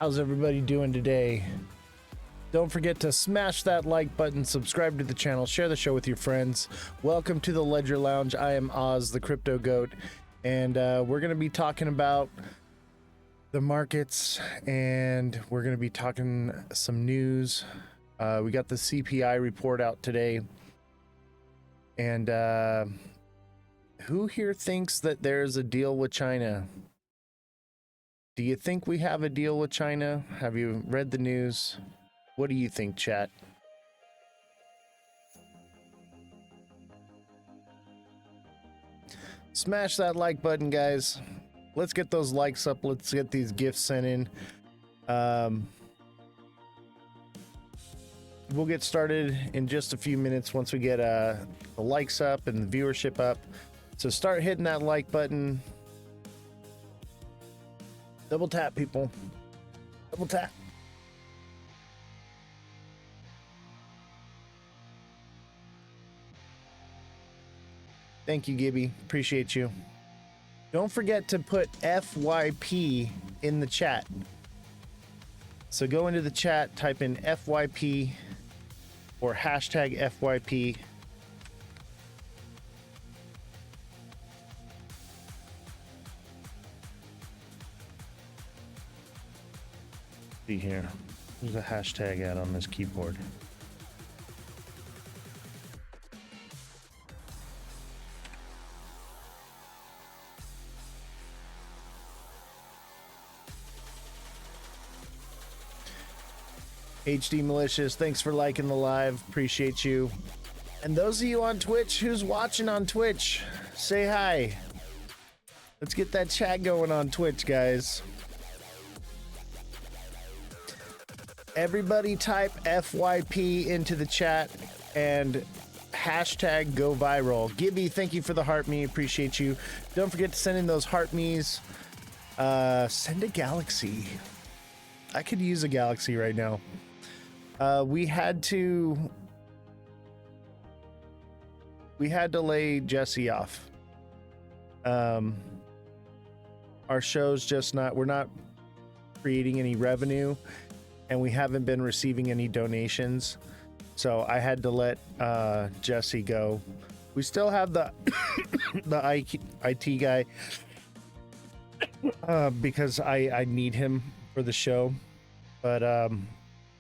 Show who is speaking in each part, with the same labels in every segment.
Speaker 1: How's everybody doing today? Don't forget to smash that like button, subscribe to the channel, share the show with your friends. Welcome to the Ledger Lounge. I am Oz, the Crypto Goat, and we're going to be talking about the markets, and we're going to be talking some news. We got the CPI report out today, and who here thinks that there's a deal with China? Do you think we have a deal with China? Have you read the news? What do you think, chat? Smash that like button, guys. Let's get those likes up. Let's get these gifts sent in. We'll get started in just a few minutes once we get the likes up and the viewership up. So start hitting that like button. Double tap, people. Double tap. Thank you, Gibby. Appreciate you. Don't forget to put FYP in the chat. So go into the chat, type in FYP or hashtag FYP. See here. There's a hashtag ad on this keyboard. HD Malicious, thanks for liking the live. Appreciate you. And those of you on Twitch, who's watching on Twitch, say hi. Let's get that chat going on Twitch, guys. Everybody type FYP into the chat and hashtag go viral. Gibby, thank you for the heart me. Appreciate you. Don't forget to send in those heart me's. Send a galaxy. I could use a galaxy right now. We had to lay Jesse off. Our show's just we're not creating any revenue, and we haven't been receiving any donations. So I had to let Jesse go. We still have the the IT guy because I need him for the show, but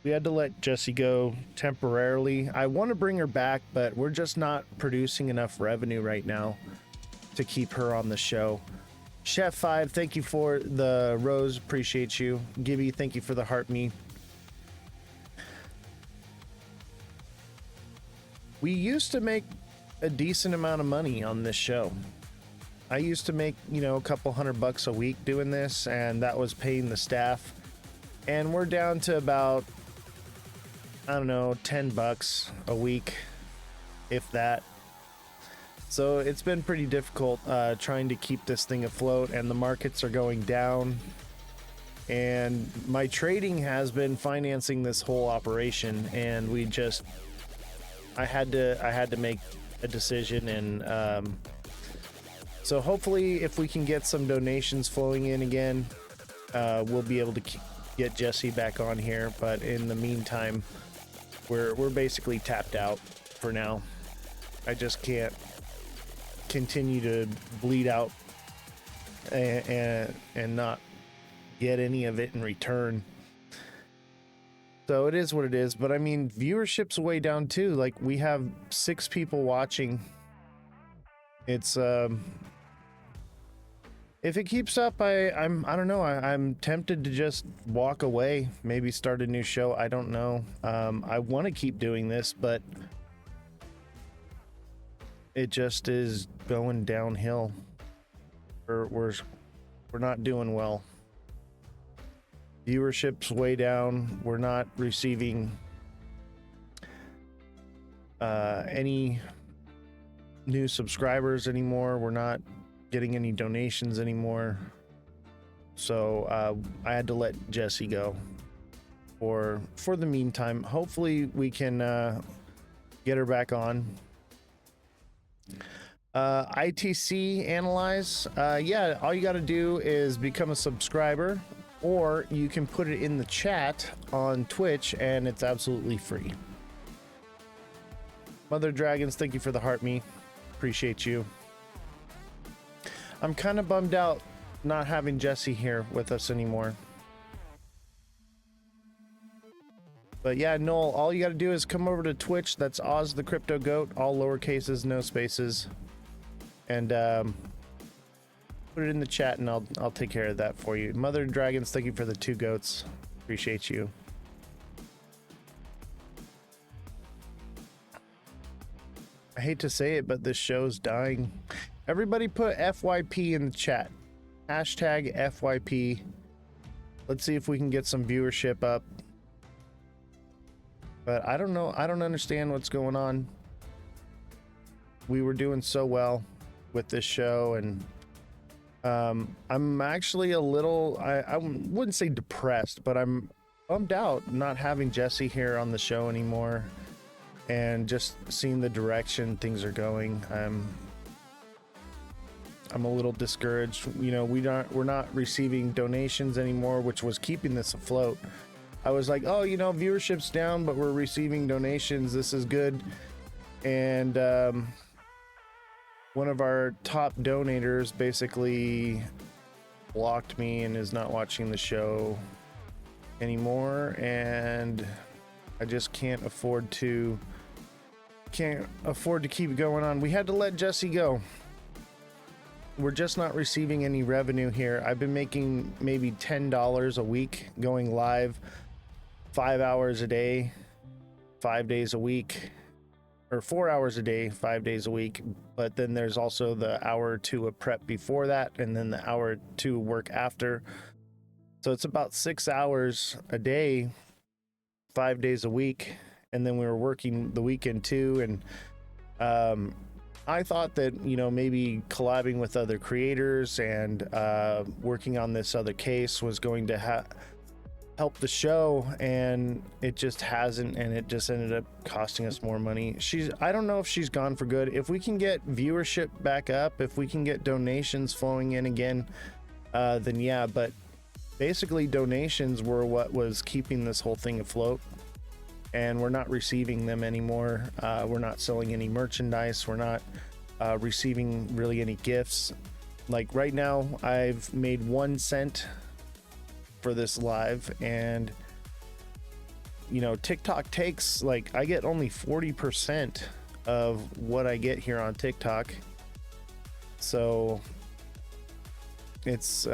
Speaker 1: we had to let Jessie go temporarily. I want to bring her back, but we're just not producing enough revenue right now to keep her on the show. Chef 5, thank you for the rose. Appreciate you. Gibby, thank you for the heart me. We used to make a decent amount of money on this show. I used to make, a couple $100 a week doing this, and that was paying the staff. And we're down to about, I don't know, $10 a week, if that. So it's been pretty difficult trying to keep this thing afloat, and the markets are going down. And my trading has been financing this whole operation, and I had to make a decision, and so hopefully if we can get some donations flowing in again, we'll be able to get Jesse back on here. But in the meantime, we're basically tapped out for now. I just can't continue to bleed out and not get any of it in return. So it is what it is. But I mean, viewership's way down too. Like, we have 6 people watching. It's if it keeps up, I don't know. I'm tempted to just walk away, maybe start a new show. I don't know. I want to keep doing this, but it just is going downhill. We're not doing well. Viewership's way down. We're not receiving any new subscribers anymore. We're not getting any donations anymore. So I had to let Jesse go for the meantime. Hopefully we can get her back on. ITC analyze. Yeah, all you got to do is become a subscriber. or you can put it in the chat on Twitch, and it's absolutely free. Mother Dragons, thank you for the heart me. Appreciate you. I'm kind of bummed out not having Jesse here with us anymore. But yeah, Noel, all you got to do is come over to Twitch. That's Oz the Crypto Goat, all lower cases, no spaces. And put it in the chat, and I'll take care of that for you. Mother Dragons, thank you for the 2 goats. Appreciate you. I hate to say it, but this show's dying. Everybody put FYP in the chat. Hashtag FYP. Let's see if we can get some viewership up. But I don't know. I don't understand what's going on. We were doing so well with this show, and I'm actually a little, I wouldn't say depressed, but I'm bummed out not having Jesse here on the show anymore, and just seeing the direction things are going. I'm a little discouraged. You know, we're not receiving donations anymore, which was keeping this afloat. I was like, oh, you know, viewership's down, but we're receiving donations. This is good. And one of our top donators basically blocked me and is not watching the show anymore. And I just can't afford to keep going on. We had to let Jesse go. We're just not receiving any revenue here. I've been making maybe $10 a week going live 5 hours a day, 5 days a week, or 4 hours a day, 5 days a week. But then there's also the hour or two of prep before that, and then the hour or two work after. So it's about 6 hours a day, 5 days a week. And then we were working the weekend too. And I thought that, you know, maybe collabing with other creators and working on this other case was going to help the show, and it just hasn't, and it just ended up costing us more money. I don't know if she's gone for good. If we can get viewership back up, if we can get donations flowing in again, then yeah. But basically donations were what was keeping this whole thing afloat, and we're not receiving them anymore. We're not selling any merchandise. We're not receiving really any gifts. Like right now, I've made 1 cent for this live, and you know, TikTok takes, like, I get only 40% of what I get here on TikTok. So it's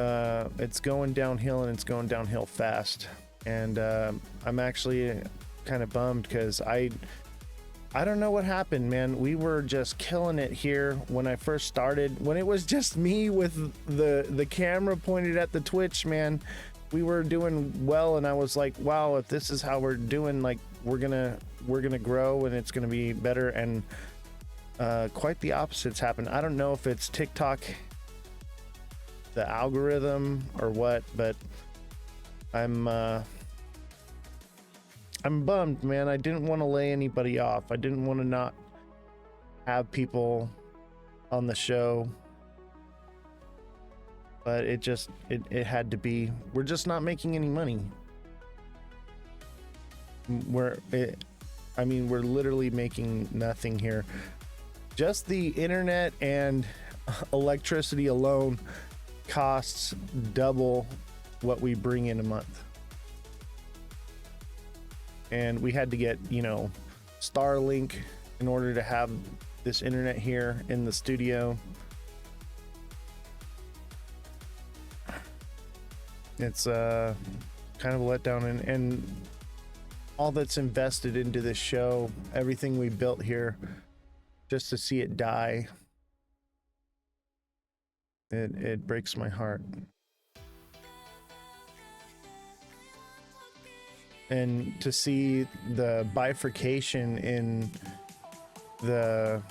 Speaker 1: going downhill, and it's going downhill fast. And I'm actually kind of bummed because I don't know what happened, man. We were just killing it here when I first started, when it was just me with the camera pointed at the Twitch, man. We were doing well, and I was like, wow, if this is how we're doing, like, we're gonna grow, and it's gonna be better. And quite the opposite's happened. I don't know if it's TikTok, the algorithm, or what, but I'm bummed, man. I didn't want to lay anybody off. I didn't want to not have people on the show, but it had to be. We're just not making any money. We're literally making nothing here. Just the internet and electricity alone costs double what we bring in a month. And we had to get, you know, Starlink in order to have this internet here in the studio. It's kind of a letdown, and all that's invested into this show, everything we built here, just to see it die, it breaks my heart. And to see the bifurcation in the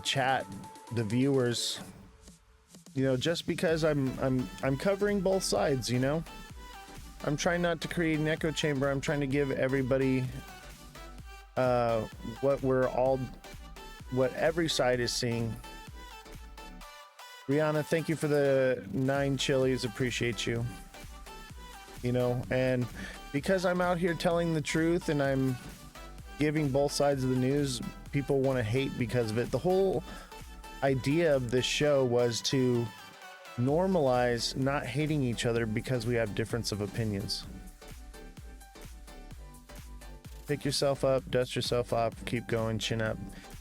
Speaker 1: chat, the viewers, you know, just because I'm covering both sides, you know. I'm trying not to create an echo chamber. I'm trying to give everybody what every side is seeing. Rihanna, thank you for the 9 chilies. Appreciate you. You know, and because I'm out here telling the truth and I'm giving both sides of the news, people want to hate because of it. The whole idea of this show was to normalize not hating each other because we have difference of opinions. Pick yourself up, dust yourself off, keep going, chin up.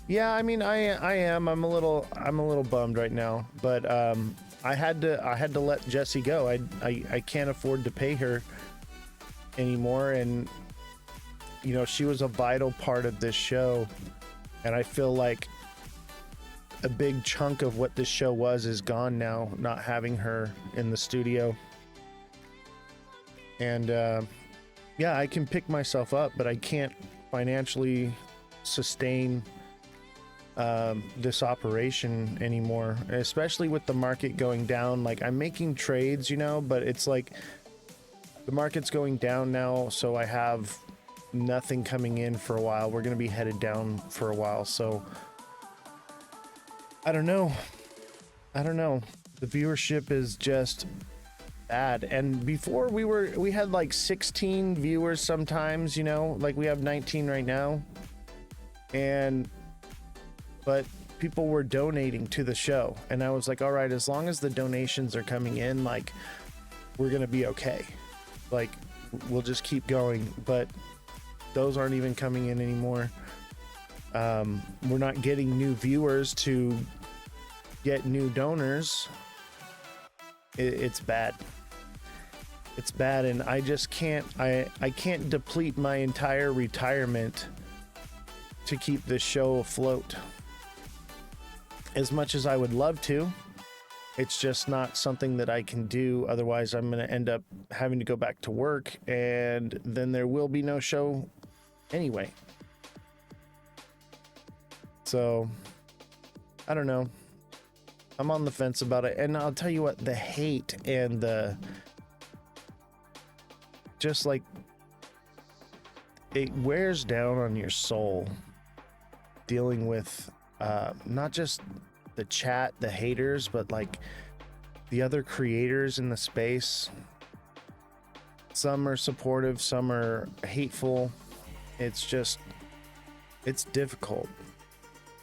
Speaker 1: Yeah, I mean, I am. I'm a little bummed right now, but I had to let Jessie go. I can't afford to pay her anymore, and you know, she was a vital part of this show, and I feel like a big chunk of what this show was is gone now, not having her in the studio. And yeah, I can pick myself up, but I can't financially sustain this operation anymore, especially with the market going down. Like, I'm making trades, you know, but it's like the market's going down now, so I have nothing coming in for a while. We're going to be headed down for a while, so I don't know. The viewership is just bad. And before we had like 16 viewers sometimes, you know, like we have 19 right now. But people were donating to the show, and I was like, all right, as long as the donations are coming in, like, we're going to be okay. Like, we'll just keep going. But those aren't even coming in anymore. We're not getting new viewers to get new donors. It's bad. It's bad, and I just can't. I can't deplete my entire retirement to keep this show afloat. As much as I would love to, it's just not something that I can do. Otherwise, I'm going to end up having to go back to work, and then there will be no show anyway. So, I don't know. I'm on the fence about it. And I'll tell you what, the hate and the just like, it wears down on your soul dealing with not just the chat, the haters, but like the other creators in the space. Some are supportive, some are hateful. It's difficult.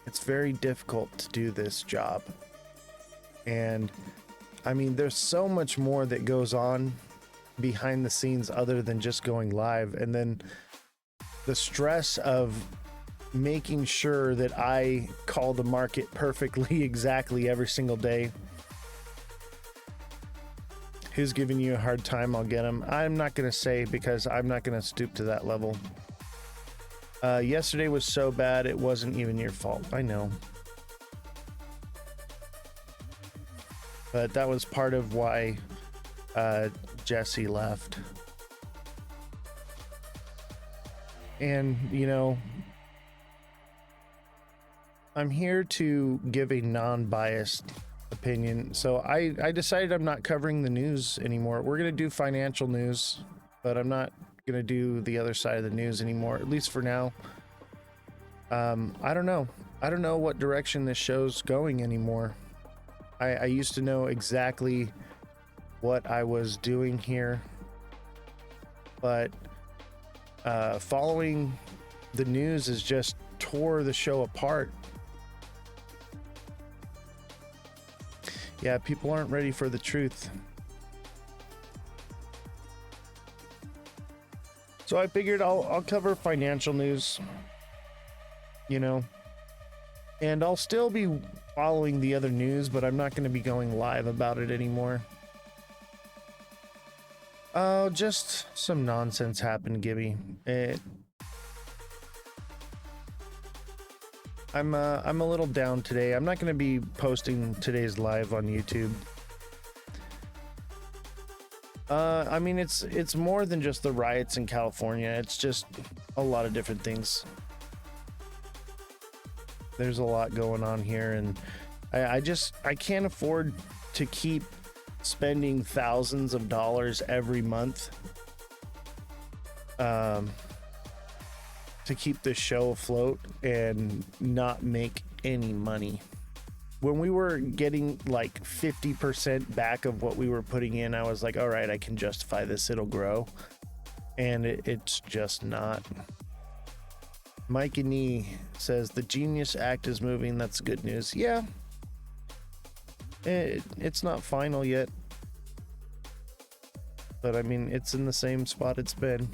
Speaker 1: It's very difficult to do this job. And I mean, there's so much more that goes on behind the scenes other than just going live. And then the stress of making sure that I call the market perfectly exactly every single day. Who's giving you a hard time? I'll get him. I'm not going to say, because I'm not going to stoop to that level. Yesterday was so bad, it wasn't even your fault. I know. But that was part of why Jessie left. And, you know, I'm here to give a non-biased opinion. So I decided I'm not covering the news anymore. We're going to do financial news, but I'm not going to do the other side of the news anymore, at least for now. I don't know. I don't know what direction this show's going anymore. I used to know exactly what I was doing here, but following the news has just tore the show apart. Yeah, people aren't ready for the truth. So I figured I'll cover financial news, you know, and I'll still be following the other news, but I'm not going to be going live about it anymore. Oh, just some nonsense happened, Gibby. I'm a little down today. I'm not going to be posting today's live on YouTube. I mean, it's more than just the riots in California. It's just a lot of different things. There's a lot going on here, and I can't afford to keep spending thousands of dollars every month to keep this show afloat and not make any money. when we were getting like 50% back of what we were putting in, I was like, all right, I can justify this, it'll grow. And it's just not. Mike and E says the Genius Act is moving. That's good news. Yeah. It's not final yet. But I mean, it's in the same spot it's been.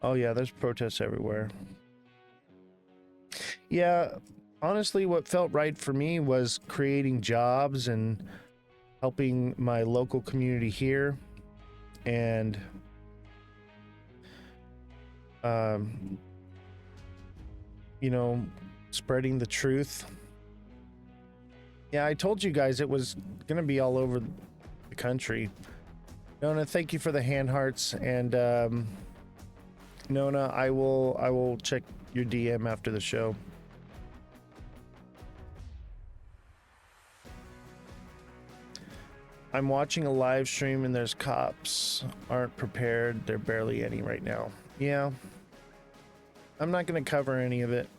Speaker 1: Oh yeah, there's protests everywhere. Yeah, honestly, what felt right for me was creating jobs and helping my local community here, and you know, spreading the truth. Yeah, I told you guys it was gonna be all over the country. Nona, thank you for the hand hearts, and Nona, I will check your DM after the show. I'm watching a live stream and there's cops aren't prepared. There are barely any right now. Yeah. I'm not going to cover any of it.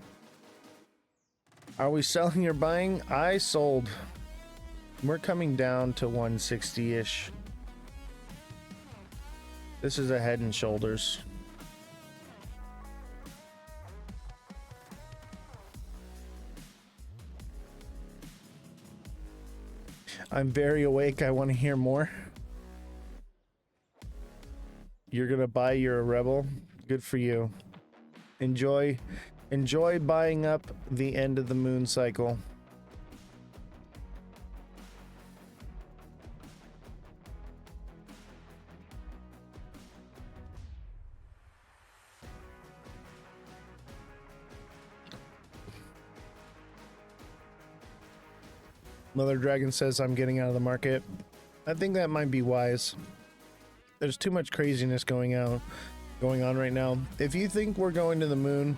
Speaker 1: Are we selling or buying? I sold. We're coming down to 160-ish. This is a Head and Shoulders. I'm very awake. I want to hear more. You're gonna buy. You're a rebel. Good for you. Enjoy buying up the end of the moon cycle. Mother Dragon says I'm getting out of the market. I think that might be wise. There's too much craziness going on right now. If you think we're going to the moon,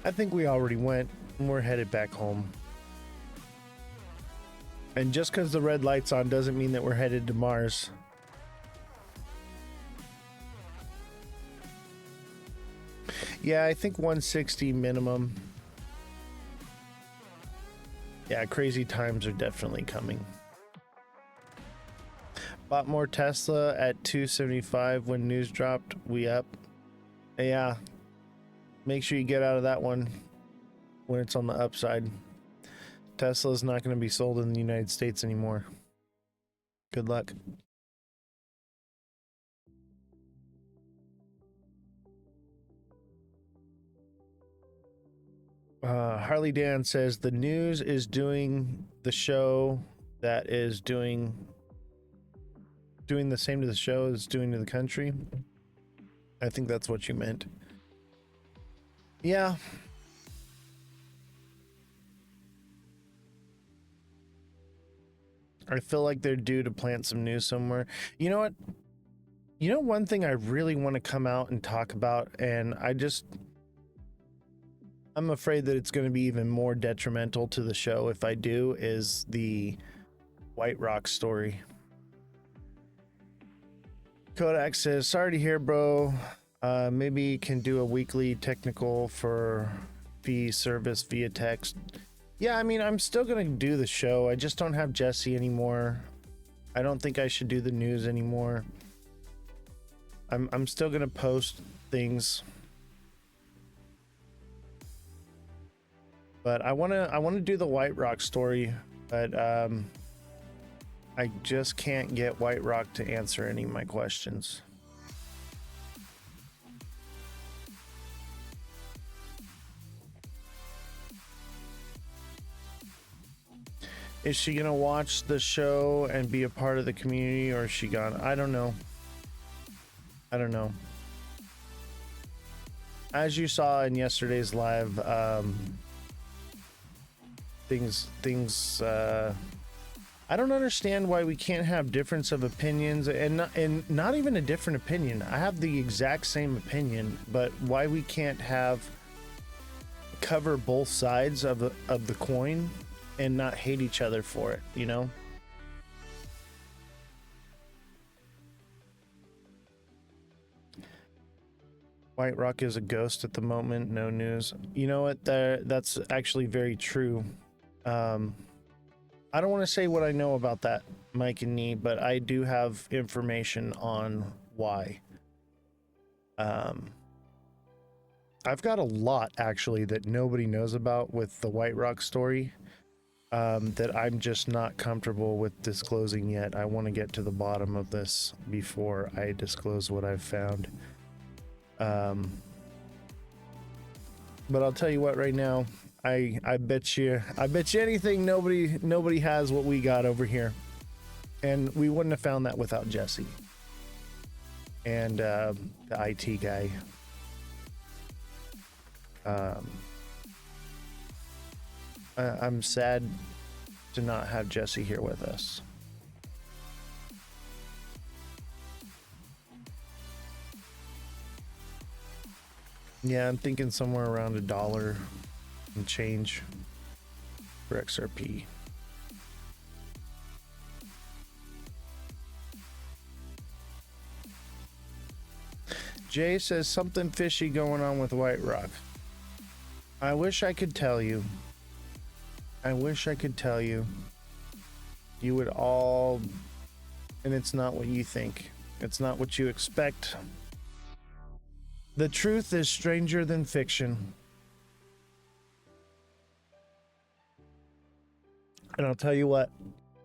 Speaker 1: I think we already went and we're headed back home. And just because the red light's on doesn't mean that we're headed to Mars. Yeah, I think 160 minimum. Yeah, crazy times are definitely coming. Bought more Tesla at 275 when news dropped. We up. Yeah. Make sure you get out of that one when it's on the upside. Tesla's not going to be sold in the United States anymore. Good luck. Harley Dan says the news is doing the show that is doing the same to the show as doing to the country. I think that's what you meant. Yeah. I feel like they're due to plant some news somewhere. You know what? You know, one thing I really want to come out and talk about, and I'm afraid that it's going to be even more detrimental to the show if I do, is the White Rock story. Kodak says, sorry to hear, bro. Maybe you can do a weekly technical for fee service via text. Yeah, I mean, I'm still going to do the show. I just don't have Jesse anymore. I don't think I should do the news anymore. I'm still going to post things. But I want to do the White Rock story, but I just can't get White Rock to answer any of my questions. Is she gonna watch the show and be a part of the community, or is she gone? I don't know. I don't know. As you saw in yesterday's live, things I don't understand why we can't have difference of opinions, and not even a different opinion. I have the exact same opinion, but why we can't cover both sides of the coin and not hate each other for it, you know? White Rock is a ghost at the moment. No news. You know what? That's actually very true. I don't want to say what I know about that, Mike and Nee, but I do have information on why. I've got a lot actually that nobody knows about with the White Rock story, that I'm just not comfortable with disclosing yet. I want to get to the bottom of this before I disclose what I've found. But I'll tell you what right now, I bet you anything nobody has what we got over here. And we wouldn't have found that without Jesse and the IT guy. I'm sad to not have Jesse here with us. Yeah, I'm thinking somewhere around $1 and change for XRP. Jay says something fishy going on with White Rock. I wish I could tell you. I wish I could tell you. You would all... And it's not what you think. It's not what you expect. The truth is stranger than fiction. And I'll tell you what.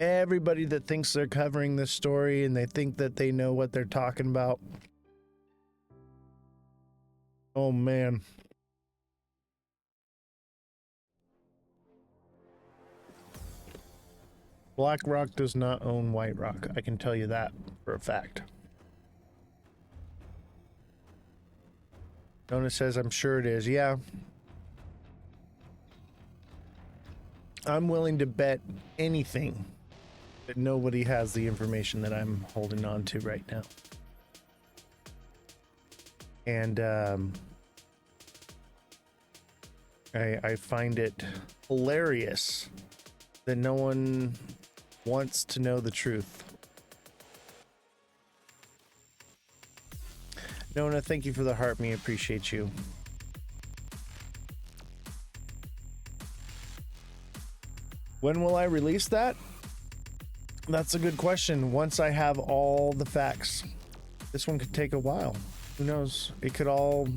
Speaker 1: Everybody that thinks they're covering this story and they think that they know what they're talking about. Oh, man. BlackRock does not own White Rock. I can tell you that for a fact. Nona says, I'm sure it is. Yeah. I'm willing to bet anything that nobody has the information that I'm holding on to right now. And I find it hilarious that no one wants to know the truth. Nona, thank you for the heart. Me appreciate you. When will I release that? That's a good question. Once I have all the facts. This one could take a while. Who knows? It could all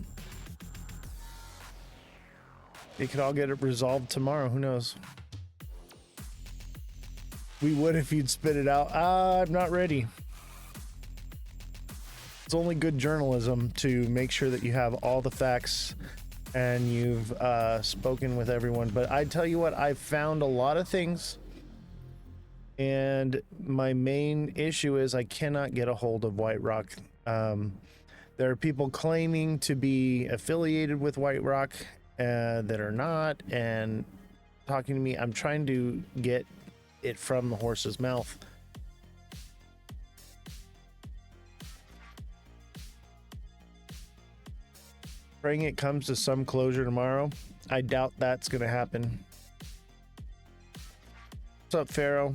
Speaker 1: get it resolved tomorrow. Who knows? We would if you'd spit it out. I'm not ready. It's only good journalism to make sure that you have all the facts and you've spoken with everyone. But I tell you what, I've found a lot of things. And my main issue is I cannot get a hold of White Rock. There are people claiming to be affiliated with White Rock that are not, and talking to me. I'm trying to get it from the horse's mouth. Praying it comes to some closure tomorrow. I doubt that's going to happen. What's up, Pharaoh?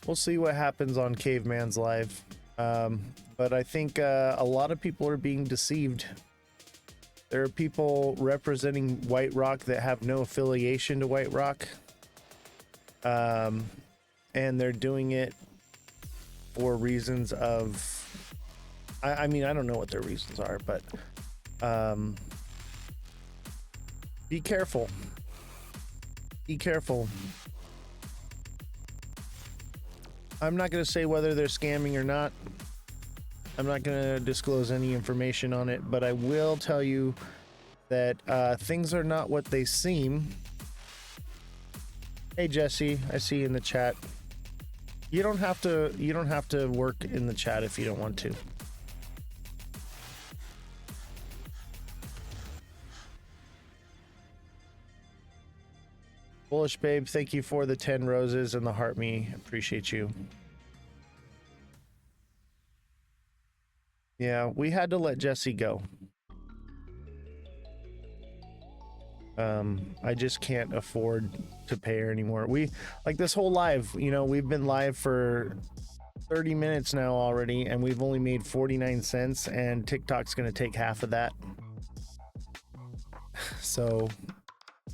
Speaker 1: We'll see what happens on Caveman's Live. But I think a lot of people are being deceived. There are people representing White Rock that have no affiliation to White Rock. And they're doing it for reasons of... I mean, I don't know what their reasons are, but... be careful. Be careful. I'm not going to say whether they're scamming or not. I'm not going to disclose any information on it, but I will tell you that things are not what they seem. Hey Jesse, I see you in the chat. You don't have to work in the chat if you don't want to. Bullish Babe, thank you for the 10 roses and the heart me. Appreciate you. Yeah, we had to let Jesse go. I just can't afford to pay her anymore. We, like this whole live, you know, we've been live for 30 minutes now already, and we've only made 49 cents, and TikTok's going to take half of that. So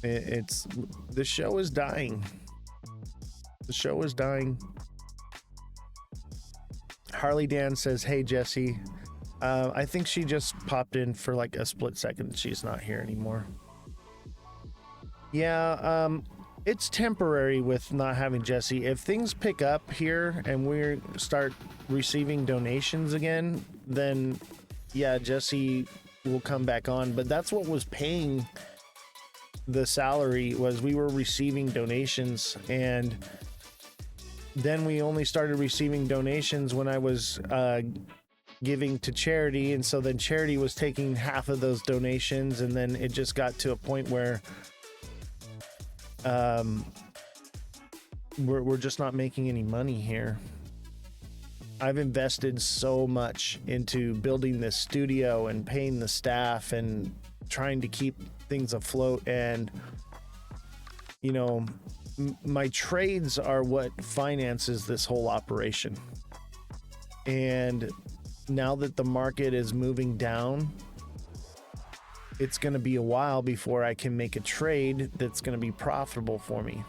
Speaker 1: it's the show is dying. The show is dying. Harley Dan says, "Hey Jesse, I think she just popped in for like a split second. She's not here anymore." Yeah, it's temporary with not having Jesse. If things pick up here and we start receiving donations again, then yeah, Jesse will come back on. But that's what was paying the salary, was we were receiving donations, and then we only started receiving donations when I was giving to charity, and so then charity was taking half of those donations, and then it just got to a point where we're just not making any money here. I've invested so much into building this studio and paying the staff and trying to keep things afloat, and you know, my trades are what finances this whole operation. And now that the market is moving down, it's going to be a while before I can make a trade that's going to be profitable for me.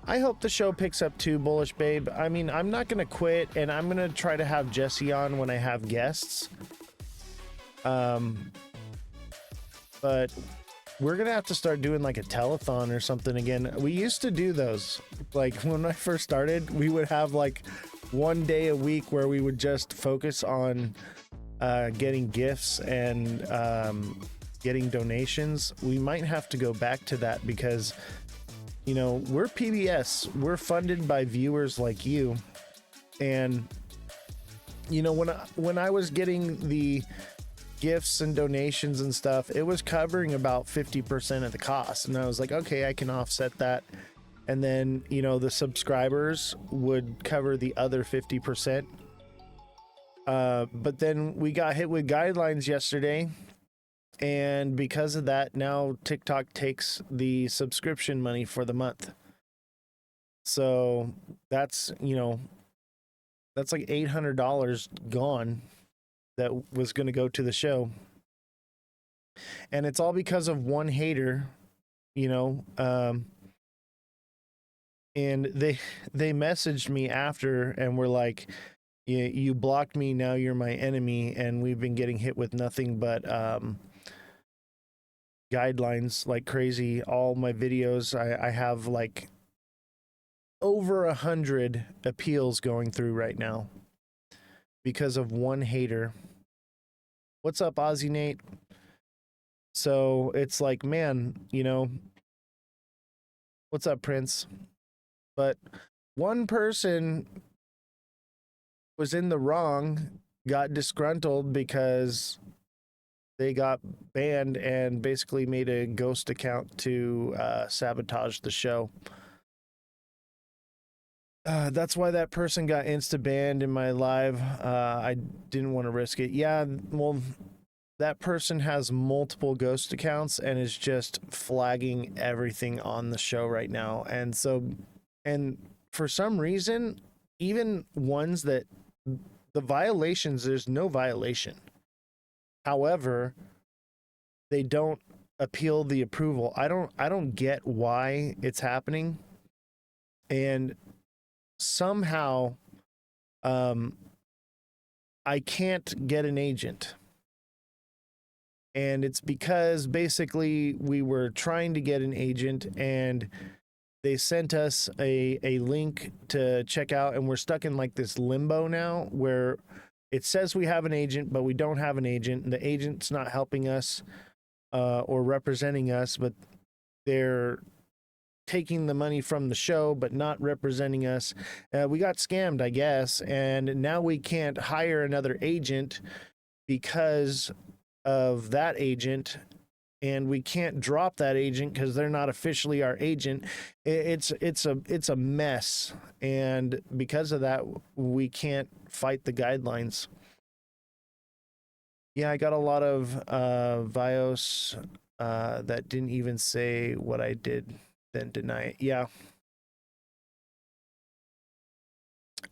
Speaker 1: I hope the show picks up too, Bullish Babe. I mean, I'm not going to quit, and I'm going to try to have Jesse on when I have guests. But we're going to have to start doing like a telethon or something again. We used to do those. Like when I first started, we would have like one day a week where we would just focus on getting gifts and getting donations. We might have to go back to that because, you know, we're PBS. We're funded by viewers like you. And, you know, when I was getting the gifts and donations and stuff, it was covering about 50% of the cost. And I was like, okay, I can offset that. And then, you know, the subscribers would cover the other 50%. But then we got hit with guidelines yesterday, and because of that, now TikTok takes the subscription money for the month. So that's, you know, that's like $800 gone that was going to go to the show. And it's all because of one hater, you know, and they messaged me after and were like, you blocked me, now you're my enemy, and we've been getting hit with nothing but guidelines like crazy. All my videos, I have like over 100 appeals going through right now because of one hater. What's up, Ozzy Nate? So it's like, man, you know, what's up, Prince? But one person was in the wrong, got disgruntled because they got banned and basically made a ghost account to sabotage the show. That's why that person got insta banned in my live. I didn't want to risk it. Yeah, well, that person has multiple ghost accounts and is just flagging everything on the show right now. And so, and for some reason, even ones that the violations, there's no violation. However, they don't appeal the approval. I don't get why it's happening. And somehow I can't get an agent. And it's because basically we were trying to get an agent and they sent us a link to check out, and we're stuck in like this limbo now where it says we have an agent, but we don't have an agent. The agent's not helping us or representing us, but they're taking the money from the show, but not representing us. We got scammed, I guess, and now we can't hire another agent because of that agent, and we can't drop that agent because they're not officially our agent. It's a mess, and because of that, we can't fight the guidelines. Yeah, I got a lot of Vios that didn't even say what I did, then deny it. Yeah.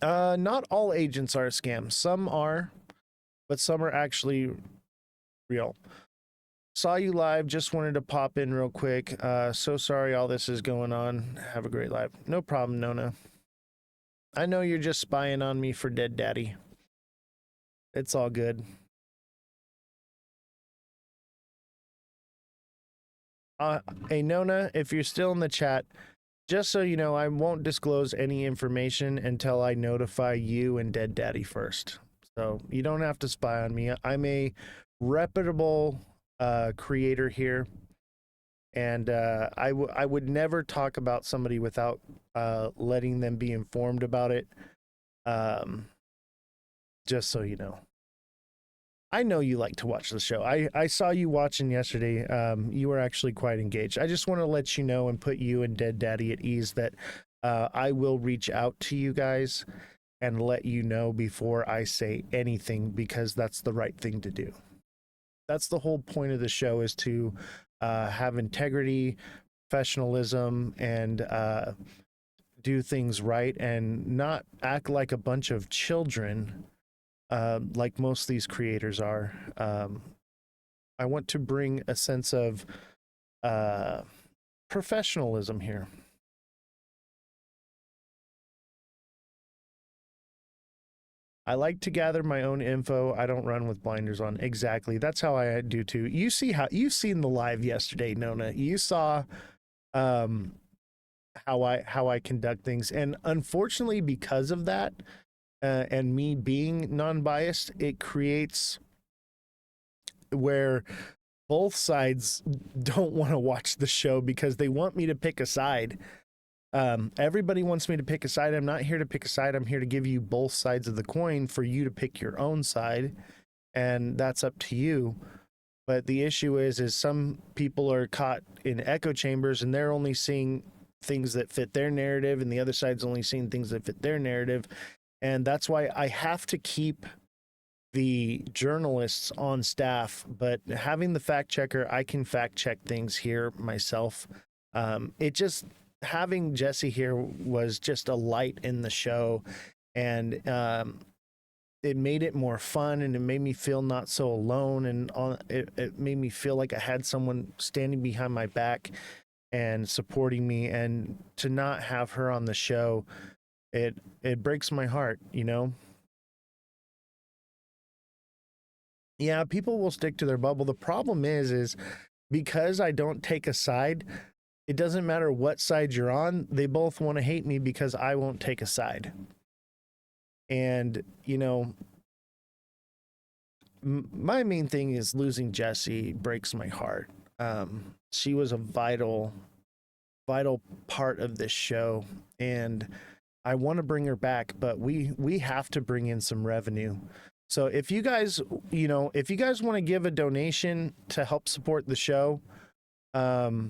Speaker 1: Not all agents are a scam. Some are, but some are actually real. Saw you live, just wanted to pop in real quick. So sorry all this is going on. Have a great life. No problem, Nona. I know you're just spying on me for Dead Daddy. It's all good. Hey, Nona, if you're still in the chat, just so you know, I won't disclose any information until I notify you and Dead Daddy first. So you don't have to spy on me. I'm a reputable creator here, and I would never talk about somebody without letting them be informed about it. Just so you know. I know you like to watch the show. I saw you watching yesterday. You were actually quite engaged. I just want to let you know and put you and Dead Daddy at ease that I will reach out to you guys and let you know before I say anything, because that's the right thing to do. That's the whole point of the show, is to have integrity, professionalism, and do things right and not act like a bunch of children like most of these creators are. I want to bring a sense of professionalism here. I like to gather my own info. I don't run with blinders on. Exactly. That's how I do too. You see how you've seen the live yesterday, Nona. You saw how I conduct things, and unfortunately, because of that, and me being non-biased, it creates where both sides don't want to watch the show because they want me to pick a side. Everybody wants me to pick a side. I'm not here to pick a side. I'm here to give you both sides of the coin for you to pick your own side, and that's up to you. But the issue is some people are caught in echo chambers, and they're only seeing things that fit their narrative, and the other side's only seeing things that fit their narrative. And that's why I have to keep the journalists on staff, but having the fact checker, I can fact check things here myself. It just, having Jesse here was just a light in the show, and it made it more fun, and it made me feel not so alone, and it made me feel like I had someone standing behind my back and supporting me. And to not have her on the show, it breaks my heart, you know. Yeah, people will stick to their bubble. The problem is because I don't take a side, it doesn't matter what side you're on. They both want to hate me because I won't take a side. And, you know, my main thing is losing Jessie breaks my heart. She was a vital part of this show, and I want to bring her back, but we have to bring in some revenue. So if you guys, you know, if you guys want to give a donation to help support the show, now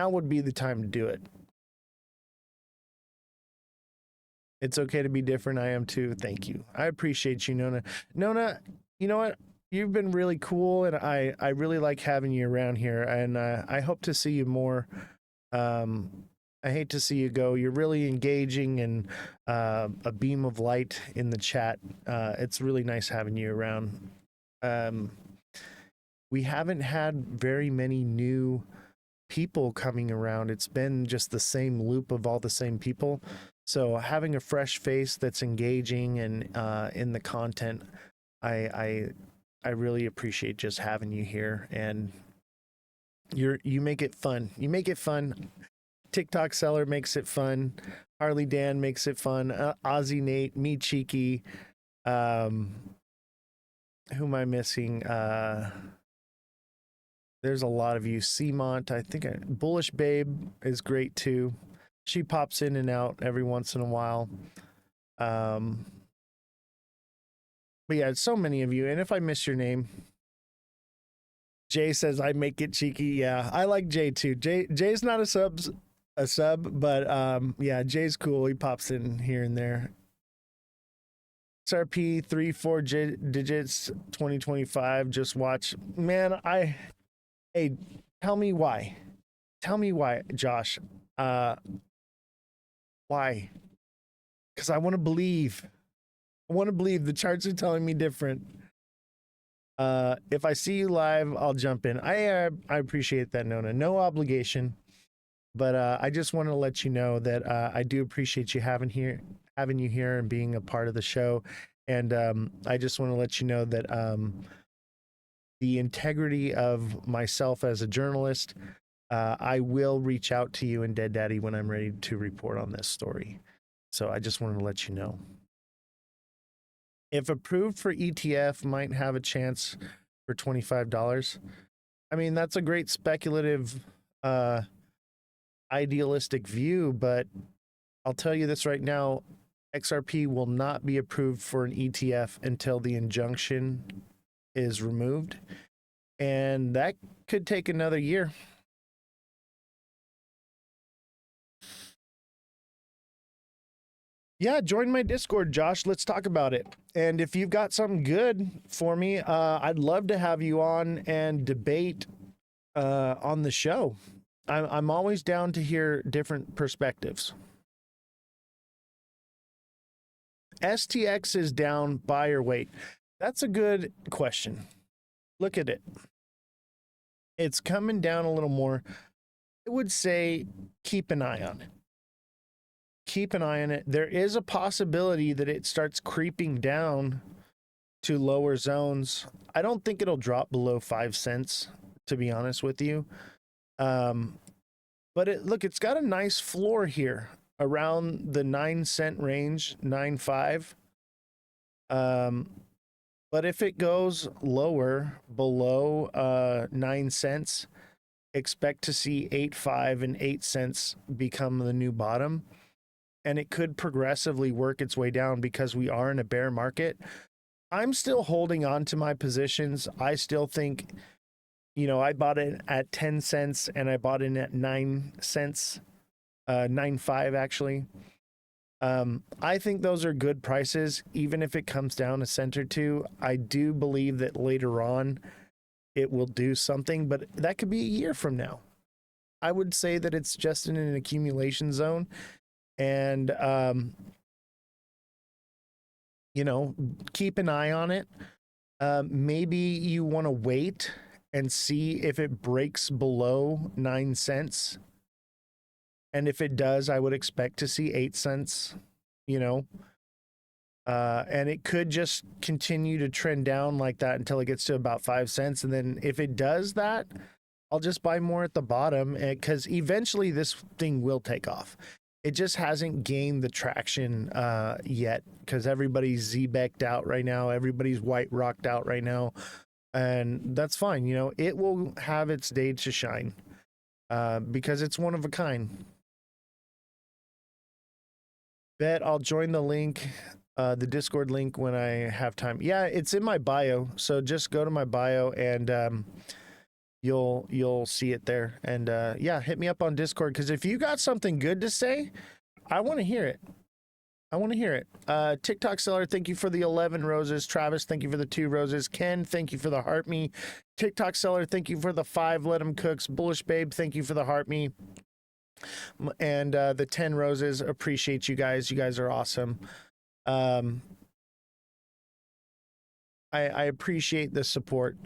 Speaker 1: would be the time to do it. It's okay to be different. I am too. Thank you. I appreciate you, Nona. Nona, you know what? You've been really cool, and I really like having you around here, and I hope to see you more. I hate to see you go. You're really engaging and a beam of light in the chat. It's really nice having you around. We haven't had very many new people coming around. It's been just the same loop of all the same people. So having a fresh face that's engaging and in the content, I really appreciate just having you here, and you make it fun. You make it fun. TikTok Seller makes it fun. Harley Dan makes it fun. Ozzy Nate, me Cheeky. Who am I missing? There's a lot of you. Seamont, I think Bullish Babe is great too. She pops in and out every once in a while. But yeah, so many of you. And if I miss your name, Jay says I make it cheeky. Yeah, I like Jay too. Jay's not a sub, but yeah, Jay's cool. He pops in here and there. SRP 3-4 digits 2025. Just watch. Man, hey, tell me why. Tell me why, Josh. Why? because I want to believe. I want to believe the charts are telling me different. If I see you live, I'll jump in. I appreciate that, Nona. No obligation, but I just want to let you know that I do appreciate you having you here and being a part of the show. And I just want to let you know that the integrity of myself as a journalist, I will reach out to you and Dead Daddy when I'm ready to report on this story. So I just wanted to let you know. If approved for ETF, might have a chance for $25. I mean, that's a great speculative, idealistic view, but I'll tell you this right now, XRP will not be approved for an ETF until the injunction is removed, and that could take another year. Yeah, join my Discord, Josh. Let's talk about it. And if you've got something good for me, I'd love to have you on and debate on the show. I'm always down to hear different perspectives. STX is down, buy or wait? That's a good question. Look at it. It's coming down a little more. I would say keep an eye on it. Keep an eye on it. There is a possibility that it starts creeping down to lower zones. I don't think it'll drop below 5 cents, to be honest with you. But look, it's got a nice floor here around the 9-cent range, 9.5. But if it goes lower, below 9 cents, expect to see 8.5 and 8 cents become the new bottom. And it could progressively work its way down because we are in a bear market. I'm still holding on to my positions. I still think, I bought it at 10 cents and I bought it at 9 cents, 9.5 actually. I think those are good prices, even if it comes down a cent or two. I do believe that later on it will do something, but that could be a year from now. I would say that it's just in an accumulation zone. And, keep an eye on it. Maybe you want to wait and see if it breaks below 9 cents. And if it does, I would expect to see 8 cents, and it could just continue to trend down like that until it gets to about 5 cents. And then if it does that, I'll just buy more at the bottom because eventually this thing will take off. It just hasn't gained the traction yet because everybody's Z-backed out right now. Everybody's white rocked out right now. And that's fine. It will have its day to shine because it's one of a kind. Bet I'll join the link, the Discord link when I have time. Yeah, it's in my bio. So just go to my bio and you'll see it there. And yeah, hit me up on Discord because if you got something good to say, I want to hear it. TikTok seller, thank you for the 11 roses. Travis, thank you for the 2 roses. Ken, thank you for the heart me. TikTok seller, thank you for the 5 let 'em cooks. Bullish babe, thank you for the heart me. And the 10 roses. Appreciate you guys. You guys are awesome. I appreciate the support.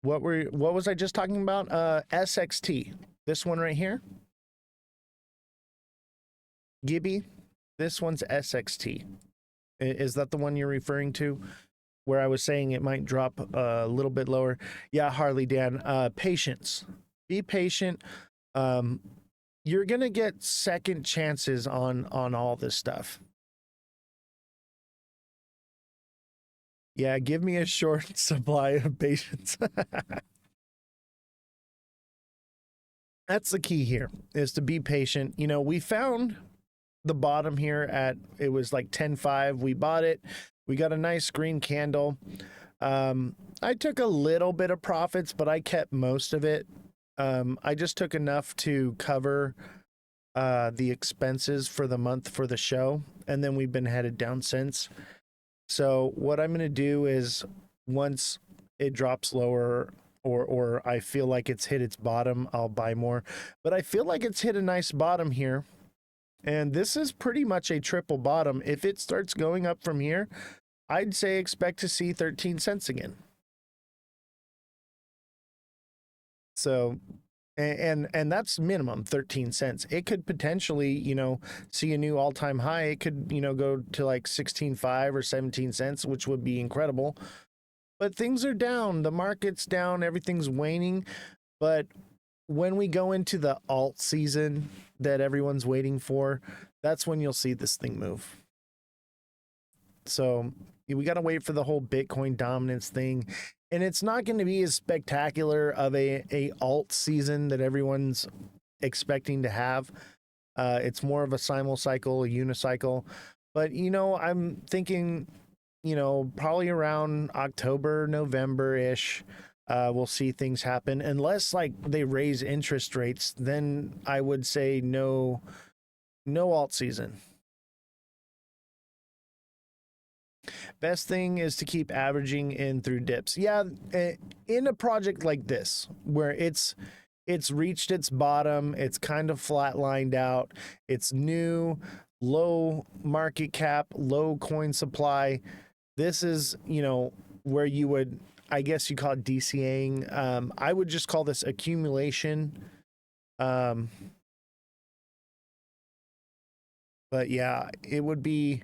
Speaker 1: What was I just talking about? SXT. This one right here. Gibby. This one's SXT. Is that the one you're referring to? Where I was saying it might drop a little bit lower. Yeah, Harley Dan. Patience. Be patient. You're gonna get second chances on all this stuff. Yeah, give me a short supply of patience. That's the key here, is to be patient. We found the bottom here at, it was like 10.5. We bought it. We got a nice green candle. I took a little bit of profits, but I kept most of it. I just took enough to cover the expenses for the month for the show. And then we've been headed down since. So what I'm going to do is once it drops lower or I feel like it's hit its bottom, I'll buy more. But I feel like it's hit a nice bottom here. And this is pretty much a triple bottom. If it starts going up from here, I'd say expect to see 13 cents again. So, and that's minimum 13 cents. It could potentially, see a new all-time high. It could, go to like 16.5 or 17 cents, which would be incredible. But things are down. The market's down. Everything's waning. But when we go into the alt season that everyone's waiting for, that's when you'll see this thing move. So we got to wait for the whole Bitcoin dominance thing. And it's not going to be as spectacular of a alt season that everyone's expecting to have. It's more of a simul cycle, a unicycle. But, I'm thinking, probably around October, November-ish, we'll see things happen. Unless, like, they raise interest rates, then I would say no alt season. Best thing is to keep averaging in through dips. Yeah, in a project like this, where it's reached its bottom, it's kind of flatlined out, it's new, low market cap, low coin supply. This is, where you would, I guess you call it DCAing. I would just call this accumulation. But yeah, it would be,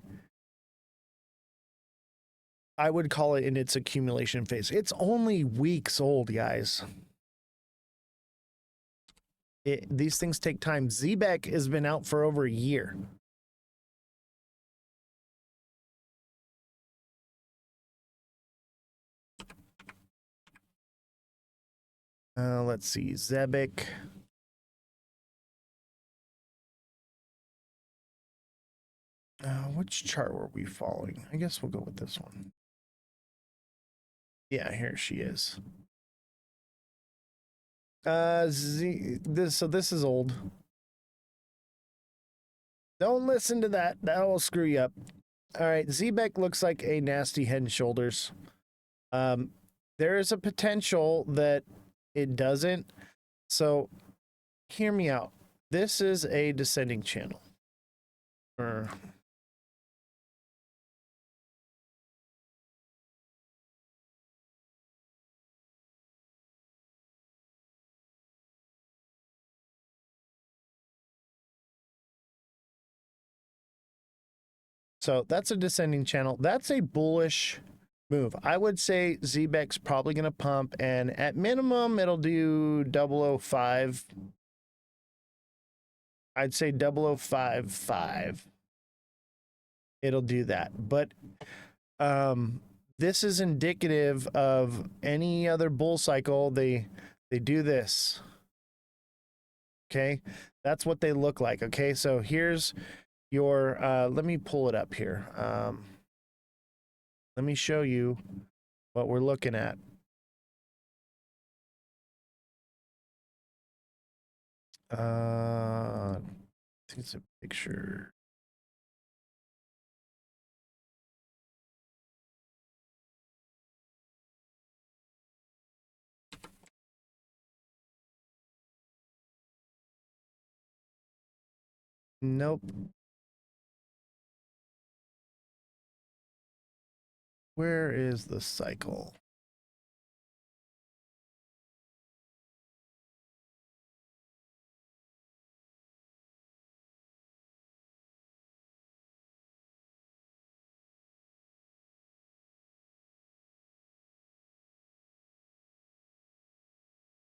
Speaker 1: I would call it in its accumulation phase. It's only weeks old, guys. These things take time. Zbeck has been out for over a year. Let's see, Zebic. Which chart were we following? I guess we'll go with this one. Yeah, here she is. This is old. Don't listen to that. That will screw you up. All right, Zbeck looks like a nasty head and shoulders. There is a potential that it doesn't. So hear me out. This is a descending channel. So that's a descending channel. That's a bullish move. I would say Zbeck's probably going to pump, and at minimum, it'll do 005. I'd say 0055. It'll do that. But this is indicative of any other bull cycle. They do this. Okay, that's what they look like. Okay, so here's your let me pull it up here. Let me show you what we're looking at. I think it's a picture. Nope. Where is the cycle?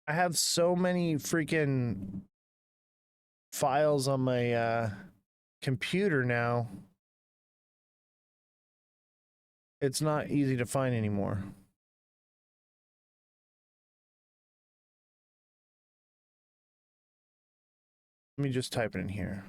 Speaker 1: I have so many freaking files on my computer now. It's not easy to find anymore. Let me just type it in here.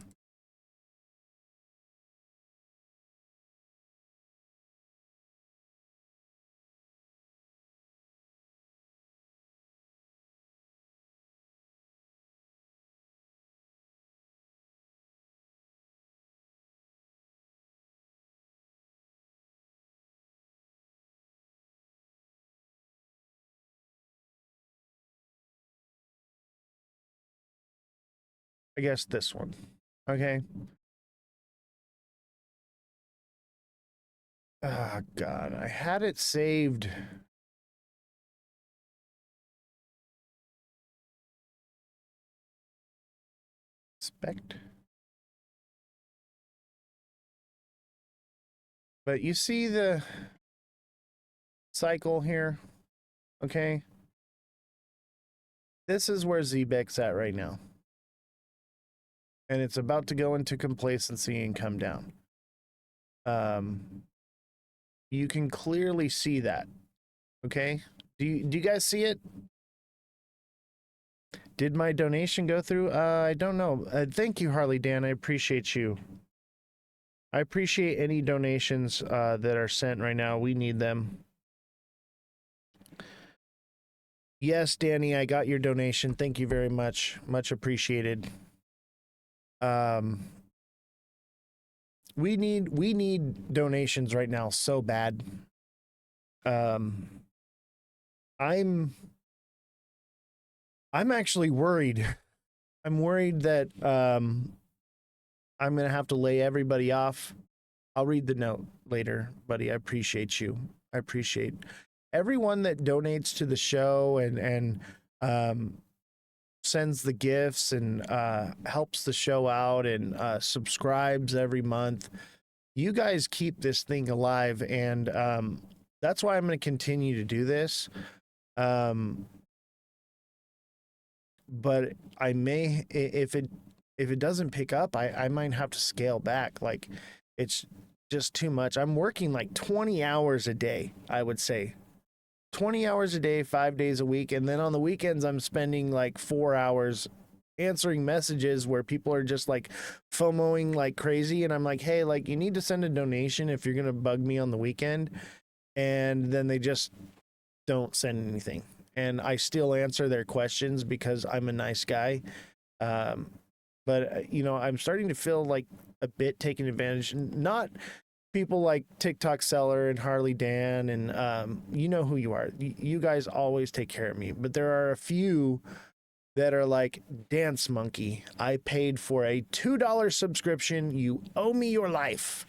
Speaker 1: guess this one. Okay. Oh, God. I had it saved. Expect. But you see the cycle here, okay? This is where ZBEC's at right now. And it's about to go into complacency and come down. You can clearly see that, okay? Do you guys see it? Did my donation go through? I don't know. Thank you, Harley Dan. I appreciate you. I appreciate any donations that are sent right now. We need them. Yes, Danny, I got your donation. Thank you very much. Much appreciated. We need donations right now so bad. I'm actually worried. I'm worried that I'm gonna have to lay everybody off. I'll read the note later, buddy. I appreciate you. I appreciate everyone that donates to the show and sends the gifts and helps the show out and subscribes every month. You guys keep this thing alive, and that's why I'm going to continue to do this. But I may, if it doesn't pick up, I might have to scale back. Like, it's just too much. I'm working like 20 hours a day, I would say. 20 hours a day, 5 days a week. And then on the weekends, I'm spending like 4 hours answering messages where people are just like FOMOing like crazy. And I'm like, hey, like, you need to send a donation if you're going to bug me on the weekend. And then they just don't send anything. And I still answer their questions because I'm a nice guy. But, you know, I'm starting to feel like a bit taken advantage. Not people like TikTok Seller and Harley Dan, and you know who you are. You guys always take care of me. But there are a few that are like, Dance Monkey, I paid for a $2 subscription. You owe me your life.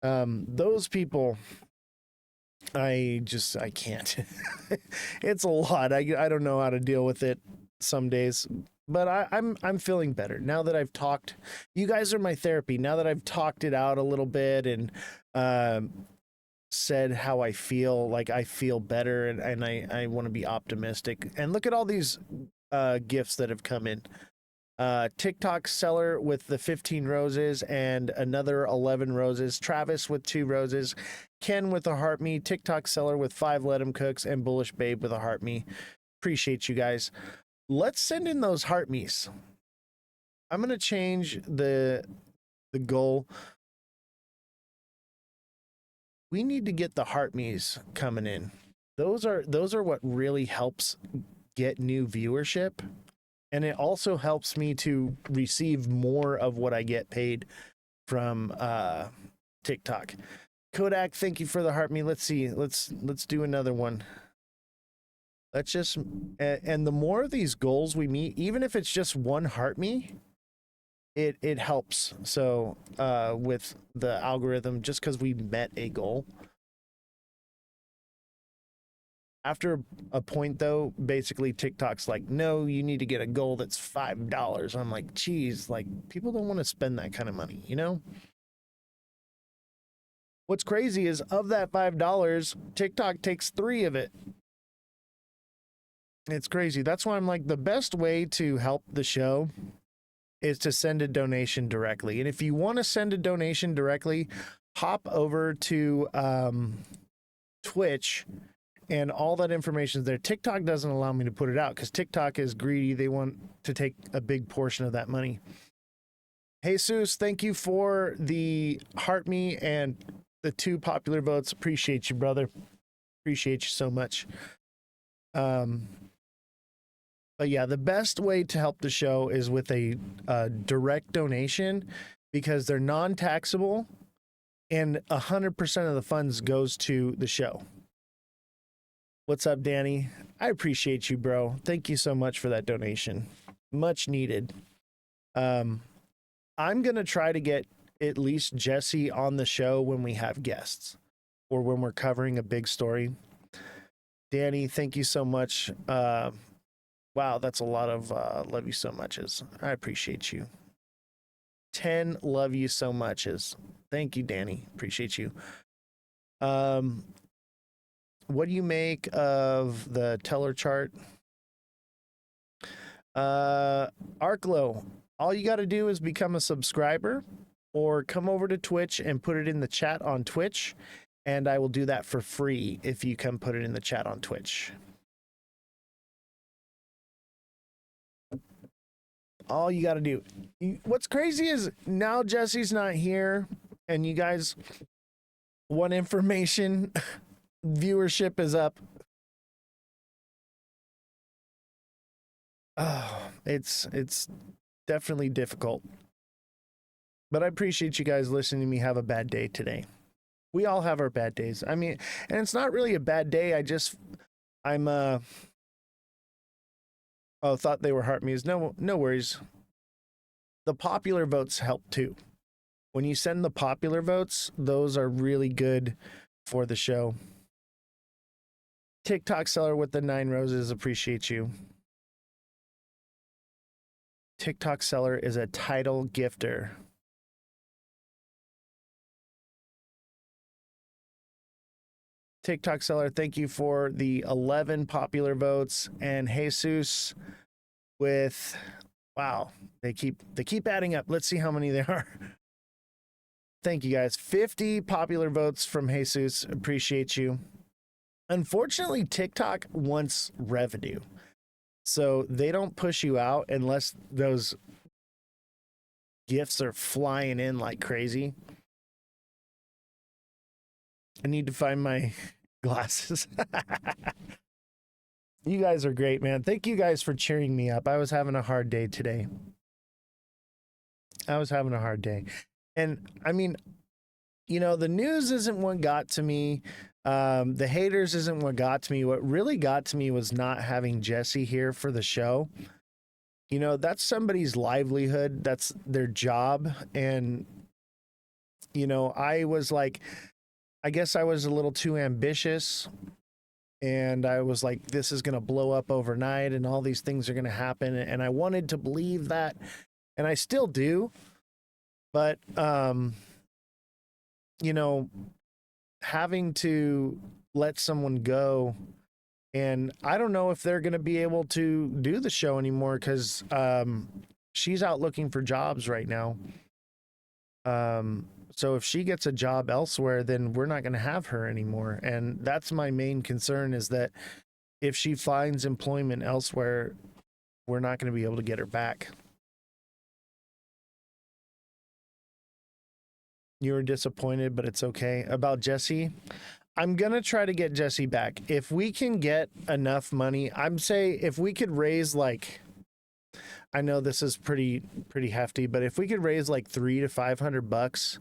Speaker 1: Those people, I can't. It's a lot. I don't know how to deal with it some days. But I'm feeling better now that I've talked. You guys are my therapy. Now that I've talked it out a little bit and said how I feel, like I feel better, and I want to be optimistic. And look at all these gifts that have come in. TikTok Seller with the 15 roses and another 11 roses. Travis with 2 roses. Ken with a heart me. TikTok Seller with 5 let 'em cooks, and Bullish Babe with a heart me. Appreciate you guys. Let's send in those heart me's. I'm gonna change the goal. We need to get the heart me's coming in. Those are what really helps get new viewership, and it also helps me to receive more of what I get paid from TikTok. Kodak, thank you for the heart me. Let's see. Let's do another one. Let's just, and the more of these goals we meet, even if it's just one heart me, it helps. So with the algorithm, just because we met a goal. After a point, though, basically TikTok's like, no, you need to get a goal that's $5. I'm like, geez, like, people don't want to spend that kind of money, you know? What's crazy is, of that $5, TikTok takes 3 of it. It's crazy. That's why I'm like, the best way to help the show is to send a donation directly. And if you want to send a donation directly, hop over to Twitch, and all that information is there. TikTok doesn't allow me to put it out because TikTok is greedy. They want to take a big portion of that money. Jesus, thank you for the heart me and the 2 popular votes. Appreciate you, brother. Appreciate you so much. But yeah, the best way to help the show is with a direct donation, because they're non-taxable and 100% of the funds goes to the show. What's up, Danny? I appreciate you, bro. Thank you so much for that donation. Much needed. Um, I'm going to try to get at least Jesse on the show when we have guests or when we're covering a big story. Danny, thank you so much. Wow, that's a lot of love you so muches. I appreciate you. 10 love you so muches. Thank you, Danny. Appreciate you. What do you make of the teller chart? Arklow, all you got to do is become a subscriber or come over to Twitch and put it in the chat on Twitch, and I will do that for free if you come put it in the chat on Twitch. All you got to do. What's crazy is now Jesse's not here and you guys want information. Viewership is up. Oh, it's definitely difficult. But I appreciate you guys listening to me have a bad day today. We all have our bad days. I mean, and it's not really a bad day. I'm oh, thought they were heart music. No worries. The popular votes help too. When you send the popular votes, those are really good for the show. TikTok seller with the 9 roses, appreciate you. TikTok seller is a title gifter. TikTok seller, thank you for the 11 popular votes. And Jesus with, wow, they keep adding up. Let's see how many there are. Thank you guys. 50 popular votes from Jesus. Appreciate you. Unfortunately, TikTok wants revenue. So they don't push you out unless those gifts are flying in like crazy. I need to find my glasses. You guys are great, man. Thank you guys for cheering me up. I was having a hard day today. And I mean, you know, the news isn't what got to me. The haters isn't what got to me. What really got to me was not having Jesse here for the show. You know, that's somebody's livelihood. That's their job. And, you know, I was like, I guess I was a little too ambitious. And I was like, this is going to blow up overnight and all these things are going to happen. And I wanted to believe that. And I still do. But, you know, having to let someone go, and I don't know if they're going to be able to do the show anymore because she's out looking for jobs right now. So if she gets a job elsewhere, then we're not going to have her anymore. And that's my main concern, is that if she finds employment elsewhere, we're not going to be able to get her back. You were disappointed, but it's okay. About Jesse, I'm going to try to get Jesse back. If we can get enough money, I'm saying if we could raise like, I know this is pretty hefty, but if we could raise like $300 to $500,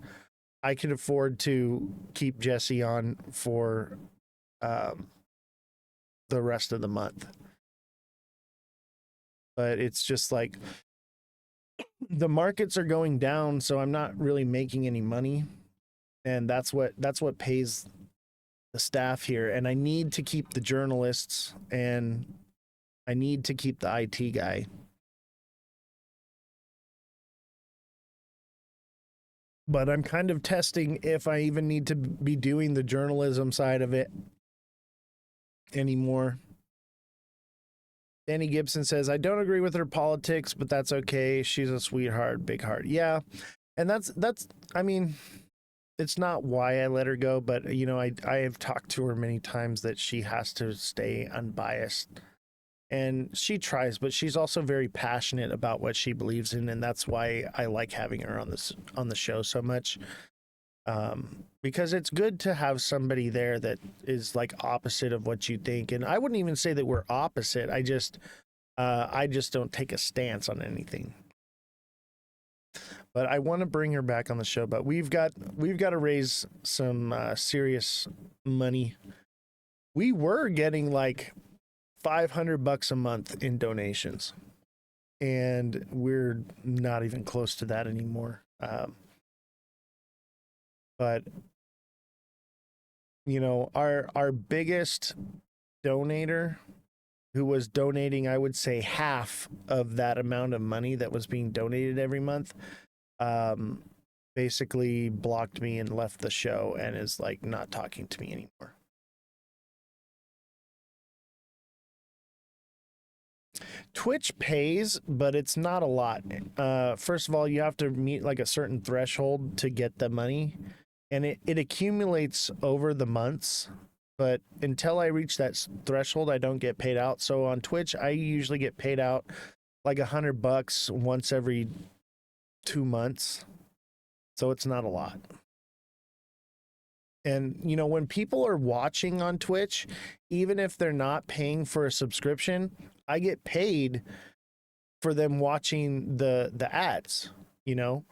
Speaker 1: I could afford to keep Jesse on for the rest of the month. But it's just like the markets are going down, so I'm not really making any money, and that's what pays the staff here. And I need to keep the journalists, and I need to keep the IT guy. But I'm kind of testing if I even need to be doing the journalism side of it anymore. Danny Gibson says, I don't agree with her politics, but that's okay. She's a sweetheart, big heart. Yeah. And that's, I mean, it's not why I let her go, but you know, I have talked to her many times that she has to stay unbiased, and she tries, but she's also very passionate about what she believes in. And that's why I like having her on the show so much. Because it's good to have somebody there that is like opposite of what you think. And I wouldn't even say that we're opposite. I just don't take a stance on anything. But I want to bring her back on the show, but we've got to raise some serious money. We were getting like $500 a month in donations. and we're not even close to that anymore. But you know, our biggest donator, who was donating, I would say half of that amount of money that was being donated every month, um, basically blocked me and left the show and is like not talking to me anymore. Twitch pays, but it's not a lot. First of all, you have to meet like a certain threshold to get the money, and it accumulates over the months. But until I reach that threshold, I don't get paid out. So on Twitch, I usually get paid out like $100 once every 2 months. So it's not a lot. And, you know, when people are watching on Twitch, even if they're not paying for a subscription, I get paid for them watching the ads, you know,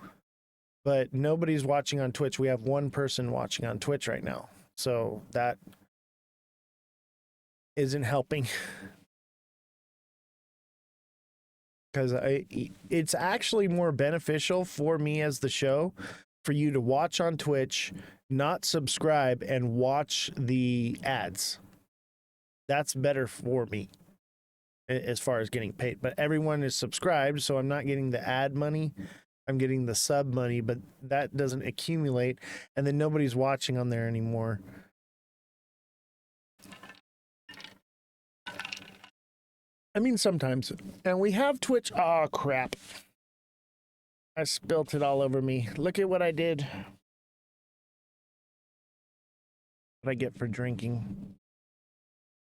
Speaker 1: but nobody's watching on Twitch. We have one person watching on Twitch right now. So that isn't helping. Because it's actually more beneficial for me as the show for you to watch on Twitch, not subscribe, and watch the ads. That's better for me as far as getting paid. But everyone is subscribed, so I'm not getting the ad money. I'm getting the sub money, but that doesn't accumulate, and then nobody's watching on there anymore. I mean, sometimes. And we have Twitch. Oh, crap. I spilt it all over me. Look at what I did. What I get for drinking.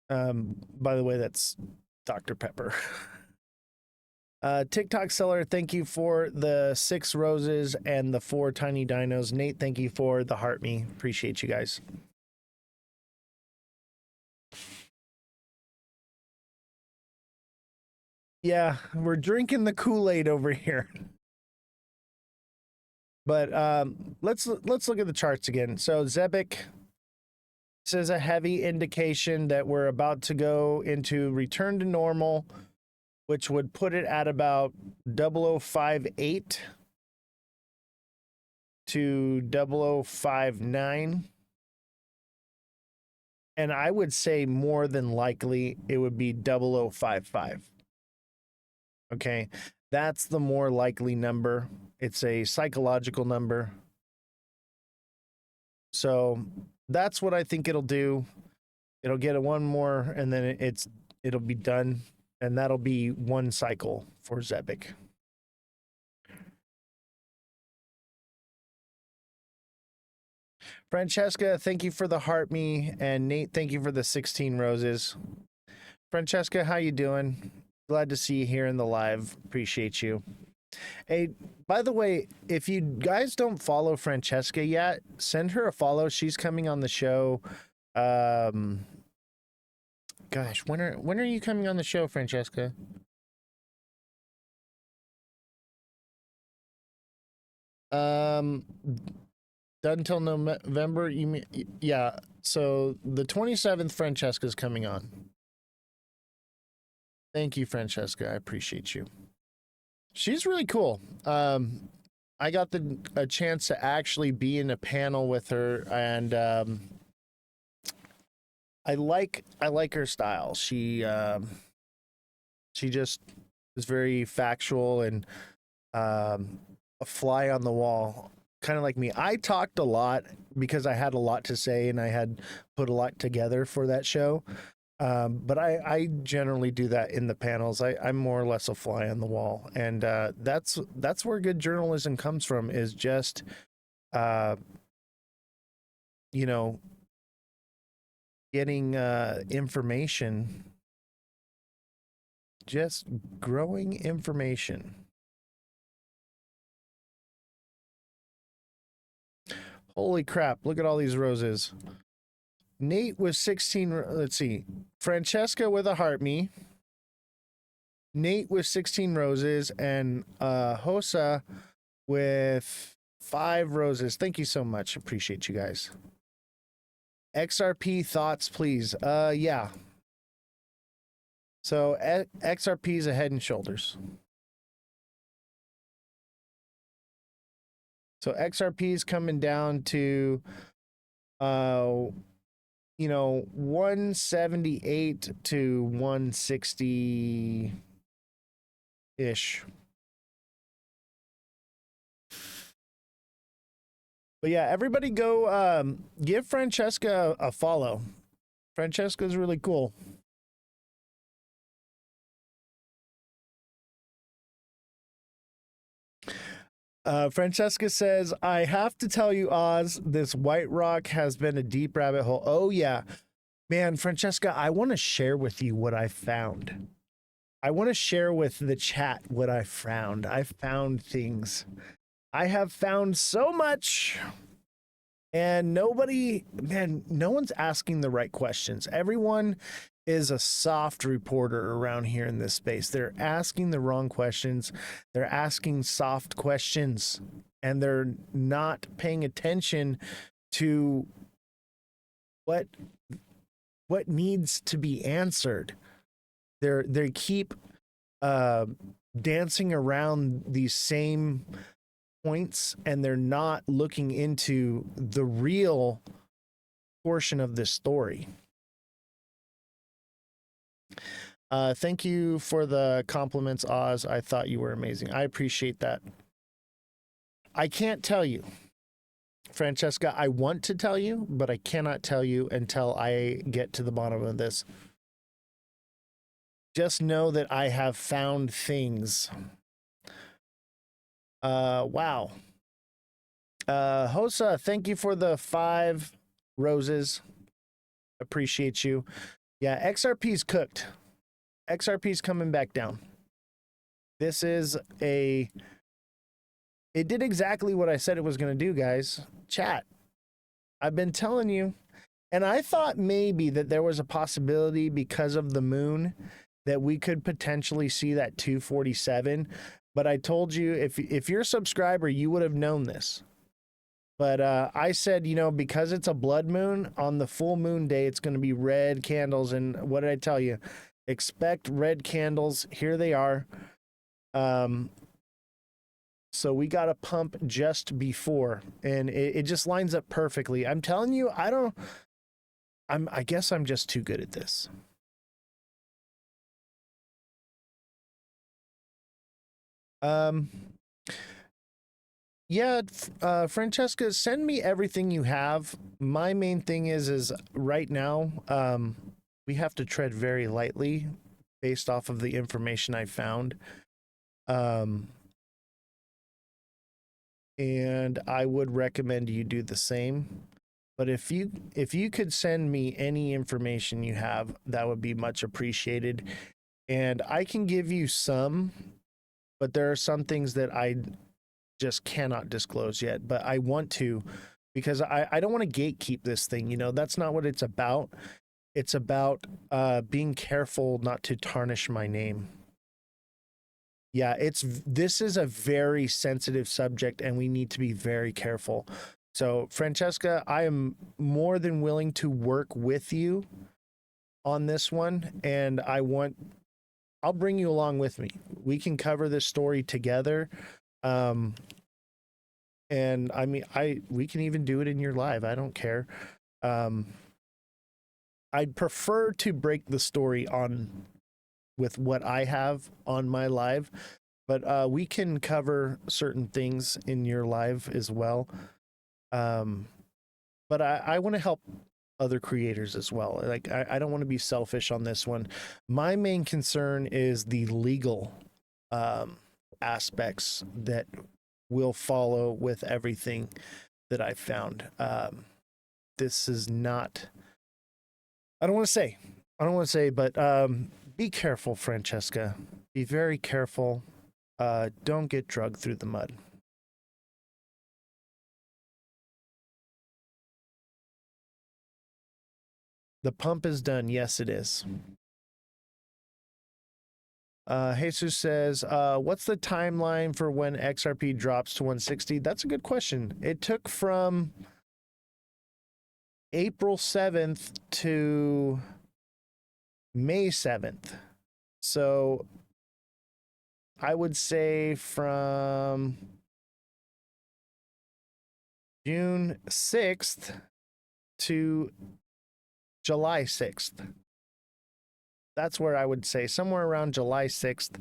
Speaker 1: By the way, that's Dr. Pepper. TikTok seller, thank you for the 6 roses and the 4 tiny dinos. Nate, thank you for the heart me. Appreciate you guys. Yeah, we're drinking the Kool-Aid over here. But let's look at the charts again. So Zebic, this is a heavy indication that we're about to go into return to normal, which would put it at about 0058 to 0059. And I would say more than likely it would be 0055. Okay, that's the more likely number. It's a psychological number. So that's what I think it'll do. It'll get a one more, and then it'll be done, and that'll be one cycle for Zebic. Francesca, thank you for the heart me, and Nate, thank you for the 16 roses. Francesca, how you doing? Glad to see you here in the live. Appreciate you. Hey, by the way, if you guys don't follow Francesca yet, send her a follow. She's coming on the show. Gosh, when are you coming on the show, Francesca? Done until November. You mean, yeah. So the 27th, Francesca's coming on. Thank you, Francesca. I appreciate you. She's really cool. I got a chance to actually be in a panel with her, and I like her style. She just is very factual and a fly on the wall, kind of like me. I talked a lot because I had a lot to say and I had put a lot together for that show. But I generally do that in the panels. I'm more or less a fly on the wall, and that's where good journalism comes from. Is just, you know, getting information, just growing information. Holy crap! Look at all these roses. Nate with 16. Let's see. Francesca with a heart me. Nate with 16 roses, and Hosa with 5 roses. Thank you so much. Appreciate you guys. XRP thoughts, please. Yeah. So XRP is a Head and Shoulders. So XRP is coming down to, 178 to 160 ish. But yeah, everybody go give Francesca a follow. Francesca's really cool. Francesca says, I have to tell you, Oz, this White Rock has been a deep rabbit hole. Oh, yeah. Man, Francesca, I want to share with you what I found. I want to share with the chat what I found. I found things. I have found so much. And no one's asking the right questions. Everyone is a soft reporter around here in this space. They're asking the wrong questions. They're asking soft questions, and they're not paying attention to what needs to be answered. They keep dancing around these same points, and they're not looking into the real portion of this story. Thank you for the compliments, Oz. I thought you were amazing. I appreciate that. I can't tell you, Francesca. I want to tell you, but I cannot tell you until I get to the bottom of this. Just know that I have found things. Wow. Hosa, thank you for the 5 roses. Appreciate you. Yeah, XRP's cooked. XRP's coming back down. This is it did exactly what I said it was going to do, guys. Chat. I've been telling you. And I thought maybe that there was a possibility because of the moon that we could potentially see that 247. But I told you, if you're a subscriber, you would have known this. But I said, because it's a blood moon, on the full moon day, it's going to be red candles. And what did I tell you? Expect red candles. Here they are. So we got a pump just before, and it just lines up perfectly. I'm telling you, I guess I'm just too good at this. Yeah, Francesca, send me everything you have. My main thing is right now, we have to tread very lightly based off of the information I found. And I would recommend you do the same. But if you could send me any information you have, that would be much appreciated. And I can give you some, but there are some things that I just cannot disclose yet. But I want to, because I don't want to gatekeep this thing. That's not what it's about. It's about being careful not to tarnish my name. Yeah, this is a very sensitive subject, and we need to be very careful. So, Francesca, I am more than willing to work with you on this one, and I'll bring you along with me. We can cover this story together. And I mean, we can even do it in your live. I don't care. I'd prefer to break the story on with what I have on my live, but we can cover certain things in your live as well. But I want to help other creators as well. Like, I don't want to be selfish on this one. My main concern is the legal aspects that will follow with everything that I found. This is not, I don't want to say, but be careful, Francesca. Be very careful. Don't get drugged through the mud. The pump is done. Yes, it is. Jesus says, what's the timeline for when XRP drops to 160? That's a good question. It took from April 7th to May 7th. So I would say from June 6th to July 6th. That's where I would say somewhere around July 6th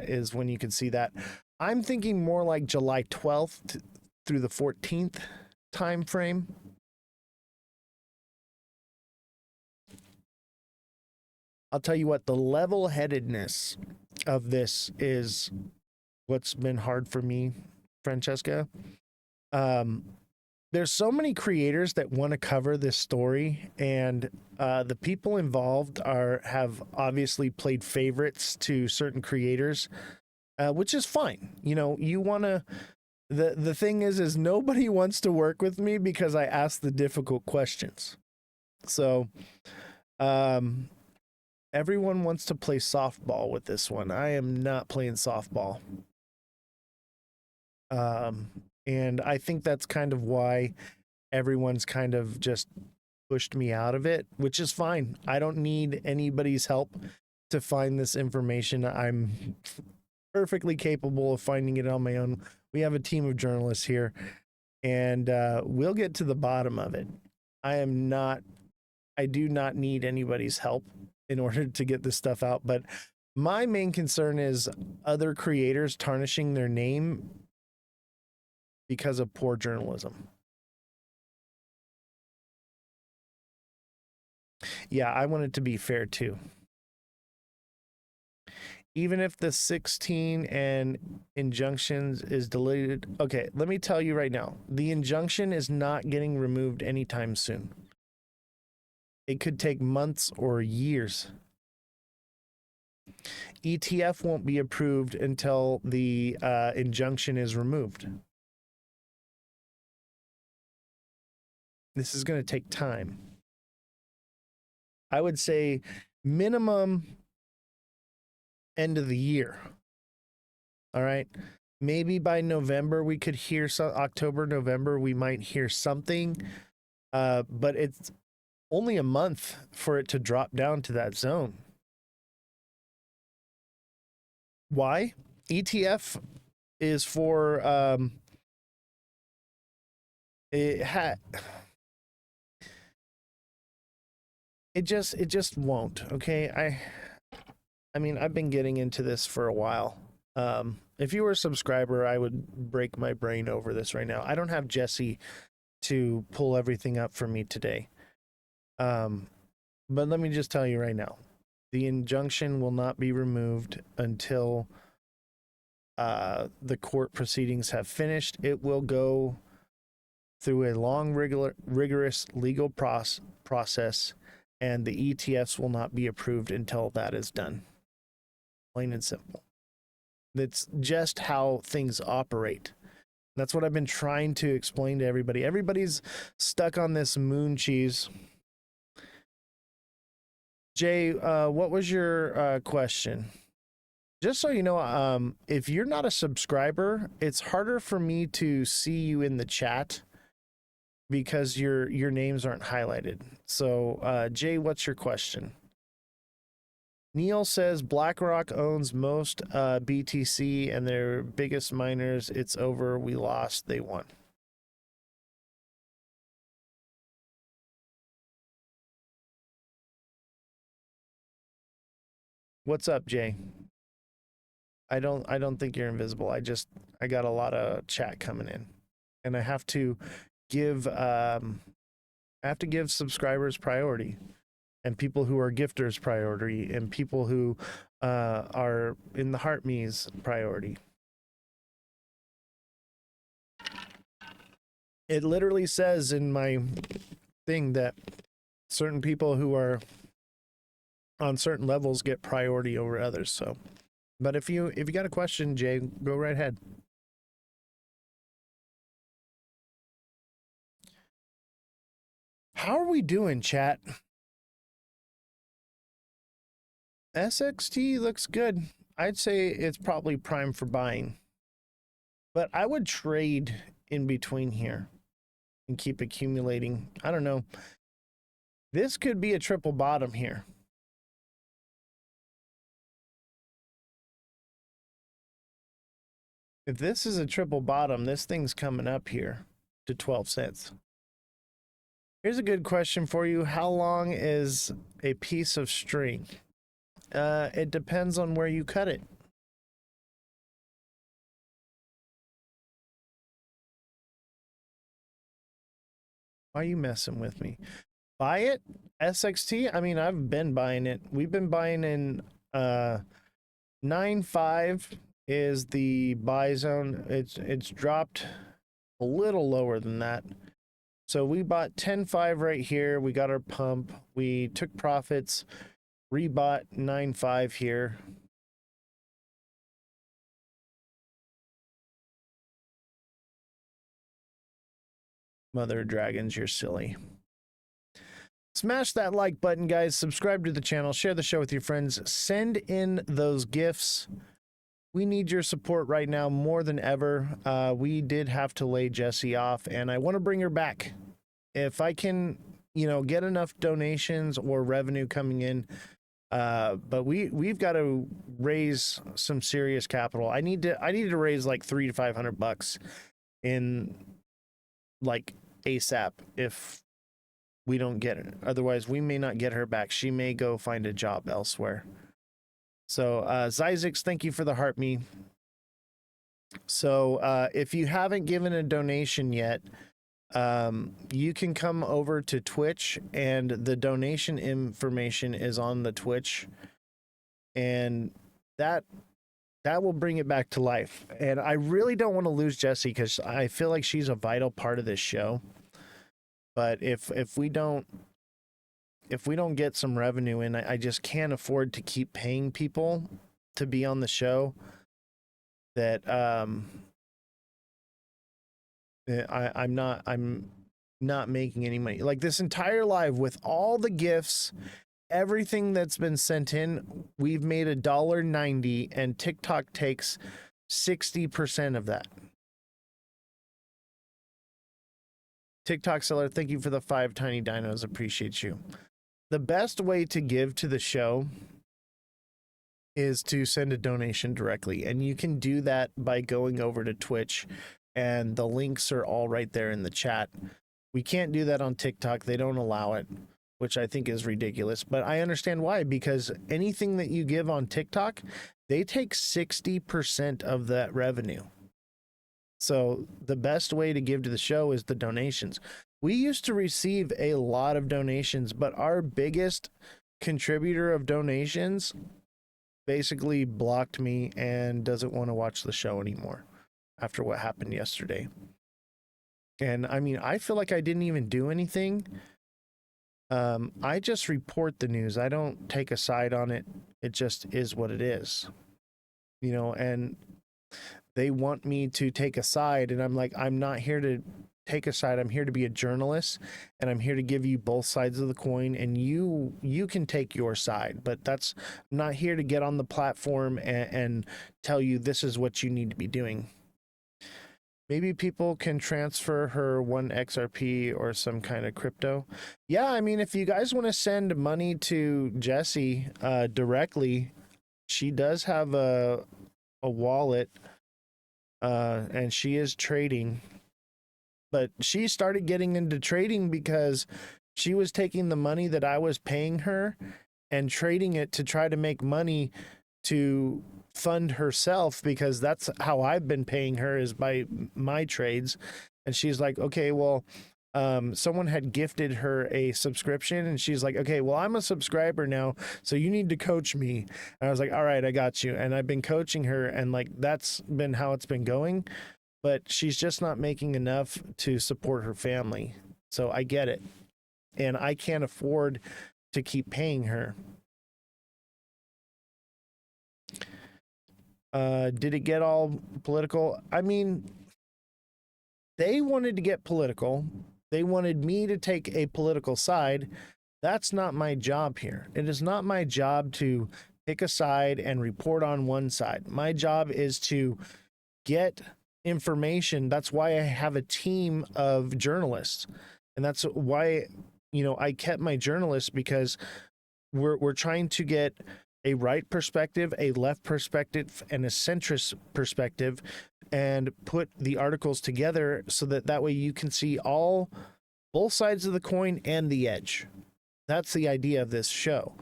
Speaker 1: is when you can see that. I'm thinking more like July 12th through the 14th time frame. I'll tell you what, the level-headedness of this is what's been hard for me, Francesca. There's so many creators that want to cover this story, and the people involved have obviously played favorites to certain creators, which is fine. You know, you want to. The thing is nobody wants to work with me because I ask the difficult questions. So, everyone wants to play softball with this one. I am not playing softball. And I think that's kind of why everyone's kind of just pushed me out of it, which is fine. I don't need anybody's help to find this information. I'm perfectly capable of finding it on my own. We have a team of journalists here, and we'll get to the bottom of it. I do not need anybody's help in order to get this stuff out. But my main concern is other creators tarnishing their name because of poor journalism. Yeah, I want it to be fair too. Even if the 16 and injunctions is deleted. Okay, let me tell you right now, the injunction is not getting removed anytime soon. It could take months or years. ETF won't be approved until the injunction is removed. This is going to take time. I would say minimum end of the year. All right. Maybe by November we could hear some. October, November we might hear something. But it's only a month for it to drop down to that zone. Why? ETF is for it just won't. Okay. I mean, I've been getting into this for a while. If you were a subscriber, I would break my brain over this right now. I don't have Jesse to pull everything up for me today. But let me just tell you right now, the injunction will not be removed until the court proceedings have finished. It will go through a long, rigorous legal process, and the ETFs will not be approved until that is done. Plain and simple. That's just how things operate. That's what I've been trying to explain to everybody. Everybody's stuck on this moon cheese. Jay, what was your question? Just so you know, if you're not a subscriber, it's harder for me to see you in the chat because your names aren't highlighted. So, Jay, what's your question? Neil says BlackRock owns most BTC and their biggest miners. It's over. We lost. They won. What's up, Jay? I don't think you're invisible. I got a lot of chat coming in, and I have to give subscribers priority, and people who are gifters priority, and people who are in the heart me's priority. It literally says in my thing that certain people who are on certain levels get priority over others. So, but if you got a question, Jay, go right ahead. How are we doing, chat? SXT looks good. I'd say it's probably prime for buying, but I would trade in between here and keep accumulating. I don't know. This could be a triple bottom here. If this is a triple bottom, this thing's coming up here to 12 cents. Here's a good question for you. How long is a piece of string? It depends on where you cut it. Why are you messing with me? Buy it? SXT? I mean, I've been buying it. We've been buying in 9.5 is the buy zone. It's dropped a little lower than that. So we bought 10.5 right here. We got our pump. We took profits, rebought 9.5 here. Mother of dragons, you're silly. Smash that like button, guys. Subscribe to the channel. Share the show with your friends. Send in those gifts. We need your support right now more than ever. We did have to lay Jessie off, and I want to bring her back. If I can, get enough donations or revenue coming in, but we've got to raise some serious capital. I need to raise like $300 to $500 in like ASAP if we don't get it. Otherwise, we may not get her back. She may go find a job elsewhere. So, Zizix, thank you for the heart me. So, if you haven't given a donation yet, you can come over to Twitch, and the donation information is on the Twitch, and that will bring it back to life. And I really don't want to lose Jessie because I feel like she's a vital part of this show. But if we don't get some revenue in, I just can't afford to keep paying people to be on the show that I'm not making any money. Like this entire live with all the gifts, everything that's been sent in, we've made $1.90, and TikTok takes 60% of that. TikTok seller, thank you for the 5 tiny dinos. Appreciate you. The best way to give to the show is to send a donation directly, and you can do that by going over to Twitch, and the links are all right there in the chat. We can't do that on TikTok. They don't allow it, which I think is ridiculous, but I understand why, because anything that you give on TikTok, they take 60% of that revenue. So the best way to give to the show is the donations. We used to receive a lot of donations, but our biggest contributor of donations basically blocked me and doesn't want to watch the show anymore after what happened yesterday. And I mean, I feel like I didn't even do anything. I just report the news. I don't take a side on it. It just is what it is, and they want me to take a side, and I'm like, I'm not here to take a side. I'm here to be a journalist, and I'm here to give you both sides of the coin, and you can take your side, but I'm not here to get on the platform and tell you this is what you need to be doing. Maybe people can transfer her 1XRP or some kind of crypto. Yeah, I mean, if you guys want to send money to Jessie directly, she does have a wallet, and she is trading. But she started getting into trading because she was taking the money that I was paying her and trading it to try to make money to fund herself, because that's how I've been paying her, is by my trades. And she's like, okay, well, someone had gifted her a subscription, and she's like, okay, well, I'm a subscriber now, so you need to coach me. And I was like, all right, I got you. And I've been coaching her, and like, that's been how it's been going. But she's just not making enough to support her family. So I get it. And I can't afford to keep paying her. Did it get all political? I mean, they wanted to get political. They wanted me to take a political side. That's not my job here. It is not my job to pick a side and report on one side. My job is to get information. That's why I have a team of journalists. And that's why, I kept my journalists, because we're trying to get a right perspective, a left perspective, and a centrist perspective and put the articles together so that way you can see both sides of the coin and the edge. That's the idea of this show.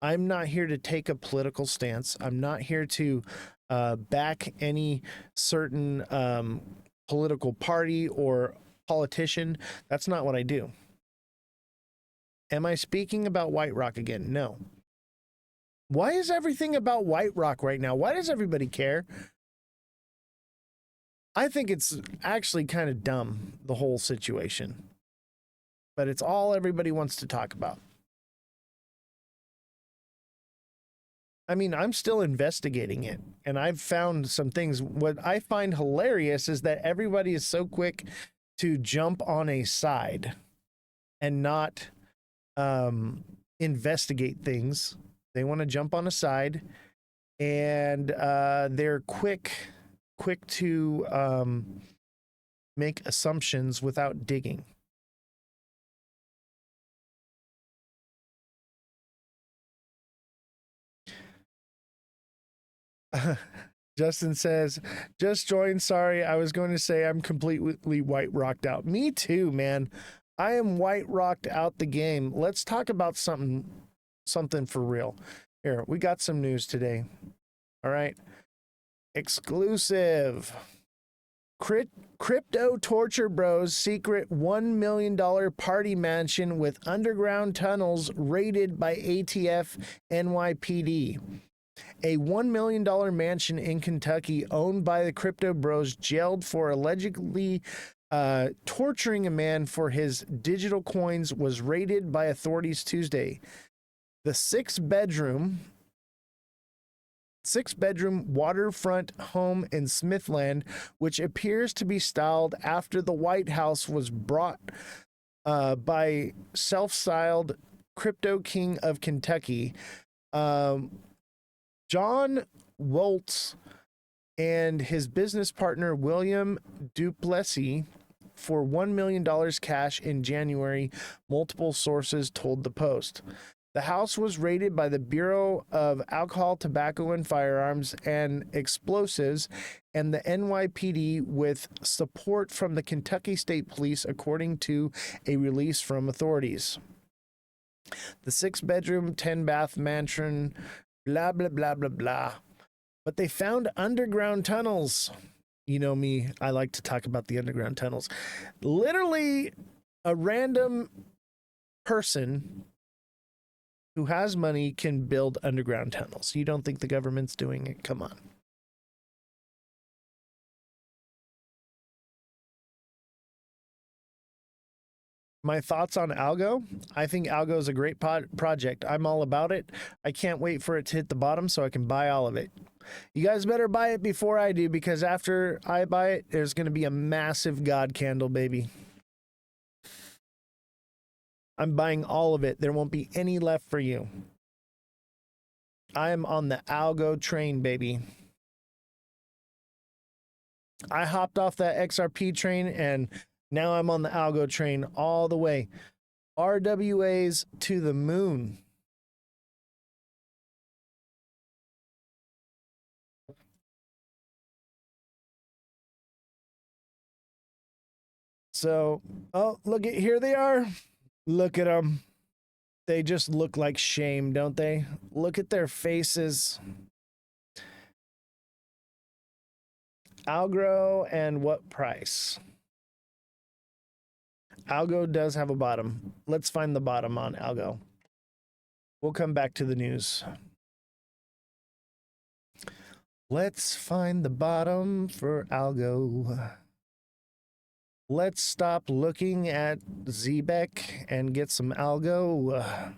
Speaker 1: I'm not here to take a political stance. I'm not here to back any certain political party or politician. That's not what I do. Am I speaking about White Rock again? No. Why is everything about White Rock right now? Why does everybody care? I think it's actually kind of dumb, the whole situation. But it's all everybody wants to talk about. I mean, I'm still investigating it, and I've found some things. What I find hilarious is that everybody is so quick to jump on a side and not investigate things. They want to jump on a side, and they're quick to make assumptions without digging. Justin says, just joined. Sorry, I was going to say I'm completely white rocked out. Me too, man. I am white rocked out the game. Let's talk about something for real. Here, we got some news today. All right. Exclusive. Crypto torture bros secret $1 million party mansion with underground tunnels raided by ATF NYPD. A $1 million mansion in Kentucky owned by the Crypto Bros jailed for allegedly torturing a man for his digital coins was raided by authorities Tuesday. The six-bedroom waterfront home in Smithland, which appears to be styled after the White House, was bought by self-styled Crypto King of Kentucky. John Woltz and his business partner William Duplessis for $1 million cash in January, multiple sources told the Post. The house was raided by the Bureau of Alcohol, Tobacco, and Firearms and Explosives and the NYPD with support from the Kentucky State Police, according to a release from authorities. The 6-bedroom, 10-bath mansion, blah, blah, blah, blah, blah. But they found underground tunnels. You know me, I like to talk about the underground tunnels. Literally, a random person who has money can build underground tunnels. You don't think the government's doing it? Come on. My thoughts on Algo? I think Algo is a great project. I'm all about it. I can't wait for it to hit the bottom so I can buy all of it. You guys better buy it before I do, because after I buy it, there's going to be a massive God candle, baby. I'm buying all of it. There won't be any left for you. I am on the Algo train, baby. I hopped off that XRP train and now I'm on the Algo train all the way. RWAs to the moon. So, oh, look at, here they are. Look at them. They just look like shame, don't they? Look at their faces. Algo and what price? Algo does have a bottom. Let's find the bottom on Algo. We'll come back to the news. Let's find the bottom for Algo. Let's stop looking at Zbeck and get some Algo.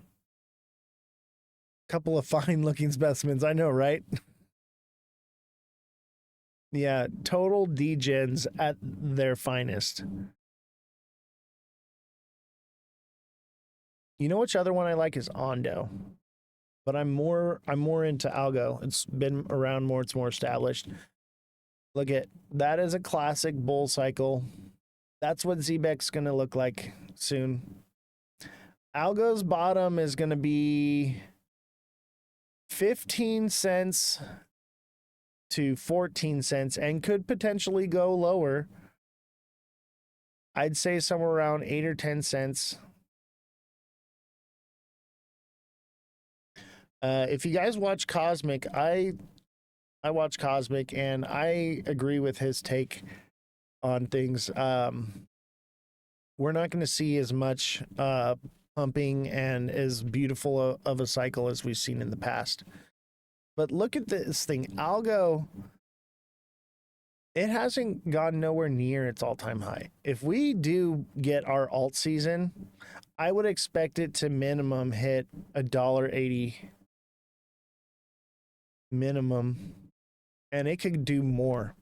Speaker 1: Couple of fine looking specimens, I know, right? Yeah, total degens at their finest. You know which other one I like is Ondo, but I'm more into Algo. It's been around more, it's more established. Look at that, is a classic bull cycle. That's what Zbeck's gonna look like soon. Algo's bottom is gonna be 15 cents to 14 cents and could potentially go lower. I'd say somewhere around 8 or 10 cents. If you guys watch Cosmic, I watch Cosmic and I agree with his take on things. We're not going to see as much pumping and as beautiful of a cycle as we've seen in the past. But look at this thing. Algo, it hasn't gone nowhere near its all-time high. If we do get our alt season, I would expect it to minimum hit $1.80 minimum, and it could do more.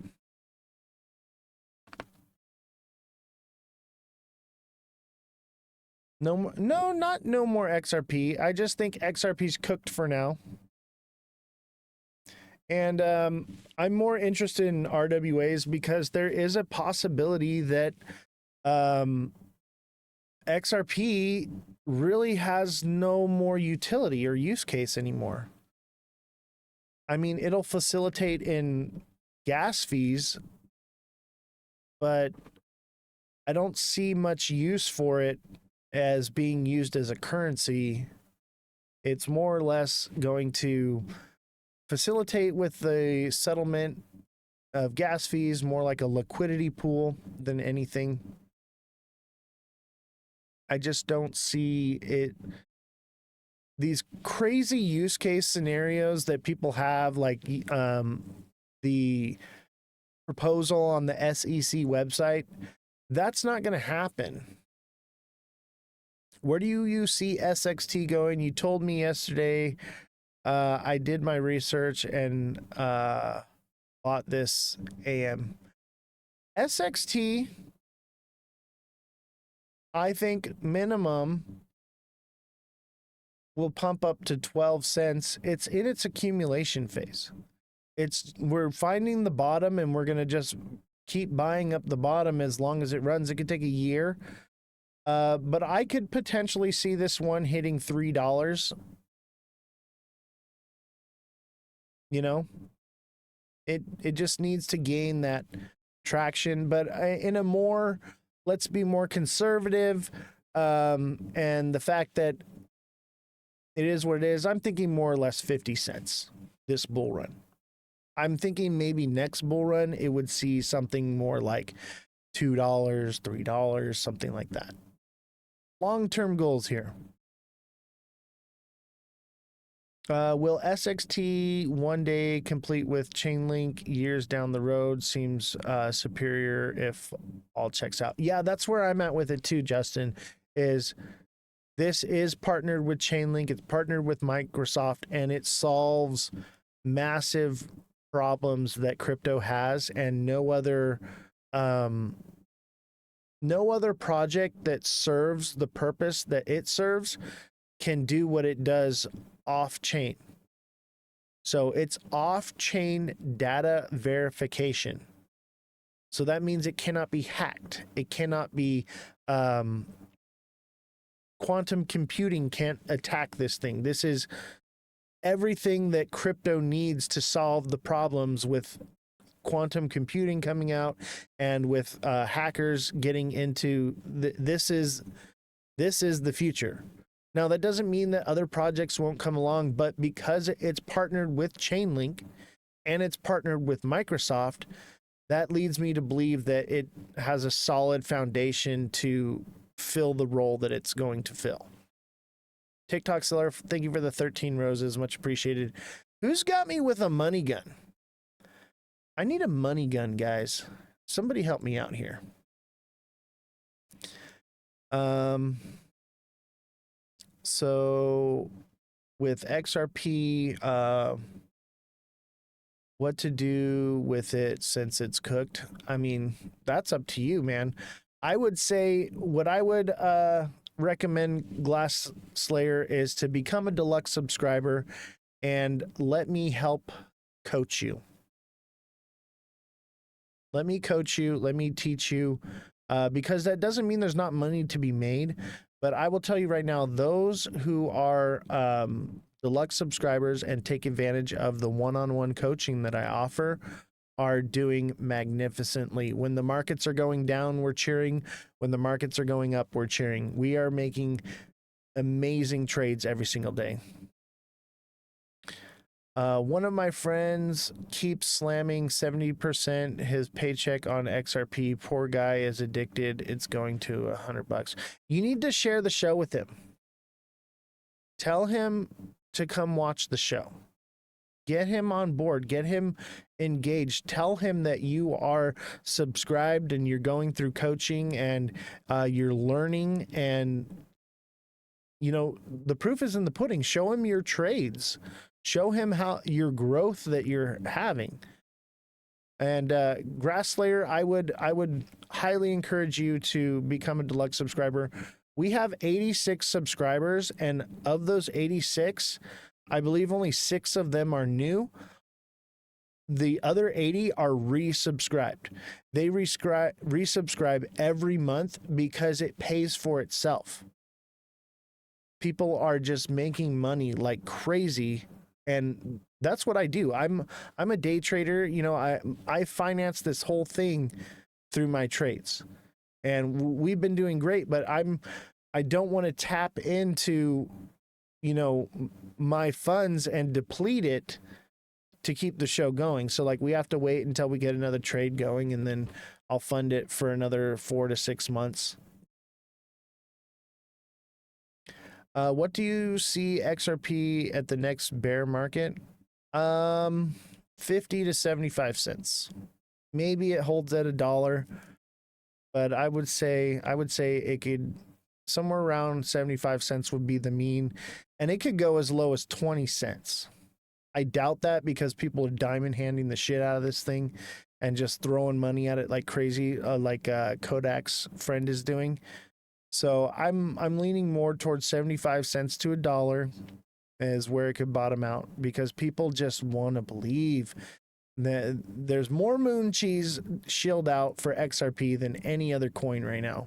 Speaker 1: No more, no more XRP. I just think XRP's cooked for now. And I'm more interested in RWAs because there is a possibility that XRP really has no more utility or use case anymore. I mean, it'll facilitate in gas fees, but I don't see much use for it as being used as a currency. It's more or less going to facilitate with the settlement of gas fees, more like a liquidity pool than anything. I just don't see it. These crazy use case scenarios that people have, like the proposal on the SEC website, that's not going to happen. Where do you see SXT going? You told me yesterday. I did my research and bought this AM. SXT, I think minimum will pump up to 12 cents. It's in its accumulation phase. We're finding the bottom and we're going to just keep buying up the bottom as long as it runs. It could take a year. But I could potentially see this one hitting $3. You know, it just needs to gain that traction, but in a more, let's be more conservative. And the fact that it is what it is, I'm thinking more or less 50 cents this bull run. I'm thinking maybe next bull run, it would see something more like $2, $3, something like that. Long-term goals here. Will SXT one day complete with Chainlink years down the road? Seems superior if all checks out. Yeah, that's where I'm at with it too, Justin. This is partnered with Chainlink. It's partnered with Microsoft, and it solves massive problems that crypto has, and no other project that serves the purpose that it serves can do what it does off-chain. So it's off-chain data verification. So that means it cannot be hacked. It cannot be quantum computing can't attack this thing. This is everything that crypto needs to solve the problems with quantum computing coming out and with hackers getting into this is the future. Now, that doesn't mean that other projects won't come along, but because it's partnered with Chainlink and it's partnered with Microsoft, that leads me to believe that it has a solid foundation to fill the role that it's going to fill. TikTok seller, thank you for the 13 roses. Much appreciated. Who's got me with a money gun? I need a money gun, guys. Somebody help me out here. So with XRP, what to do with it since it's cooked? I mean, that's up to you, man. I would say what I would recommend Glass Slayer is to become a deluxe subscriber and let me help coach you. Let me coach you. Let me teach you, because that doesn't mean there's not money to be made. But I will tell you right now, those who are deluxe subscribers and take advantage of the one-on-one coaching that I offer are doing magnificently. When the markets are going down, we're cheering. When the markets are going up, we're cheering. We are making amazing trades every single day. One of my friends keeps slamming 70% his paycheck on XRP. Poor guy is addicted. It's going to $100. You need to share the show with him. Tell him to come watch the show. Get him on board. Get him engaged. Tell him that you are subscribed and you're going through coaching and you're learning. And, you know, the proof is in the pudding. Show him your trades. Show him how your growth that you're having. And Grasslayer, I would highly encourage you to become a deluxe subscriber. We have 86 subscribers, and of those 86, I believe only 6 of them are new. The other 80 are resubscribed. They resubscribe every month because it pays for itself. People are just making money like crazy, and that's what I do. I'm a day trader. You know, I finance this whole thing through my trades, and we've been doing great. But I don't want to tap into, you know, my funds and deplete it to keep the show going. So like we have to wait until we get another trade going, and then I'll fund it for another 4 to 6 months. What do you see XRP at the next bear market? 50 to 75 cents. Maybe it holds at $1, but I would say it could somewhere around 75 cents would be the mean, and it could go as low as 20 cents. I doubt that because people are diamond handing the shit out of this thing and just throwing money at it like crazy, like Kodak's friend is doing. So I'm leaning more towards 75 cents to $1 is where it could bottom out, because people just want to believe that there's more moon cheese shilled out for XRP than any other coin right now.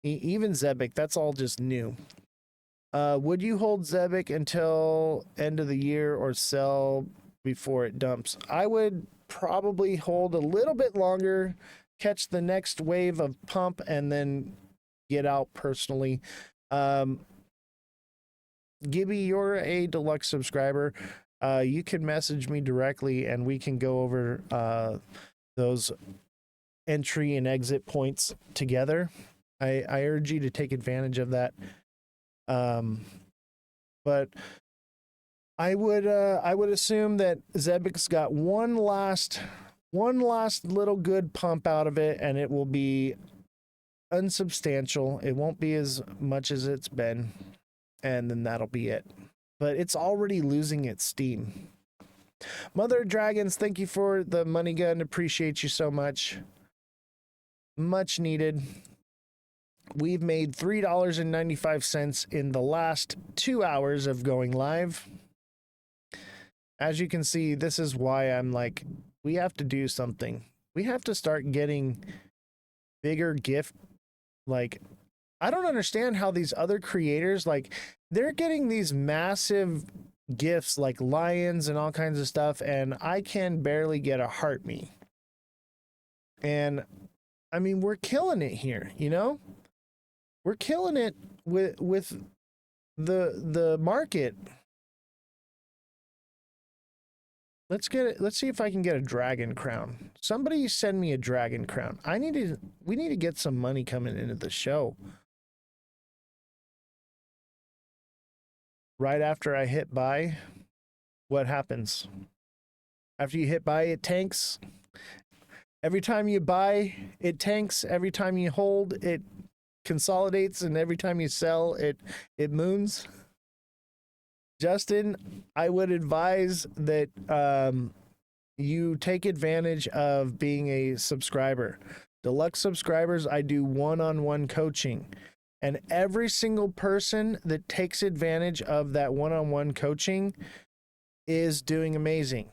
Speaker 1: Even Zebic, that's all just new. Would you hold Zebic until end of the year or sell before it dumps? I would probably hold a little bit longer, catch the next wave of pump, and then get out personally. Gibby, you're a deluxe subscriber. You can message me directly and we can go over those entry and exit points together. I urge you to take advantage of that. But I would assume that Zebic's got one last little good pump out of it, and it will be unsubstantial. It won't be as much as it's been, and then that'll be it. But it's already losing its steam. Mother Dragons, thank you for the money gun. Appreciate you so much. Much needed. We've made $3.95 in the last 2 hours of going live. As you can see, this is why I'm like, we have to do something. We have to start getting bigger gift. Like, I don't understand how these other creators, like, they're getting these massive gifts like lions and all kinds of stuff, and I can barely get a heart me. And I mean, we're killing it here, you know? We're killing it with the market. Let's get it. Let's see if I can get a dragon crown. Somebody send me a dragon crown. We need to get some money coming into the show. Right after I hit buy, what happens? After you hit buy, it tanks. Every time you buy, it tanks. Every time you hold, it consolidates, and every time you sell, it moons. Justin, I would advise that you take advantage of being a subscriber. Deluxe subscribers, I do one-on-one coaching, and every single person that takes advantage of that one-on-one coaching is doing amazing.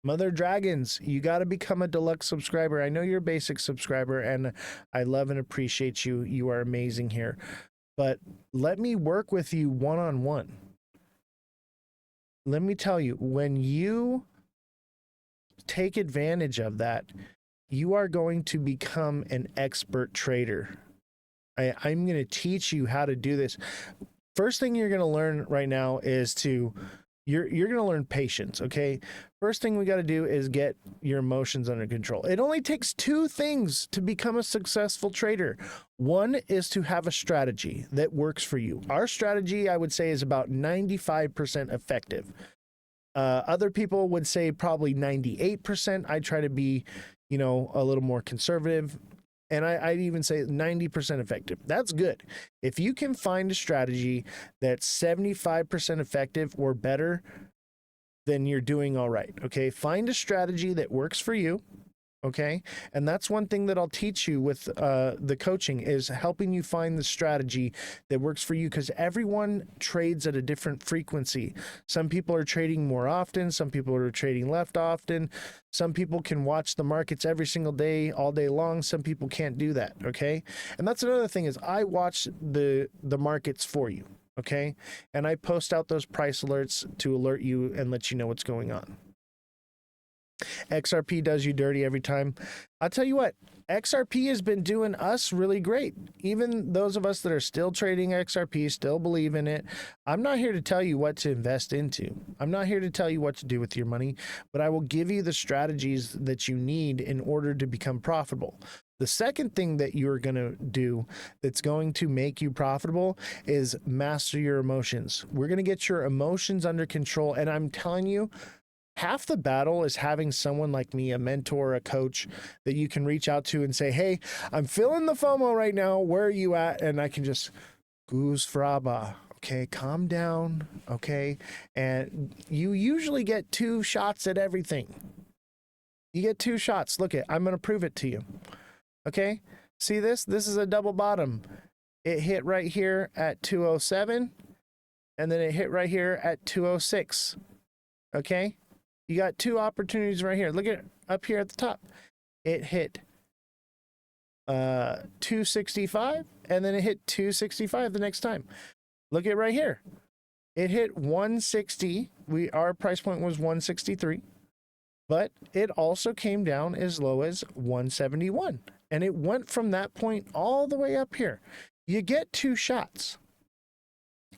Speaker 1: Mother Dragons, you got to become a deluxe subscriber. I know you're a basic subscriber, and I love and appreciate you. You are amazing here. But let me work with you one-on-one. let me tell you, when you take advantage of that, you are going to become an expert trader. I'm going to teach you how to do this. First thing you're going to learn right now is you're going to learn patience, okay? First thing we got to do is get your emotions under control. It only takes two things to become a successful trader. One is to have a strategy that works for you. Our strategy, I would say, is about 95% effective. Other people would say probably 98%. I try to be, a little more conservative. And I'd even say 90% effective. That's good. If you can find a strategy that's 75% effective or better, then you're doing all right. Okay. Find a strategy that works for you. Okay. And that's one thing that I'll teach you with the coaching, is helping you find the strategy that works for you, because everyone trades at a different frequency. Some people are trading more often. Some people are trading less often. Some people can watch the markets every single day, all day long. Some people can't do that. Okay. And that's another thing, is I watch the markets for you. Okay. And I post out those price alerts to alert you and let you know what's going on. XRP does you dirty every time. I'll tell you what, XRP has been doing us really great. Even those of us that are still trading XRP, still believe in it. I'm not here to tell you what to invest into. I'm not here to tell you what to do with your money, but I will give you the strategies that you need in order to become profitable. The second thing that you're going to do that's going to make you profitable is master your emotions. We're going to get your emotions under control. And I'm telling you, half the battle is having someone like me, a mentor, a coach, that you can reach out to and say, hey, I'm feeling the FOMO right now. Where are you at? And I can just goose fraba. Okay, calm down. Okay. And you usually get 2 shots at everything. You get 2 shots. Look, I'm going to prove it to you. Okay. See this? This is a double bottom. It hit right here at 207. And then it hit right here at 206. Okay. You got 2 opportunities right here. Look at up here at the top. It hit 265, and then it hit 265 the next time. Look at right here. It hit 160. Our price point was 163, but it also came down as low as 171, and it went from that point all the way up here. You get 2 shots.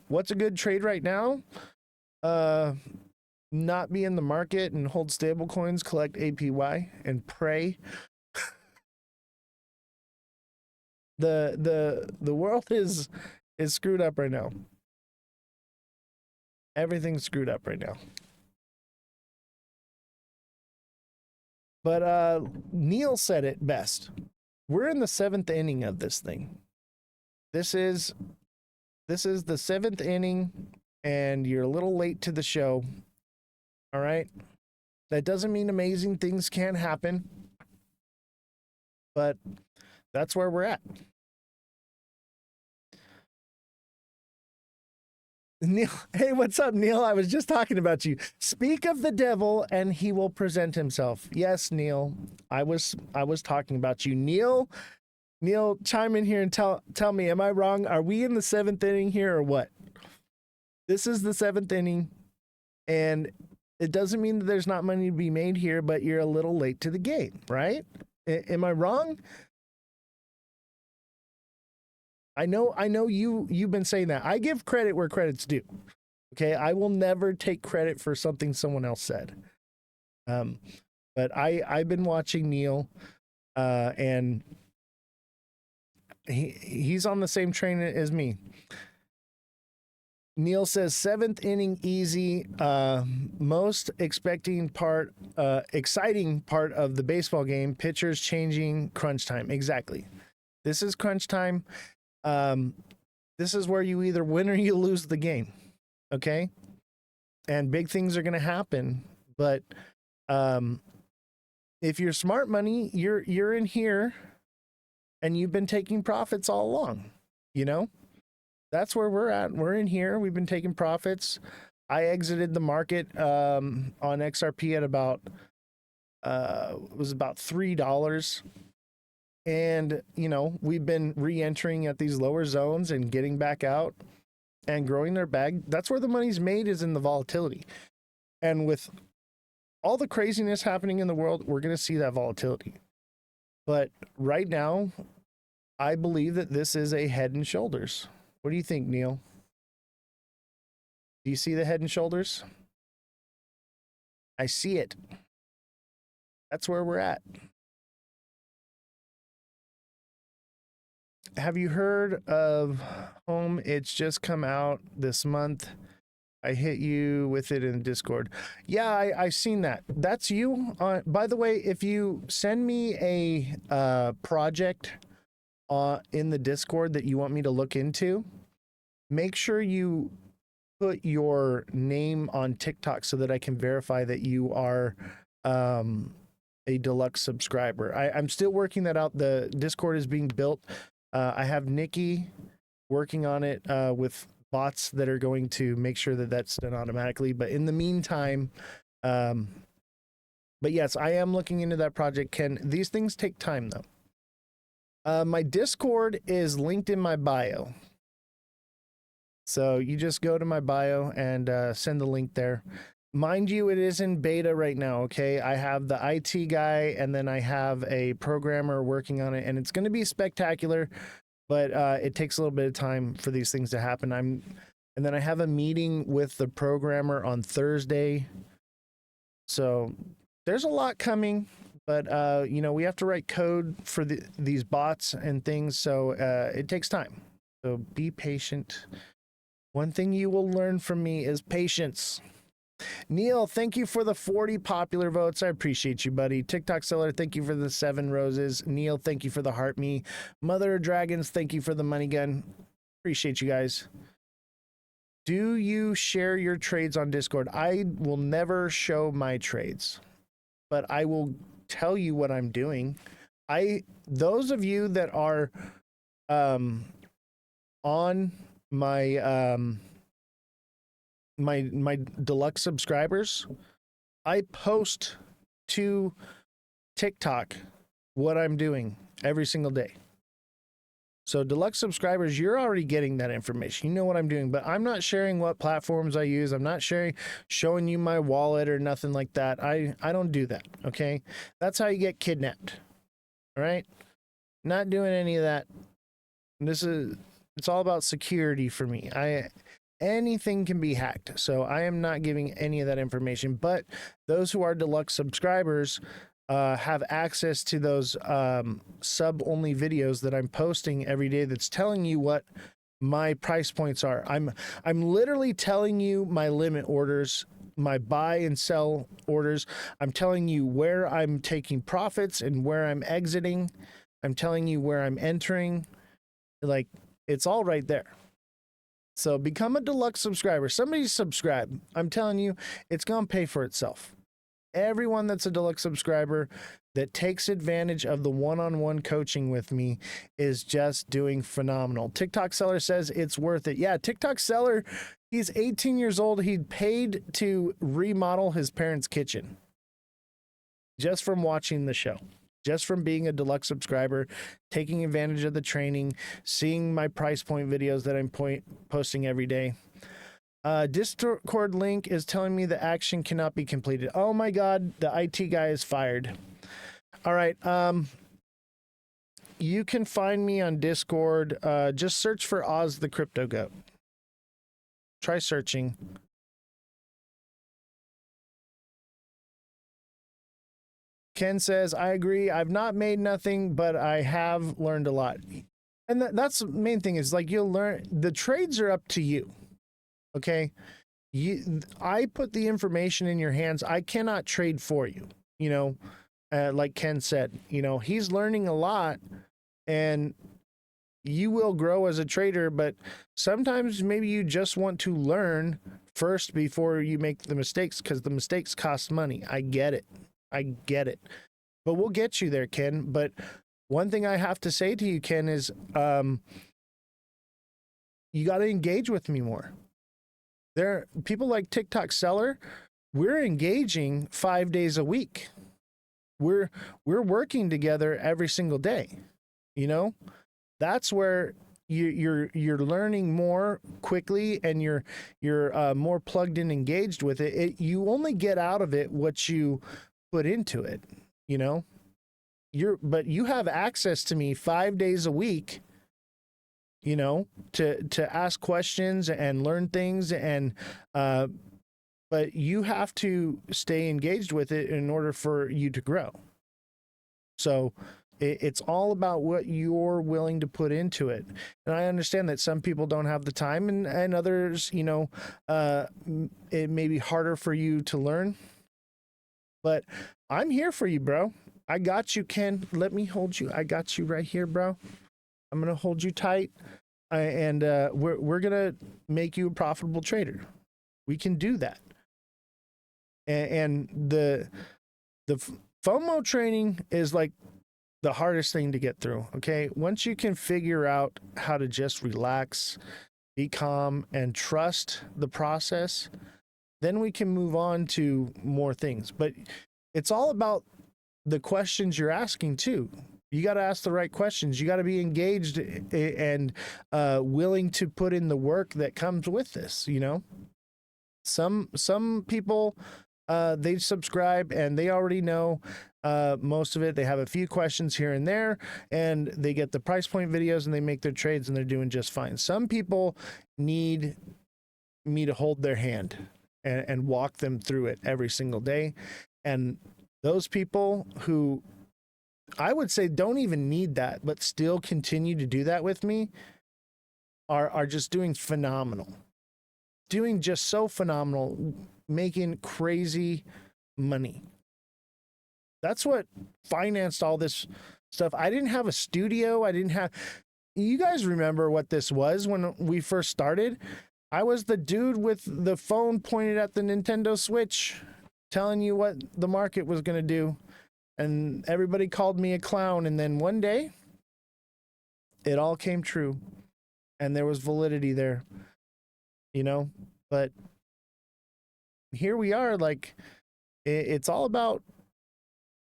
Speaker 1: What's a good trade right now? Not be in the market and hold stable coins, collect APY, and pray. The world is screwed up right now. Everything's screwed up right now. But Neil said it best. We're in the 7th inning of this thing. This is the 7th inning, and you're a little late to the show. All right. That doesn't mean amazing things can't happen, but that's where we're at. Neil, hey, what's up, Neil? I was just talking about you. Speak of the devil and he will present himself. Yes, Neil. I was talking about you. Neil, chime in here and tell me, am I wrong? Are we in the 7th inning here or what? This is the 7th inning, and it doesn't mean that there's not money to be made here, but you're a little late to the game, right? Am I wrong? I know you've been saying that. I give credit where credit's due. Okay, I will never take credit for something someone else said. But I've been watching Neil, and he's on the same train as me. Neil says 7th inning easy. Most exciting part of the baseball game. Pitchers changing, crunch time. Exactly. This is crunch time. This is where you either win or you lose the game. Okay. And big things are going to happen. But if you're smart money, you're in here and you've been taking profits all along, That's where we're at. We're in here. We've been taking profits. I exited the market on XRP at about it was about $3. And, we've been re-entering at these lower zones and getting back out and growing their bag. That's where the money's made, is in the volatility. And with all the craziness happening in the world, we're going to see that volatility. But right now, I believe that this is a head and shoulders. What do you think, Neil? Do you see the head and shoulders? I see it. That's where we're at. Have you heard of Home? It's just come out this month. I hit you with it in Discord. Yeah, I've seen that. That's you. By the way, if you send me a project in the Discord that you want me to look into, make sure you put your name on TikTok so that I can verify that you are a deluxe subscriber. I'm still working that out. The Discord is being built. I have Nikki working on it with bots that are going to make sure that that's done automatically. But in the meantime, but yes, I am looking into that project, Ken. These things take time, though. My Discord is linked in my bio. So you just go to my bio and send the link there. Mind you, it is in beta right now, okay? I have the IT guy, and then I have a programmer working on it, and it's going to be spectacular, but it takes a little bit of time for these things to happen. And then I have a meeting with the programmer on Thursday. So there's a lot coming, but you know, we have to write code for these bots and things, so it takes time. So be patient. One thing you will learn from me is patience. Neil, thank you for the 40 popular votes. I appreciate you, buddy. TikTok seller, thank you for the 7 roses. Neil, thank you for the heart me. Mother of Dragons, thank you for the money gun. Appreciate you guys. Do you share your trades on Discord? I will never show my trades, but I will tell you what I'm doing. Those of you that are on my my deluxe subscribers, I post to TikTok what I'm doing every single day. So deluxe subscribers, you're already getting that information. You know what I'm doing, but I'm not sharing what platforms I use. I'm not showing you my wallet or nothing like that. I don't do that, okay? That's how you get kidnapped. All right? Not doing any of that. It's all about security for me. Anything can be hacked, so I am not giving any of that information. But those who are deluxe subscribers have access to those sub-only videos that I'm posting every day that's telling you what my price points are. I'm literally telling you my limit orders, my buy and sell orders. I'm telling you where I'm taking profits and where I'm exiting. I'm telling you where I'm entering. Like, it's all right there. So become a deluxe subscriber. Somebody subscribe. I'm telling you, it's going to pay for itself. Everyone that's a deluxe subscriber that takes advantage of the one-on-one coaching with me is just doing phenomenal. TikTok seller says it's worth it. Yeah, TikTok seller, he's 18 years old. He paid to remodel his parents' kitchen just from watching the show. Just from being a deluxe subscriber, taking advantage of the training, seeing my price point videos that I'm posting every day. Discord link is telling me the action cannot be completed. Oh my God, the IT guy is fired. All right. You can find me on Discord. Just search for Oz the Crypto Goat. Try searching. Ken says, I agree. I've not made nothing, but I have learned a lot. And that's the main thing is, like, you'll learn. The trades are up to you. Okay? I put the information in your hands. I cannot trade for you. You know, like Ken said, you know, he's learning a lot and you will grow as a trader, but sometimes maybe you just want to learn first before you make the mistakes, because the mistakes cost money. I get it. But we'll get you there, Ken. But one thing I have to say to you, Ken, is you got to engage with me more. There, people like TikTok seller, we're engaging 5 days a week. We're working together every single day. You know, that's where you're learning more quickly, and you're more plugged in, engaged with it. You only get out of it what you put into it, you know. But you have access to me 5 days a week, you know, to ask questions and learn things, and but you have to stay engaged with it in order for you to grow. So it's all about what you're willing to put into it. And I understand that some people don't have the time, and others, you know, it may be harder for you to learn. But I'm here for you, bro. I got you, Ken. Let me hold you. I got you right here, bro. I'm going to hold you tight. And we're going to make you a profitable trader. We can do that. And the FOMO training is like the hardest thing to get through. Okay. Once you can figure out how to just relax, be calm, and trust the process, then we can move on to more things. But it's all about the questions you're asking too. You got to ask the right questions. You got to be engaged and willing to put in the work that comes with this. You know, some people, they subscribe and they already know most of it. They have a few questions here and there, and they get the price point videos and they make their trades and they're doing just fine. Some people need me to hold their hand and walk them through it every single day. And those people who, I would say, don't even need that, but still continue to do that with me are just doing phenomenal. Doing just so phenomenal, making crazy money. That's what financed all this stuff. I didn't have a studio. You guys remember what this was when we first started? I was the dude with the phone pointed at the Nintendo Switch, telling you what the market was going to do. And everybody called me a clown. And then one day, it all came true. And there was validity there, you know? But here we are, like, it's all about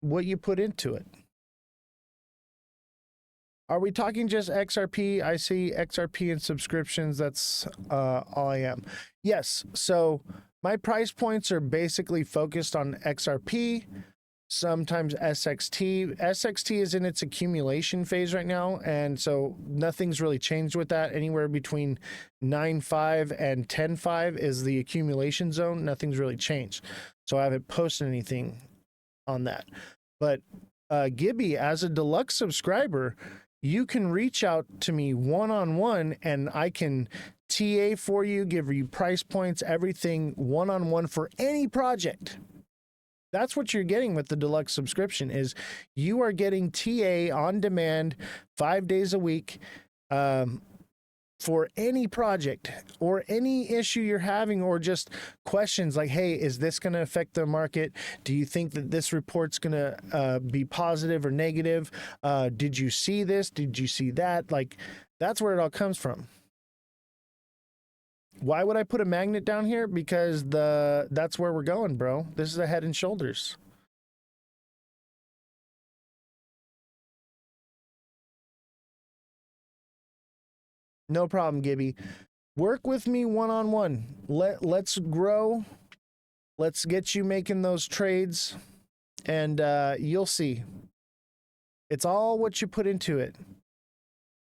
Speaker 1: what you put into it. Are we talking just XRP? I see XRP and subscriptions. That's all I am. Yes. So my price points are basically focused on XRP, sometimes SXT. SXT is in its accumulation phase right now, and so nothing's really changed with that. Anywhere between 9.5 and 10.5 is the accumulation zone. Nothing's really changed. So I haven't posted anything on that. But Gibby, as a deluxe subscriber, you can reach out to me one-on-one, and I can TA for you, give you price points, everything one-on-one for any project. That's what you're getting with the deluxe subscription, is you are getting TA on demand 5 days a week for any project or any issue you're having, or just questions like, hey, is this going to affect the market? Do you think that this report's going to be positive or negative? Did you see this? Did you see that? Like, that's where it all comes from. Why would I put a magnet down here? Because that's where we're going, bro. This is a Head and Shoulders. No problem, Gibby. Work with me one-on-one. Let's grow. Let's get you making those trades, and you'll see. It's all what you put into it.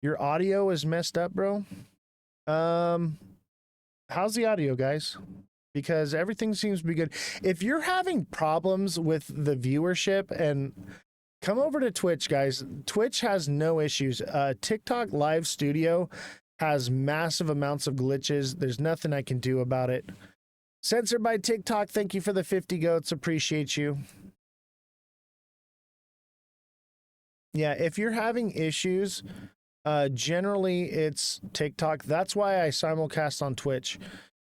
Speaker 1: Your audio is messed up, bro. How's the audio, guys? Because everything seems to be good. If you're having problems with the viewership, and come over to Twitch, guys. Twitch has no issues. TikTok Live Studio has massive amounts of glitches. There's nothing I can do about it. Censored by TikTok, thank you for the 50 goats. Appreciate you. Yeah, if you're having issues, generally it's TikTok. That's why I simulcast on Twitch.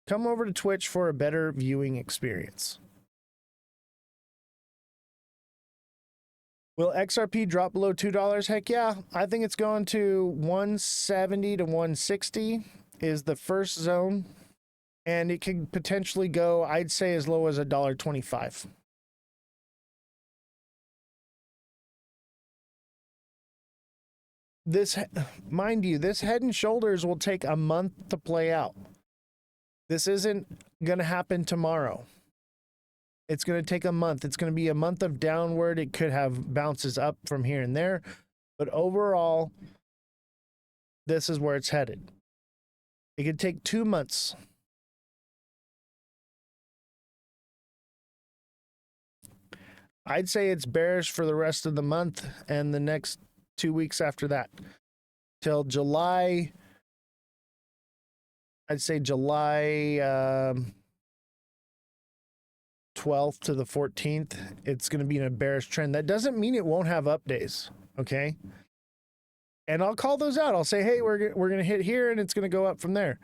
Speaker 1: Come over to Twitch for a better viewing experience. Will XRP drop below $2? Heck yeah. I think it's going to 170 to 160 is the first zone. And it can potentially go, I'd say, as low as $1.25. this, mind you, this Head and Shoulders will take a month to play out. This isn't going to happen tomorrow. It's going to take a month. It's going to be a month of downward. It could have bounces up from here and there, but overall, this is where it's headed. It could take 2 months. I'd say it's bearish for the rest of the month and the next 2 weeks after that. Till July, I'd say July 12th to the 14th, it's going to be in a bearish trend. That doesn't mean it won't have up days, okay? And I'll call those out. I'll say, hey, we're going to hit here and it's going to go up from there.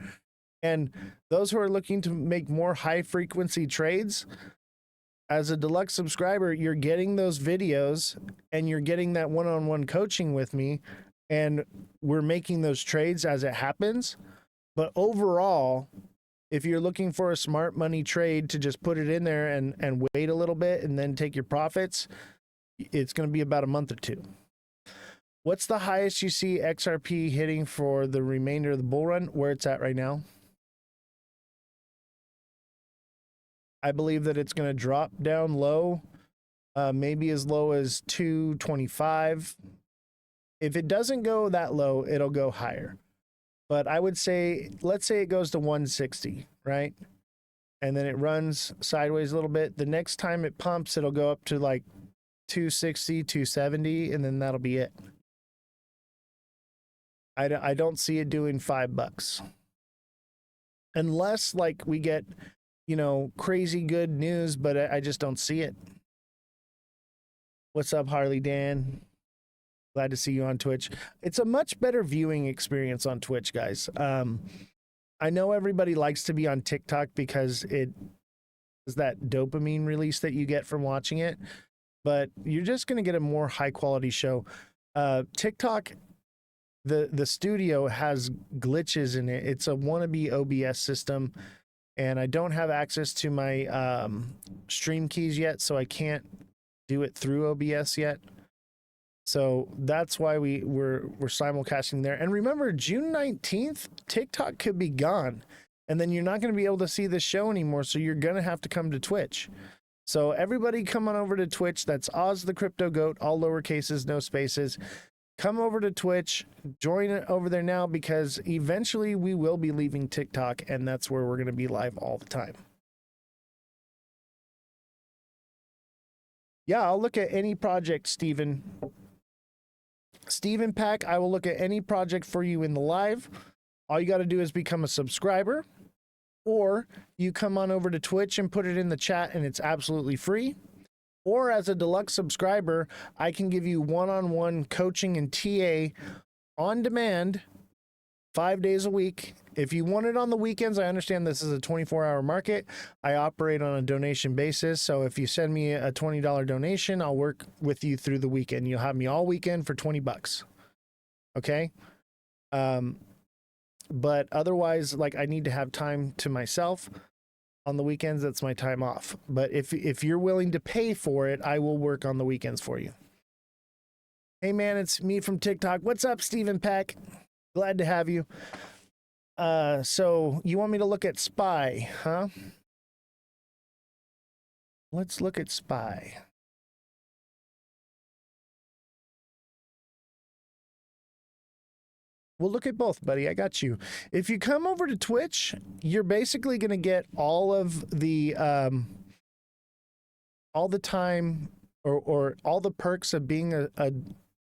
Speaker 1: And those who are looking to make more high frequency trades, as a deluxe subscriber, you're getting those videos and you're getting that one-on-one coaching with me, and we're making those trades as it happens. But overall, if you're looking for a smart money trade to just put it in there and wait a little bit and then take your profits, it's going to be about a month or two. What's the highest you see XRP hitting for the remainder of the bull run? Where it's at right now? I believe that it's going to drop down low, maybe as low as 225. If it doesn't go that low, it'll go higher. But I would say, let's say it goes to 160, right? And then it runs sideways a little bit. The next time it pumps, it'll go up to like 260, 270, and then that'll be it. I don't see it doing $5. Unless like we get, you know, crazy good news, but I just don't see it. What's up, Harley Dan? Glad to see you on Twitch. It's a much better viewing experience on Twitch, guys. I know everybody likes to be on TikTok because it is that dopamine release that you get from watching it, but you're just going to get a more high quality show. TikTok, the studio has glitches in it. It's a wannabe OBS system, and I don't have access to my stream keys yet, so I can't do it through OBS yet. So that's why we're simulcasting there. And remember, June 19th, TikTok could be gone, and then you're not going to be able to see the show anymore, so you're going to have to come to Twitch. So everybody come on over to Twitch. That's Oz the Crypto Goat, all lower cases, no spaces. Come over to Twitch, join it over there now, because eventually we will be leaving TikTok, and that's where we're going to be live all the time. Yeah, I'll look at any project, Steven Pack. I will look at any project for you in the live. All you got to do is become a subscriber, or you come on over to Twitch and put it in the chat, and it's absolutely free. Or as a deluxe subscriber, I can give you one-on-one coaching and TA on demand 5 days a week. If you want it on the weekends, I understand this is a 24-hour market. I operate on a donation basis. So if you send me a $20 donation, I'll work with you through the weekend. You'll have me all weekend for $20. Okay? But otherwise, like, I need to have time to myself. On the weekends, that's my time off. But if you're willing to pay for it, I will work on the weekends for you. Hey man, it's me from TikTok. What's up, Steven Pack? Glad to have you. So you want me to look at SPY, huh? Let's look at SPY. We'll look at both, buddy. I got you. If you come over to Twitch, you're basically going to get all of the all the time or all the perks of being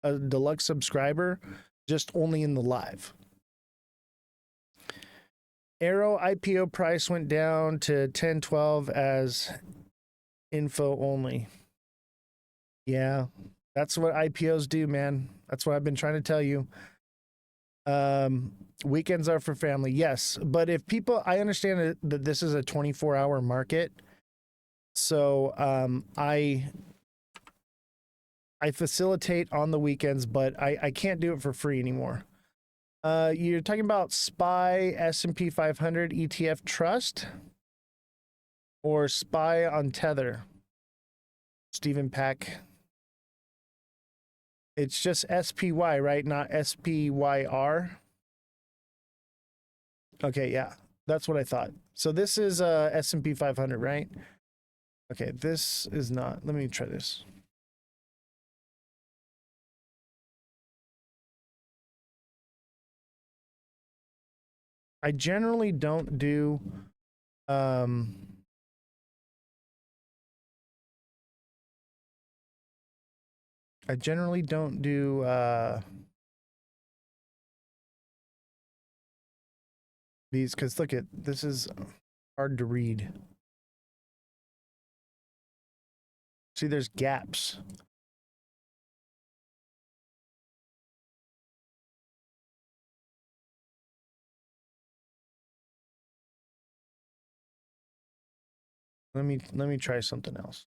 Speaker 1: a deluxe subscriber, just only in the live. Arrow IPO price went down to 1012 as info only. Yeah, that's what IPOs do, man. That's what I've been trying to tell you. Weekends are for family. Yes. But if people, I understand that this is a 24-hour market. So, I facilitate on the weekends, but I can't do it for free anymore. You're talking about SPY S&P 500 ETF Trust or SPY on Tether? Stephen Pack. It's just SPY, right? Not SPYR. Okay, yeah, that's what I thought. So this is S&P 500, right? Okay, this is not. Let me try this. I generally don't do I generally don't do these because look at this is hard to read. See, there's gaps. Let me try something else.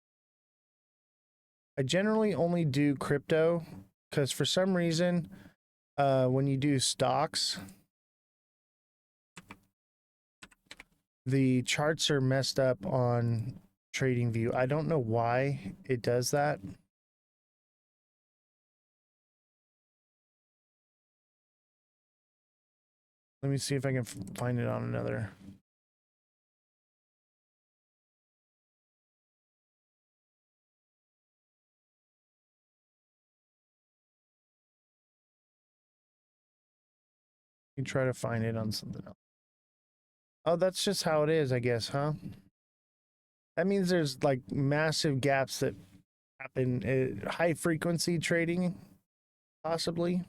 Speaker 1: I generally only do crypto because for some reason, when you do stocks, the charts are messed up on TradingView. I don't know why it does that. Let me see if I can find it on another. You try to find it on something else. Oh, that's just how it is, I guess, huh? That means there's like massive gaps that happen. High frequency trading, possibly.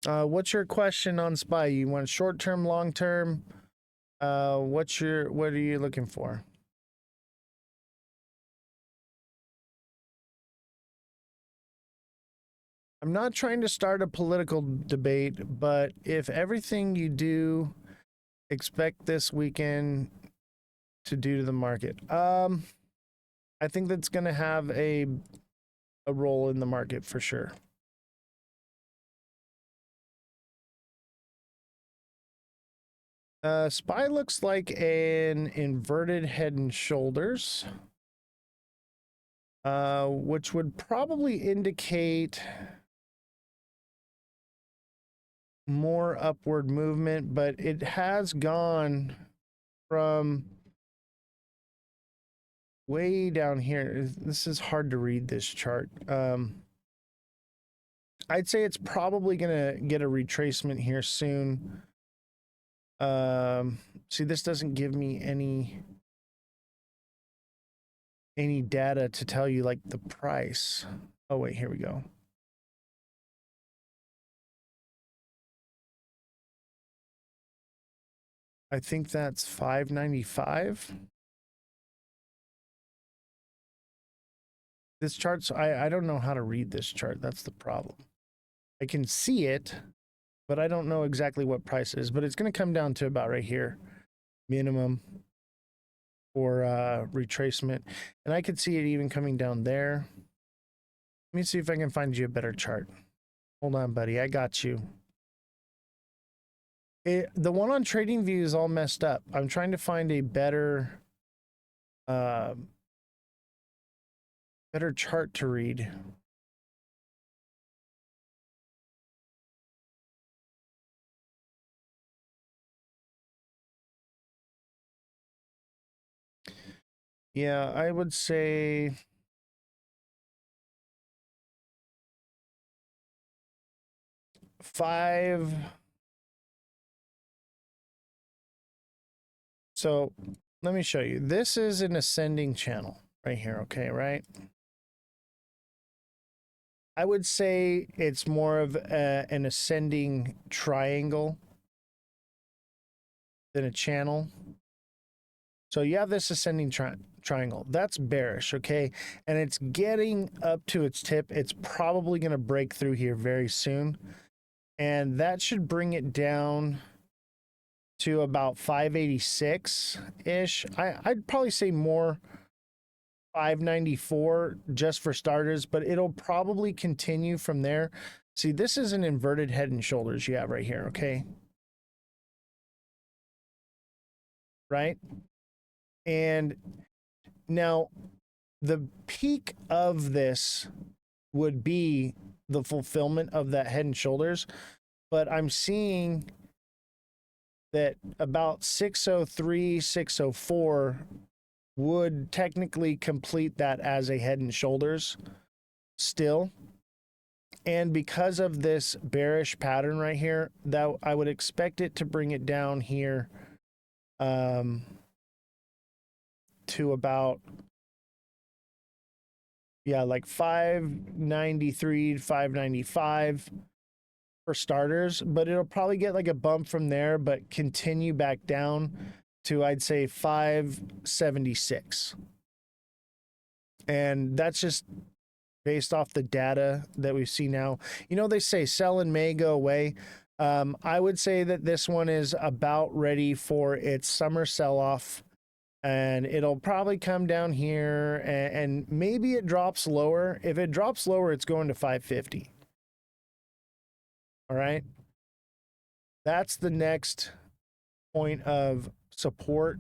Speaker 1: What's your question on SPY? You want short term, long term? What are you looking for? I'm not trying to start a political debate, but if everything you do expect this weekend to do to the market, I think that's going to have a role in the market for sure. SPY looks like an inverted head and shoulders, which would probably indicate more upward movement, but it has gone from way down here. This is hard to read, this chart. I'd say it's probably gonna get a retracement here soon. See, this doesn't give me any data to tell you like the price. Oh wait, here we go. I think that's 595. This chart's I don't know how to read this chart. That's the problem. I can see it, but I don't know exactly what price it is, but it's going to come down to about right here, minimum for retracement. And I could see it even coming down there. Let me see if I can find you a better chart. Hold on, buddy. I got you. The one on TradingView is all messed up. I'm trying to find a better chart to read. Yeah, I would say five. So let me show you. This is an ascending channel right here. Okay, right? I would say it's more of an ascending triangle than a channel. So you have this ascending triangle. That's bearish, okay? And it's getting up to its tip. It's probably going to break through here very soon. And that should bring it down to about 586-ish. I'd probably say more 594 just for starters, but it'll probably continue from there. See, this is an inverted head and shoulders you have right here, okay? Right? And now the peak of this would be the fulfillment of that Head and Shoulders. But I'm seeing that about 603, 604 would technically complete that as a Head and Shoulders still. And because of this bearish pattern right here, that I would expect it to bring it down here to about, yeah, like 593 595 for starters, but it'll probably get like a bump from there, but continue back down to, I'd say, 576. And that's just based off the data that we see now. You know, they say sell in May, go away. I would say that this one is about ready for its summer sell-off, and it'll probably come down here, and maybe it drops lower. If it drops lower, it's going to 550. All right. That's the next point of support.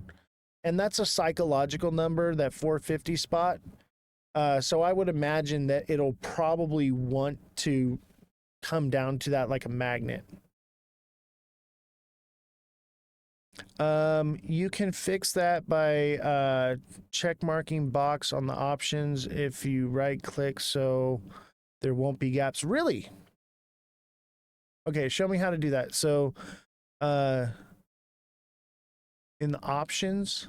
Speaker 1: And that's a psychological number, that 450 spot. So I would imagine that it'll probably want to come down to that like a magnet. You can fix that by check marking box on the options if you right click, so there won't be gaps. Really? Okay, show me how to do that. So in the options,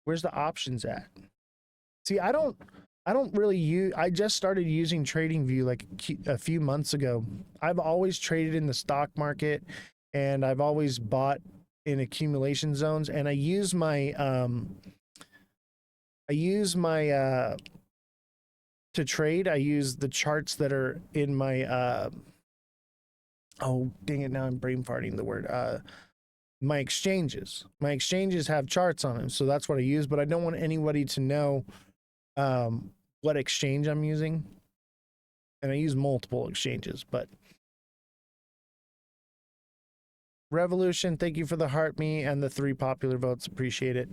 Speaker 1: where's the options at? See, I don't really use, I just started using TradingView like a few months ago. I've always traded in the stock market, and I've always bought in accumulation zones, and I use my to trade, I use the charts that are in my oh dang it, now I'm brain farting the word, my exchanges. My exchanges have charts on them, so that's what I use, but I don't want anybody to know what exchange I'm using. And I use multiple exchanges, but Revolution, thank you for the heart me and the 3 popular votes. Appreciate it.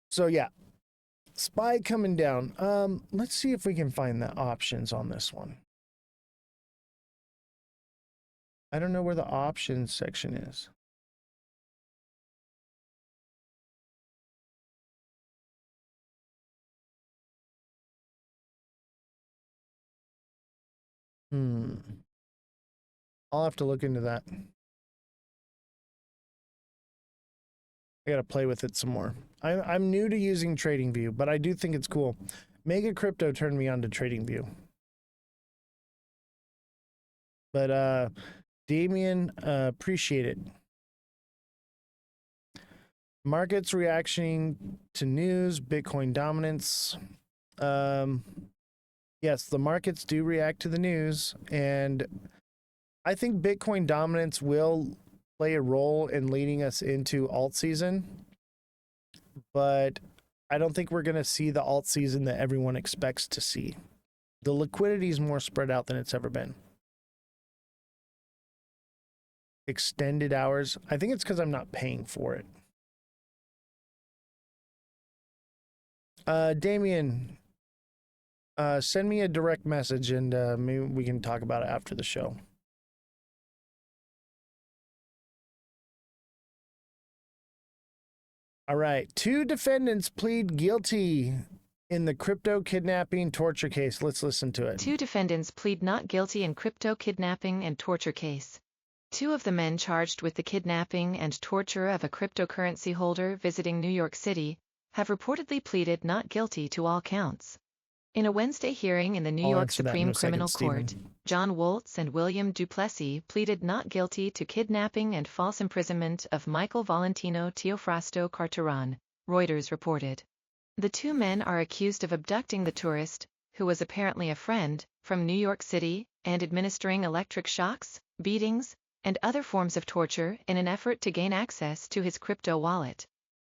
Speaker 1: So yeah, SPY coming down. Let's see if we can find the options on this one. I don't know where the options section is. I'll have to look into that. I gotta play with it some more. I'm new to using TradingView, but I do think it's cool. Mega Crypto turned me on to TradingView. But Damien, appreciate it. Markets reacting to news, Bitcoin dominance. Yes, the markets do react to the news, and I think Bitcoin dominance will play a role in leading us into alt season, but I don't think we're going to see the alt season that everyone expects to see. The liquidity is more spread out than it's ever been. Extended hours. I think it's because I'm not paying for it. Damien, send me a direct message, and maybe we can talk about it after the show. All right. 2 defendants plead guilty in the crypto kidnapping torture case. Let's listen to it.
Speaker 2: 2 defendants plead not guilty in crypto kidnapping and torture case. 2 of the men charged with the kidnapping and torture of a cryptocurrency holder visiting New York City have reportedly pleaded not guilty to all counts. In a Wednesday hearing in the New York Supreme Criminal Court, John Woltz and William Duplessis pleaded not guilty to kidnapping and false imprisonment of Michael Valentino Teofrasto Carteron, Reuters reported. The 2 men are accused of abducting the tourist, who was apparently a friend, from New York City, and administering electric shocks, beatings, and other forms of torture in an effort to gain access to his crypto wallet.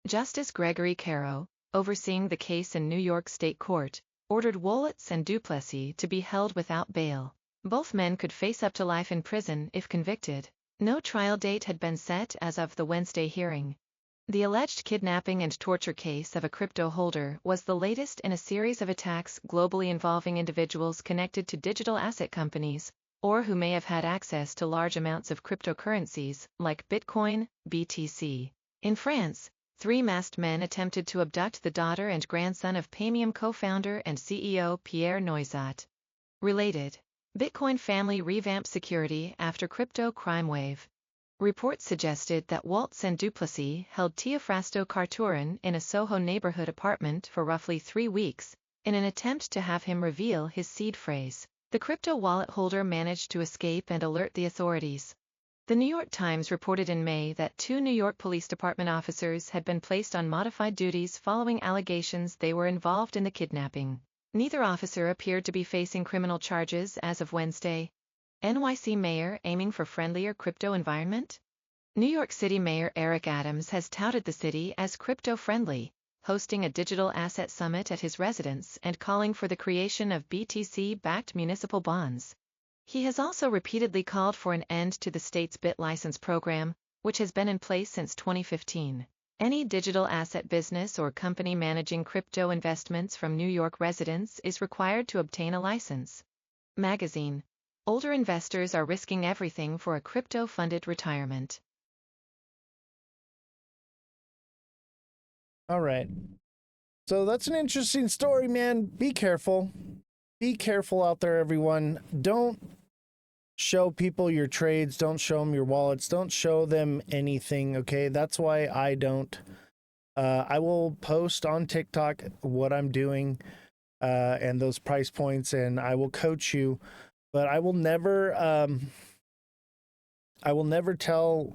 Speaker 2: Justice Gregory Caro, overseeing the case in New York State Court, ordered Woltz and Duplessis to be held without bail. Both men could face up to life in prison if convicted. No trial date had been set as of the Wednesday hearing. The alleged kidnapping and torture case of a crypto holder was the latest in a series of attacks globally involving individuals connected to digital asset companies, or who may have had access to large amounts of cryptocurrencies, like Bitcoin, BTC. In France, three masked men attempted to abduct the daughter and grandson of Paymium co-founder and CEO Pierre Noisat. Related, Bitcoin family revamped security after crypto crime wave. Reports suggested that Waltz and Duplessis held Teofrasto Carturan in a Soho neighborhood apartment for roughly 3 weeks, in an attempt to have him reveal his seed phrase. The crypto wallet holder managed to escape and alert the authorities. The New York Times reported in May that 2 New York Police Department officers had been placed on modified duties following allegations they were involved in the kidnapping. Neither officer appeared to be facing criminal charges as of Wednesday. NYC mayor aiming for friendlier crypto environment? New York City Mayor Eric Adams has touted the city as crypto-friendly, hosting a digital asset summit at his residence and calling for the creation of BTC-backed municipal bonds. He has also repeatedly called for an end to the state's BitLicense program, which has been in place since 2015. Any digital asset business or company managing crypto investments from New York residents is required to obtain a license. Magazine. Older investors are risking everything for a crypto-funded retirement.
Speaker 1: All right. So that's an interesting story, man. Be careful. Be careful out there, everyone. Don't show people your trades. Don't show them your wallets. Don't show them anything, okay? That's why I don't. I will post on TikTok what I'm doing and those price points, and I will coach you. But I will never tell,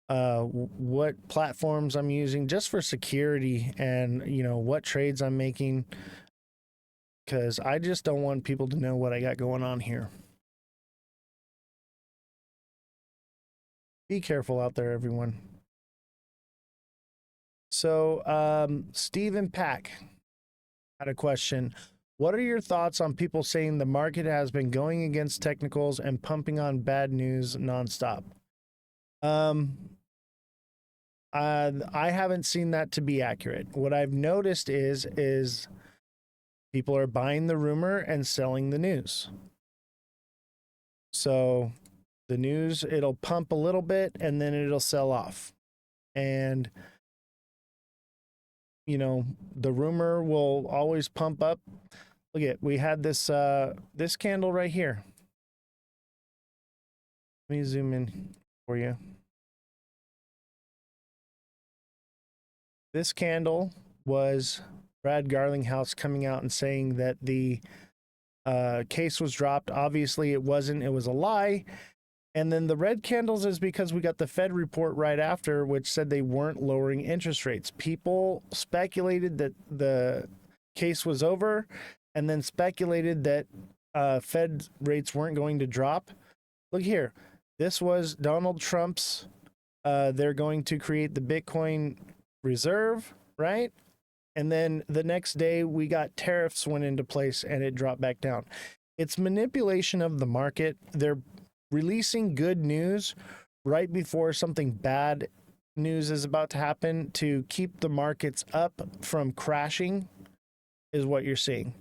Speaker 1: what platforms I'm using just for security and, what trades I'm making, because I just don't want people to know what I got going on here. Be careful out there, everyone. So, Stephen Pack had a question. What are your thoughts on people saying the market has been going against technicals and pumping on bad news nonstop? I haven't seen that to be accurate. What I've noticed is people are buying the rumor and selling the news. So the news, it'll pump a little bit and then it'll sell off. And the rumor will always pump up. Look at, we had this this candle right here. Let me zoom in for you. This candle was Brad Garlinghouse coming out and saying that the case was dropped. Obviously, it wasn't. It was a lie. And then the red candles is because we got the Fed report right after, which said they weren't lowering interest rates. People speculated that the case was over and then speculated that Fed rates weren't going to drop. Look here. This was Donald Trump's, they're going to create the Bitcoin reserve, right? And then the next day we got tariffs went into place and it dropped back down. It's manipulation of the market. They're releasing good news right before something bad news is about to happen to keep the markets up from crashing, is what you're seeing.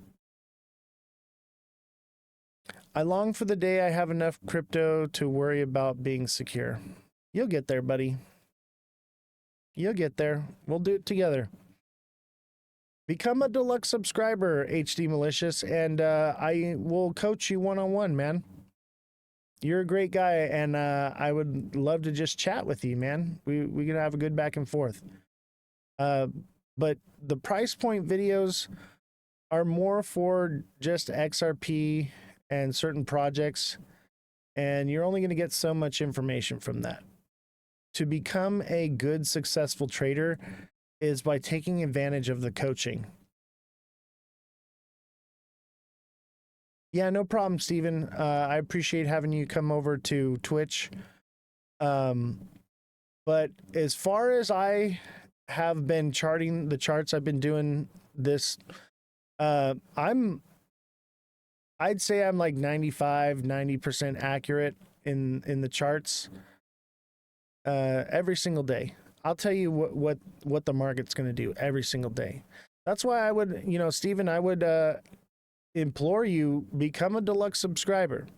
Speaker 1: I long for the day I have enough crypto to worry about being secure. You'll get there, buddy. You'll get there. We'll do it together. Become a deluxe subscriber, HD Malicious, and I will coach you one-on-one, man. You're a great guy, and I would love to just chat with you, man. We can have a good back and forth. But the price point videos are more for just XRP and certain projects, and you're only going to get so much information from that. To become a good, successful trader is by taking advantage of the coaching. Yeah, no problem, Steven. I appreciate having you come over to Twitch. But as far as I have been charting the charts, I've been doing this. I'd say I'm like 90% accurate in the charts every single day. I'll tell you what the market's going to do every single day. That's why I would, Steven, I would implore you, become a deluxe subscriber.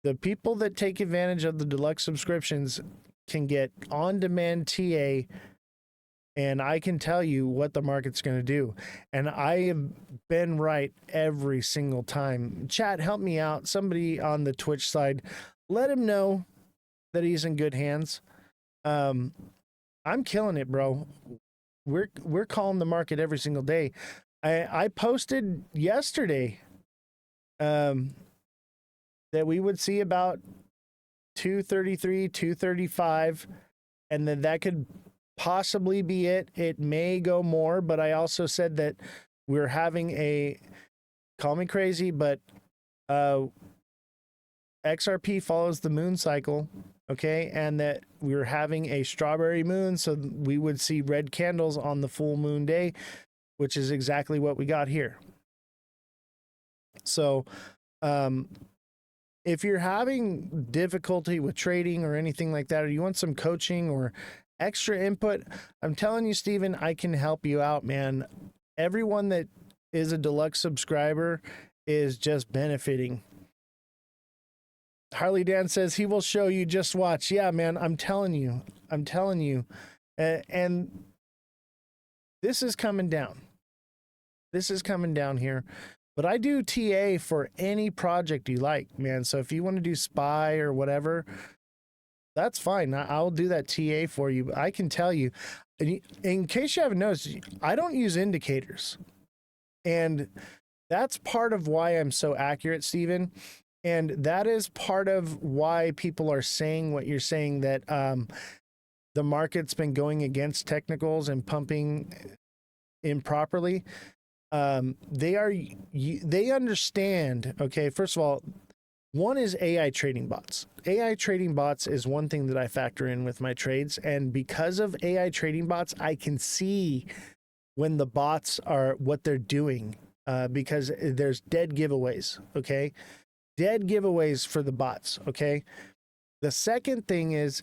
Speaker 1: The people that take advantage of the deluxe subscriptions can get on-demand TA, and I can tell you what the market's going to do. And I have been right every single time. Chat, help me out. Somebody on the Twitch side, let him know that he's in good hands. I'm killing it, bro. We're calling the market every single day. I posted yesterday that we would see about 233, 235, and then that could possibly be it. It may go more, but I also said that we're having call me crazy, but XRP follows the moon cycle, okay? And that we're having a strawberry moon, so we would see red candles on the full moon day, which is exactly what we got here. So, if you're having difficulty with trading or anything like that, or you want some coaching or extra input, I'm telling you, Steven, I can help you out, man. Everyone that is a deluxe subscriber is just benefiting. Harley Dan says he will show you, just watch. Yeah, man, I'm telling you. And this is coming down. This is coming down here. But I do TA for any project you like, man. So if you want to do SPY or whatever, that's fine. I'll do that TA for you. But I can tell you, in case you haven't noticed, I don't use indicators. And that's part of why I'm so accurate, Steven. And that is part of why people are saying what you're saying, that the market's been going against technicals and pumping improperly. They understand, okay, first of all, one is AI trading bots. AI trading bots is one thing that I factor in with my trades. And because of AI trading bots, I can see when the bots are what they're doing, because there's dead giveaways, okay? Dead giveaways for the bots, okay? The second thing is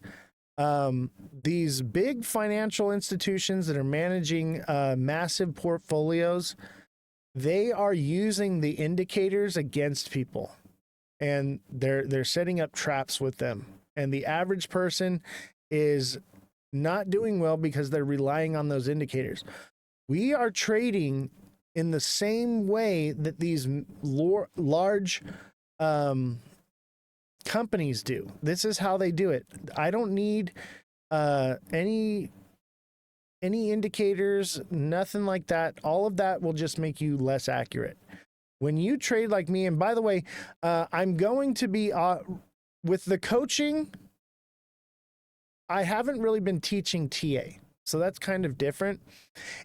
Speaker 1: these big financial institutions that are managing massive portfolios, they are using the indicators against people, and they're setting up traps with them. And the average person is not doing well because they're relying on those indicators. We are trading in the same way that these large companies do. This is how they do it. I don't need any indicators, nothing like that. All of that will just make you less accurate. When you trade like me, and by the way, I'm going to be with the coaching, I haven't really been teaching TA. So that's kind of different.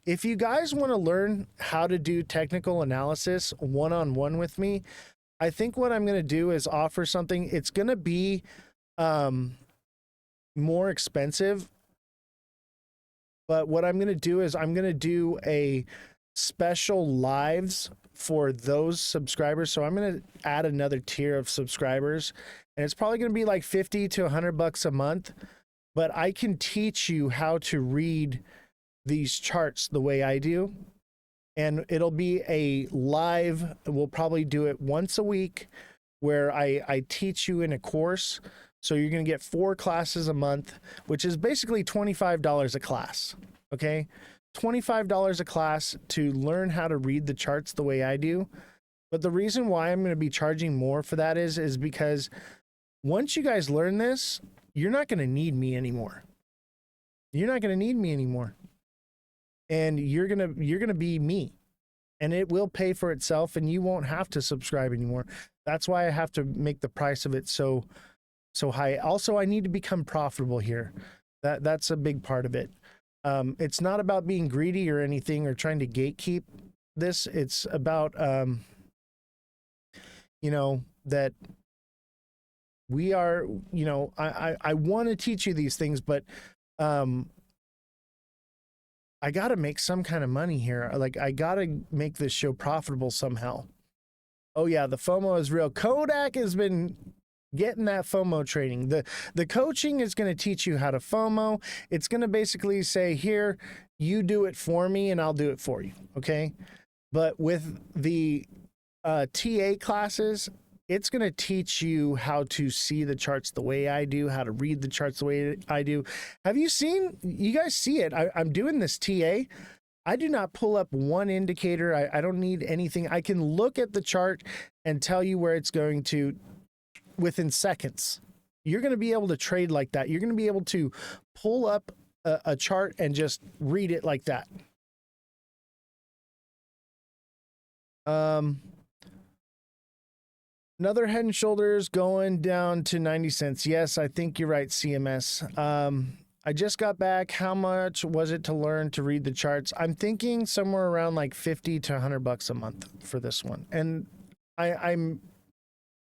Speaker 1: If you guys want to learn how to do technical analysis one-on-one with me, I think what I'm going to do is offer something. It's going to be more expensive, but what I'm going to do is I'm going to do a special lives for those subscribers. So I'm going to add another tier of subscribers, and it's probably going to be like $50 to $100 a month, but I can teach you how to read these charts the way I do. And it'll be a live, we'll probably do it once a week, where I teach you in a course. So you're going to get 4 classes a month, which is basically $25 a class, okay? $25 a class to learn how to read the charts the way I do. But the reason why I'm going to be charging more for that is because once you guys learn this, you're not going to need me anymore. You're not going to need me anymore. And you're going to be me. And it will pay for itself, and you won't have to subscribe anymore. That's why I have to make the price of it so high. Also, I need to become profitable here. That's a big part of it. It's not about being greedy or anything or trying to gatekeep this. It's about, that we are, I want to teach you these things, but I got to make some kind of money here. Like, I got to make this show profitable somehow. Oh yeah, the FOMO is real. Kodak has been getting that FOMO training. The coaching is going to teach you how to FOMO. It's going to basically say, here, you do it for me and I'll do it for you. Okay. But with the TA classes, it's going to teach you how to see the charts the way I do, how to read the charts the way I do. Have you seen, you guys see it? I'm doing this TA. I do not pull up one indicator. I don't need anything. I can look at the chart and tell you where it's going to within seconds. You're going to be able to trade like that. You're going to be able to pull up a chart and just read it like that. Another Head and Shoulders going down to 90 cents. Yes, I think you're right, CMS. I just got back. How much was it to learn to read the charts? I'm thinking somewhere around like 50 to 100 bucks a month for this one. And I'm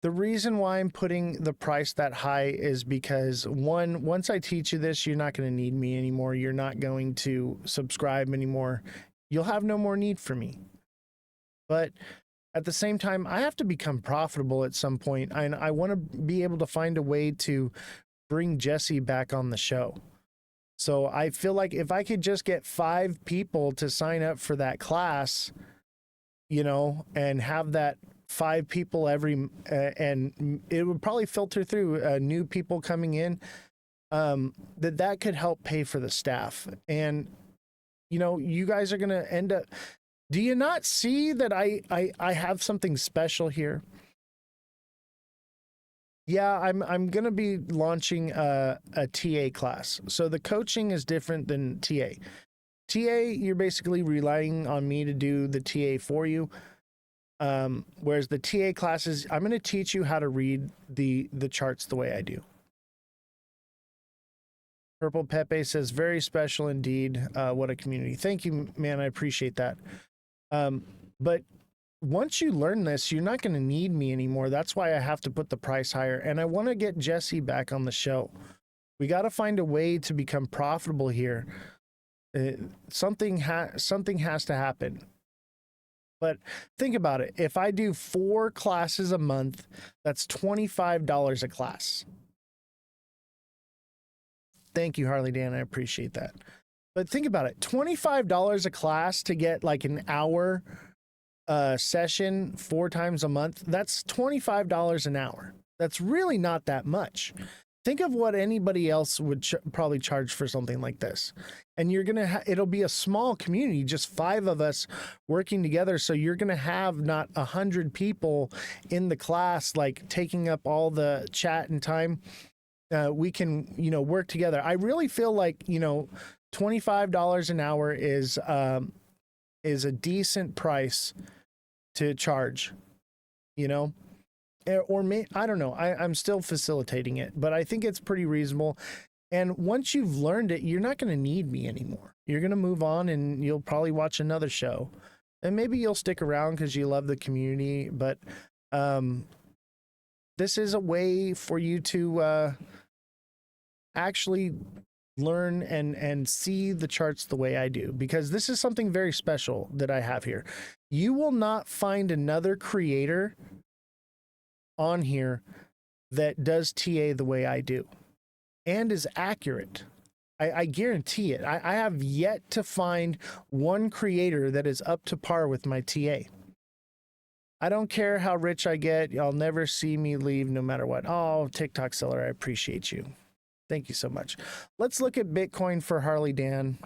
Speaker 1: the reason why I'm putting the price that high is because once I teach you this, you're not going to need me anymore. You're not going to subscribe anymore. You'll have no more need for me. But at the same time, I have to become profitable at some point, and I want to be able to find a way to bring Jesse back on the show. So I feel like if I could just get 5 people to sign up for that class, and have that 5 people every, and it would probably filter through new people coming in, that could help pay for the staff. And, you guys are going to end up, do you not see that I have something special here? Yeah, I'm going to be launching a TA class. So the coaching is different than TA. TA, you're basically relying on me to do the TA for you. Whereas the TA classes, I'm going to teach you how to read the charts the way I do. Purple Pepe says, very special indeed. What a community. Thank you, man. I appreciate that. But once you learn this, you're not going to need me anymore. That's why I have to put the price higher. And I want to get Jesse back on the show. We got to find a way to become profitable here. Something has to happen. But think about it. If I do 4 classes a month, that's $25 a class. Thank you, Harley Dan. I appreciate that. But think about it. $25 a class to get like an hour session 4 times a month. That's $25 an hour. That's really not that much. Think of what anybody else would probably charge for something like this. And you're going to it'll be a small community, just 5 of us working together. So you're going to have not 100 people in the class, like taking up all the chat and time. We can, work together. I really feel like, $25 an hour is a decent price to charge, or I don't know. I'm still facilitating it, but I think it's pretty reasonable. And once you've learned it, you're not going to need me anymore. You're going to move on and you'll probably watch another show, and maybe you'll stick around because you love the community. But this is a way for you to actually learn and see the charts the way I do, because this is something very special that I have here. You will not find another creator on here that does TA the way I do and is accurate. I guarantee it. I have yet to find one creator that is up to par with my TA. I don't care how rich I get. Y'all never see me leave no matter what. Oh, TikTok seller, I appreciate you. Thank you so much. Let's look at Bitcoin for Harley Dan.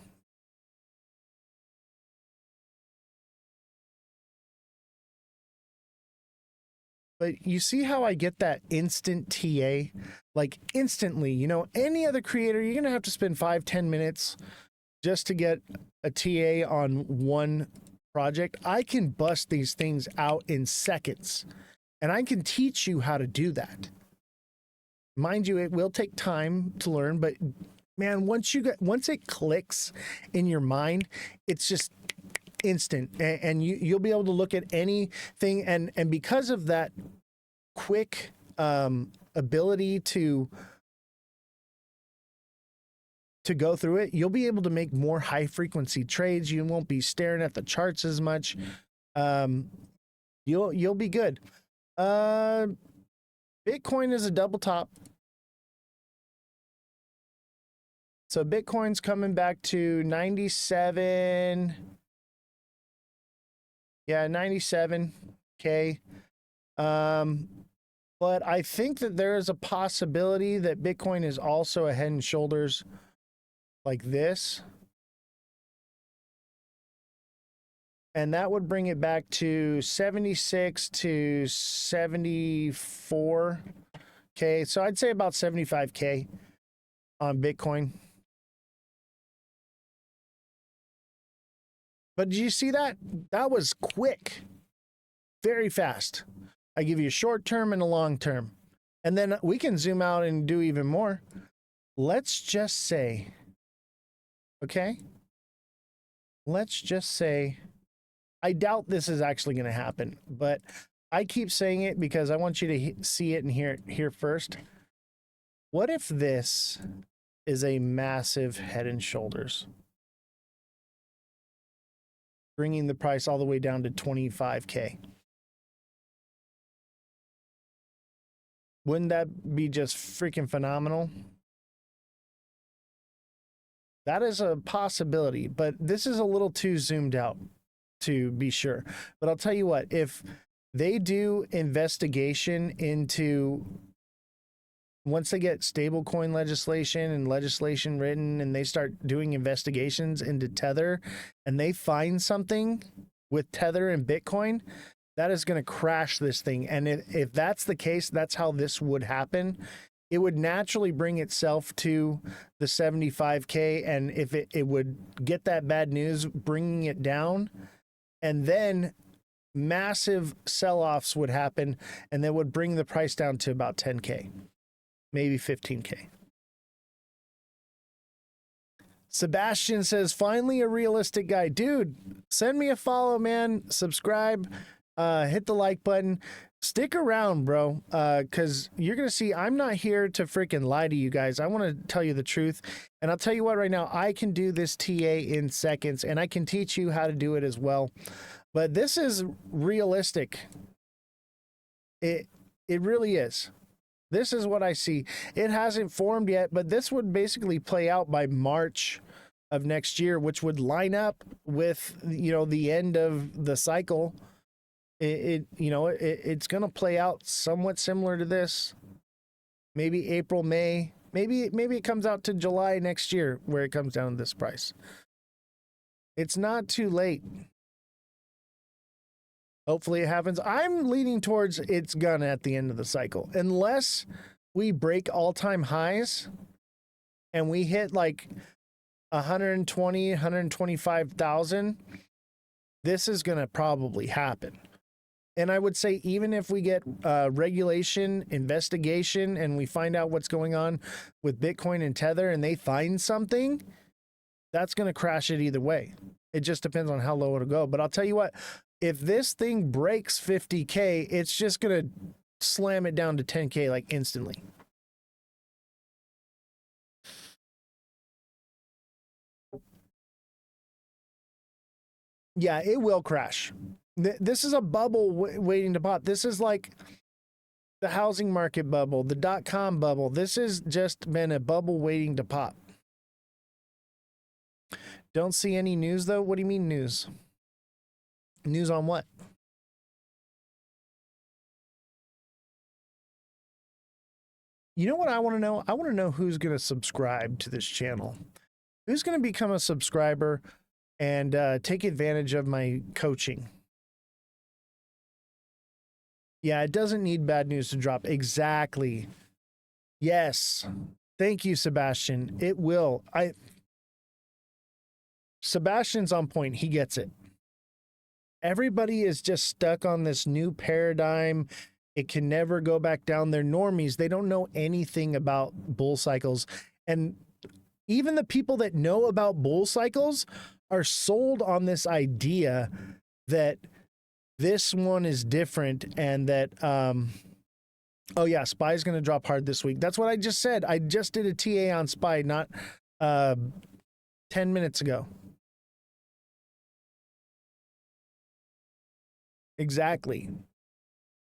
Speaker 1: But you see how I get that instant TA? Like instantly, any other creator, you're going to have to spend 5-10 minutes just to get a TA on one project. I can bust these things out in seconds, and I can teach you how to do that. Mind you, it will take time to learn, but man, once it clicks in your mind, it's just instant, and you'll be able to look at anything, and because of that quick ability to go through it, you'll be able to make more high frequency trades. You won't be staring at the charts as much. You'll be good. Bitcoin is a double top. So Bitcoin's coming back to 97. Yeah, 97K. But I think that there is a possibility that Bitcoin is also a head and shoulders like this. And that would bring it back to 76 to 74K. So I'd say about 75K on Bitcoin. But did you see that? That was quick, very fast. I give you a short term and a long term. And then we can zoom out and do even more. Let's just say, okay? Let's just say, I doubt this is actually going to happen, but I keep saying it because I want you to see it and hear it here first. What if this is a massive head and shoulders, bringing the price all the way down to 25K? Wouldn't that be just freaking phenomenal? That is a possibility, but this is a little too zoomed out to be sure. But I'll tell you what, if they do investigation into, once they get stablecoin legislation and legislation written and they start doing investigations into Tether and they find something with Tether and Bitcoin, that is going to crash this thing. And if that's the case, that's how this would happen. It would naturally bring itself to the 75K. And if it would get that bad news, bringing it down, and then massive sell-offs would happen, and that would bring the price down to about 10K, maybe 15K. Sebastian says, finally a realistic guy. Dude, send me a follow, man. Subscribe, hit the like button. Stick around, bro, because you're going to see I'm not here to freaking lie to you guys. I want to tell you the truth. And I'll tell you what right now, I can do this TA in seconds, and I can teach you how to do it as well. But this is realistic. It really is. This is what I see. It hasn't formed yet, but this would basically play out by March of next year, which would line up with, you know, the end of the cycle. It's going to play out somewhat similar to this. Maybe April, May, maybe it comes out to July next year where it comes down to this price. It's not too late. Hopefully it happens. I'm leaning towards it's gonna at the end of the cycle, unless we break all-time highs and we hit like 120, 125,000. This is gonna probably happen. And I would say even if we get regulation, investigation, and we find out what's going on with Bitcoin and Tether and they find something, that's going to crash it either way. It just depends on how low it'll go. But I'll tell you what, if this thing breaks 50K, it's just going to slam it down to 10K like instantly. Yeah, it will crash. This is a bubble waiting to pop. This is like the housing market bubble, the .com bubble. This has just been a bubble waiting to pop. Don't see any news though? What do you mean news? News on what? You know what I want to know? I want to know who's going to subscribe to this channel. Who's going to become a subscriber and take advantage of my coaching? Yeah, it doesn't need bad news to drop. Exactly. Yes. Thank you, Sebastian. It will. Sebastian's on point. He gets it. Everybody is just stuck on this new paradigm. It can never go back down. They're normies. They don't know anything about bull cycles. And even the people that know about bull cycles are sold on this idea that this one is different and that, oh yeah, SPY is going to drop hard this week. That's what I just said. I just did a TA on SPY not 10 minutes ago. Exactly.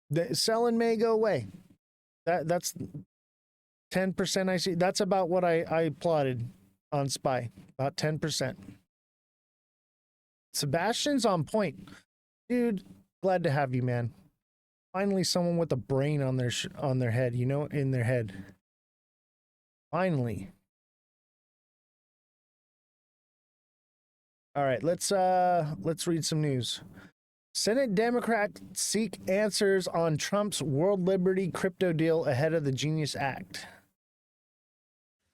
Speaker 1: The selling may go away. That's 10%. I see. That's about what I plotted on Spy. About 10%. Sebastian's on point, dude. Glad to have you, man. Finally, someone with a brain on their head. You know, in their head. Finally. All right, let's read some news. Senate Democrats seek answers on Trump's World Liberty crypto deal ahead of the Genius Act.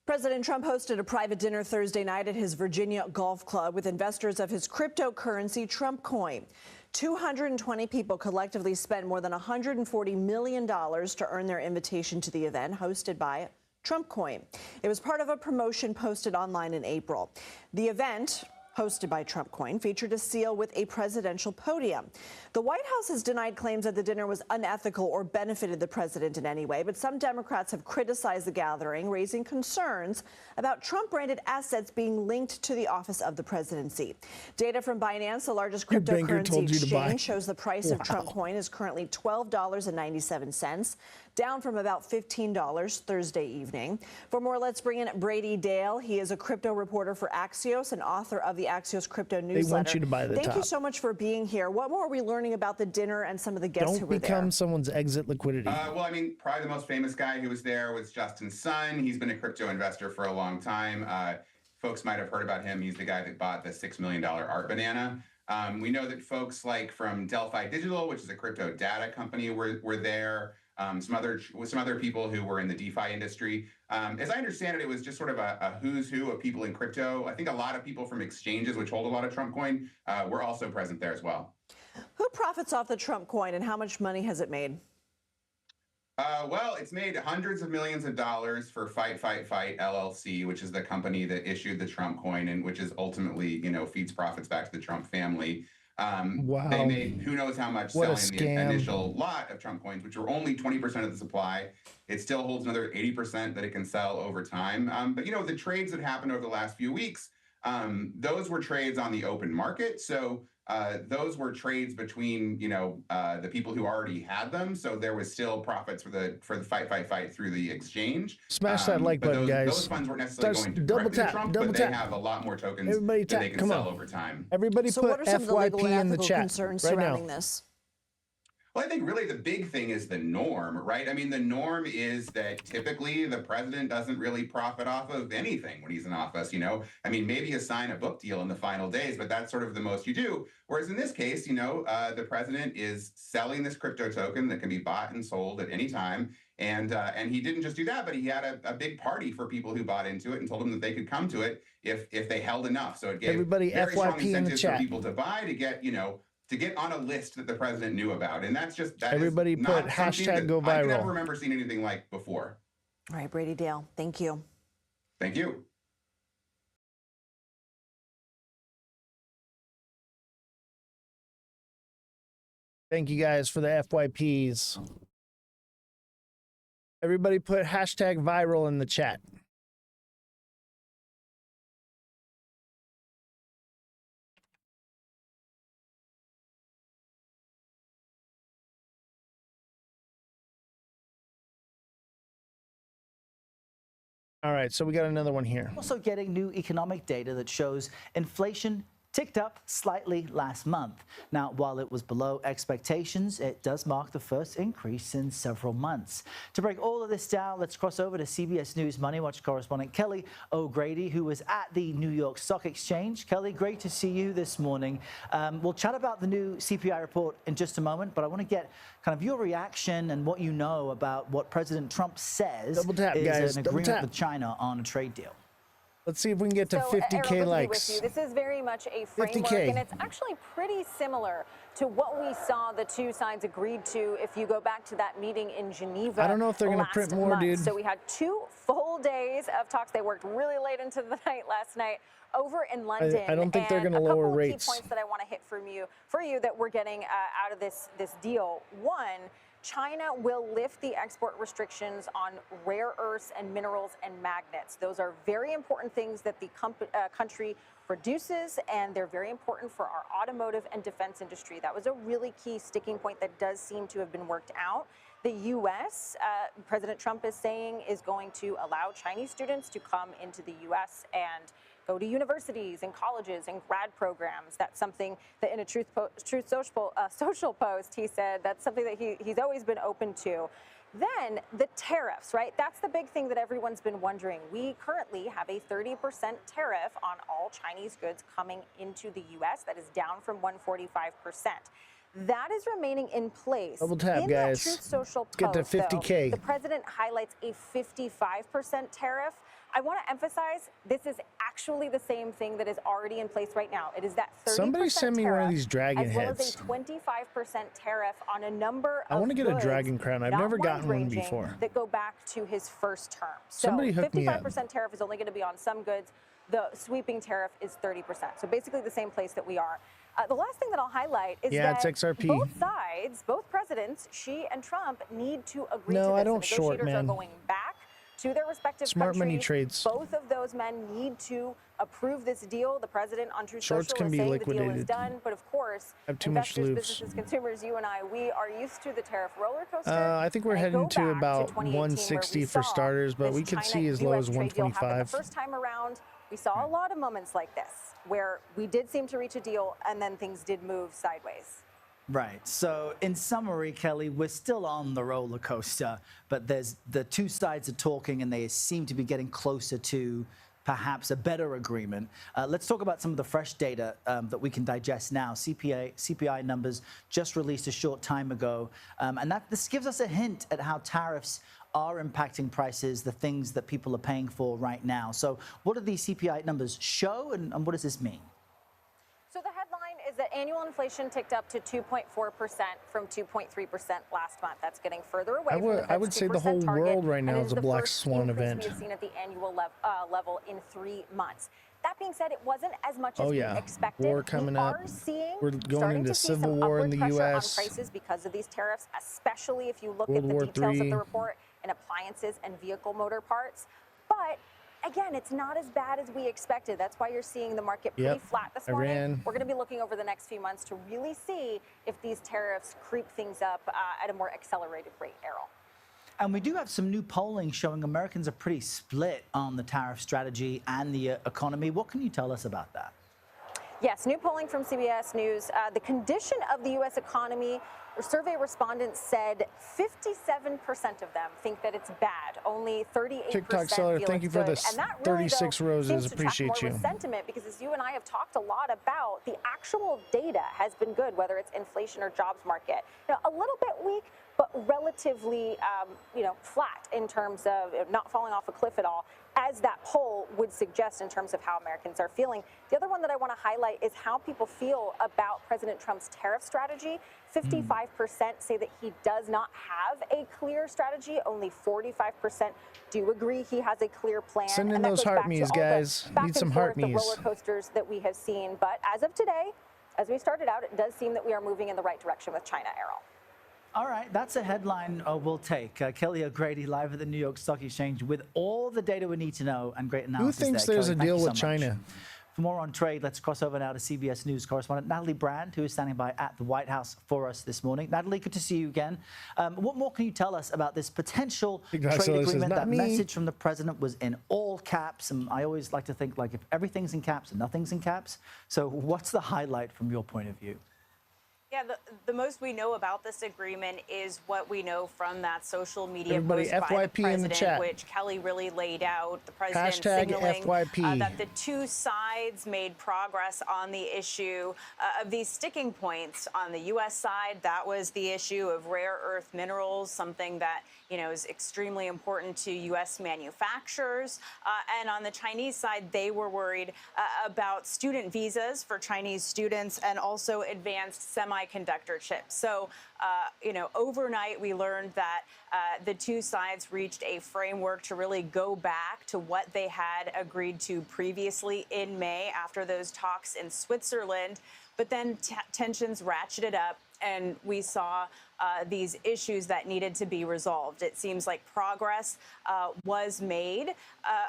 Speaker 3: President Trump hosted a private dinner Thursday night at his Virginia golf club with investors of his cryptocurrency Trump coin. 220 people collectively spent more than $140 million to earn their invitation to the event hosted by Trump coin. It was part of a promotion posted online in April. The event, hosted by Trump coin, featured a seal with a presidential podium. The White House has denied claims that the dinner was unethical or benefited the president in any way, but some Democrats have criticized the gathering, raising concerns about Trump-branded assets being linked to the office of the presidency. Data from Binance, the largest cryptocurrency exchange, shows the price of Trump coin is currently $12.97, down from about $15 Thursday evening. For more, let's bring in Brady Dale. He is a crypto reporter for Axios and author of the Axios Crypto newsletter.
Speaker 1: They want you to buy the top.
Speaker 3: Thank you so much for being here. What more are we learning about the dinner and some of the guests who were there?
Speaker 1: Don't become someone's exit liquidity.
Speaker 4: Well, I mean, probably the most famous guy who was there was Justin Sun. He's been a crypto investor for a long time. Folks might have heard about him. He's the guy that bought the $6 million art banana. We know that folks like from Delphi Digital, which is a crypto data company, were there. Some other people who were in the DeFi industry. As I understand it, it was just sort of a who's who of people in crypto. I think a lot of people from exchanges, which hold a lot of Trump coin, were also present there as well.
Speaker 3: Who profits off the Trump coin and how much money has it made?
Speaker 4: Well, it's made hundreds of millions of dollars for Fight LLC, which is the company that issued the Trump coin and which is ultimately, feeds profits back to the Trump family.
Speaker 1: Wow.
Speaker 4: They made who knows how much
Speaker 1: What
Speaker 4: selling the initial lot of Trump coins, which were only 20% of the supply. It still holds another 80% that it can sell over time. But, the trades that happened over the last few weeks, those were trades on the open market. So those were trades between, the people who already had them. So there was still profits for the fight through the exchange.
Speaker 1: Smash that like button, guys.
Speaker 4: Those funds weren't necessarily going to directly to Trump, but they have a lot more tokens that they can sell over time.
Speaker 1: Everybody
Speaker 3: So
Speaker 1: put
Speaker 3: what are some of the legal
Speaker 1: FYP
Speaker 3: and
Speaker 1: in the
Speaker 3: ethical
Speaker 1: chat
Speaker 3: concerns
Speaker 1: right
Speaker 3: surrounding
Speaker 1: now.
Speaker 3: this?
Speaker 4: Well, I think really the big thing is the norm, right? I mean, the norm is that typically the president doesn't really profit off of anything when he's in office, I mean, maybe you sign a book deal in the final days, but that's sort of the most you do. Whereas in this case, the president is selling this crypto token that can be bought and sold at any time. And he didn't just do that, but he had a big party for people who bought into it and told them that they could come to it if they held enough. So it gave
Speaker 1: Everybody
Speaker 4: very strong
Speaker 1: FYP in the
Speaker 4: incentives for
Speaker 1: chat.
Speaker 4: people to buy, to get on a list that the president knew about. And that's just, that
Speaker 1: Everybody
Speaker 4: is
Speaker 1: put
Speaker 4: not
Speaker 1: hashtag go
Speaker 4: I can never
Speaker 1: viral.
Speaker 4: remember seeing anything like before.
Speaker 3: All right, Brady Dale, thank you.
Speaker 4: Thank you.
Speaker 1: Thank you guys for the FYPs. Everybody put hashtag viral in the chat. All right, so we got another one here.
Speaker 5: Also getting new economic data that shows inflation ticked up slightly last month. Now, while it was below expectations, it does mark the first increase in several months. To break all of this down, let's cross over to CBS News Money Watch correspondent Kelly O'Grady, who was at the New York Stock Exchange. Kelly, great to see you this morning. We'll chat about the new CPI report in just a moment, but I want to get kind of your reaction and what you know about what President Trump says is an agreement with China on a trade deal.
Speaker 1: Let's see if we can get to 50K
Speaker 6: Errol,
Speaker 1: likes.
Speaker 6: with you. This is very much a framework,
Speaker 1: 50K.
Speaker 6: and it's actually pretty similar to what we saw the two sides agreed to if you go back to that meeting in Geneva.
Speaker 1: I don't know if they're going to print more, dude.
Speaker 6: So we had 2 full days of talks. They worked really late into the night last night over in London.
Speaker 1: I don't think they're going to lower rates.
Speaker 6: A couple of key points that I want to hit for you that we're getting out of this deal. One, China will lift the export restrictions on rare earths and minerals and magnets. Those are very important things that the country produces, and they're very important for our automotive and defense industry. That was a really key sticking point that does seem to have been worked out. The U.S., President Trump is saying, is going to allow Chinese students to come into the U.S. and go to universities and colleges and grad programs. That's something that in a Truth Social post, he said that's something that he's always been open to. Then the tariffs, right? That's the big thing that everyone's been wondering. We currently have a 30% tariff on all Chinese goods coming into the U.S. That is down from 145%. That is remaining in place.
Speaker 1: Double tap,
Speaker 6: in
Speaker 1: guys.
Speaker 6: That Truth Social
Speaker 1: Let's get to
Speaker 6: post,
Speaker 1: 50K.
Speaker 6: though, the president highlights a 55% tariff. I want to emphasize this is actually the same thing that is already in place right now. It is that 30%
Speaker 1: Somebody send me one of these dragon
Speaker 6: as well
Speaker 1: heads.
Speaker 6: as a 25% tariff on a number of
Speaker 1: I want to get a
Speaker 6: goods,
Speaker 1: dragon crown. I've
Speaker 6: not
Speaker 1: never gotten one
Speaker 6: wide-ranging,
Speaker 1: before.
Speaker 6: that go back to his first term. So
Speaker 1: Somebody hook me up.
Speaker 6: 55% tariff is only going to be on some goods. The sweeping tariff is 30%. So basically the same place that we are. The last thing that I'll highlight is that
Speaker 1: it's XRP.
Speaker 6: both sides, both presidents, Xi and Trump, need to agree to this.
Speaker 1: I don't
Speaker 6: The
Speaker 1: short,
Speaker 6: negotiators
Speaker 1: man.
Speaker 6: are going back to their respective
Speaker 1: Smart money
Speaker 6: countries.
Speaker 1: trades.
Speaker 6: Both of those men need to approve this deal. The president on Truth
Speaker 1: Shorts
Speaker 6: Social
Speaker 1: can
Speaker 6: is
Speaker 1: be
Speaker 6: saying the deal is
Speaker 1: liquidated.
Speaker 6: done. But of course,
Speaker 1: I have too much
Speaker 6: investors,
Speaker 1: loops.
Speaker 6: businesses, consumers, you and I, we are used to the tariff roller coaster.
Speaker 1: I think we're
Speaker 6: And I
Speaker 1: heading
Speaker 6: go
Speaker 1: to
Speaker 6: back
Speaker 1: about
Speaker 6: 2018 where we
Speaker 1: 160 for
Speaker 6: saw
Speaker 1: starters, but
Speaker 6: this
Speaker 1: we could see as
Speaker 6: China-US
Speaker 1: low as
Speaker 6: trade deal happen
Speaker 1: 125.
Speaker 6: The first time around, we saw a lot of moments like this where we did seem to reach a deal and then things did move sideways.
Speaker 5: Right. So in summary, Kelly, we're still on the roller coaster, but there's the two sides are talking and they seem to be getting closer to perhaps a better agreement. Let's talk about some of the fresh data that we can digest now. CPI numbers just released a short time ago, and this gives us a hint at how tariffs are impacting prices, the things that people are paying for right now. So what do these CPI numbers show, and what does this mean?
Speaker 6: So the headline is that annual inflation ticked up to 2.4% from 2.3% last month. That's getting further away from the
Speaker 1: I would
Speaker 6: Fed's
Speaker 1: say the
Speaker 6: 2%
Speaker 1: whole
Speaker 6: target,
Speaker 1: world right
Speaker 6: and
Speaker 1: now
Speaker 6: it
Speaker 1: is a
Speaker 6: the
Speaker 1: black
Speaker 6: first
Speaker 1: swan
Speaker 6: increase
Speaker 1: event.
Speaker 6: we have seen at the annual level in 3 months. That being said, it wasn't as much as
Speaker 1: Oh,
Speaker 6: we
Speaker 1: yeah.
Speaker 6: expected.
Speaker 1: War coming
Speaker 6: we
Speaker 1: up.
Speaker 6: are seeing,
Speaker 1: We're going
Speaker 6: starting
Speaker 1: into
Speaker 6: to see
Speaker 1: civil
Speaker 6: some
Speaker 1: war in
Speaker 6: upward
Speaker 1: the
Speaker 6: pressure
Speaker 1: US.
Speaker 6: on prices because of these tariffs, especially if you look
Speaker 1: World
Speaker 6: at the
Speaker 1: War
Speaker 6: details of
Speaker 1: III.
Speaker 6: the report in appliances and vehicle motor parts. But again, it's not as bad as we expected. That's why you're seeing the market pretty flat this morning.
Speaker 1: Iran.
Speaker 6: We're going to be looking over the next few months to really see if these tariffs creep things up at a more accelerated rate, Errol.
Speaker 5: And we do have some new polling showing Americans are pretty split on the tariff strategy and the economy. What can you tell us about that?
Speaker 6: Yes, new polling from CBS News. The condition of the U.S. economy, survey respondents said 57% of them think that it's bad. Only 38%
Speaker 1: TikTok seller,
Speaker 6: feel
Speaker 1: thank
Speaker 6: it's
Speaker 1: you for
Speaker 6: good.
Speaker 1: the
Speaker 6: And that really,
Speaker 1: 36
Speaker 6: though,
Speaker 1: roses.
Speaker 6: seems to track
Speaker 1: Appreciate
Speaker 6: more
Speaker 1: you.
Speaker 6: with sentiment, because as you and I have talked a lot about, the actual data has been good, whether it's inflation or jobs market. A little bit weak, but relatively, flat in terms of not falling off a cliff at all, as that poll would suggest in terms of how Americans are feeling. The other one that I want to highlight is how people feel about President Trump's tariff strategy. 55% say that he does not have a clear strategy. Only 45% do agree he has a clear plan.
Speaker 1: Send in
Speaker 6: and that
Speaker 1: those
Speaker 6: goes
Speaker 1: heart
Speaker 6: back to
Speaker 1: me's,
Speaker 6: all the
Speaker 1: guys.
Speaker 6: back
Speaker 1: Need
Speaker 6: and
Speaker 1: some
Speaker 6: forth,
Speaker 1: heart
Speaker 6: the
Speaker 1: me's.
Speaker 6: roller coasters that we have seen. But as of today, as we started out, it does seem that we are moving in the right direction with China, Errol.
Speaker 5: All right, that's a headline we'll take. Kelly O'Grady live at the New York Stock Exchange with all the data we need to know and great analysis.
Speaker 1: Who thinks
Speaker 5: there.
Speaker 1: there's
Speaker 5: Kelly,
Speaker 1: a
Speaker 5: thank
Speaker 1: deal
Speaker 5: you
Speaker 1: with
Speaker 5: so much.
Speaker 1: China?
Speaker 5: For more on trade, let's cross over now to CBS News correspondent Natalie Brand, who is standing by at the White House for us this morning. Natalie, good to see you again. What more can you tell us about this potential trade agreement? That message from the president was in all caps, and I always like to think, like, if everything's in caps and nothing's in caps. So what's the highlight from your point of view?
Speaker 7: Yeah, the most we know about this agreement is what we know from that social media
Speaker 1: Everybody,
Speaker 7: post by the
Speaker 1: FYP in the
Speaker 7: president,
Speaker 1: chat.
Speaker 7: which Kelly really laid out. The president
Speaker 1: Hashtag
Speaker 7: signaling
Speaker 1: FYP.
Speaker 7: that the two sides made progress on the issue of these sticking points. On the U.S. side, that was the issue of rare earth minerals, something that is extremely important to U.S. manufacturers. And on the Chinese side, they were worried about student visas for Chinese students and also advanced semiconductor chips. So, overnight we learned that the two sides reached a framework to really go back to what they had agreed to previously in May after those talks in Switzerland. But then tensions ratcheted up, and we saw these issues that needed to be resolved. It seems like progress was made,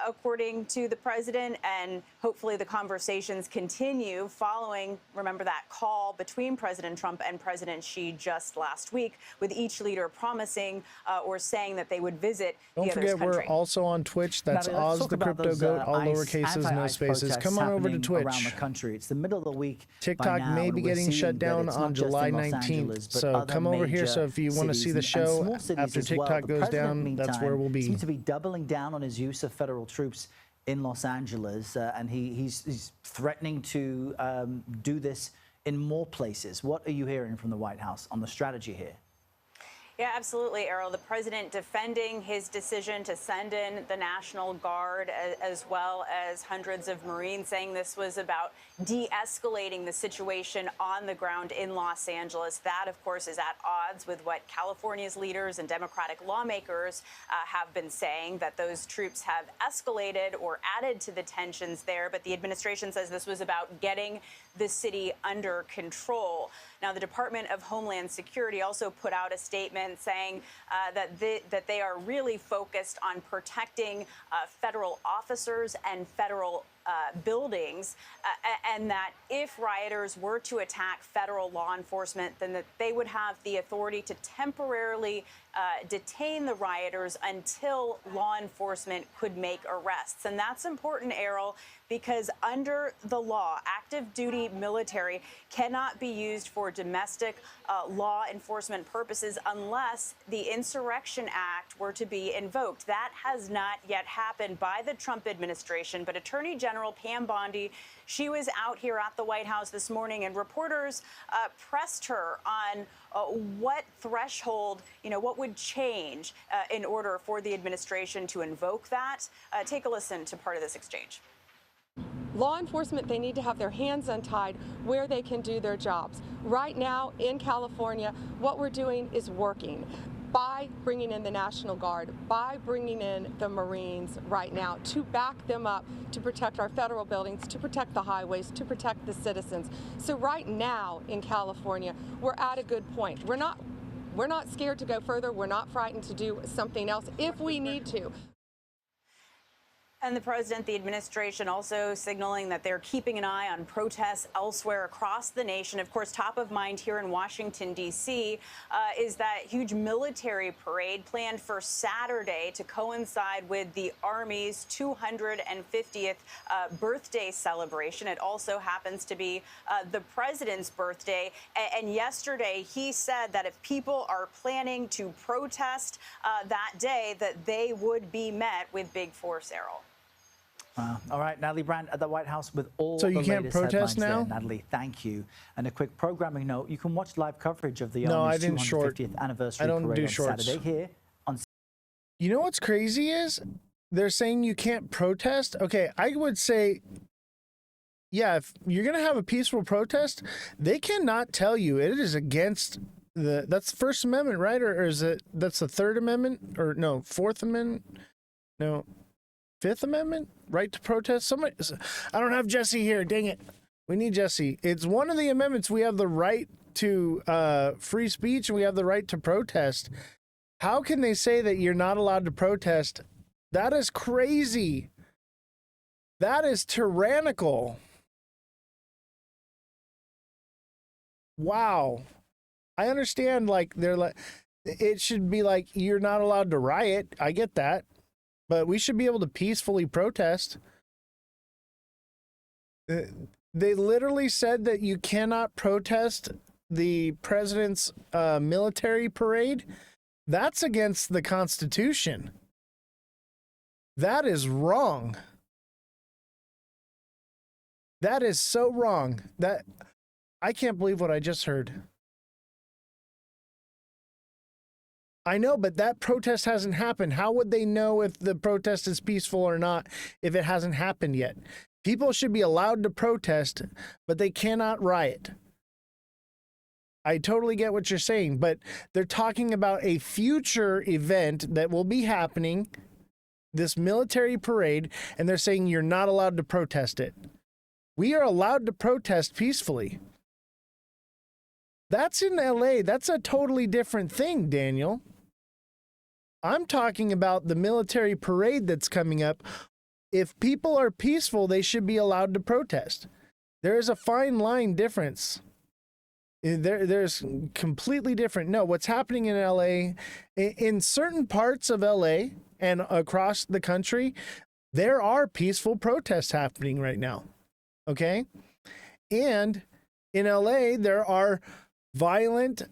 Speaker 7: according to the president, and hopefully the conversations continue following, remember, that call between President Trump and President Xi just last week, with each leader promising or saying that they would visit
Speaker 1: Don't
Speaker 7: the other's
Speaker 1: forget,
Speaker 7: country.
Speaker 1: we're also on Twitch. That's
Speaker 5: Natalie, let's
Speaker 1: Oz
Speaker 5: talk
Speaker 1: the
Speaker 5: about
Speaker 1: Crypto
Speaker 5: those,
Speaker 1: Goat, all
Speaker 5: ICE,
Speaker 1: lowercases, no
Speaker 5: anti-ICE
Speaker 1: spaces.
Speaker 5: protests
Speaker 1: Come on over to
Speaker 5: happening
Speaker 1: Twitch.
Speaker 5: around the country. It's the middle of the week. by
Speaker 1: TikTok
Speaker 5: now,
Speaker 1: may
Speaker 5: and
Speaker 1: be
Speaker 5: we're
Speaker 1: getting
Speaker 5: seeing
Speaker 1: shut
Speaker 5: that
Speaker 1: down
Speaker 5: it's
Speaker 1: on
Speaker 5: not just
Speaker 1: July
Speaker 5: in Los
Speaker 1: 19th.
Speaker 5: Angeles, but
Speaker 1: So
Speaker 5: other
Speaker 1: come over here.
Speaker 5: major
Speaker 1: So if you want to see the
Speaker 5: cities and
Speaker 1: show
Speaker 5: small cities
Speaker 1: after
Speaker 5: as well.
Speaker 1: TikTok
Speaker 5: The
Speaker 1: goes
Speaker 5: president,
Speaker 1: down, that's where
Speaker 5: meantime,
Speaker 1: we'll be.
Speaker 5: seems to be doubling down on his use of federal troops in Los Angeles, and he's threatening to do this in more places. What are you hearing from the White House on the strategy here?
Speaker 7: Yeah, absolutely, Errol. The president defending his decision to send in the National Guard, as well as hundreds of Marines, saying this was about de-escalating the situation on the ground in Los Angeles. That, of course, is at odds with what California's leaders and Democratic lawmakers have been saying, that those troops have escalated or added to the tensions there. But the administration says this was about getting the city under control. Now, the Department of Homeland Security also put out a statement saying that they are really focused on protecting federal officers and federal buildings, and that if rioters were to attack federal law enforcement, then that they would have the authority to temporarily detain the rioters until law enforcement could make arrests. And that's important, Errol, because under the law, active duty military cannot be used for domestic law enforcement purposes unless the Insurrection Act were to be invoked. That has not yet happened by the Trump administration, but Attorney General Pam Bondi, she was out here at the White House this morning, and reporters pressed her on what threshold, what would change in order for the administration to invoke that. Take a listen to part of this exchange.
Speaker 8: Law enforcement, they need to have their hands untied where they can do their jobs. Right now in California, what we're doing is working by bringing in the National Guard, by bringing in the Marines right now to back them up, to protect our federal buildings, to protect the highways, to protect the citizens. So right now in California, we're at a good point. We're not scared to go further. We're not frightened to do something else if we need to.
Speaker 7: And the president, the administration also signaling that they're keeping an eye on protests elsewhere across the nation. Of course, top of mind here in Washington, D.C., is that huge military parade planned for Saturday to coincide with the Army's 250th birthday celebration. It also happens to be the president's birthday. And yesterday, he said that if people are planning to protest that day, that they would be met with big force, Errol.
Speaker 5: All right, Natalie Brandt at the White House with all
Speaker 1: So you
Speaker 5: the
Speaker 1: can't
Speaker 5: latest
Speaker 1: protest
Speaker 5: headlines
Speaker 1: now?
Speaker 5: there. Natalie, thank you. And a quick programming note, you can watch live coverage of the
Speaker 1: No,
Speaker 5: Army's
Speaker 1: I didn't short.
Speaker 5: 250th anniversary
Speaker 1: I don't
Speaker 5: parade
Speaker 1: do
Speaker 5: on
Speaker 1: shorts.
Speaker 5: Saturday here on.
Speaker 1: You know what's crazy is they're saying you can't protest. Okay, I would say, yeah, if you're going to have a peaceful protest, they cannot tell you it is against that's the First Amendment, right? Or is it, that's the Third Amendment? Or no, Fourth Amendment? No, Fifth Amendment? Right to protest? Somebody, I don't have Jesse here. Dang it. We need Jesse. It's one of the amendments. We have the right to free speech and we have the right to protest. How can they say that you're not allowed to protest? That is crazy. That is tyrannical. Wow. I understand, like, they're like, it should be like, you're not allowed to riot. I get that. But we should be able to peacefully protest. They literally said that you cannot protest the president's military parade. That's against the Constitution. That is wrong. That is so wrong. That I can't believe what I just heard. I know, but that protest hasn't happened. How would they know if the protest is peaceful or not if it hasn't happened yet? People should be allowed to protest, but they cannot riot. I totally get what you're saying, but they're talking about a future event that will be happening, this military parade, and they're saying you're not allowed to protest it. We are allowed to protest peacefully. That's in LA. That's a totally different thing, Daniel. I'm talking about the military parade that's coming up. If people are peaceful, they should be allowed to protest. There is a fine line difference. There's completely different. No, what's happening in LA, in certain parts of LA and across the country, there are peaceful protests happening right now. Okay? And in LA, there are violent,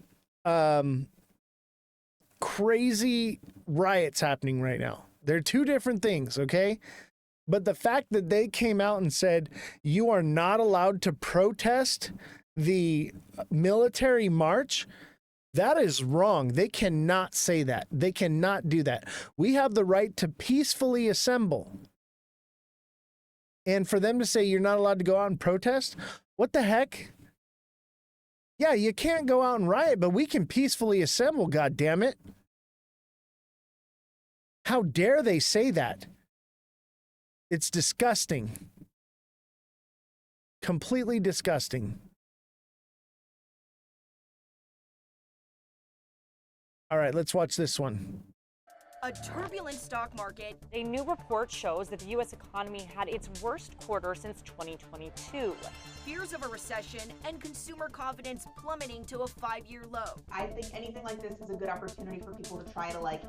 Speaker 1: crazy riots happening right now. They're two different things, okay? But the fact that they came out and said, you are not allowed to protest the military march, that is wrong. They cannot say that. They cannot do that. We have the right to peacefully assemble. And for them to say you're not allowed to go out and protest, what the heck? Yeah, you can't go out and riot, but we can peacefully assemble, God damn it. How dare they say that? It's disgusting. Completely disgusting. All right, let's watch this one.
Speaker 9: A turbulent stock market. A new report shows that the U.S. economy had its worst quarter since 2022. Fears of a recession and consumer confidence plummeting to a 5-year low.
Speaker 10: I think anything like this is a good opportunity for people to try to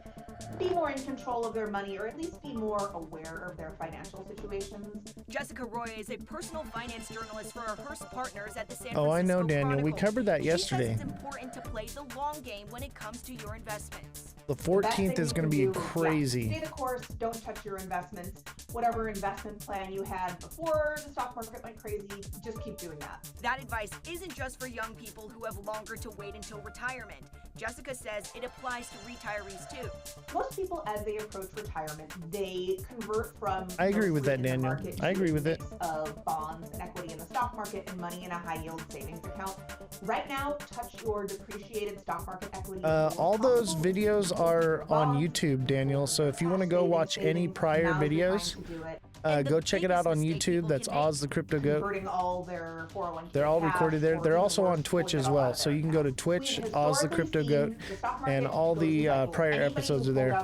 Speaker 10: be more in control of their money, or at least be more aware of their financial situations.
Speaker 9: Jessica Roy is a personal finance journalist for our Hearst partners at the San
Speaker 1: Oh,
Speaker 9: Francisco
Speaker 1: I know, Daniel. We
Speaker 9: Chronicle.
Speaker 1: covered that yesterday.
Speaker 9: She says it's important to play the long game when it comes to your investments.
Speaker 1: The 14th is going to be crazy.
Speaker 10: Stay the course. Don't touch your investments. Whatever investment plan you had before the stock market went crazy, just keep doing that.
Speaker 9: That advice isn't just for young people who have longer to wait until retirement. Jessica says it applies to retirees too.
Speaker 10: Most people, as they approach retirement, they convert from.
Speaker 1: I agree with that, Daniel. I agree with it.
Speaker 10: Of bonds and equity in the stock market and money in a high yield savings account. Right now, touch your depreciated stock market equity.
Speaker 1: All those videos are on YouTube, Daniel. So if you want to go watch any prior videos, go check it out on YouTube. That's Oz the Crypto Goat. They're all recorded there. They're also on Twitch as well. So you can go to Twitch, Oz the Crypto Goat, and all the prior episodes are there.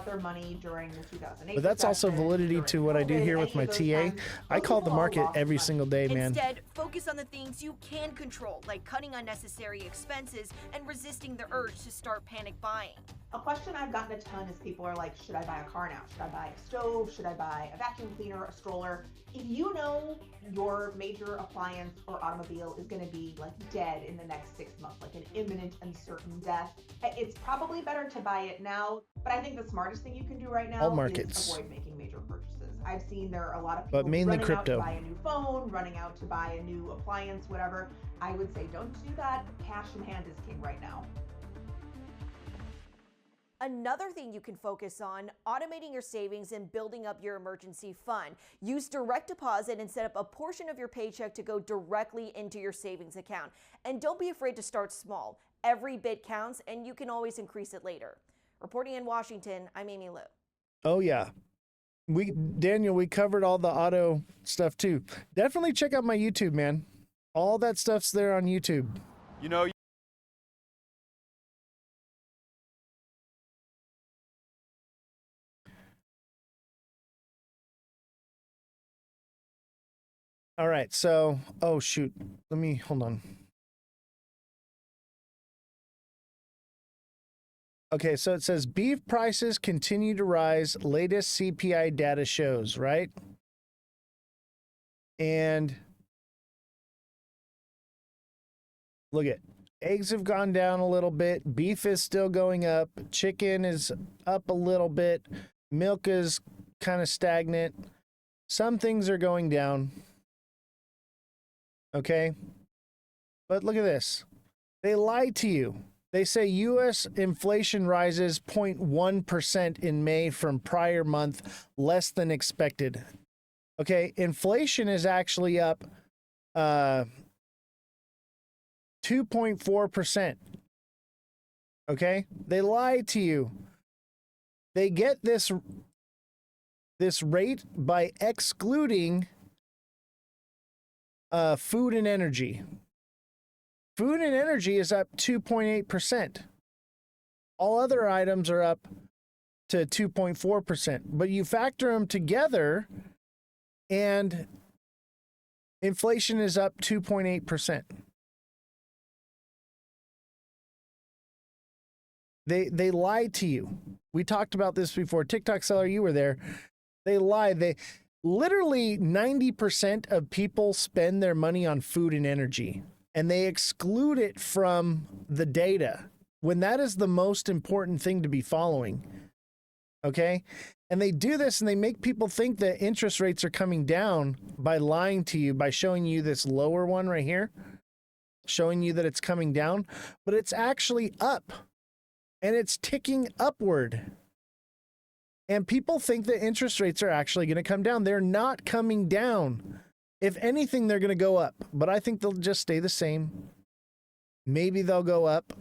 Speaker 1: But that's also validity to what I do here with my TA. I call the market every single day, man.
Speaker 9: Instead, focus on the things you can control, like cutting unnecessary expenses and resisting the urge to start panic buying.
Speaker 10: A question I've gotten a ton is people are like, should I buy a car now? Should I buy a stove? Should I buy a vacuum cleaner, a stroller? If you know your major appliance or automobile is going to be dead in the next 6 months, like an imminent and certain death, it's probably better to buy it now. But I think the smartest thing you can do right now is avoid making major purchases. I've seen there are a lot of people running out to buy a new phone, running out to buy a new appliance, whatever. I would say don't do that. Cash in hand is king right now.
Speaker 11: Another thing you can focus on, automating your savings and building up your emergency fund. Use direct deposit and set up a portion of your paycheck to go directly into your savings account. And don't be afraid to start small. Every bit counts, and you can always increase it later. Reporting in Washington, I'm Amy Liu.
Speaker 1: Oh, yeah. Daniel, we covered all the auto stuff too. Definitely check out my YouTube, man. All that stuff's there on YouTube.
Speaker 12: You know,
Speaker 1: all right, so, oh shoot, hold on. Okay, so it says beef prices continue to rise, latest CPI data shows, right? And look at, eggs have gone down a little bit, beef is still going up, chicken is up a little bit, milk is kind of stagnant, some things are going down. Okay, but look at this. They lie to you. They say U.S. inflation rises 0.1% in May from prior month, less than expected. Okay, inflation is actually up 2.4%. Okay, they lie to you. They get this rate by excluding food and energy. Food and energy is up 2.8%. All other items are up to 2.4%. But you factor them together, and inflation is up 2.8%. They lied to you. We talked about this before. TikTok seller, you were there. They lied. They literally 90% of people spend their money on food and energy, and they exclude it from the data when that is the most important thing to be following. Okay? And they do this and they make people think that interest rates are coming down by lying to you, by showing you this lower one right here, showing you that it's coming down, but it's actually up. And it's ticking upward. And people think that interest rates are actually going to come down. They're not coming down. If anything, they're going to go up. But I think they'll just stay the same. Maybe they'll go up.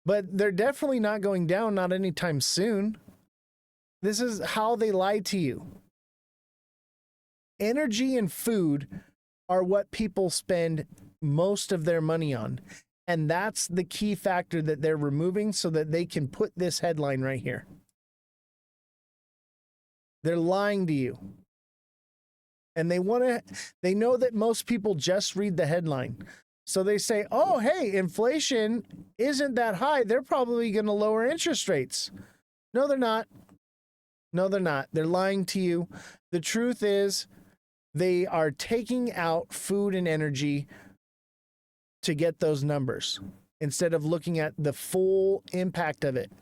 Speaker 1: But they're definitely not going down, not anytime soon. This is how they lie to you. Energy and food are what people spend most of their money on. And that's the key factor that they're removing so that they can put this headline right here. They're lying to you. And they know that most people just read the headline. So they say, oh, hey, inflation isn't that high. They're probably going to lower interest rates. No, they're not. No, they're not. They're lying to you. The truth is they are taking out food and energy to get those numbers instead of looking at the full impact of it.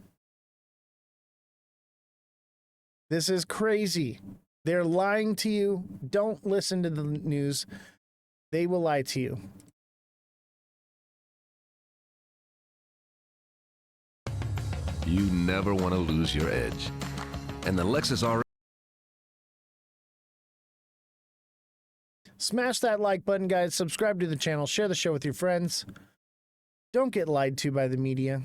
Speaker 1: This is crazy. They're lying to you. Don't listen to the news. They will lie to you.
Speaker 12: You never want to lose your edge. And the Lexus RX.
Speaker 1: Smash that like button, guys. Subscribe to the channel. Share the show with your friends. Don't get lied to by the media.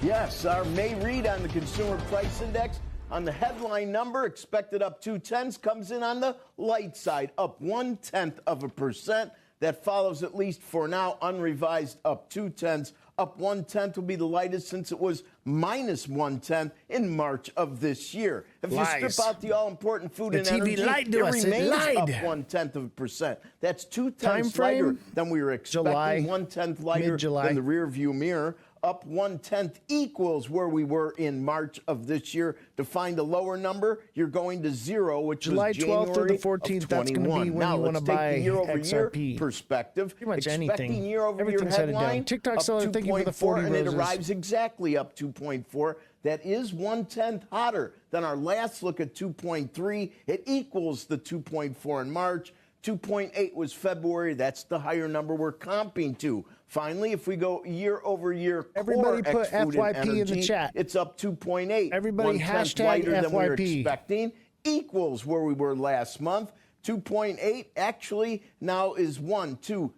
Speaker 13: Yes, our May read on the Consumer Price Index on the headline number, expected up 0.2, comes in on the light side, up 0.1%. That follows, at least for now, unrevised up 0.2. Up 0.1 will be the lightest since it was minus 0.1 in March of this year. If you strip out the all-important food and energy, it remains up 0.1%. That's 2 tenths lighter than we were expecting. 1/10 lighter than the rear view mirror. Up 1/10 equals where we were in March of this year. To find a lower number, you're going to 0, which
Speaker 1: July
Speaker 13: was
Speaker 1: 12th
Speaker 13: January
Speaker 1: through the 14th. That's going to be when
Speaker 13: now,
Speaker 1: you want to buy
Speaker 13: year-over-year
Speaker 1: XRP.
Speaker 13: perspective.
Speaker 1: Pretty much
Speaker 13: Expecting
Speaker 1: anything.
Speaker 13: year-over-year
Speaker 1: Everything's headed
Speaker 13: headline
Speaker 1: down. TikTok seller, thank you for the 40
Speaker 13: and it
Speaker 1: roses.
Speaker 13: arrives exactly up 2.4. That is 1/10 hotter than our last look at 2.3. It equals the 2.4 in March. 2.8 was February. That's the higher number we're comping to. Finally, if we go year-over-year,
Speaker 1: everybody
Speaker 13: core
Speaker 1: put
Speaker 13: ex-food and
Speaker 1: FYP in the
Speaker 13: energy,
Speaker 1: chat.
Speaker 13: It's up 2.8.
Speaker 1: Everybody
Speaker 13: 1/10
Speaker 1: hashtag
Speaker 13: lighter than we were
Speaker 1: FYP.
Speaker 13: expecting. Equals where we were last month. 2.8 actually now is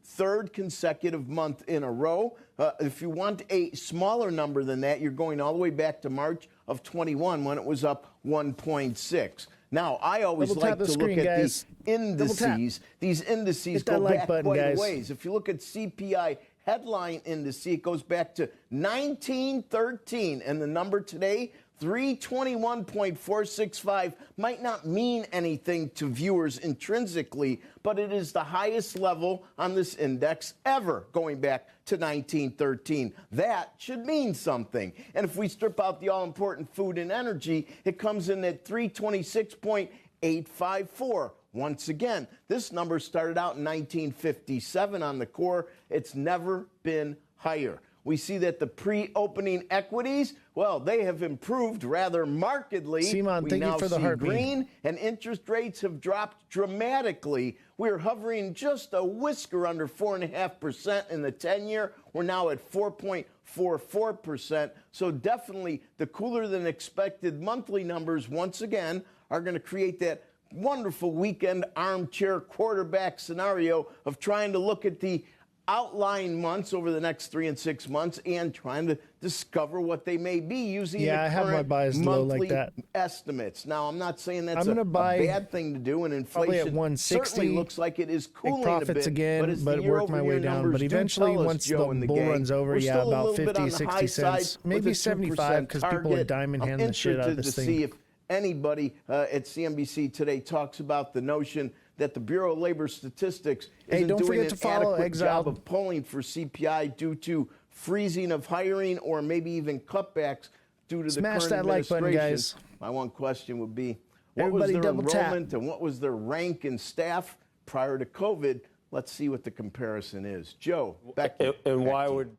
Speaker 13: third consecutive month in a row. If you want a smaller number than that, you're going all the way back to March of 21 when it was up 1.6. Now, I always like to look at these indices. These indices go back quite a ways. If you look at CPI headline index, it goes back to 1913, and the number today, 321.465, might not mean anything to viewers intrinsically, but it is the highest level on this index ever, going back to 1913. That should mean something. And if we strip out the all-important food and energy, it comes in at 326.854. Once again, this number started out in 1957 on the core. It's never been higher. We see that the pre-opening equities, well, they have improved rather markedly.
Speaker 1: Simon, thank you for the heartbeat.
Speaker 13: Green, and interest rates have dropped dramatically. We're hovering just a whisker under 4.5% in the 10-year. We're now at 4.44%. So definitely the cooler than expected monthly numbers once again are going to create that wonderful weekend armchair quarterback scenario of trying to look at the outlying months over the next 3 and 6 months and trying to discover what they may be using the
Speaker 1: I have my
Speaker 13: current
Speaker 1: buys low like
Speaker 13: monthly
Speaker 1: that.
Speaker 13: estimates. Now, I'm not saying that's
Speaker 1: I'm gonna buy
Speaker 13: a bad thing to do, and
Speaker 1: probably at
Speaker 13: inflation
Speaker 1: 160.
Speaker 13: certainly looks like it is cooling
Speaker 1: Make profits
Speaker 13: a bit,
Speaker 1: again, but
Speaker 13: the
Speaker 1: work my way
Speaker 13: year-over-year
Speaker 1: down.
Speaker 13: numbers
Speaker 1: But
Speaker 13: do
Speaker 1: eventually,
Speaker 13: tell us,
Speaker 1: once
Speaker 13: Joe
Speaker 1: the
Speaker 13: and the
Speaker 1: bull
Speaker 13: gang,
Speaker 1: runs over,
Speaker 13: we're still a
Speaker 1: about
Speaker 13: little bit
Speaker 1: 50,
Speaker 13: on the
Speaker 1: 60
Speaker 13: high
Speaker 1: cents,
Speaker 13: side
Speaker 1: maybe
Speaker 13: with a
Speaker 1: 75 because people are
Speaker 13: target.
Speaker 1: diamond
Speaker 13: I'm
Speaker 1: hand the shit out of
Speaker 13: interested
Speaker 1: this
Speaker 13: to
Speaker 1: thing.
Speaker 13: see if anybody at CNBC today talks about the notion that the Bureau of Labor Statistics isn't
Speaker 1: don't
Speaker 13: doing
Speaker 1: forget
Speaker 13: an
Speaker 1: to follow
Speaker 13: adequate
Speaker 1: Exiled.
Speaker 13: job of polling for CPI due to freezing of hiring or maybe even cutbacks due to
Speaker 1: Smash
Speaker 13: the
Speaker 1: that
Speaker 13: current
Speaker 1: like button,
Speaker 13: administration.
Speaker 1: guys.
Speaker 13: My one question would be, what
Speaker 1: Everybody
Speaker 13: was their
Speaker 1: double tap.
Speaker 13: enrollment and what was their rank and staff prior to COVID? Let's see what the comparison is. Joe, back to you.
Speaker 14: And
Speaker 13: Back
Speaker 14: why
Speaker 13: to you.
Speaker 14: would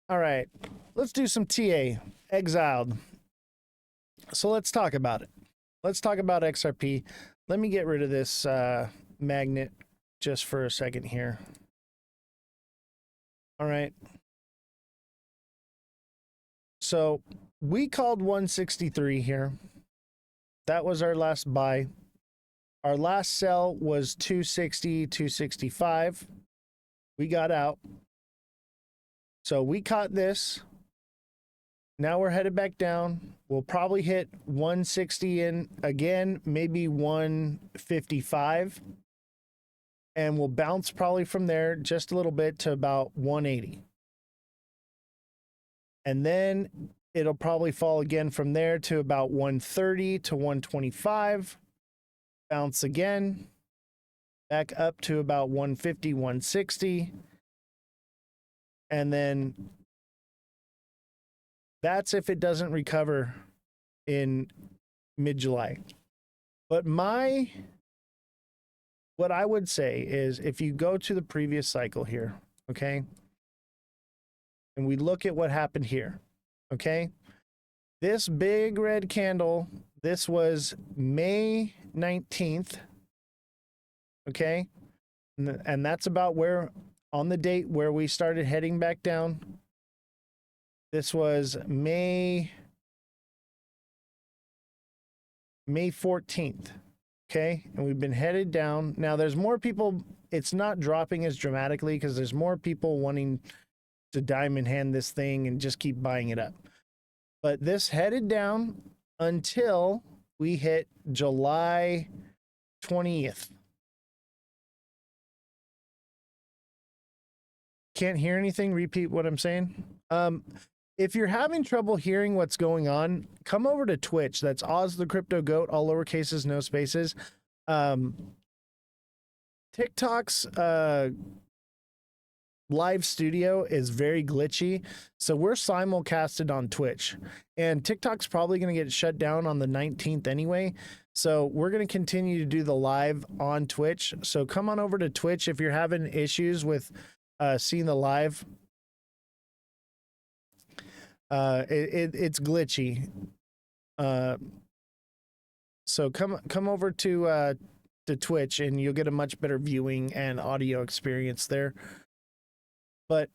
Speaker 1: All right, let's do some TA. Exiled. So let's talk about it. Let's talk about XRP. Let me get rid of this magnet just for a second here. All right. So we called 163 here. That was our last buy. Our last sell was 260, 265. We got out. So we caught this. Now we're headed back down. We'll probably hit 160 in again, maybe 155. And we'll bounce probably from there just a little bit to about 180. And then it'll probably fall again from there to about 130 to 125. Bounce again. Back up to about 150, 160. And then that's if it doesn't recover in mid-July. But what I would say is if you go to the previous cycle here, okay, and we look at what happened here, okay, this big red candle, this was May 19th, okay, and that's about where, on the date where we started heading back down. This was May 14th. Okay. And we've been headed down. Now there's more people. It's not dropping as dramatically because there's more people wanting to diamond hand this thing and just keep buying it up. But this headed down until we hit July 20th. Can't hear anything. Repeat what I'm saying. If you're having trouble hearing what's going on, come over to Twitch. That's Oz the Crypto Goat, all lowercases, no spaces. TikTok's live studio is very glitchy, so we're simulcasted on Twitch. And TikTok's probably going to get shut down on the 19th anyway, so we're going to continue to do the live on Twitch. So come on over to Twitch if you're having issues with seeing the live. It's glitchy. So come over to Twitch and you'll get a much better viewing and audio experience there. But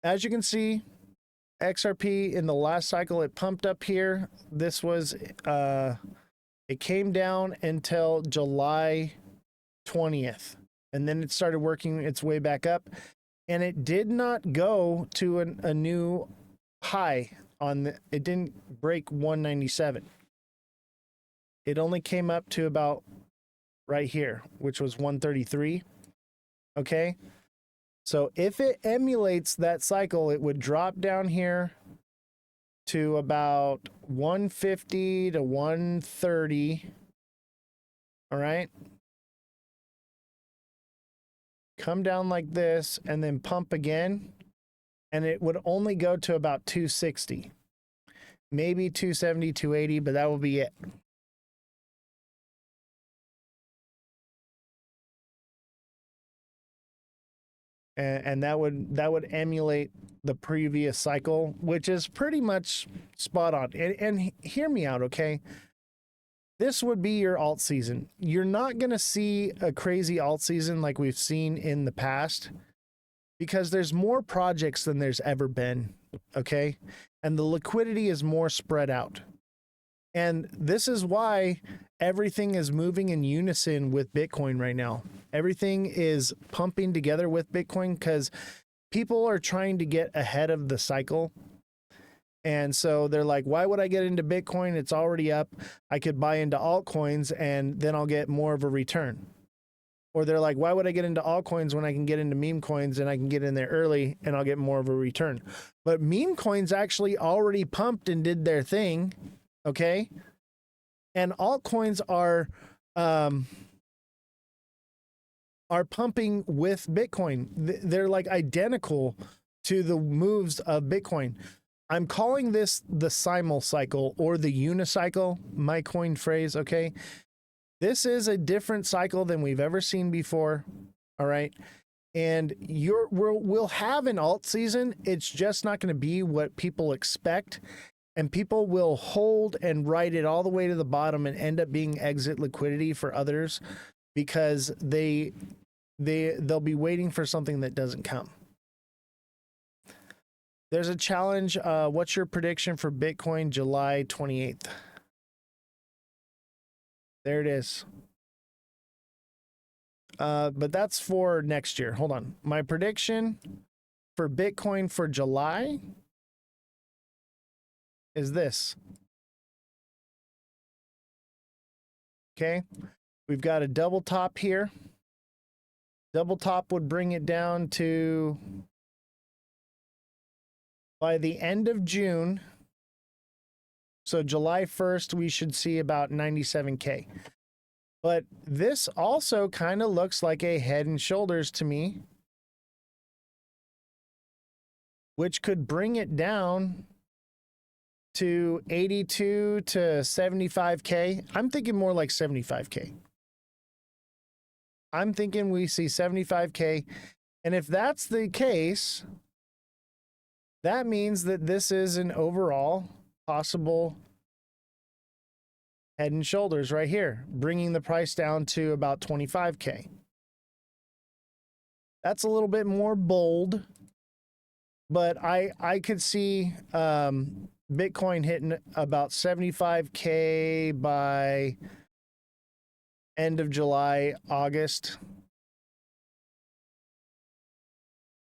Speaker 1: as you can see, XRP in the last cycle, it pumped up here. This was it came down until July 20th, and then it started working its way back up, and it did not go to a new high on the, it didn't break 197. It only came up to about right here, which was 133. Okay. So if it emulates that cycle, it would drop down here to about 150 to 130. All right. Come down like this and then pump again. And it would only go to about 260, maybe 270, 280, but that will be it. And that would emulate the previous cycle, which is pretty much spot on. And hear me out, okay? This would be your alt season. You're not going to see a crazy alt season like we've seen in the past, because there's more projects than there's ever been, okay? And the liquidity is more spread out. And this is why everything is moving in unison with Bitcoin right now. Everything is pumping together with Bitcoin because people are trying to get ahead of the cycle. And so they're like, why would I get into Bitcoin? It's already up. I could buy into altcoins and then I'll get more of a return. Or they're like, why would I get into altcoins when I can get into meme coins and I can get in there early and I'll get more of a return? But meme coins actually already pumped and did their thing. Okay. And altcoins are pumping with Bitcoin. They're like identical to the moves of Bitcoin. I'm calling this the simul cycle or the unicycle, my coined phrase. Okay. This is a different cycle than we've ever seen before. All right. And we'll have an alt season. It's just not going to be what people expect. And people will hold and ride it all the way to the bottom and end up being exit liquidity for others because they'll be waiting for something that doesn't come. There's a challenge. What's your prediction for Bitcoin July 28th? There it is. But that's for next year. Hold on. My prediction for Bitcoin for July is this. Okay. We've got a double top here. Double top would bring it down to, by the end of June, so July 1st, we should see about 97K. But this also kind of looks like a head and shoulders to me, which could bring it down to 82 to 75K. I'm thinking more like 75K. I'm thinking we see 75K. And if that's the case, that means that this is an overall possible head and shoulders right here, bringing the price down to about 25K. That's a little bit more bold, but I could see Bitcoin hitting about 75K by end of July, August.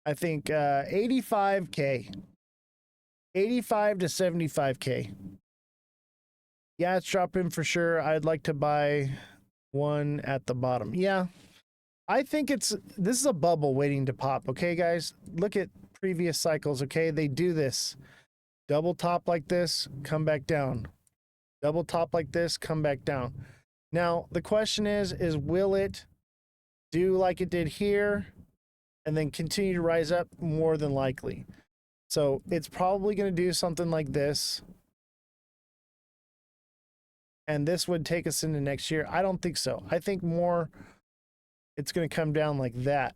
Speaker 1: I think 85K. 85 to 75K. Yeah, it's dropping for sure. I'd like to buy one at the bottom. Yeah, I think this is a bubble waiting to pop. Okay, guys, look at previous cycles. Okay, they do this. Double top like this, come back down. Double top like this, come back down. Now, the question is will it do like it did here and then continue to rise up? More than likely. So it's probably going to do something like this. And this would take us into next year. I don't think so. I think more it's going to come down like that.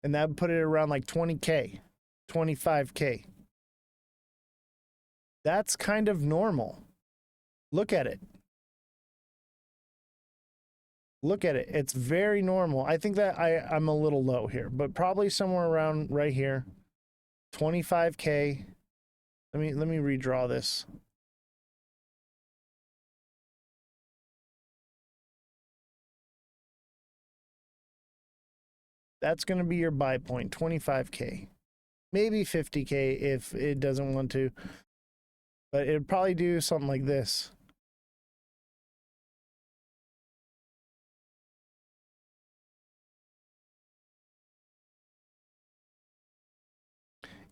Speaker 1: And that would put it around like 20K, 25K. That's kind of normal. Look at it. Look at it. It's very normal. I think that I'm a little low here, but probably somewhere around right here. 25K. Let me redraw this. That's going to be your buy point, 25K. Maybe 50K if it doesn't want to. But it'd probably do something like this.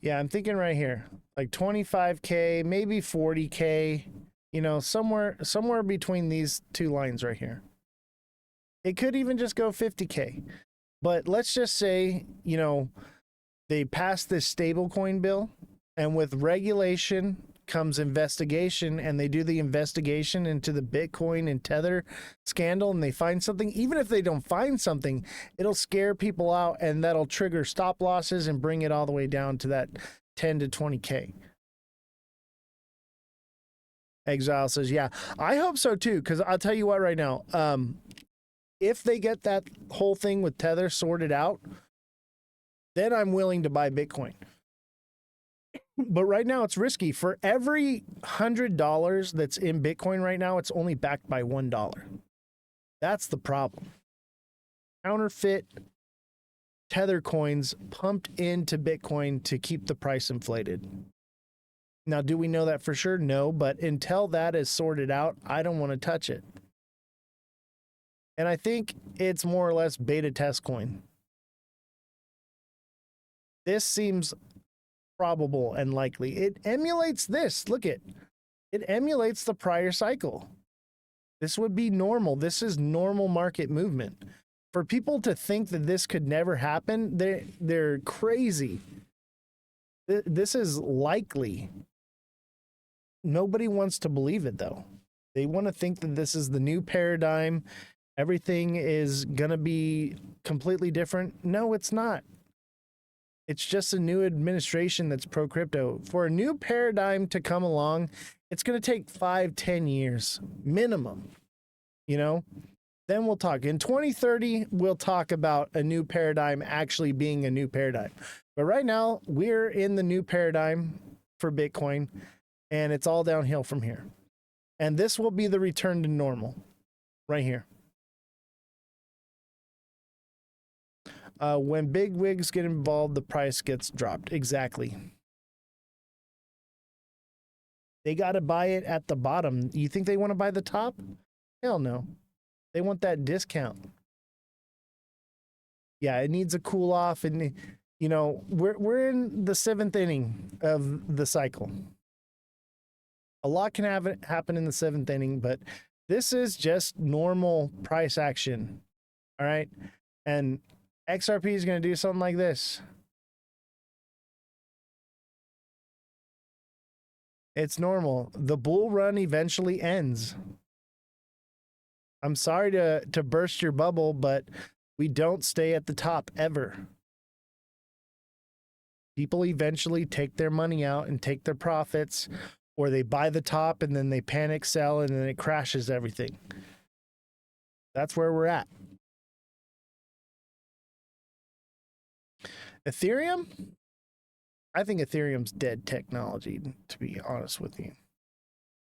Speaker 1: Yeah, I'm thinking right here, like 25K, maybe 40K, you know, somewhere between these two lines right here. It could even just go 50K. But let's just say, you know, they passed this stablecoin bill, and with regulation comes investigation, and they do the investigation into the Bitcoin and Tether scandal, and they find something. Even if they don't find something, it'll scare people out, and that'll trigger stop losses and bring it all the way down to that 10 to 20K. Exile says, yeah, I hope so too, because I'll tell you what right now, if they get that whole thing with Tether sorted out, then I'm willing to buy Bitcoin. But right now it's risky. For every $100 that's in Bitcoin right now, it's only backed by $1. That's the problem. Counterfeit Tether coins pumped into Bitcoin to keep the price inflated. Now, do we know that for sure? No, but until that is sorted out, I don't want to touch it. And I think it's more or less beta test coin. This seems probable and likely. It emulates this. Look it. It emulates the prior cycle. This would be normal. This is normal market movement. For people to think that this could never happen, they're crazy. This is likely. Nobody wants to believe it, though. They want to think that this is the new paradigm. Everything is going to be completely different. No, it's not. It's just a new administration that's pro-crypto. For a new paradigm to come along, it's going to take 5-10 years minimum, you know? Then we'll talk. In 2030, we'll talk about a new paradigm actually being a new paradigm. But right now, we're in the new paradigm for Bitcoin, and it's all downhill from here. And this will be the return to normal right here. When big wigs get involved, the price gets dropped. Exactly. They got to buy it at the bottom. You think they want to buy the top? Hell no. They want that discount. Yeah, it needs a cool off, and you know we're in the 7th inning of the cycle. A lot can happen in the 7th inning, but this is just normal price action. All right, and XRP is going to do something like this. It's normal. The bull run eventually ends. I'm sorry to burst your bubble, but we don't stay at the top ever. People eventually take their money out and take their profits, or they buy the top and then they panic sell and then it crashes everything. That's where we're at. Ethereum? I think Ethereum's dead technology, to be honest with you.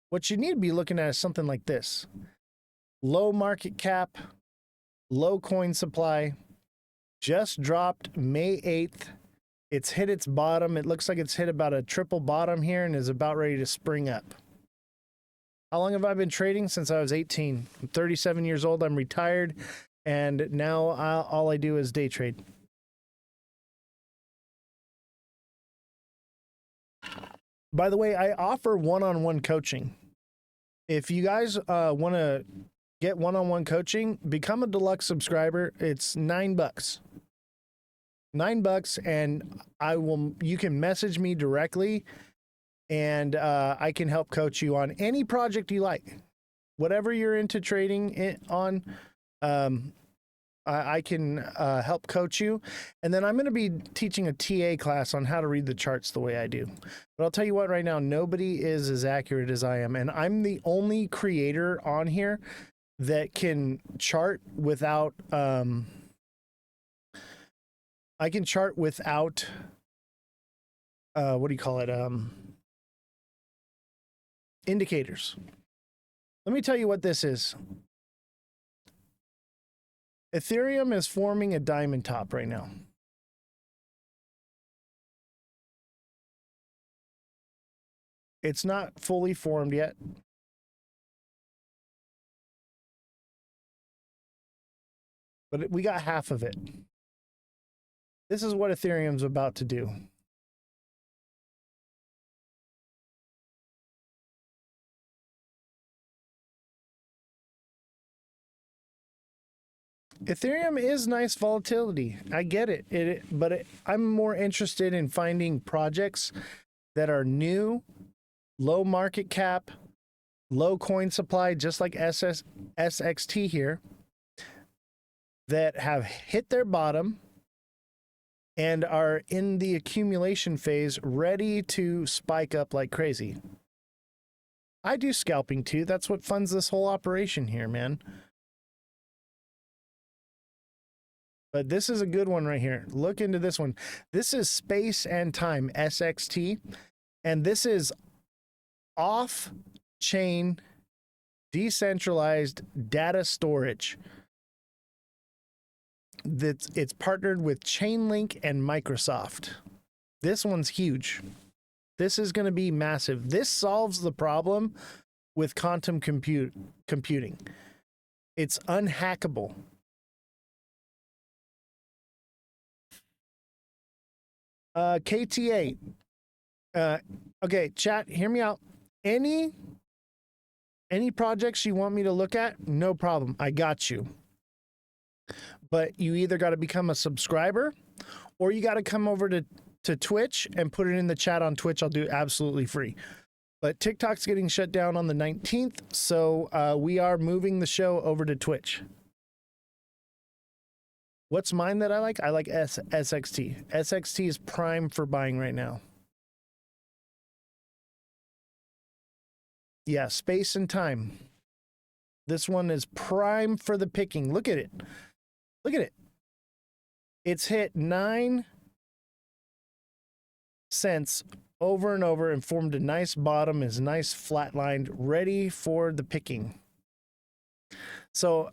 Speaker 1: What you need to be looking at is something like this. Low market cap, low coin supply, just dropped May 8th. It's hit its bottom. It looks like it's hit about a triple bottom here and is about ready to spring up. How long have I been trading? Since I was 18. I'm 37 years old. I'm retired, and now all I do is day trade. By the way, I offer one-on-one coaching. If you guys want to get one-on-one coaching, become a deluxe subscriber. It's $9. $9, and you can message me directly, and I can help coach you on any project you like. Whatever you're into trading on, I can help coach you. And then I'm going to be teaching a TA class on how to read the charts the way I do. But I'll tell you what, right now, nobody is as accurate as I am. And I'm the only creator on here that can chart without, I can chart without, what do you call it? Indicators. Let me tell you what this is. Ethereum is forming a diamond top right now. It's not fully formed yet. But we got half of it. This is what Ethereum's about to do. Ethereum is nice volatility. I get it. But I'm more interested in finding projects that are new, low market cap, low coin supply, just like SXT here, that have hit their bottom and are in the accumulation phase, ready to spike up like crazy. I do scalping too. That's what funds this whole operation here, man. But this is a good one right here. Look into this one. This is Space and Time, SXT. And this is off-chain, decentralized data storage. It's partnered with Chainlink and Microsoft. This one's huge. This is going to be massive. This solves the problem with quantum computing. It's unhackable. KTA. Okay, chat, hear me out. Any projects you want me to look at, no problem. I got you. But you either got to become a subscriber or you got to come over to Twitch and put it in the chat on Twitch. I'll do absolutely free. But TikTok's getting shut down on the 19th, so we are moving the show over to Twitch. What's mine that I like? I like SXT. SXT is prime for buying right now. Yeah, space and time. This one is prime for the picking. Look at it. Look at it. It's hit 9 cents over and over and formed a nice bottom, is nice flatlined, ready for the picking. So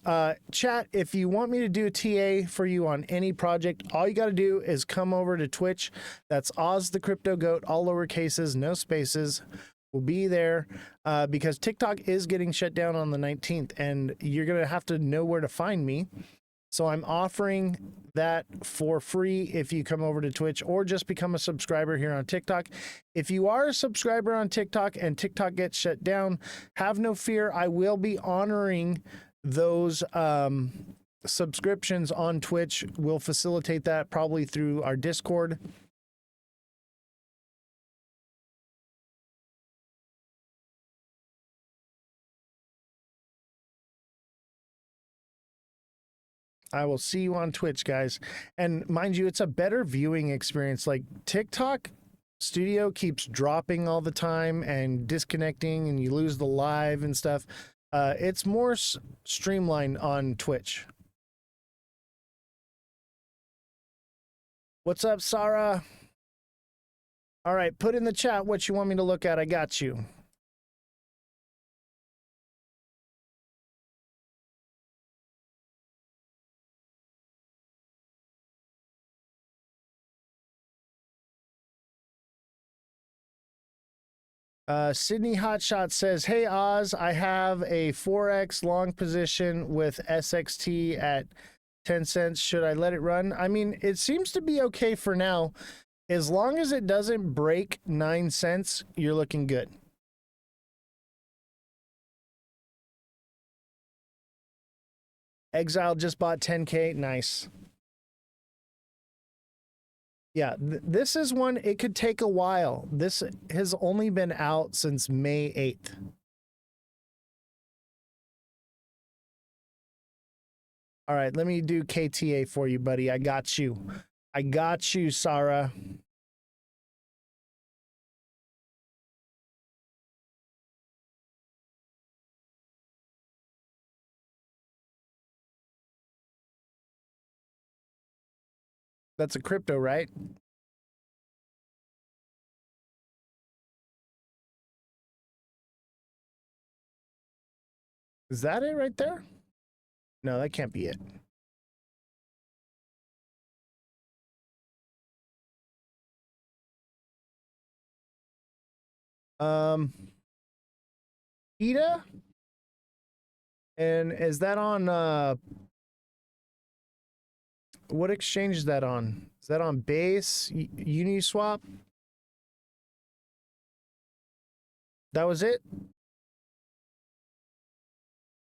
Speaker 1: chat, if you want me to do a TA for you on any project, all you got to do is come over to Twitch. That's Oz the Crypto Goat, all lowercases, no spaces. We'll be there because TikTok is getting shut down on the 19th, and you're going to have to know where to find me. So I'm offering that for free if you come over to Twitch or just become a subscriber here on TikTok. If you are a subscriber on TikTok and TikTok gets shut down, have no fear. I will be honoring those subscriptions on Twitch. We'll facilitate that probably through our Discord. I will see you on Twitch, guys. And mind you, it's a better viewing experience. Like TikTok Studio keeps dropping all the time and disconnecting, and you lose the live and stuff. It's more streamlined on Twitch. What's up, Sarah? All right, put in the chat what you want me to look at. I got you. Sydney Hotshot says, hey Oz, I have a 4x long position with SXT at 10 cents. Should I let it run? I mean, it seems to be okay for now. As long as it doesn't break 9 cents, you're looking good. Exile just bought 10K. Nice. Yeah, this is one, it could take a while. This has only been out since May 8th. All right, let me do KTA for you, buddy. I got you. I got you, Sarah. That's a crypto, right? Is that it right there? No, that can't be it. ETA? And is that on what exchange is that on? Is that on Base, Uniswap? That was it?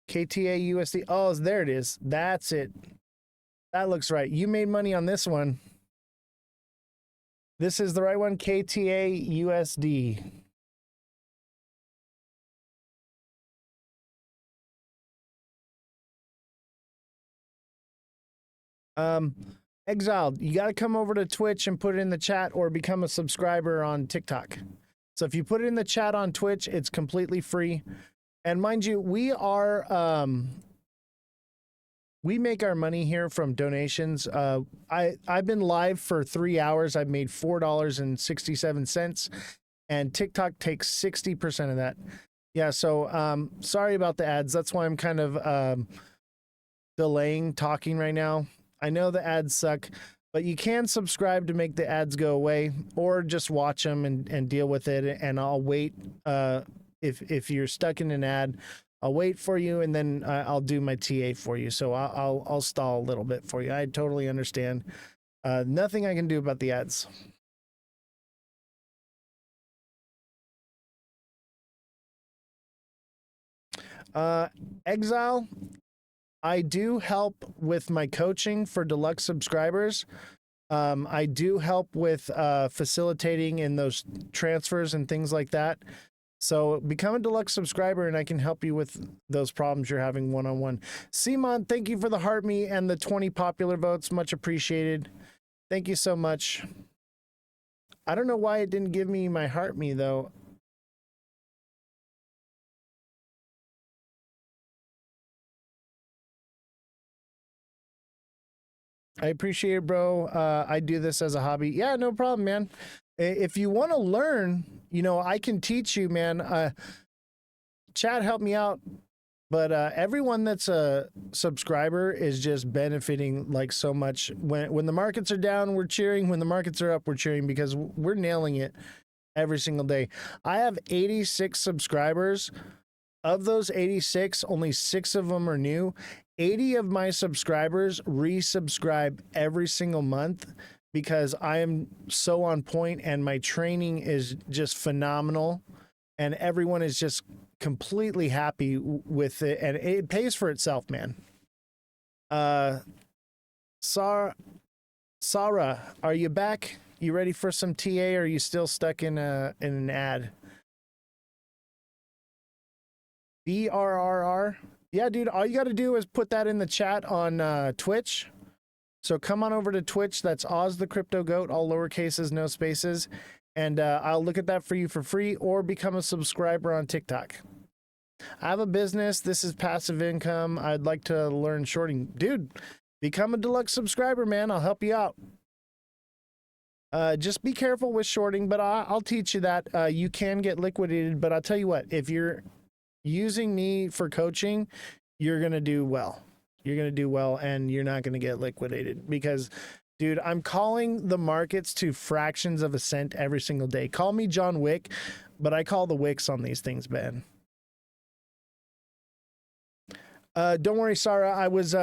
Speaker 1: KTA USD. Oh, there it is. That's it. That looks right. You made money on this one. This is the right one, KTA USD. Exiled, you got to come over to Twitch and put it in the chat or become a subscriber on TikTok. So if you put it in the chat on Twitch, it's completely free. And mind you, we make our money here from donations. I've been live for 3 hours. I've made $4.67. and TikTok takes 60% of that. Yeah, so sorry about the ads. That's why I'm kind of delaying talking right now. I know the ads suck, but you can subscribe to make the ads go away, or just watch them and deal with it. And I'll wait. If you're stuck in an ad, I'll wait for you, and then I'll do my TA for you. So I'll stall a little bit for you. I totally understand. Nothing I can do about the ads. Exile, I do help with my coaching for deluxe subscribers. I do help with facilitating in those transfers and things like that. So become a deluxe subscriber and I can help you with those problems you're having one-on-one. Simon, thank you for the heart me and the 20 popular votes. Much appreciated. Thank you so much. I don't know why it didn't give me my heart me though. I appreciate it, bro. I do this as a hobby. Yeah, no problem, man. If you want to learn, I can teach you, man. Chad helped me out, but everyone that's a subscriber is just benefiting like so much. When the markets are down, we're cheering. When the markets are up, we're cheering because we're nailing it every single day. I have 86 subscribers. Of those 86, only 6 of them are new. 80 of my subscribers resubscribe every single month because I am so on point and my training is just phenomenal and everyone is just completely happy with it and it pays for itself, man. Sarah, are you back? You ready for some TA or are you still stuck in an ad? BRRR. Yeah, dude, all you got to do is put that in the chat on Twitch. So come on over to Twitch. That's Oz the Crypto Goat, all lower cases, no spaces. And I'll look at that for you for free or become a subscriber on TikTok. I have a business. This is passive income. I'd like to learn shorting. Dude, become a deluxe subscriber, man. I'll help you out. Just be careful with shorting, but I'll teach you that. You can get liquidated, but I'll tell you what, if you're using me for coaching, you're going to do well. You're going to do well and you're not going to get liquidated because, dude, I'm calling the markets to fractions of a cent every single day. Call me John Wick, but I call the wicks on these things, man. Don't worry, Sarah. I was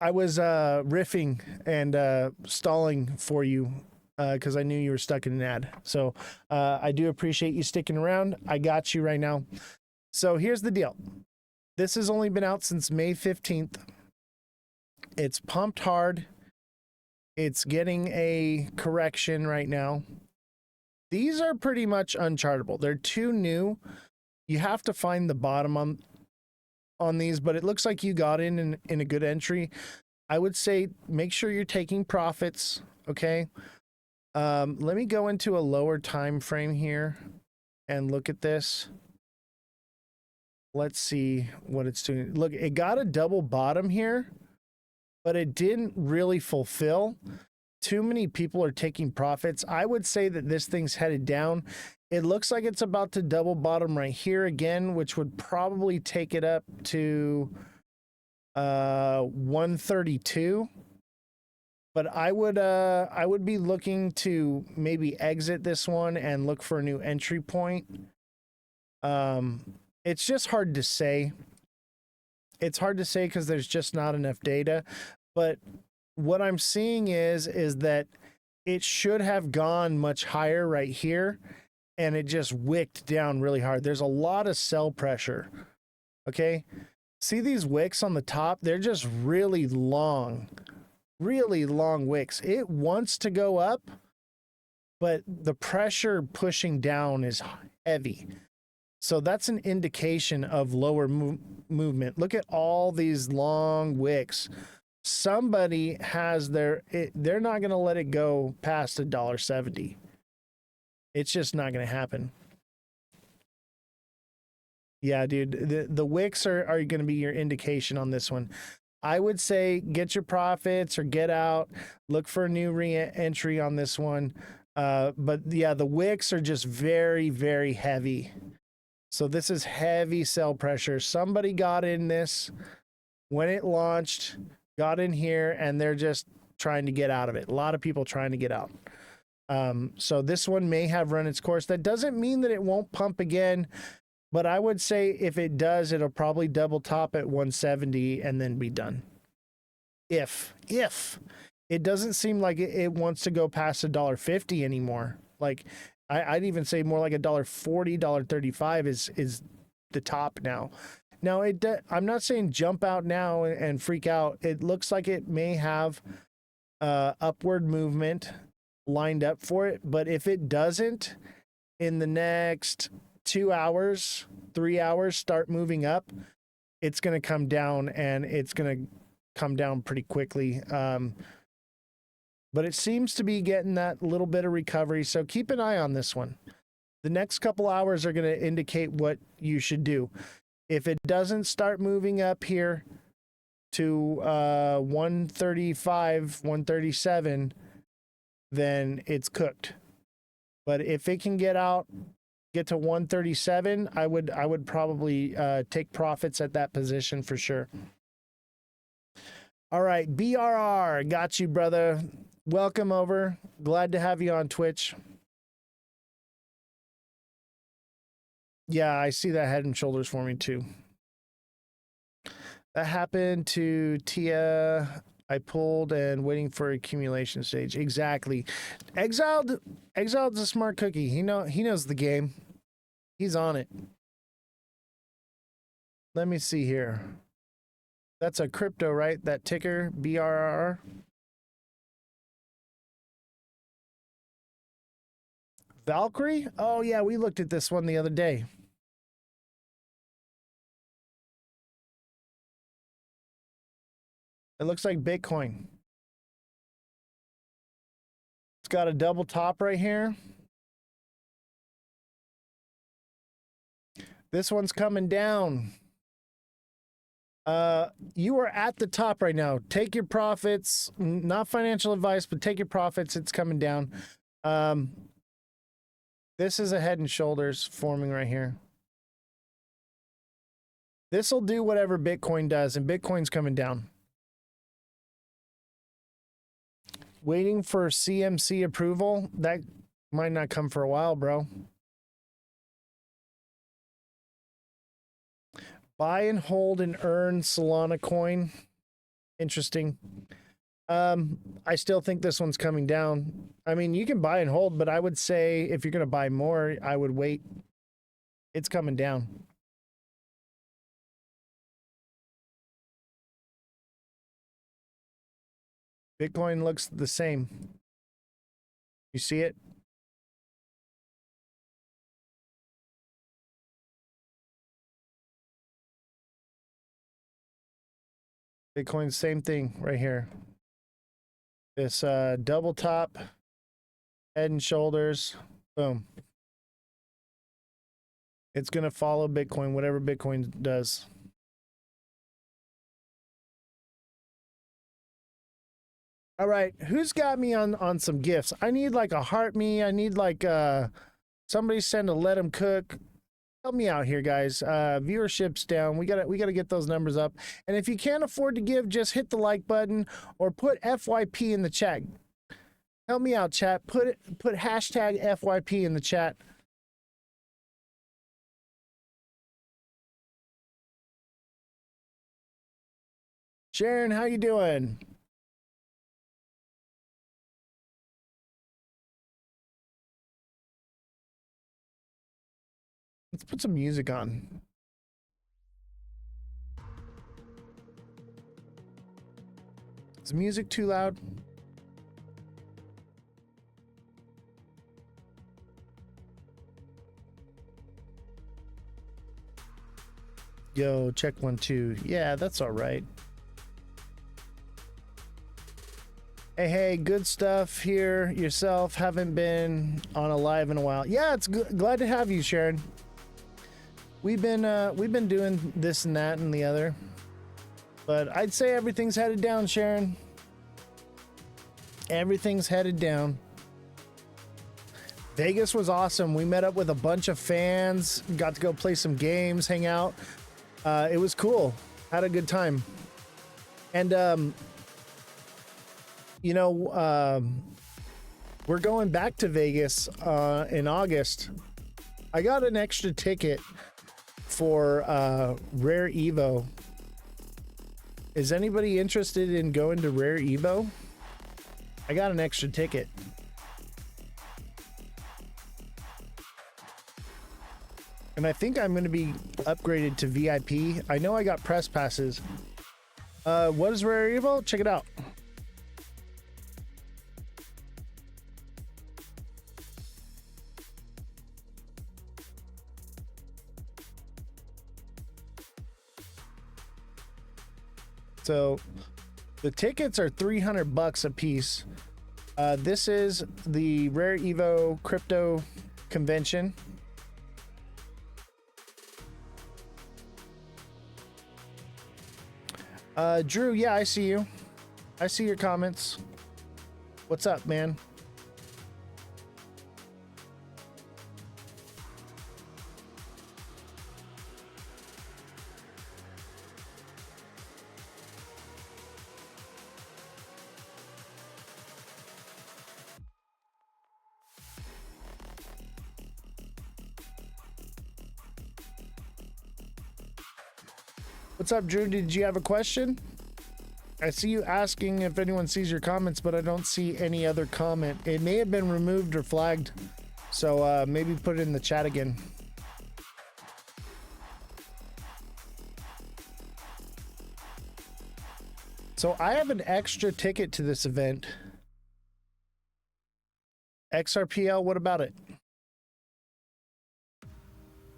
Speaker 1: riffing and stalling for you because I knew you were stuck in an ad. So I do appreciate you sticking around. I got you right now. So here's the deal. This has only been out since May 15th. It's pumped hard. It's getting a correction right now. These are pretty much unchartable. They're too new. You have to find the bottom on these, but it looks like you got in a good entry. I would say make sure you're taking profits, okay? Let me go into a lower time frame here and look at this. Let's see what it's doing. Look, it got a double bottom here, but it didn't really fulfill. Too many people are taking profits. I would say that this thing's headed down. It looks like it's about to double bottom right here again, which would probably take it up to 132. But I would be looking to maybe exit this one and look for a new entry point. It's just hard to say. It's hard to say because there's just not enough data. But what I'm seeing is that it should have gone much higher right here, and it just wicked down really hard. There's a lot of sell pressure. Okay, see these wicks on the top? They're just really long wicks. It wants to go up, but the pressure pushing down is heavy. So that's an indication of lower movement. Look at all these long wicks. Somebody has they're not going to let it go past $1.70. It's just not going to happen. Yeah, dude, the wicks are going to be your indication on this one. I would say get your profits or get out. Look for a new re-entry on this one. But yeah, the wicks are just very, very heavy. So this is heavy sell pressure. Somebody got in this when it launched, got in here, and they're just trying to get out of it. A lot of people trying to get out. So this one may have run its course. That doesn't mean that it won't pump again, but I would say if it does, it'll probably double top at 170 and then be done. If it doesn't seem like it wants to go past $1.50 anymore. Like I'd even say more like $1.40, $1.35 is the top now. Now I'm not saying jump out now and freak out. It looks like it may have upward movement lined up for it, but if it doesn't in the next 2 hours, 3 hours start moving up, it's going to come down, and it's going to come down pretty quickly. But it seems to be getting that little bit of recovery, so keep an eye on this one. The next couple hours are going to indicate what you should do. If it doesn't start moving up here to 135, 137, then it's cooked. But if it can get to 137, I would probably take profits at that position for sure. All right, BRR, got you, brother. Welcome over. Glad to have you on Twitch. Yeah, I see that Head and Shoulders for me too. That happened to Tia. I pulled and waiting for accumulation stage. Exactly. Exiled's a smart cookie. He knows the game. He's on it. Let me see here. That's a crypto, right? That ticker, BRR. Valkyrie? Oh yeah, we looked at this one the other day. It looks like Bitcoin. It's got a double top right here. This one's coming down. You are at the top right now. Take your profits. Not financial advice, but take your profits. It's coming down. This is a Head and Shoulders forming right here. This will do whatever Bitcoin does, and Bitcoin's coming down. Waiting for CMC approval. That might not come for a while, bro. Buy and hold and earn Solana coin. Interesting. I still think this one's coming down. I mean, you can buy and hold, but I would say if you're going to buy more, I would wait. It's coming down. Bitcoin looks the same. You see it? Bitcoin, same thing right here. This double top, Head and Shoulders, boom. It's going to follow Bitcoin, whatever Bitcoin does. All right, who's got me on some gifts? I need like a heart me. I need like somebody send a let 'em cook. Help me out here, guys. Viewership's down. We gotta get those numbers up. And if you can't afford to give, just hit the like button or put FYP in the chat. Help me out, chat. Put hashtag FYP in the chat. Sharon, how you doing? Let's put some music on. Is the music too loud? Yo, check 1 2. Yeah, that's all right. Hey, good stuff here. Yourself, haven't been on a live in a while. Yeah, it's glad to have you, Sharon. We've been doing this and that and the other, but I'd say everything's headed down, Sharon. Everything's headed down. Vegas was awesome. We met up with a bunch of fans, got to go play some games, hang out. It was cool. Had a good time. And, we're going back to Vegas in August. I got an extra ticket for Rare Evo. Is anybody interested in going to Rare Evo? I got an extra ticket. And I think I'm going to be upgraded to VIP. I know I got press passes. What is Rare Evo? Check it out. So the tickets are $300 a piece. This is the Rare Evo crypto convention. Drew, yeah, I see you. I see your comments. What's up, man? What's up, Drew? Did you have a question? I see you asking if anyone sees your comments, but I don't see any other comment. It may have been removed or flagged, so maybe put it in the chat again. So I have an extra ticket to this event. XRPL, what about it?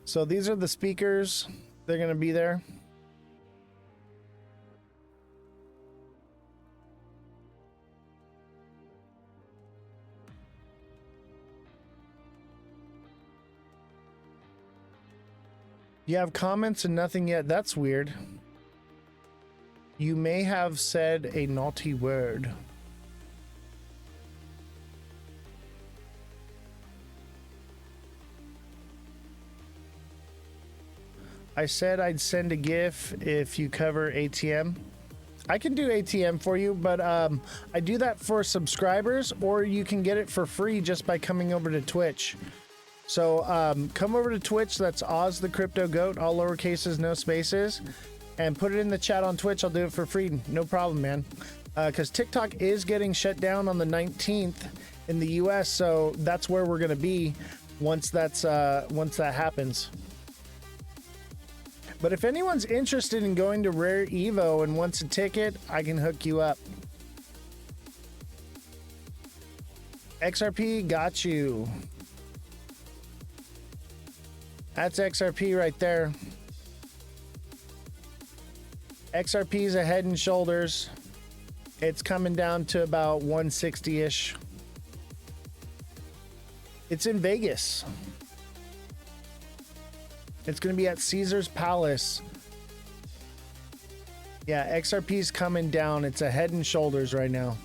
Speaker 1: So these are the speakers. They're going to be there. You have comments and nothing yet. That's weird. You may have said a naughty word. I said I'd send a GIF if you cover ATM. I can do ATM for you, but I do that for subscribers, or you can get it for free just by coming over to Twitch. So come over to Twitch. That's Oz the Crypto Goat, all lower cases, no spaces, and put it in the chat on Twitch. I'll do it for free. No problem, man. Because TikTok is getting shut down on the 19th in the US, so that's where we're gonna be once that happens. But if anyone's interested in going to Rare Evo and wants a ticket, I can hook you up. XRP, got you. That's XRP right there. XRP is a Head and Shoulders. It's coming down to about 160-ish. It's in Vegas. It's going to be at Caesar's Palace. Yeah, XRP is coming down. It's a Head and Shoulders right now.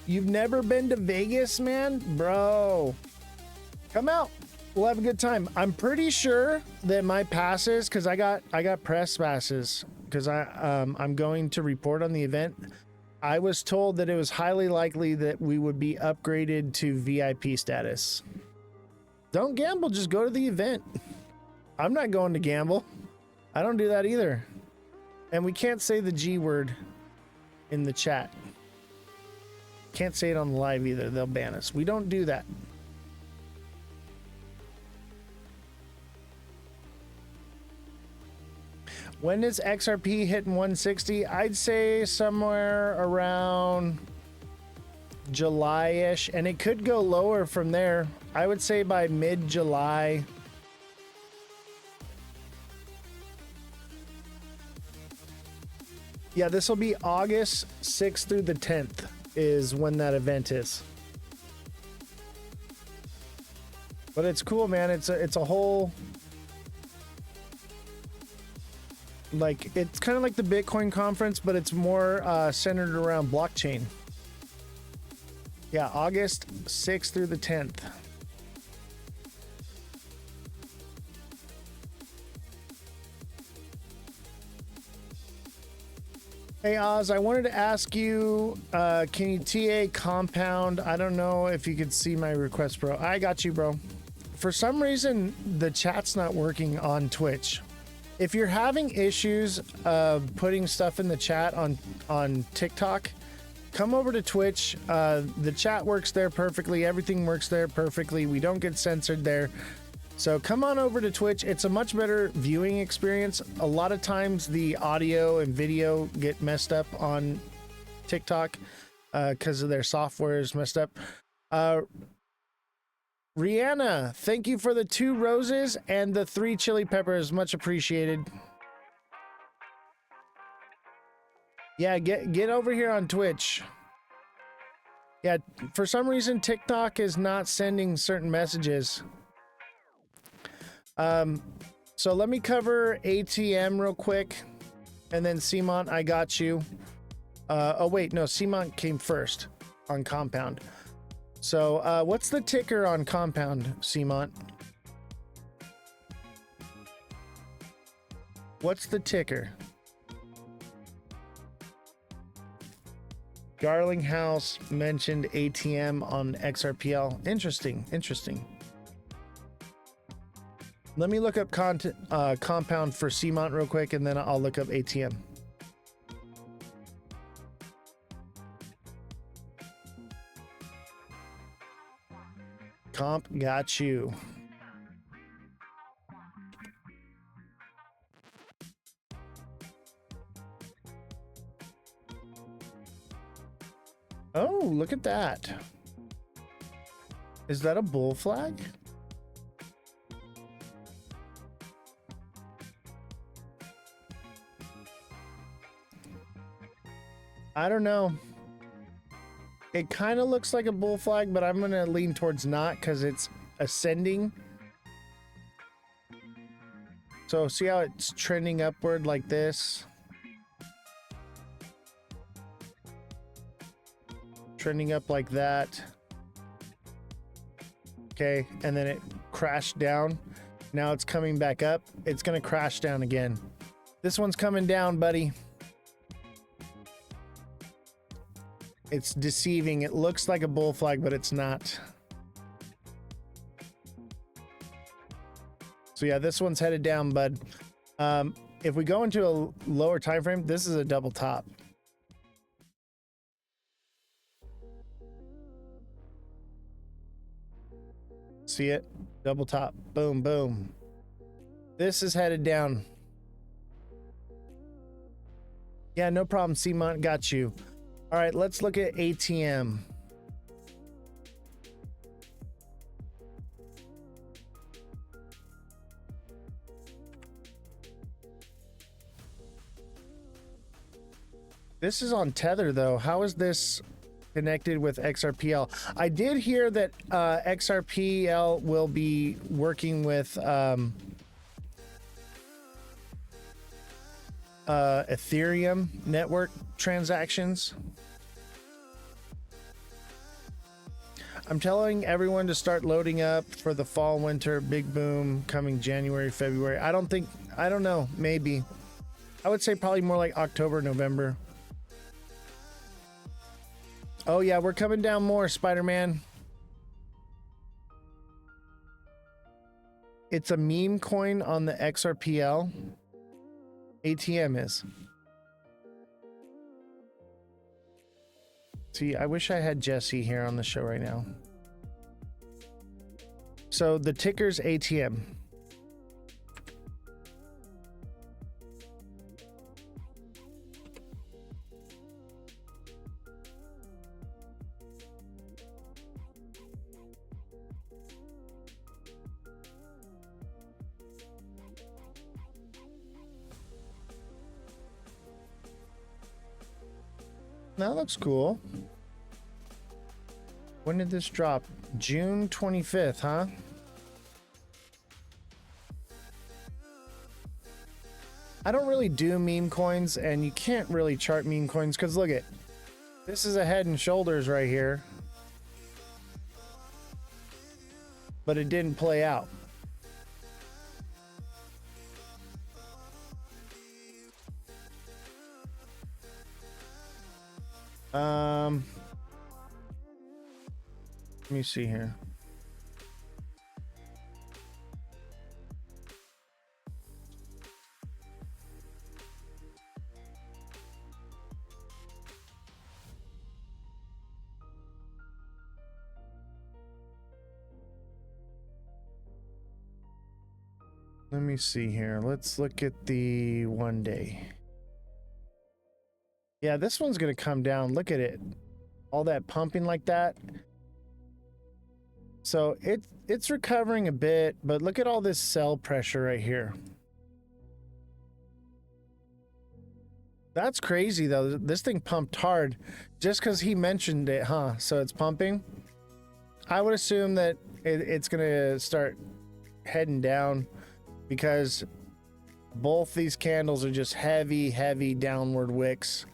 Speaker 1: You've never been to Vegas, man? Bro, come out. We'll have a good time. I'm pretty sure that my passes, because I got press passes, because I'm going to report on the event. I was told that it was highly likely that we would be upgraded to VIP status. Don't gamble, just go to the event. I'm not going to gamble. I don't do that either. And we can't say the G word in the chat. Can't say it on the live either. They'll ban us. We don't do that. When is XRP hitting 160? I'd say somewhere around July-ish, and it could go lower from there. I would say by mid-July. Yeah, this will be August 6th through the 10th is when that event is. But it's cool, man. It's a whole, like, it's kind of like the Bitcoin conference, but it's more centered around blockchain. Yeah, August 6th through the 10th. Hey Oz, I wanted to ask you, can you TA compound? I don't know if you could see my request, bro. I got you, bro. For some reason, the chat's not working on Twitch. If you're having issues putting stuff in the chat on TikTok, come over to Twitch. The chat works there perfectly. Everything works there perfectly. We don't get censored there. So come on over to Twitch. It's a much better viewing experience. A lot of times the audio and video get messed up on TikTok because of their software is messed up. Rihanna, thank you for the 2 roses and the 3 chili peppers. Much appreciated. Yeah, get over here on Twitch. Yeah, for some reason TikTok is not sending certain messages. So let me cover ATM real quick, and then Simont, I got you. Oh wait, no, Simont came first on Compound. So what's the ticker on Compound, Simont? What's the ticker? Garlinghouse mentioned ATM on XRPL. Interesting, interesting. Let me look up Compound for Simont real quick, and then I'll look up ATM. Comp got you. Oh, look at that. Is that a bull flag? I don't know. It kind of looks like a bull flag, but I'm going to lean towards not because it's ascending. So see how it's trending upward like this? Trending up like that. Okay, and then it crashed down. Now it's coming back up. It's going to crash down again. This one's coming down, buddy. It's deceiving. It looks like a bull flag, but it's not. So yeah, this one's headed down, bud. If we go into a lower time frame, this is a double top. See it? Double top. Boom, boom. This is headed down. Yeah, no problem. Simont, got you. All right, let's look at ATM. This is on Tether, though. How is this connected with XRPL? I did hear that XRPL will be working with Ethereum network transactions. I'm telling everyone to start loading up for the fall winter big boom coming January, February. I don't know, maybe. I would say probably more like October, November. Oh yeah, we're coming down more, Spider-Man. It's a meme coin on the XRPL. ATM is. See, I wish I had Jesse here on the show right now. So the ticker's ATM. That looks cool. When did this drop? June 25th, huh? I don't really do meme coins, and you can't really chart meme coins because look at this is a head and shoulders right here. but it didn't play out. Let me see here. Let me see here. Let's look at the 1 day. Yeah, this one's gonna come down. Look at it. All that pumping like that. So it's recovering a bit, but look at all this sell pressure right here. That's crazy though. This thing pumped hard just because he mentioned it, huh? So it's pumping. I would assume that it's gonna start heading down because both these candles are just heavy downward wicks.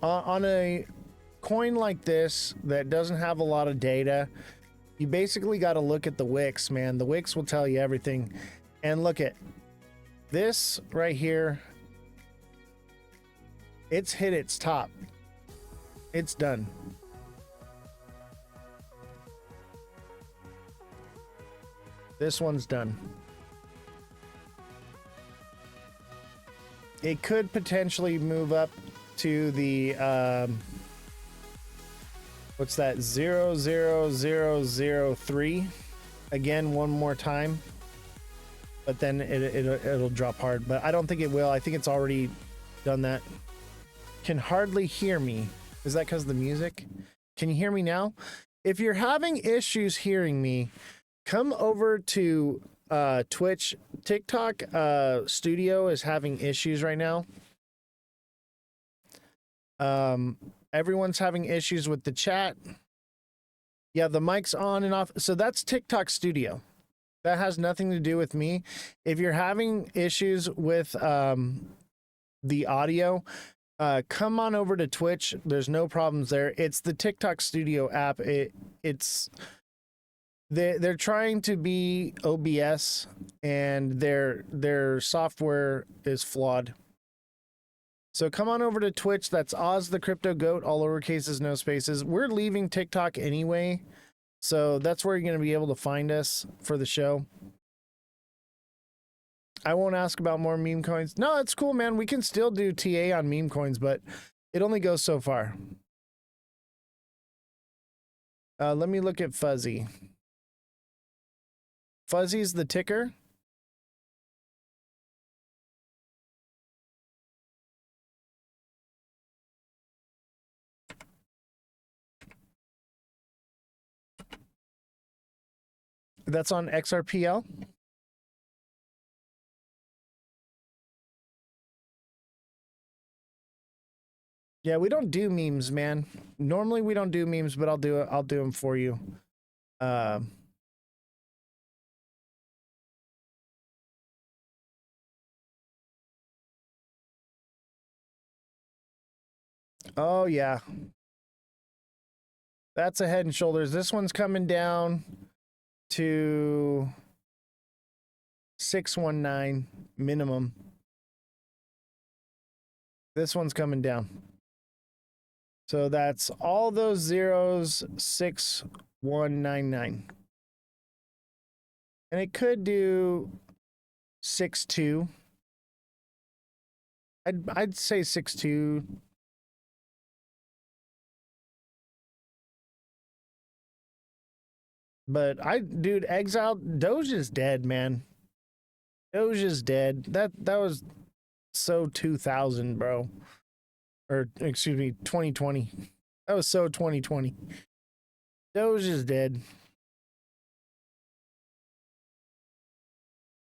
Speaker 1: On a coin like this that doesn't have a lot of data, you basically got to look at the wicks, man. The wicks will tell you everything. And look at this right here. It's hit its top. It's done. This one's done. It could potentially move up to the what's that, 00003 again one more time, but then it'll drop hard. But I don't think it will. I think it's already done that. Can hardly hear me. Is that because of the music? Can you hear me now? If you're having issues hearing me, come over to Twitch. TikTok Studio is having issues right now. Everyone's having issues with the chat. Yeah, the mic's on and off. So that's TikTok Studio. That has nothing to do with me. If you're having issues with the audio, come on over to Twitch. There's no problems there. It's the TikTok Studio app. They're trying to be OBS, and their software is flawed. So come on over to Twitch. That's Oz the Crypto Goat, all lowercases, no spaces. We're leaving TikTok anyway, so that's where you're going to be able to find us for the show. I won't ask about more meme coins. No, it's cool, man. We can still do TA on meme coins, but it only goes so far. Let me look at Fuzzy. Fuzzy's the ticker. That's on XRPL. Yeah, we don't do memes, man. Normally we don't do memes, but I'll do it. I'll do them for you. Oh yeah. That's a Head and Shoulders. This one's coming down to 619 minimum. This one's coming down. So that's all those zeros, 6199. And it could do 62. I'd say 62. But dude, Exile, Doge is dead, man. Doge is dead. That was so 2000, bro. Or excuse me, 2020. That was so 2020. Doge is dead.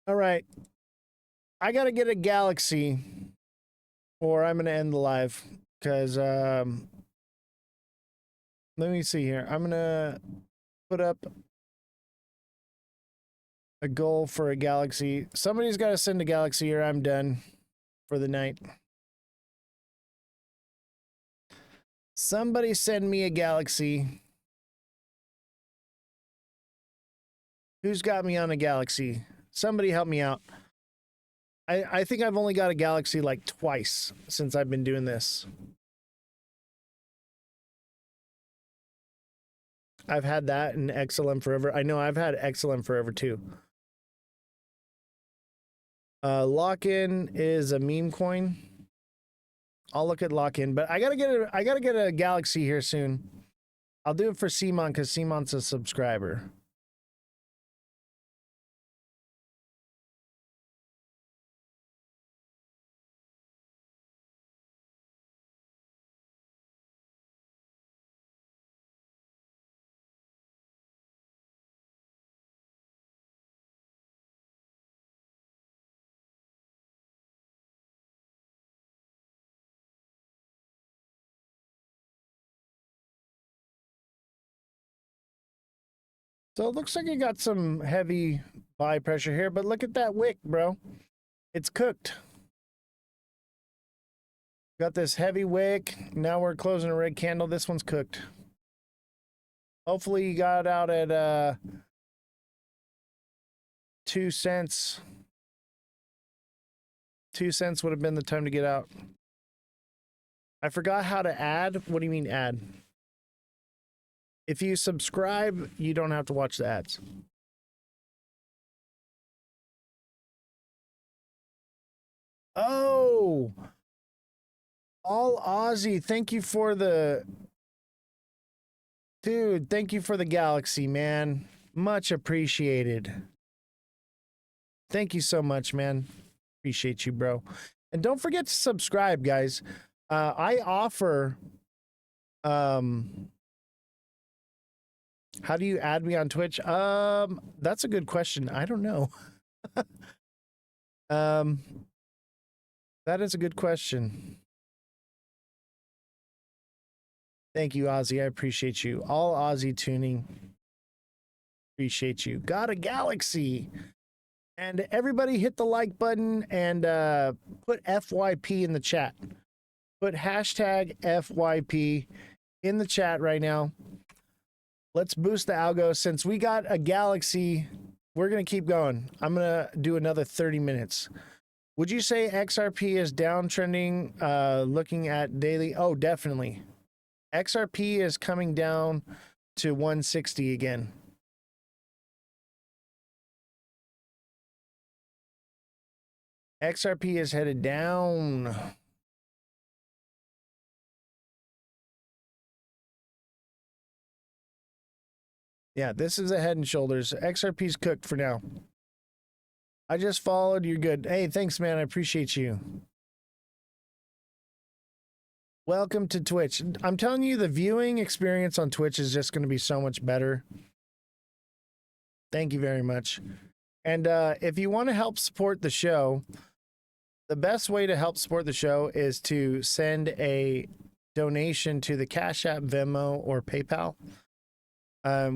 Speaker 1: All right. I gotta get a Galaxy, or I'm gonna end the live. Because let me see here. I'm gonna put up a goal for a Galaxy. Somebody's got to send a Galaxy or I'm done for the night. Somebody send me a Galaxy. Who's got me on a Galaxy? Somebody help me out. I think I've only got a Galaxy like twice since I've been doing this. I've had that and XLM forever. I know I've had XLM forever too. Lock-in is a meme coin. I'll look at lock-in, but I gotta get a Galaxy here soon. I'll do it for Simon because Simon's a subscriber. So it looks like you got some heavy buy pressure here, but look at that wick, bro. It's cooked. Got this heavy wick. Now we're closing a red candle. This one's cooked. Hopefully you got out at 2 cents. 2 cents would have been the time to get out. I forgot how to add. What do you mean add? If you subscribe, you don't have to watch the ads. Oh, all Aussie. Thank you for the... Dude, thank you for the Galaxy, man. Much appreciated. Thank you so much, man. Appreciate you, bro. And don't forget to subscribe, guys. I offer... How do you add me on Twitch? That's a good question. I don't know. That is a good question. Thank you, Ozzy. I appreciate you. All Ozzy tuning. Appreciate you. Got a Galaxy. And everybody hit the like button and put FYP in the chat. Put hashtag FYP in the chat right now. Let's boost the algo. Since we got a Galaxy, we're going to keep going. I'm going to do another 30 minutes. Would you say XRP is downtrending looking at daily? Oh, definitely. XRP is coming down to 160 again. XRP is headed down. Yeah, this is a Head and Shoulders. XRP's cooked for now. I just followed. You're good. Hey, thanks, man. I appreciate you. Welcome to Twitch. I'm telling you, the viewing experience on Twitch is just going to be so much better. Thank you very much. And if you want to help support the show, the best way to help support the show is to send a donation to the Cashapp, Venmo, or PayPal.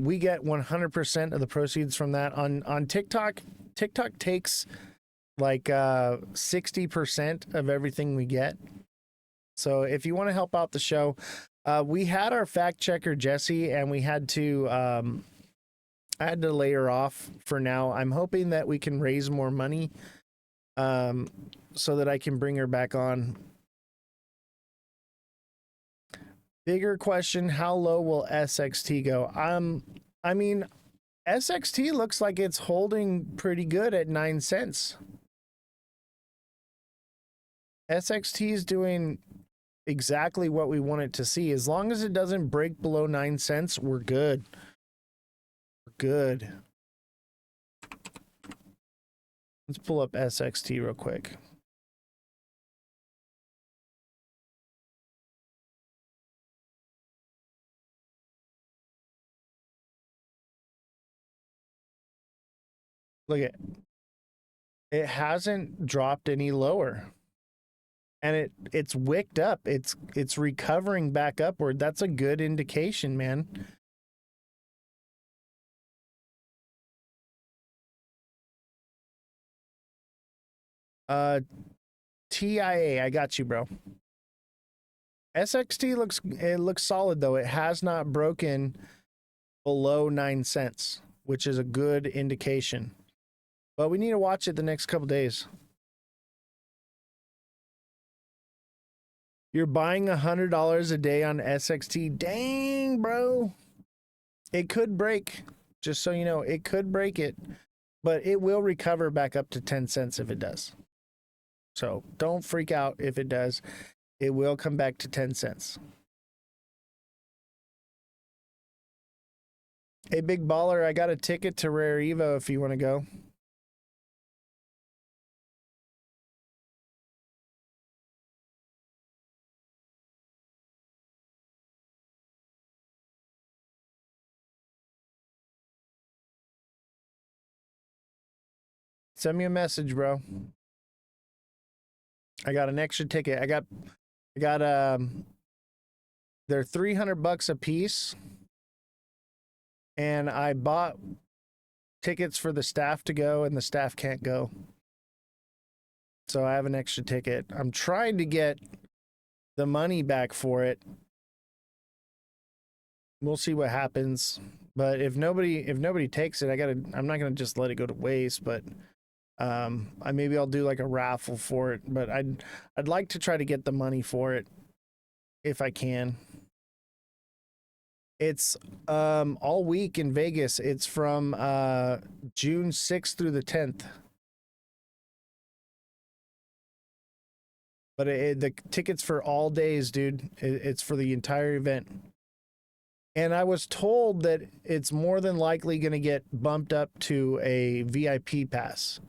Speaker 1: We get 100% of the proceeds from that. On TikTok, TikTok takes like 60% of everything we get. So if you want to help out the show, we had our fact checker Jesse, and we had to I had to lay her off for now. I'm hoping that we can raise more money so that I can bring her back on. Bigger question, how low will SXT go? I mean, SXT looks like it's holding pretty good at 9 cents. SXT is doing exactly what we want it to see. As long as it doesn't break below 9 cents, we're good. We're good. Let's pull up SXT real quick. Look at it, hasn't dropped any lower. And it's wicked up. It's recovering back upward. That's a good indication, man. TIA, I got you, bro. SXT looks solid though. It has not broken below 9 cents, which is a good indication. But we need to watch it the next couple days. You're buying $100 a day on SXT. Dang, bro. It could break. Just so you know, it could break it, but it will recover back up to 10 cents if it does. So don't freak out if it does. It will come back to 10 cents. Hey, big baller, I got a ticket to Rare Evo if you want to go. Send me a message, bro. I got an extra ticket. I got they're $300 a piece. And I bought tickets for the staff to go, and the staff can't go. So I have an extra ticket. I'm trying to get the money back for it. We'll see what happens. But if nobody takes it, I'm not gonna just let it go to waste, but maybe I'll do like a raffle for it. But I'd like to try to get the money for it if I can. It's all week in Vegas. It's from June 6th through the 10th. But the tickets for all days, dude. It's for the entire event. And I was told that it's more than likely going to get bumped up to a VIP pass.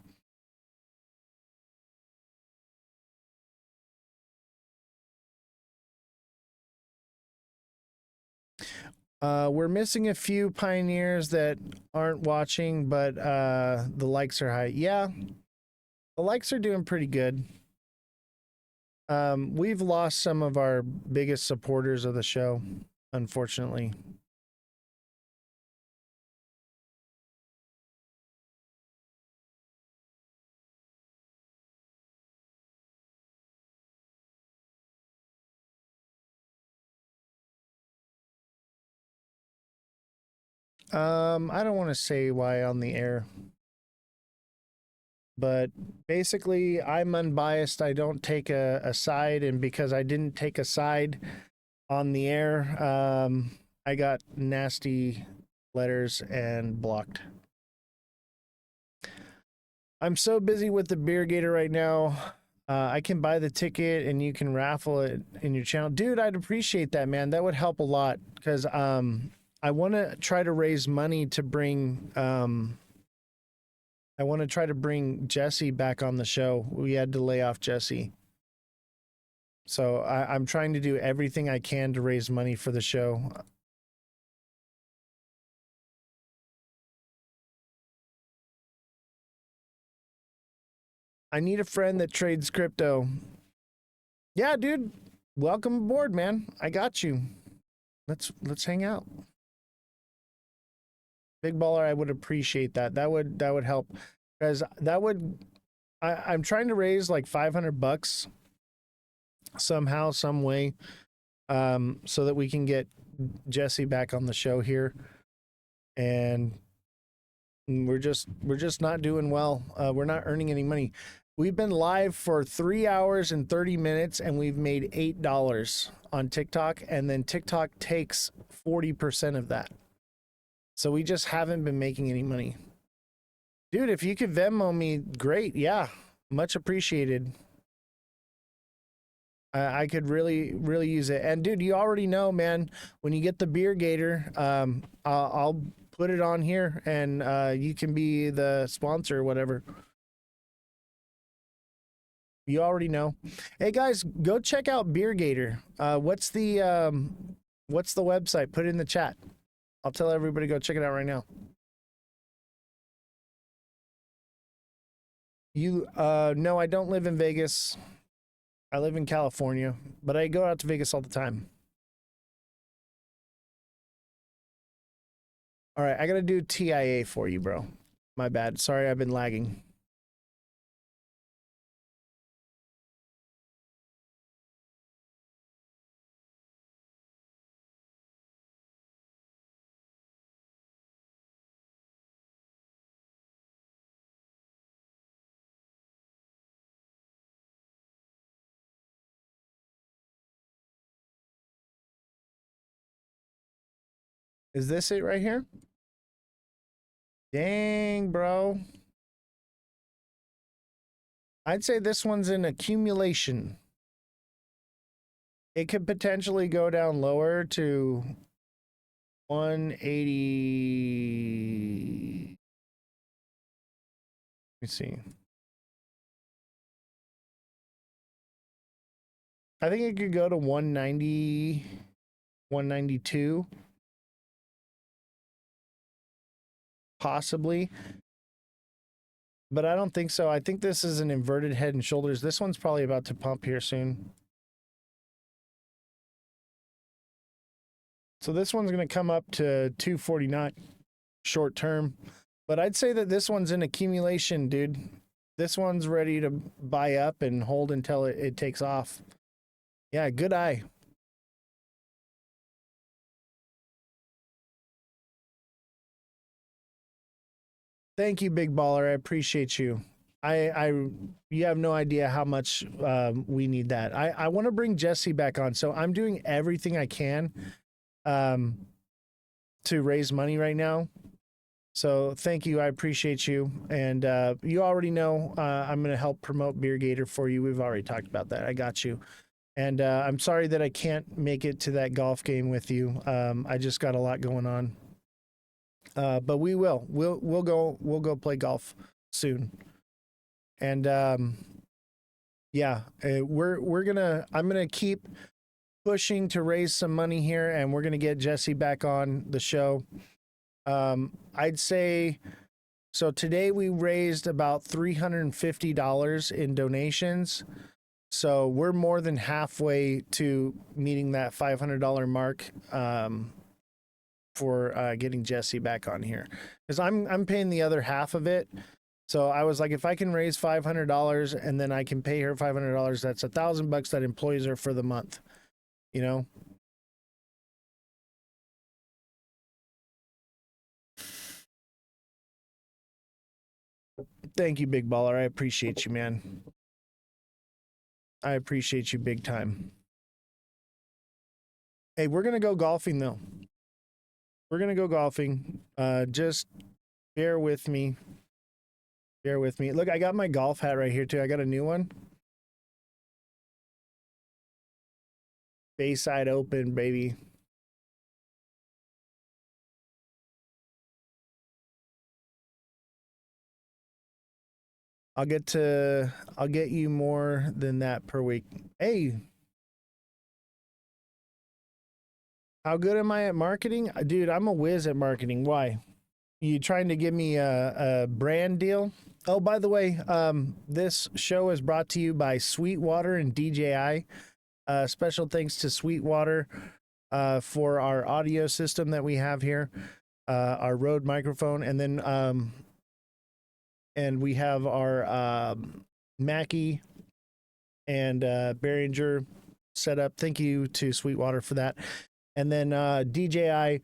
Speaker 1: We're missing a few pioneers that aren't watching, but the likes are high. Yeah, the likes are doing pretty good. We've lost some of our biggest supporters of the show, unfortunately. I don't want to say why on the air, but basically I'm unbiased. I don't take a side, and because I didn't take a side on the air, I got nasty letters and blocked. I'm so busy with the Beer Gator right now. I can buy the ticket and you can raffle it in your channel. Dude, I'd appreciate that, man. That would help a lot, because I want to try to raise money to bring Jesse back on the show. We had to lay off Jesse. So I'm trying to do everything I can to raise money for the show. I need a friend that trades crypto. Yeah, dude. Welcome aboard, man. I got you. Let's hang out. Big baller, I would appreciate that. That would help, because I'm trying to raise like $500 somehow, some way, so that we can get Jesse back on the show here. And we're just not doing well. We're not earning any money. We've been live for 3 hours and 30 minutes and we've made $8 on TikTok, and then TikTok takes 40% of that. So we just haven't been making any money. Dude, if you could Venmo me, great. Yeah, much appreciated. I could really use it. And dude, you already know, man, when you get the Beer Gator, I'll put it on here, and you can be the sponsor or whatever. You already know. Hey guys, go check out Beer Gator. What's the website? Put it in the chat. I'll tell everybody to go check it out right now. No, I don't live in Vegas. I live in California, but I go out to Vegas all the time. All right, I gotta do TIA for you, bro. My bad. Sorry, I've been lagging. Is this it right here? Dang, bro. I'd say this one's in accumulation. It could potentially go down lower to 180. Let me see. I think it could go to 190, 192. Possibly. But I don't think so. I think this is an inverted head and shoulders. This one's probably about to pump here soon. So this one's going to come up to 249 short term. But I'd say that this one's in accumulation, dude. This one's ready to buy up and hold until it takes off. Yeah, good eye. Thank you, big baller. I appreciate you. You have no idea how much we need that. I want to bring Jesse back on. So I'm doing everything I can to raise money right now. So thank you. I appreciate you. And you already know I'm going to help promote Beer Gator for you. We've already talked about that. I got you. And I'm sorry that I can't make it to that golf game with you. I just got a lot going on. But we will. We'll go play golf soon. And yeah, I'm gonna keep pushing to raise some money here, and we're gonna get Jesse back on the show. I'd say so. Today we raised about $350 in donations. So we're more than halfway to meeting that $500 mark. For getting Jesse back on here, because I'm paying the other half of it. So I was like, if I can raise $500 and then I can pay her $500, that's $1,000 that employs her for the month, you know. Thank you, big baller. I appreciate you, man. I appreciate you big time. Hey, we're gonna go golfing though. We're gonna go golfing. Just bear with me. Bear with me. Look, I got my golf hat right here too. I got a new one. Bayside Open, baby. I'll get you more than that per week. Hey. How good am I at marketing? Dude, I'm a whiz at marketing. Why? You trying to give me a brand deal? Oh, by the way, this show is brought to you by Sweetwater and DJI. Special thanks to Sweetwater for our audio system that we have here, our Rode microphone, and then and we have our Mackie and Behringer set up. Thank you to Sweetwater for that. And then DJI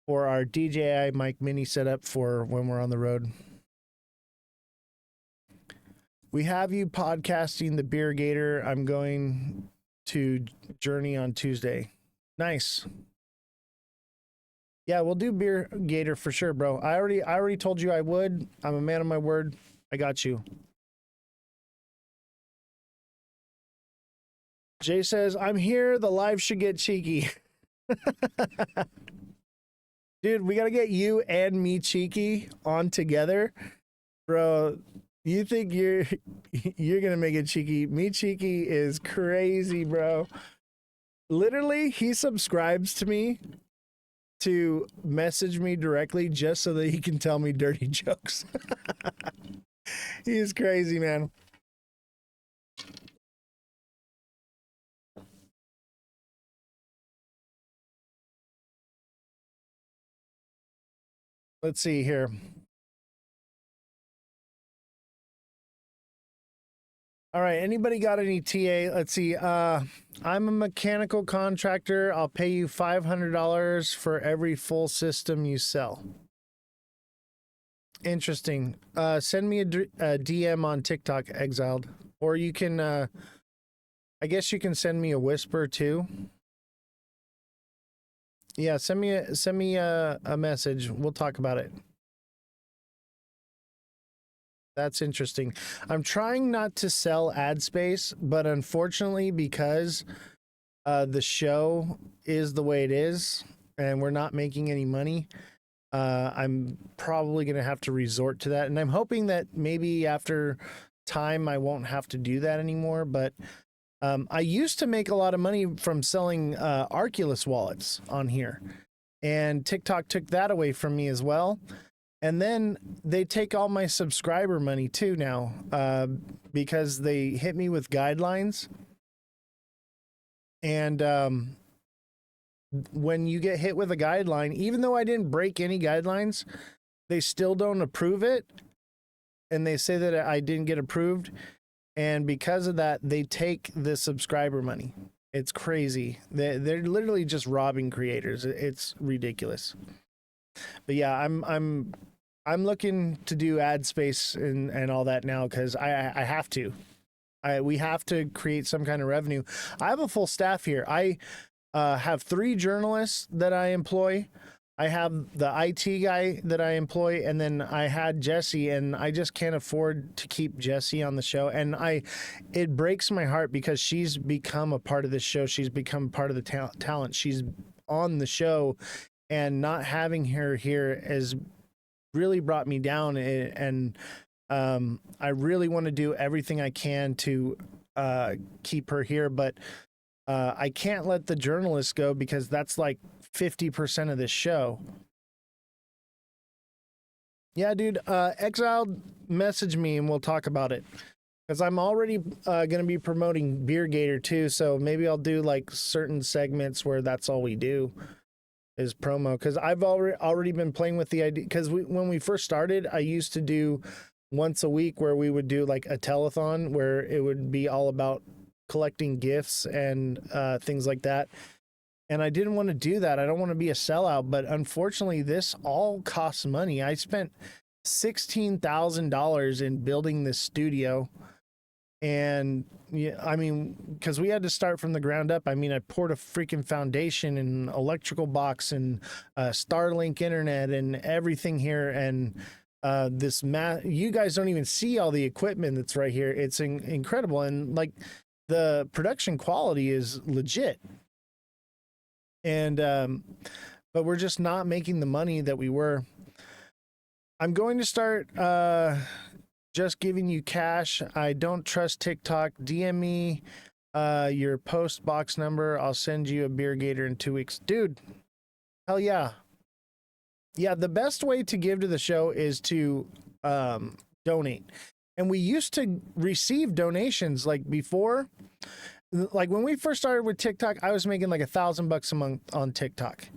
Speaker 1: for our DJI mic mini setup for when we're on the road. We have you podcasting the Beer Gator. I'm going to Journey on Tuesday. Nice. Yeah, we'll do Beer Gator for sure, bro. I already told you I would. I'm a man of my word. I got you. Jay says, I'm here. The live should get cheeky. Dude, we gotta get you and me cheeky on together, bro. You think you're gonna make it cheeky? Me cheeky is crazy, bro. Literally, he subscribes to me to message me directly just so that he can tell me dirty jokes. He is crazy, man. Let's see here. All right, anybody got any TA? Let's see. I'm a mechanical contractor. I'll pay you $500 for every full system you sell. Interesting. Send me a DM on TikTok, Exiled. Or you can, I guess you can send me a whisper too. Yeah, send me a message. We'll talk about it. That's interesting. I'm trying not to sell ad space, but unfortunately, because the show is the way it is and we're not making any money, I'm probably going to have to resort to that. And I'm hoping that maybe after time I won't have to do that anymore. But I used to make a lot of money from selling Arculus wallets on here, and TikTok took that away from me as well. And then they take all my subscriber money too now, because they hit me with guidelines. And when you get hit with a guideline, even though I didn't break any guidelines, they still don't approve it. And they say that I didn't get approved. And because of that, they take the subscriber money. It's crazy. They're literally just robbing creators. It's ridiculous. But yeah, I'm looking to do ad space and all that now, because I have to. We have to create some kind of revenue. I have a full staff here. I have 3 journalists that I employ. I have the IT guy that I employ, and then I had Jesse, and I just can't afford to keep Jesse on the show. And it breaks my heart because she's become a part of this show. She's become part of the talent. She's on the show, and not having her here has really brought me down. And I really want to do everything I can to keep her here, but I can't let the journalists go because that's like 50% of this show. Yeah, dude, Exiled, message me and we'll talk about it. Because I'm already going to be promoting Beer Gator too, so maybe I'll do like certain segments where that's all we do is promo. Because I've already been playing with the idea. Because when we first started, I used to do once a week where we would do like a telethon where it would be all about collecting gifts and things like that. And I didn't want to do that. I don't want to be a sellout, but unfortunately this all costs money. I spent $16,000 in building this studio. And yeah, I mean, because we had to start from the ground up. I mean, I poured a freaking foundation and electrical box and Starlink internet and everything here. And you guys don't even see all the equipment that's right here. It's incredible. And like the production quality is legit. And but we're just not making the money that we were. I'm going to start just giving you cash. I don't trust TikTok. DM me your post box number. I'll send you a Beer Gator in 2 weeks. Dude, hell yeah. Yeah, the best way to give to the show is to donate. And we used to receive donations like before. Like when we first started with TikTok, I was making like $1,000 a month on TikTok.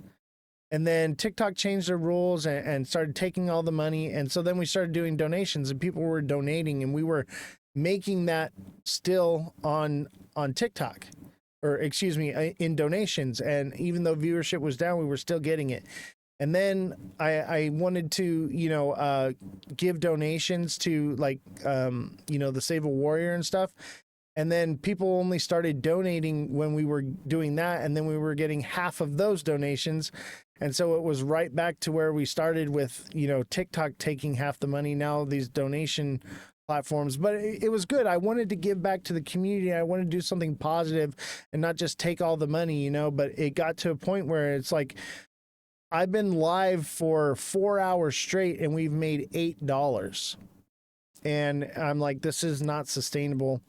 Speaker 1: And then TikTok changed their rules and started taking all the money. And so then we started doing donations and people were donating and we were making that still on TikTok, or excuse me, in donations. And even though viewership was down, we were still getting it. And then I wanted to, give donations to like, the Save a Warrior and stuff. And then people only started donating when we were doing that. And then we were getting half of those donations. And so it was right back to where we started with, TikTok taking half the money. Now these donation platforms, but it was good. I wanted to give back to the community. I wanted to do something positive and not just take all the money, but it got to a point where it's like, I've been live for 4 hours straight and we've made $8. And I'm like, this is not sustainable.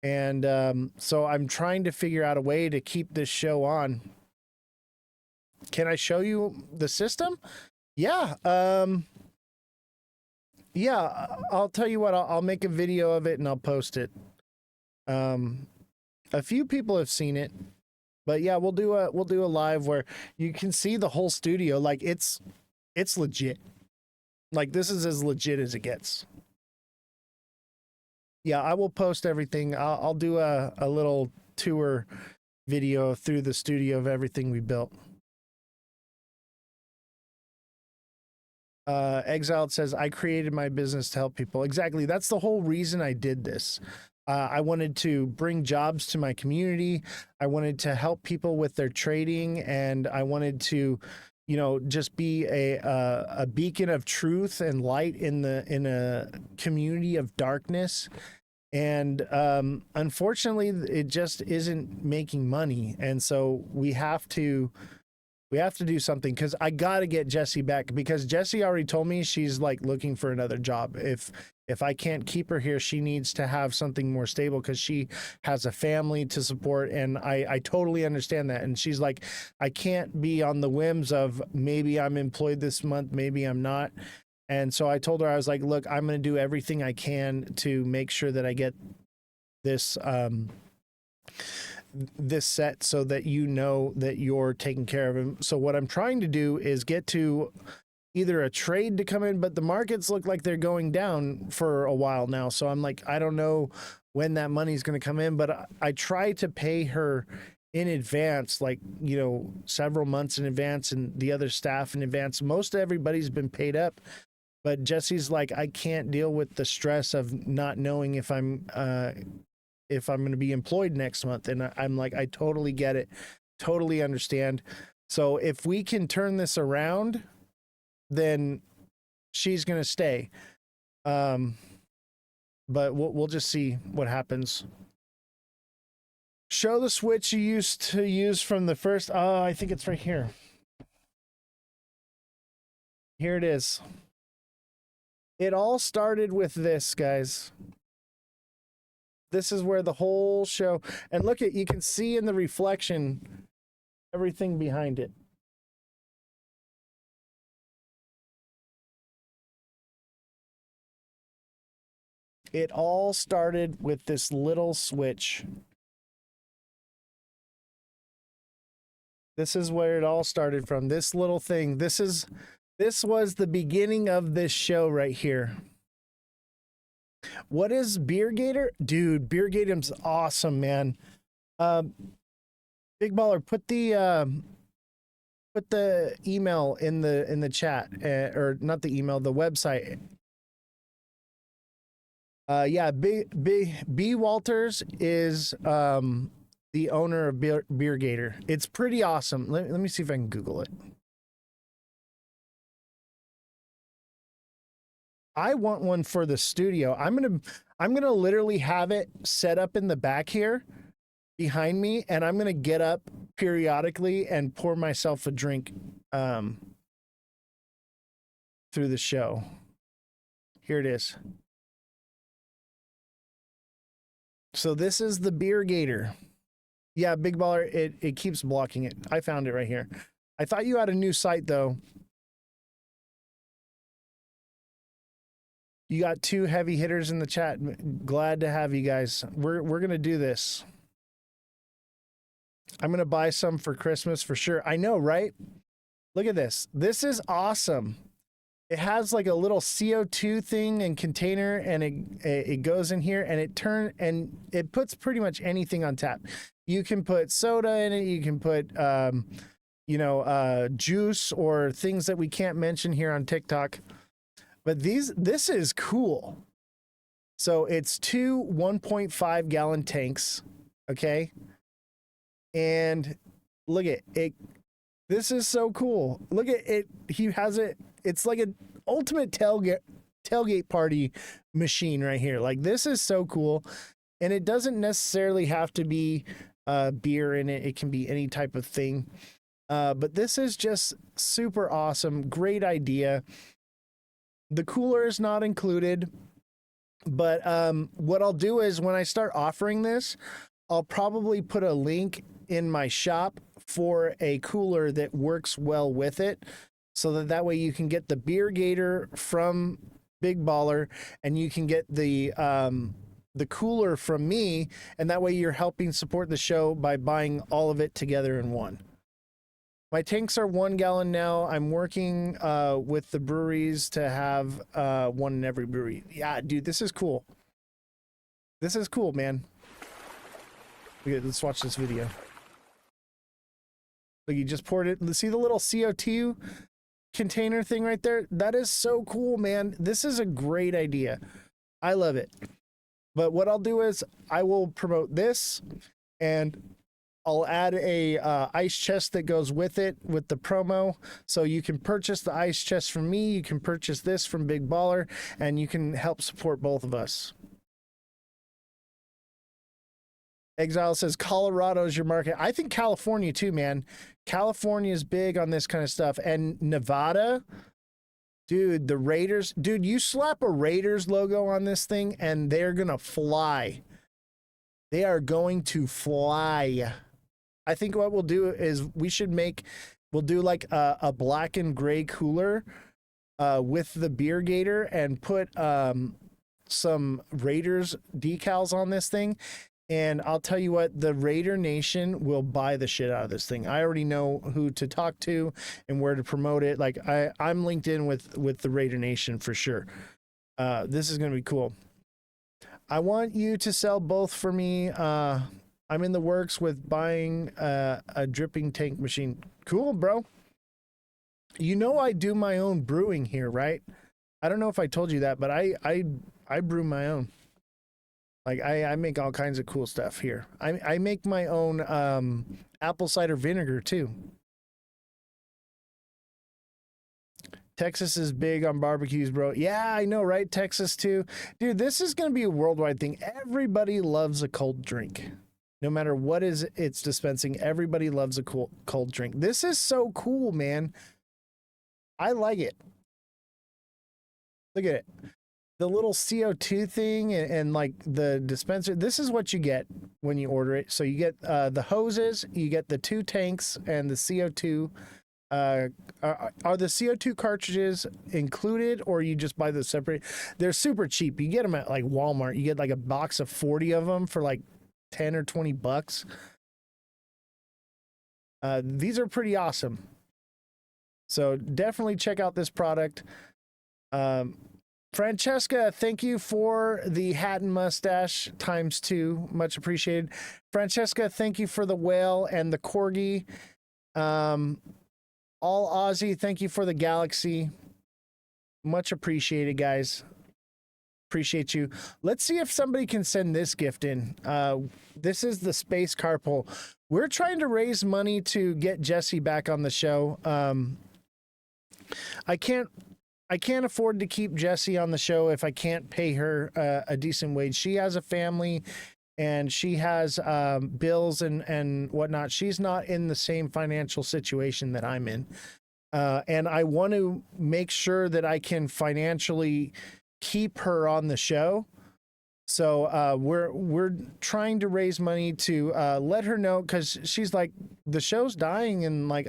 Speaker 1: And so I'm trying to figure out a way to keep this show on. Can I show you the system? Yeah. Yeah, I'll tell you what, I'll make a video of it and I'll post it. A few people have seen it, but yeah, we'll do a live where you can see the whole studio. Like it's legit. Like this is as legit as it gets. Yeah, I will post everything. I'll do a little tour video through the studio of everything we built. Exiled says, I created my business to help people. Exactly. That's the whole reason I did this. I wanted to bring jobs to my community. I wanted to help people with their trading, and I wanted to, you know, just be a beacon of truth and light in a community of darkness. And unfortunately, it just isn't making money, and so we have to do something, because I got to get Jessie back, because Jessie already told me she's like looking for another job. If I can't keep her here, she needs to have something more stable, because she has a family to support, and I totally understand that. And she's like, I can't be on the whims of maybe I'm employed this month, maybe I'm not. And so I told her, I was like, look, I'm going to do everything I can to make sure that I get this this set, so that you know that you're taking care of him. So what I'm trying to do is get to either a trade to come in, but the markets look like they're going down for a while now. So I'm like, I don't know when that money's going to come in, but I try to pay her in advance, like, you know, several months in advance, and the other staff in advance. Most everybody's been paid up, but Jesse's like, I can't deal with the stress of not knowing if I'm going to be employed next month. And I'm like, I totally get it. Totally understand. So if we can turn this around, then she's going to stay. But we'll just see what happens. Show the switch you used to use from the first. Oh, I think it's right here. Here it is. It all started with this, guys. This is where the whole show, and look at, you can see in the reflection everything behind it. It all started with this little switch. This is where it all started from, this little thing. This was the beginning of this show right here. What is Beer Gator? Dude, Beer Gator's awesome, man. Big Baller, put the email in the chat, or not the email, the website. Yeah, B Walters is the owner of Beer Gator. It's pretty awesome. Let me see if I can Google it. I want one for the studio. I'm gonna literally have it set up in the back here behind me, and I'm gonna get up periodically and pour myself a drink through the show. Here it is. So this is the Beer Gator. Yeah, Big Baller, it keeps blocking it. I found it right here. I thought you had a new site though. You got two heavy hitters in the chat. Glad to have you guys. We're gonna do this. I'm gonna buy some for Christmas for sure. I know, right? Look at this. This is awesome. It has like a little CO2 thing and container, and it goes in here, and it puts pretty much anything on tap. You can put soda in it. You can put juice or things that we can't mention here on TikTok. But this is cool. So it's two 1.5 gallon tanks, okay? And look at it. This is so cool. Look at it. He has it. It's like an ultimate tailgate party machine right here. Like, this is so cool. And it doesn't necessarily have to be beer in it. It can be any type of thing. But this is just super awesome. Great idea. The cooler is not included, but what I'll do is when I start offering this, I'll probably put a link in my shop for a cooler that works well with it, so that way you can get the Beer Gator from Big Baller, and you can get the cooler from me, and that way you're helping support the show by buying all of it together in one. My tanks are 1 gallon now. I'm working with the breweries to have one in every brewery. Yeah, dude, this is cool. This is cool, man. Okay, let's watch this video. Look, you just poured it. See the little CO2 container thing right there? That is so cool, man. This is a great idea. I love it. But what I'll do is I will promote this, and I'll add a ice chest that goes with it with the promo. So you can purchase the ice chest from me. You can purchase this from Big Baller, and you can help support both of us. Exile says Colorado's your market. I think California too, man. California is big on this kind of stuff. And Nevada, dude, the Raiders. Dude, you slap a Raiders logo on this thing and they're going to fly. They are going to fly. I think what we'll do is we'll do like a black and gray cooler with the beer gator and put some Raiders decals on this thing. And I'll tell you what, the Raider Nation will buy the shit out of this thing. I already know who to talk to and where to promote it. Like I'm linked in with the Raider Nation for sure. This is going to be cool. I want you to sell both for me. I'm in the works with buying a dripping tank machine. Cool, bro. You know I do my own brewing here, right? I don't know if I told you that, but I brew my own. Like I make all kinds of cool stuff here. I make my own apple cider vinegar too. Texas is big on barbecues, bro. Yeah, I know, right? Texas too. Dude, this is going to be a worldwide thing. Everybody loves a cold drink. No matter what it's dispensing, everybody loves a cold drink. This is so cool, man. I like it. Look at it. The little CO2 thing and like the dispenser. This is what you get when you order it. So you get the hoses, you get the 2 tanks and the CO2. Are the CO2 cartridges included, or you just buy the separate? They're super cheap. You get them at like Walmart. You get like a box of 40 of them for like 10 or 20 bucks. These are pretty awesome. So definitely check out this product. Francesca, thank you for the hat and mustache ×2. Much appreciated. Francesca, thank you for the whale and the corgi. All Aussie, thank you for the galaxy. Much appreciated, guys. Appreciate you. Let's see if somebody can send this gift in. This is the Space Carpool. We're trying to raise money to get Jessie back on the show. I can't afford to keep Jessie on the show if I can't pay her a decent wage. She has a family and she has bills and whatnot. She's not in the same financial situation that I'm in. And I want to make sure that I can financially keep her on the show. So we're trying to raise money to let her know, because she's like, the show's dying and like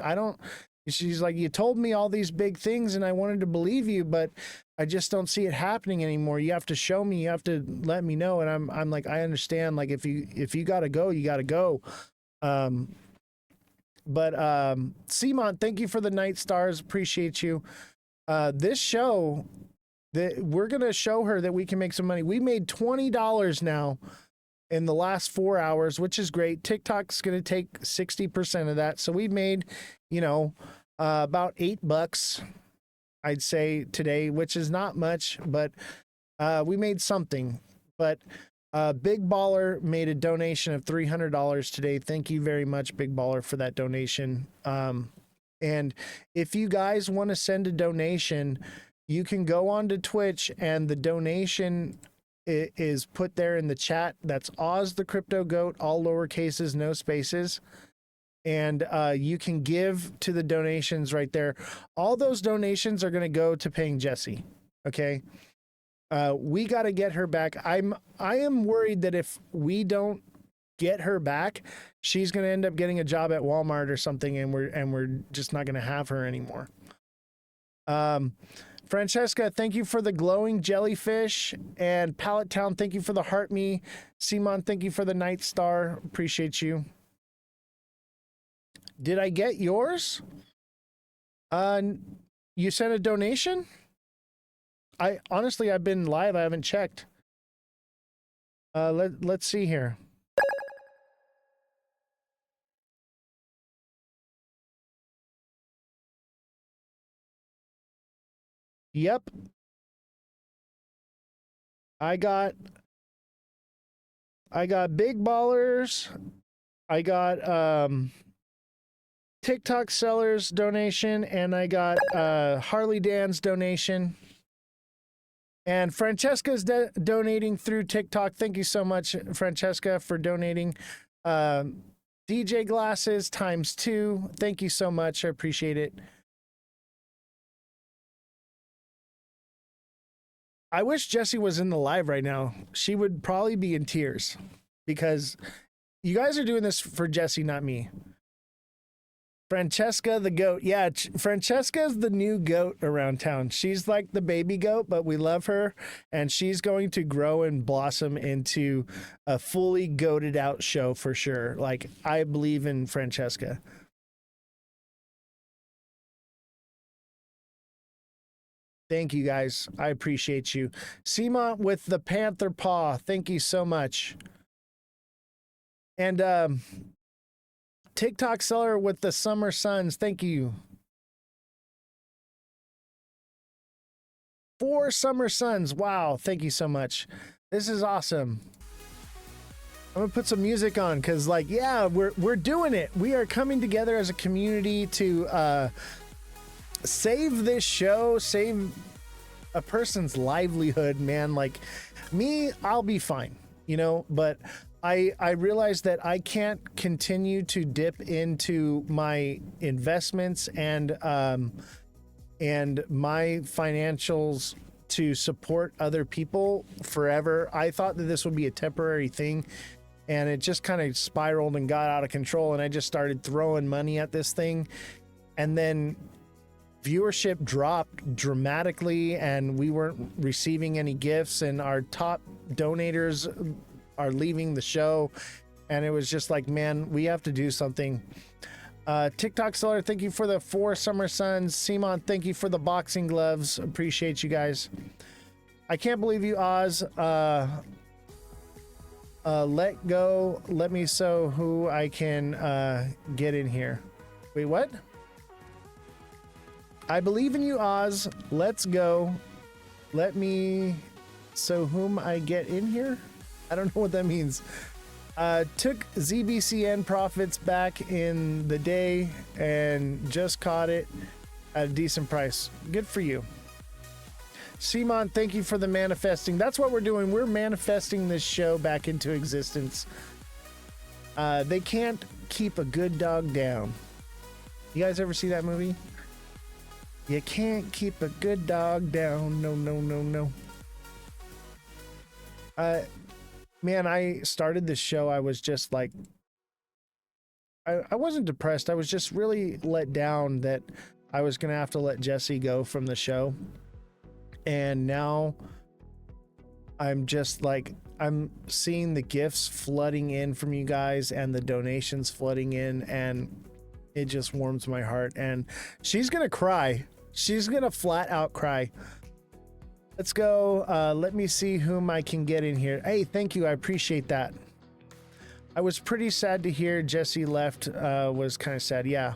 Speaker 1: she's like, you told me all these big things and I wanted to believe you, but I just don't see it happening anymore. You have to show me, you have to let me know. And I'm like, I understand, like if you gotta go, you gotta go. But Simon, thank you for the night stars. Appreciate you. This show, we're gonna show her that we can make some money. We made $20 now in the last 4 hours, which is great. TikTok's gonna take 60% of that. So we made, about $8, I'd say today, which is not much, but we made something. But Big Baller made a donation of $300 today. Thank you very much, Big Baller, for that donation. And if you guys want to send a donation, you can go on to Twitch and the donation is put there in the chat. That's Oz the Crypto Goat, all lower cases, no spaces. And you can give to the donations right there. All those donations are going to go to paying Jessie. Okay. We got to get her back. I am worried that if we don't get her back, she's going to end up getting a job at Walmart or something, and we're just not going to have her anymore. Francesca, thank you for the glowing jellyfish, and Pallet Town, thank you for the heart me. Simon, thank you for the night star. Appreciate you. Did I get yours? You sent a donation? I've been live. I haven't checked. Let's see here. Yep. I got I got Big Ballers. I got TikTok Sellers donation, and I got Harley Dan's donation. And Francesca's donating through TikTok. Thank you so much, Francesca, for donating. DJ Glasses ×2. Thank you so much. I appreciate it. I wish Jessie was in the live right now. She would probably be in tears because you guys are doing this for Jessie, not me. Francesca the goat. Yeah, Francesca's the new goat around town. She's like the baby goat, but we love her, and she's going to grow and blossom into a fully goated out show for sure. Like, I believe in Francesca. Thank you, guys. I appreciate you. Seema with the Panther Paw. Thank you so much. And TikTok Seller with the Summer Suns. Thank you. 4 Summer Suns. Wow. Thank you so much. This is awesome. I'm gonna put some music on because, like, yeah, we're doing it. We are coming together as a community to save this show, save a person's livelihood, man. Like me, I'll be fine, you know, but I realize that I can't continue to dip into my investments and my financials to support other people forever. I thought that this would be a temporary thing, and it just kind of spiraled and got out of control, and I just started throwing money at this thing, and then viewership dropped dramatically, and we weren't receiving any gifts, and our top donators are leaving the show, and it was just like, man, we have to do something. TikTok Seller, thank you for the 4 Summer Suns. Simon, thank you for the boxing gloves. Appreciate you guys. I can't believe you, Oz. Let go. Let me so who I can get in here. Wait, what? I believe in you, Oz. Let's go. Let me so whom I get in here? I don't know what that means. Took ZBCN profits back in the day and just caught it at a decent price. Good for you. Simon, thank you for the manifesting. That's what we're doing. We're manifesting this show back into existence. They can't keep a good dog down. You guys ever see that movie? You can't keep a good dog down. No, no, no, no. Man, I started this show. I was just like, I wasn't depressed. I was just really let down that I was going to have to let Jessie go from the show. And now I'm just like, I'm seeing the gifts flooding in from you guys and the donations flooding in, and it just warms my heart. And she's going to cry. She's going to flat out cry. Let's go. Let me see whom I can get in here. Hey, thank you. I appreciate that. I was pretty sad to hear Jessie left. Was kind of sad. Yeah.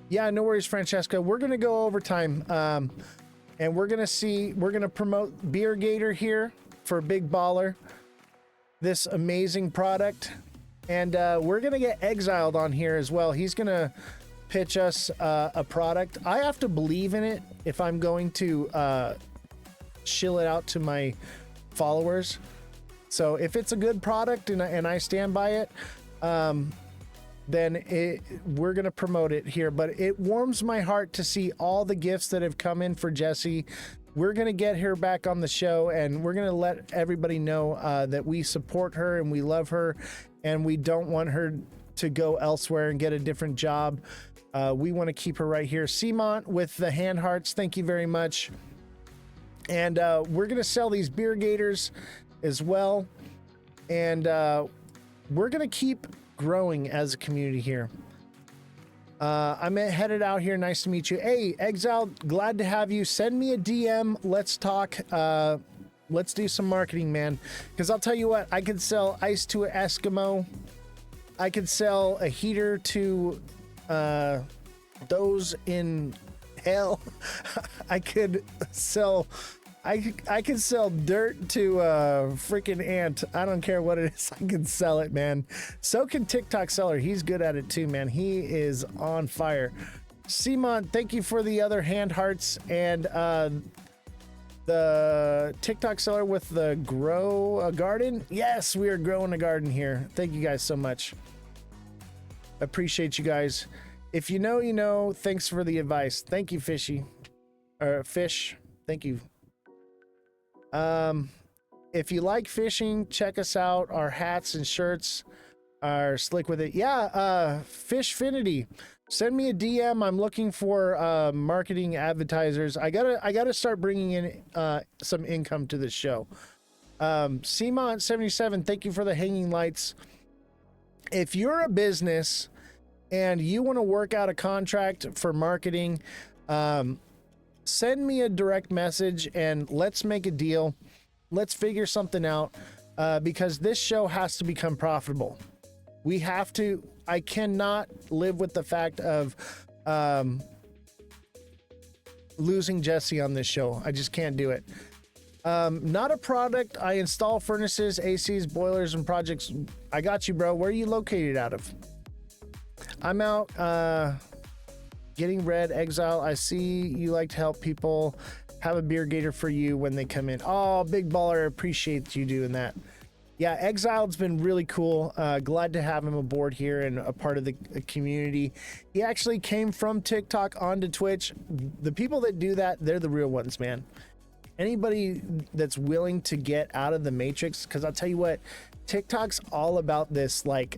Speaker 1: Yeah, no worries, Francesca. We're going to go overtime. And we're going to promote Beer Gator here for Big Baller. This amazing product. And we're going to get Exiled on here as well. He's going to pitch us a product. I have to believe in it if I'm going to shill it out to my followers. So if it's a good product and I stand by it, then we're going to promote it here. But it warms my heart to see all the gifts that have come in for Jessie. We're going to get her back on the show, and we're going to let everybody know that we support her and we love her, and we don't want her to go elsewhere and get a different job. We want to keep her right here. Simont with the hand hearts, thank you very much. And we're going to sell these Beer Gators as well. And we're going to keep growing as a community here. I'm headed out here. Nice to meet you. Hey, Exile, glad to have you. Send me a DM. Let's talk. Let's do some marketing, man. Because I'll tell you what, I could sell ice to an Eskimo. I could sell a heater to those in hell. I could sell I can sell dirt to a freaking ant. I don't care what it is. I can sell it, man. So can TikTok seller. He's good at it too, man. He is on fire. Simon, thank you for the other hand hearts and the TikTok seller with the grow a garden. Yes, we are growing a garden here. Thank you guys so much. Appreciate you guys. If you know, you know. Thanks for the advice. Thank you, Fishy. Or Fish. Thank you. If you like fishing, check us out. Our hats and shirts are slick with it. Yeah, Fishfinity. Send me a DM. I'm looking for marketing advertisers. I gotta start bringing in some income to this show. Cmont77, thank you for the hanging lights. If you're a business and you want to work out a contract for marketing, send me a direct message and let's make a deal. Let's figure something out because this show has to become profitable. We have to. I cannot live with the fact of losing Jesse on this show. I just can't do it. Not a product. I install furnaces, ACs, boilers, and projects. I got you, bro. Where are you located out of? I'm out getting red exile. I see you like to help people. Have a beer gator for you when they come in. Oh, big baller. Appreciate you doing that. Yeah, Exiled's been really cool. Glad to have him aboard here and a part of the community. He actually came from TikTok onto Twitch. The people that do that, they're the real ones, man. Anybody that's willing to get out of the matrix, because I'll tell you what, TikTok's all about this like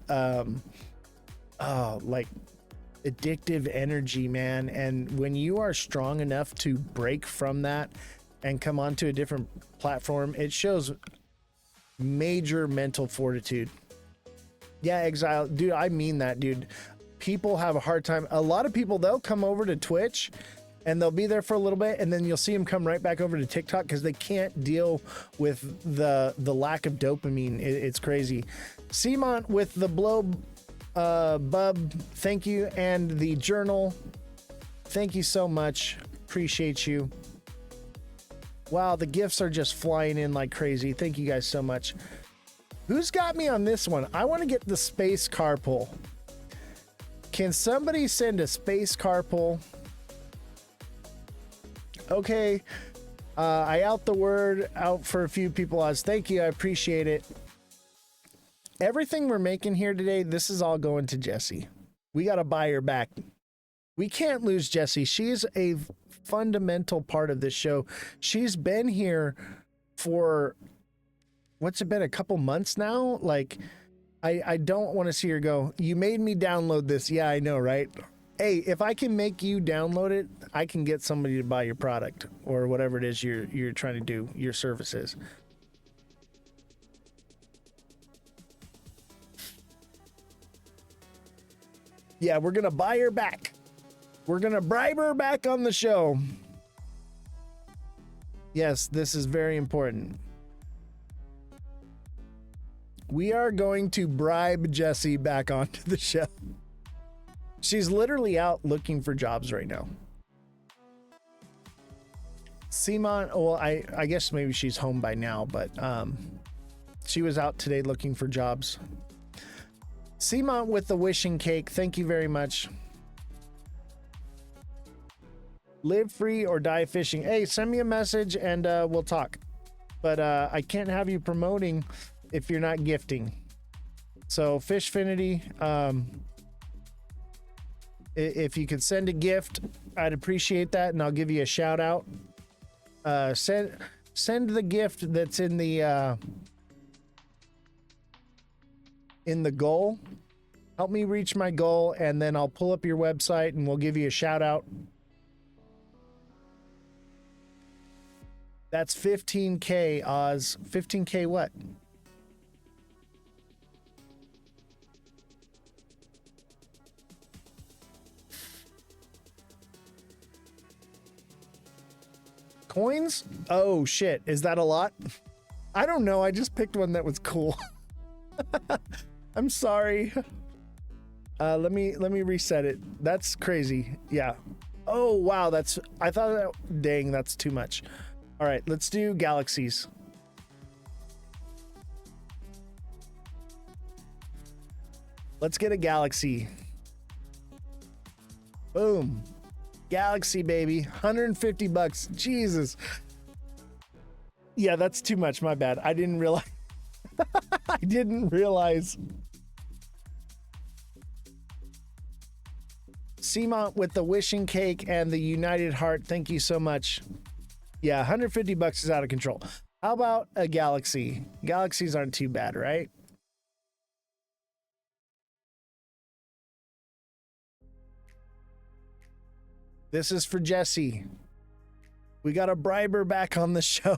Speaker 1: addictive energy, man. And when you are strong enough to break from that and come onto a different platform, it shows major mental fortitude. Yeah, Exile, dude, I mean that, dude. People have a hard time. A lot of people, they'll come over to Twitch and they'll be there for a little bit, and then you'll see them come right back over to TikTok because they can't deal with the lack of dopamine. It's crazy. Cmont with the blow bub, thank you, and the journal, thank you so much. Appreciate you. Wow, the gifts are just flying in like crazy. Thank you guys so much. Who's got me on this one? I want to get the space carpool. Can somebody send a space carpool? Okay, I out the word out for a few people. Thank you, I appreciate it. Everything we're making here today, this is all going to Jessie. We got to buy her back. We can't lose Jessie. She's a fundamental part of this show. She's been here for, what's it been, a couple months now? Like, I don't want to see her go, you made me download this. Yeah, I know, right? Hey, if I can make you download it, I can get somebody to buy your product or whatever it is you're trying to do, your services. Yeah, we're going to buy her back. We're going to bribe her back on the show. Yes, this is very important. We are going to bribe Jessie back onto the show. She's literally out looking for jobs right now. Simon, well, I guess maybe she's home by now, but she was out today looking for jobs. Simon with the wishing cake, thank you very much. Live free or die fishing. Hey, send me a message and we'll talk. But I can't have you promoting if you're not gifting. So Fishfinity, if you could send a gift, I'd appreciate that, and I'll give you a shout out. Send the gift that's in the goal. Help me reach my goal, and then I'll pull up your website and we'll give you a shout out. That's 15K, Oz. 15K what? Coins? Oh shit, is that a lot? I don't know, I just picked one that was cool. I'm sorry. Let me reset it. That's crazy. Yeah. Oh wow, I thought that, dang, that's too much. All right, let's do galaxies. Let's get a galaxy. Boom. Galaxy, baby. 150 bucks. Jesus. Yeah, that's too much. My bad. I didn't realize. I didn't realize. Seamont with the wishing cake and the United Heart. Thank you so much. Yeah, 150 bucks is out of control. How about a galaxy? Galaxies aren't too bad, right? This is for Jesse. We got a briber back on the show.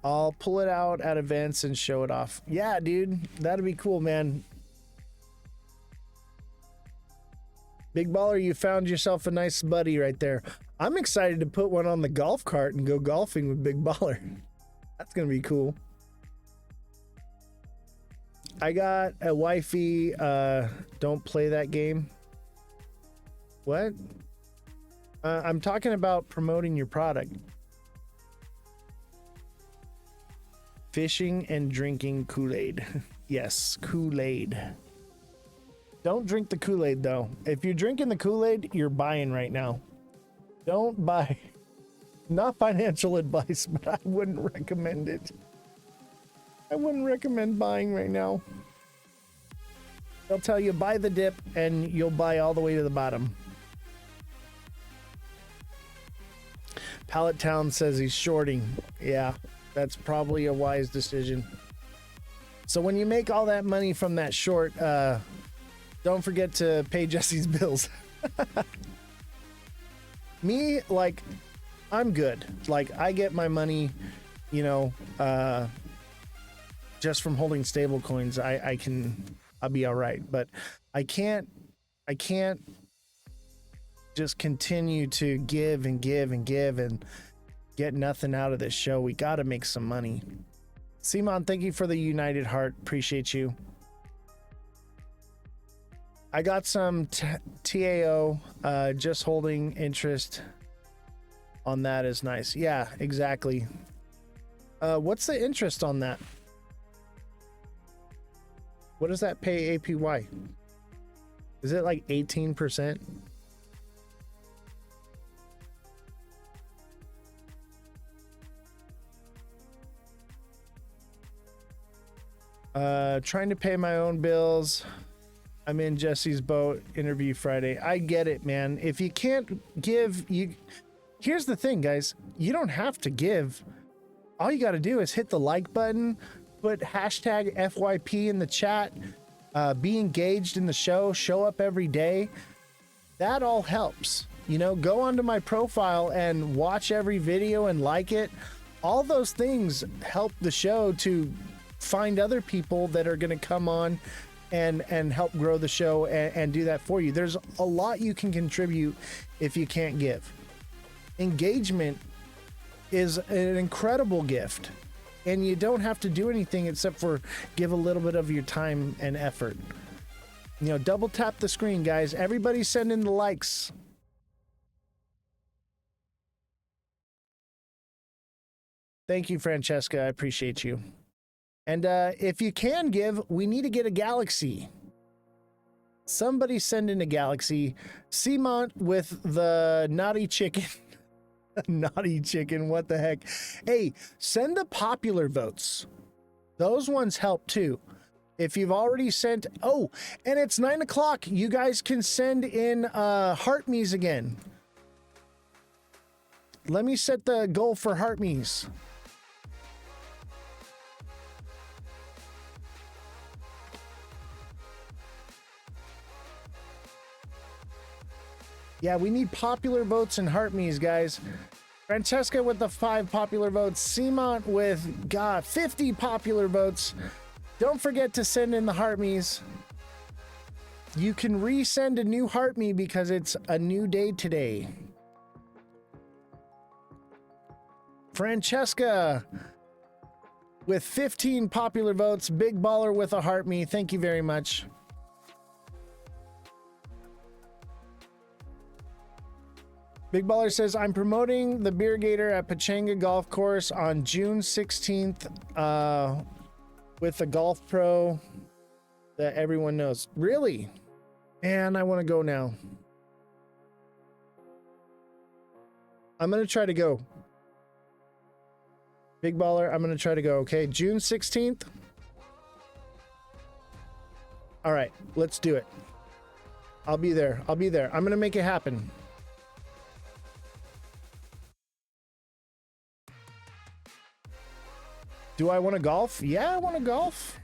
Speaker 1: I'll pull it out at events and show it off. Yeah, dude, that'd be cool, man. Big Baller, you found yourself a nice buddy right there. I'm excited to put one on the golf cart and go golfing with Big Baller. That's gonna be cool. I got a wifey. Don't play that game. What? I'm talking about promoting your product. Fishing and drinking Kool-Aid. Yes, Kool-Aid. Don't drink the Kool-Aid though. If you're drinking the Kool-Aid, you're buying right now. Don't buy. Not financial advice, but I wouldn't recommend it. I wouldn't recommend buying right now. They'll tell you buy the dip and you'll buy all the way to the bottom. Pallet Town says he's shorting. Yeah, that's probably a wise decision. So when you make all that money from that short, don't forget to pay Jesse's bills. Me, like, I'm good. Like, I get my money, you know, just from holding stable coins. I'll be all right. But I can't just continue to give and give and give and get nothing out of this show. We got to make some money. Simon, thank you for the United Heart. Appreciate you. I got some TAO, just holding interest on that is nice. Yeah, exactly. What's the interest on that? What does that pay APY? Is it like 18%? Trying to pay my own bills. I'm in Jesse's boat. Interview Friday. I get it, man. If you can't give, here's the thing, guys. You don't have to give. All you got to do is hit the like button, put hashtag FYP in the chat, be engaged in the show, show up every day. That all helps. You know, go onto my profile and watch every video and like it. All those things help the show to find other people that are going to come on and help grow the show and do that for you. There's a lot you can contribute if you can't give. Engagement is an incredible gift, and you don't have to do anything except for give a little bit of your time and effort. You know, double tap the screen, guys. Everybody send in the likes. Thank you, Francesca. I appreciate you. And if you can give, we need to get a galaxy. Somebody send in a galaxy. Seamont with the naughty chicken. Naughty chicken, what the heck? Hey, send the popular votes. Those ones help too. If you've already sent, oh, and it's 9 o'clock. You guys can send in heart me's again. Let me set the goal for heart me's. Yeah, we need popular votes and heart me's, guys. Francesca with the 5 popular votes. Seamont with, 50 popular votes. Don't forget to send in the heart me's. You can resend a new heart me because it's a new day today. Francesca with 15 popular votes. Big Baller with a heart me. Thank you very much. Big Baller says, I'm promoting the Beer Gator at Pachanga Golf Course on June 16th with a golf pro that everyone knows. Really? Man, I want to go now. I'm going to try to go. Big Baller, I'm going to try to go, okay? June 16th. All right, let's do it. I'll be there. I'll be there. I'm going to make it happen. Do I want to golf? Yeah, I want to golf.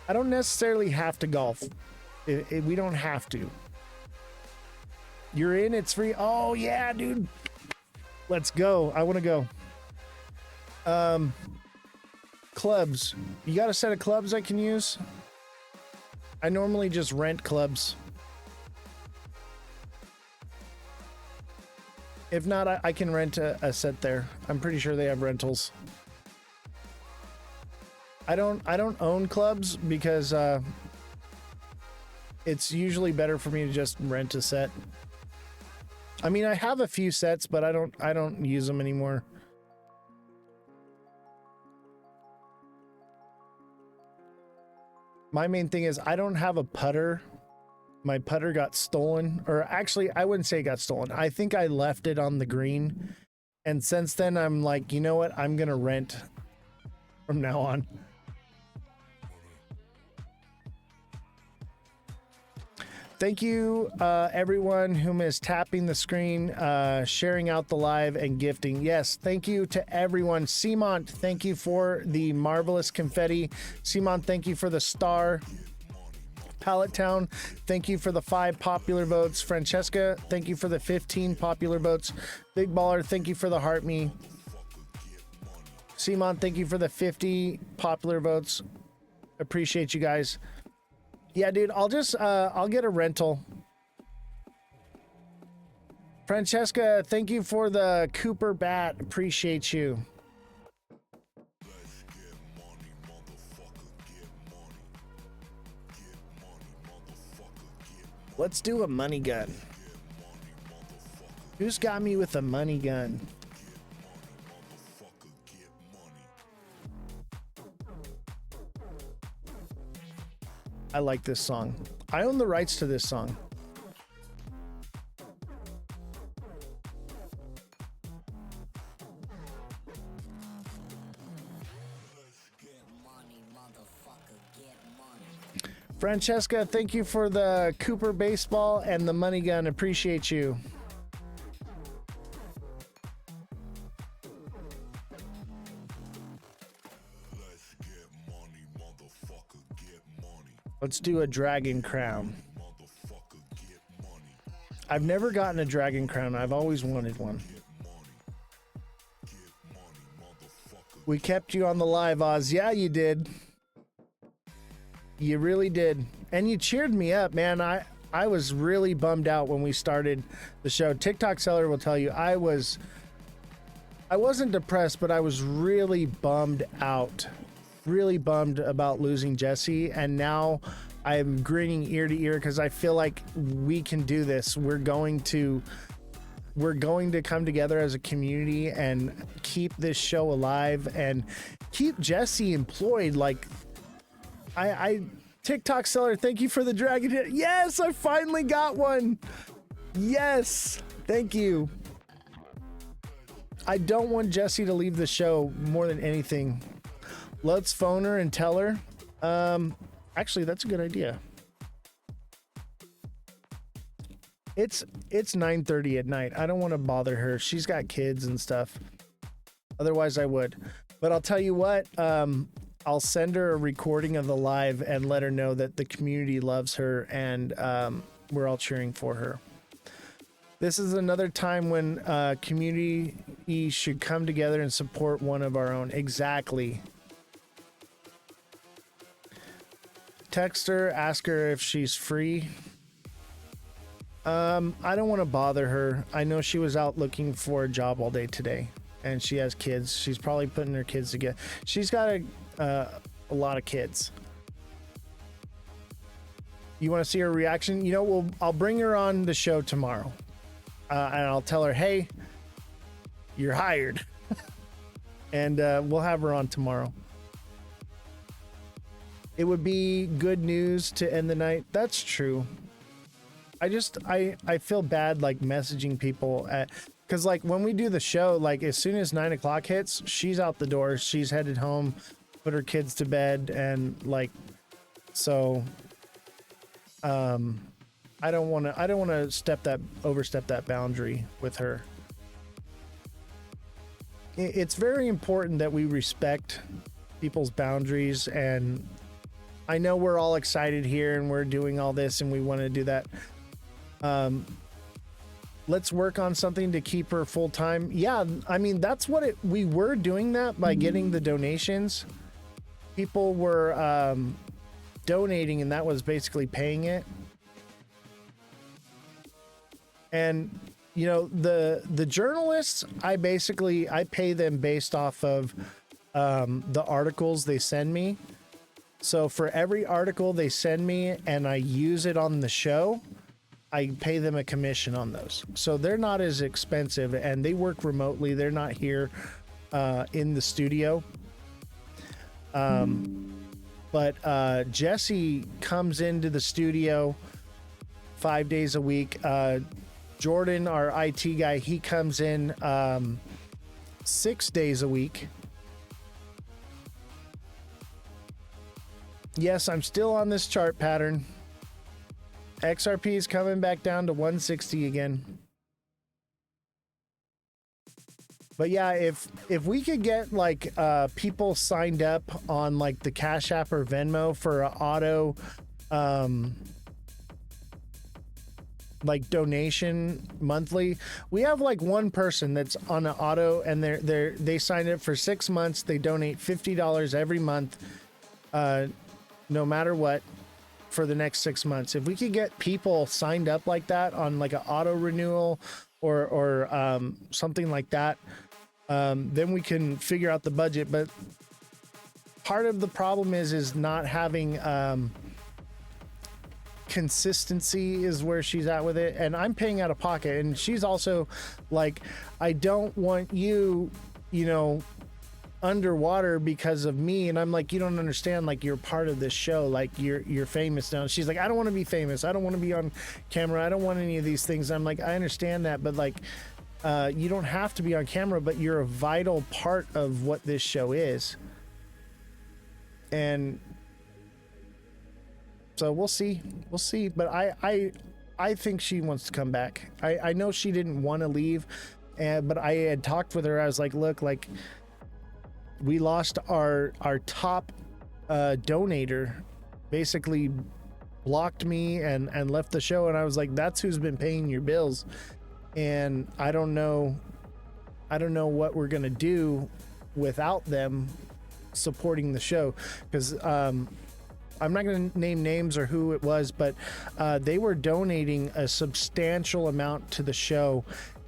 Speaker 1: I don't necessarily have to golf. We don't have to. You're in, it's free. Oh, yeah, dude. Let's go. I want to go. Clubs. You got a set of clubs I can use? I normally just rent clubs. If not, I can rent a set there. I'm pretty sure they have rentals. I don't own clubs because it's usually better for me to just rent a set. I mean, I have a few sets, but I don't use them anymore. My main thing is I don't have a putter. My putter got stolen, or actually, I wouldn't say it got stolen. I think I left it on the green. And since then, I'm like, you know what? I'm going to rent from now on. Thank you, everyone whom is tapping the screen, sharing out the live and gifting. Yes, thank you to everyone. Simont, thank you for the marvelous confetti. Simont, thank you for the star. Pallet Town, thank you for the 5 popular votes. Francesca, thank you for the 15 popular votes. Big Baller, thank you for the heart me. Simon, thank you for the 50 popular votes. Appreciate you guys. Yeah, dude, I'll get a rental. Francesca, thank you for the Cooper bat. Appreciate you. Let's do a money gun. Who's got me with a money gun? I like this song. I own the rights to this song. Francesca, thank you for the Cooper baseball and the money gun. Appreciate you. Let's do a dragon crown. I've never gotten a dragon crown. I've always wanted one. We kept you on the live, Oz. Yeah, you did. You really did. And you cheered me up, man. I was really bummed out when we started the show. TikTok Seller will tell you I wasn't depressed, but I was really bummed out. Really bummed about losing Jesse, and now I'm grinning ear to ear because I feel like we can do this. We're going to come together as a community and keep this show alive and keep Jesse employed. Like I TikTok Seller, thank you for the dragon hit. Yes, I finally got one. Yes, thank you. I don't want Jesse to leave the show more than anything. Let's phone her and tell her. Actually, that's a good idea. It's 9:30 at night. I don't want to bother her. She's got kids and stuff. Otherwise, I would. But I'll tell you what. I'll send her a recording of the live and let her know that the community loves her and we're all cheering for her. This is another time when community should come together and support one of our own. Exactly. Text her, ask her if she's free. I don't want to bother her. I know she was out looking for a job all day today and she has kids. She's probably putting her kids together. She's got a lot of kids. You want to see her reaction? You know, I'll bring her on the show tomorrow, and I'll tell her, hey, you're hired. And we'll have her on tomorrow. It would be good news to end the night. That's true. I feel bad like messaging people because like when we do the show, like as soon as 9 o'clock hits, she's out the door. She's headed home, put her kids to bed, and like, so I don't want to overstep that boundary with her. It's very important that we respect people's boundaries, and I know we're all excited here and we're doing all this and we want to do that. Let's work on something to keep her full time. Yeah, I mean, that's what we were doing that by getting the donations. People were donating, and that was basically paying it. And you know, the journalists, I pay them based off of the articles they send me. So for every article they send me and I use it on the show, I pay them a commission on those. So they're not as expensive, and they work remotely. They're not here in the studio. But Jesse comes into the studio 5 days a week. Jordan, our IT guy, he comes in 6 days a week. Yes, I'm still on this chart pattern. XRP is coming back down to 160 again. But yeah, if we could get like people signed up on like the Cashapp or Venmo for a auto like donation monthly. We have like one person that's on an auto, and they signed up for 6 months. They donate $50 every month, no matter what, for the next 6 months. If we could get people signed up like that on like an auto renewal or something like that, then we can figure out the budget. But part of the problem is not having consistency is where she's at with it, and I'm paying out of pocket, and she's also like, I don't want you know, underwater because of me. And I'm like, you don't understand, like, you're part of this show, like you're famous now. She's like, I don't want to be famous, I don't want to be on camera, I don't want any of these things. I'm like, I understand that, but like, you don't have to be on camera, but you're a vital part of what this show is. And so we'll see. But I think she wants to come back. I know she didn't want to leave, but I had talked with her. I was like, look, like, we lost our top donator, basically blocked me and left the show. And I was like, that's who's been paying your bills. And I don't know what we're gonna do without them supporting the show, because I'm not going to name names or who it was, but they were donating a substantial amount to the show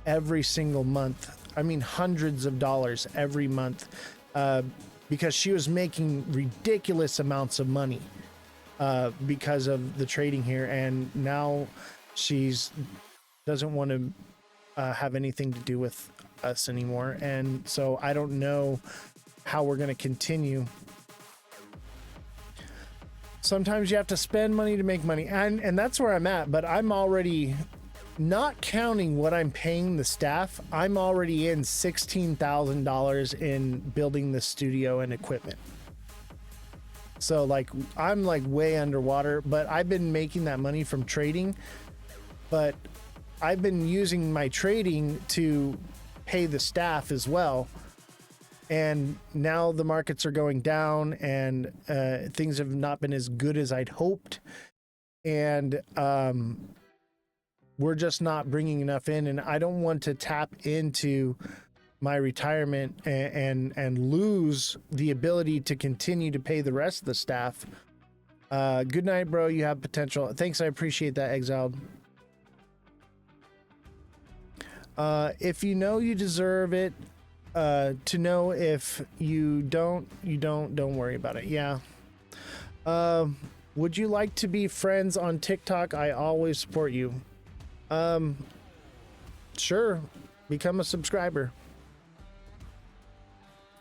Speaker 1: every single month. I mean, hundreds of dollars every month, because she was making ridiculous amounts of money because of the trading here. And now she's doesn't want to have anything to do with us anymore. And so I don't know how we're going to continue. Sometimes you have to spend money to make money, and that's where I'm at. But I'm already, not counting what I'm paying the staff, I'm already in $16,000 in building the studio and equipment. So like, I'm like way underwater, but I've been making that money from trading. But I've been using my trading to pay the staff as well. And now the markets are going down, and things have not been as good as I'd hoped. And we're just not bringing enough in. And I don't want to tap into my retirement and lose the ability to continue to pay the rest of the staff. Good night, bro. You have potential. Thanks. I appreciate that, Exiled. If you know you deserve it, to know if you don't worry about it. Yeah. Would you like to be friends on TikTok? I always support you. Sure. Become a subscriber.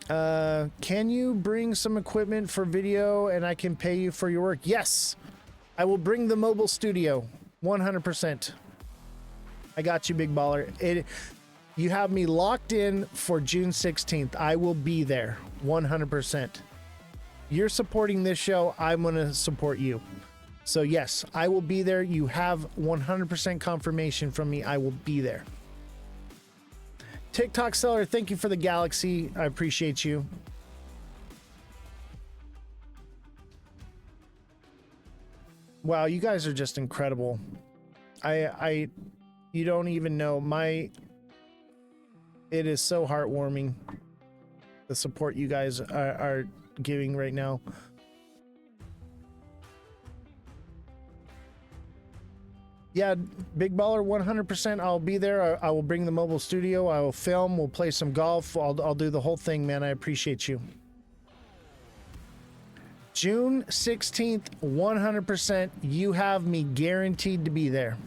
Speaker 1: Can you bring some equipment for video and I can pay you for your work? Yes. I will bring the mobile studio. 100%. I got you, big baller. You have me locked in for June 16th. I will be there. 100%. You're supporting this show. I'm going to support you. So yes, I will be there. You have 100% confirmation from me. I will be there. TikTok seller, thank you for the galaxy. I appreciate you. Wow, you guys are just incredible. You don't even know it is so heartwarming, the support you guys are giving right now. Yeah, big baller, 100%. I'll be there. I will bring the mobile studio. I will film. We'll play some golf. I'll do the whole thing, man. I appreciate you. June 16th, 100%. You have me guaranteed to be there.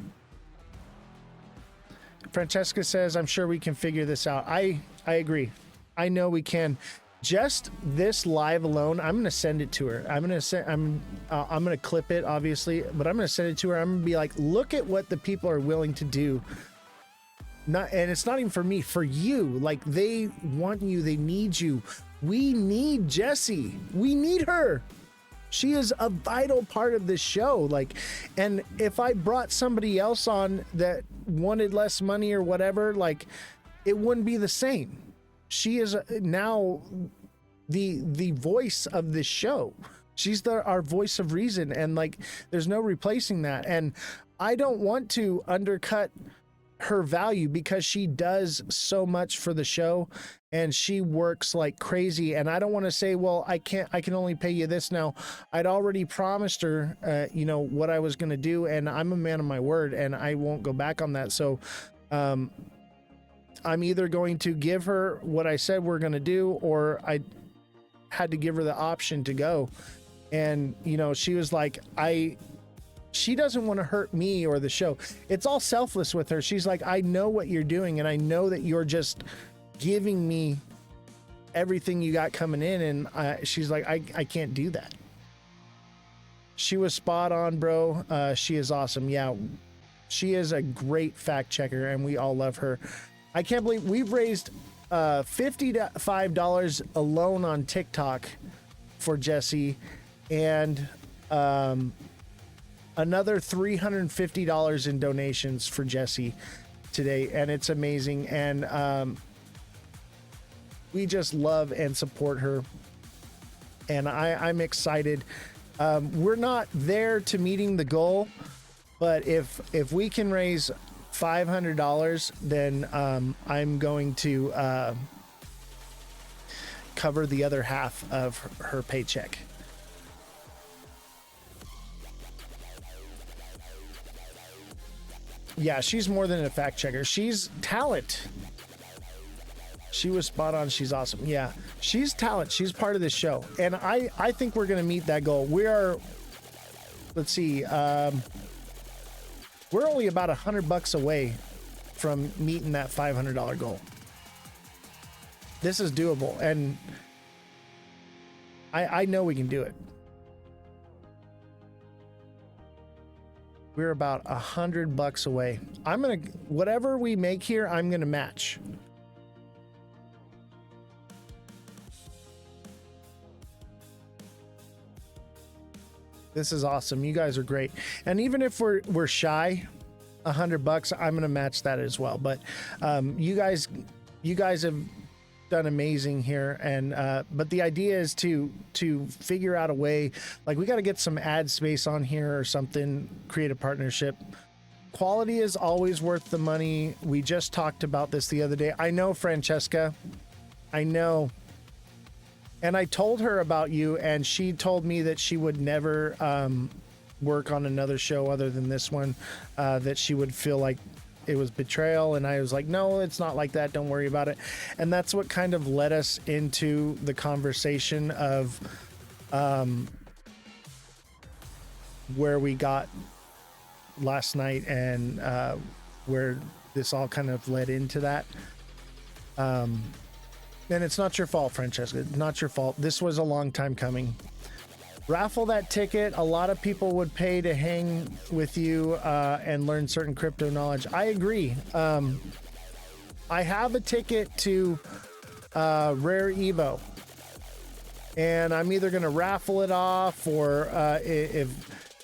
Speaker 1: Francesca says, I'm sure we can figure this out. I agree. I know we can. Just this live alone, I'm gonna send it to her. I'm gonna clip it, obviously, but I'm gonna send it to her. I'm gonna be like, look at what the people are willing to do. And it's not even for me, for you. Like, they want you, they need you. We need Jessie. We need her. She is a vital part of this show. Like, and if I brought somebody else on that wanted less money or whatever, like, it wouldn't be the same. She is now the voice of this show. She's our voice of reason, and like, there's no replacing that. And I don't want to undercut her value because she does so much for the show and she works like crazy. And I don't want to say, well, I can only pay you this now. I'd already promised her, what I was going to do, and I'm a man of my word and I won't go back on that. So, I'm either going to give her what I said we're going to do, or I had to give her the option to go. And, she was like, she doesn't want to hurt me or the show. It's all selfless with her. She's like, I know what you're doing, and I know that you're just giving me everything you got coming in. And she's like, I can't do that. She was spot on, bro. She is awesome. Yeah, she is a great fact checker, and we all love her. I can't believe we've raised $55 alone on TikTok for Jessie, and another $350 in donations for Jessie today, and it's amazing. And we just love and support her, and I'm excited. We're not there to meeting the goal, but if we can raise $500, then I'm going to cover the other half of her paycheck. Yeah, she's more than a fact checker. She's talent. She was spot on. She's awesome. Yeah, she's talent. She's part of this show. And I think we're going to meet that goal. We are, let's see, we're only about $100 away from meeting that $500 goal. This is doable, and I know we can do it. We're about $100 away. Whatever we make here, I'm gonna match. This is awesome. You guys are great. And even if we're shy $100, I'm gonna match that as well. But you guys have done amazing here, and but the idea is to figure out a way. Like, we got to get some ad space on here or something, create a partnership. Quality is always worth the money. We just talked about this the other day. I know, Francesca, I know. And I told her about you, and she told me that she would never work on another show other than this one, that she would feel like it was betrayal. And I was like, no, it's not like that. Don't worry about it. And that's what kind of led us into the conversation of where we got last night and where this all kind of led into that. And it's not your fault, Francesca. Not your fault. This was a long time coming. Raffle that ticket. A lot of people would pay to hang with you and learn certain crypto knowledge. I agree. I have a ticket to Rare Evo, and I'm either going to raffle it off, or if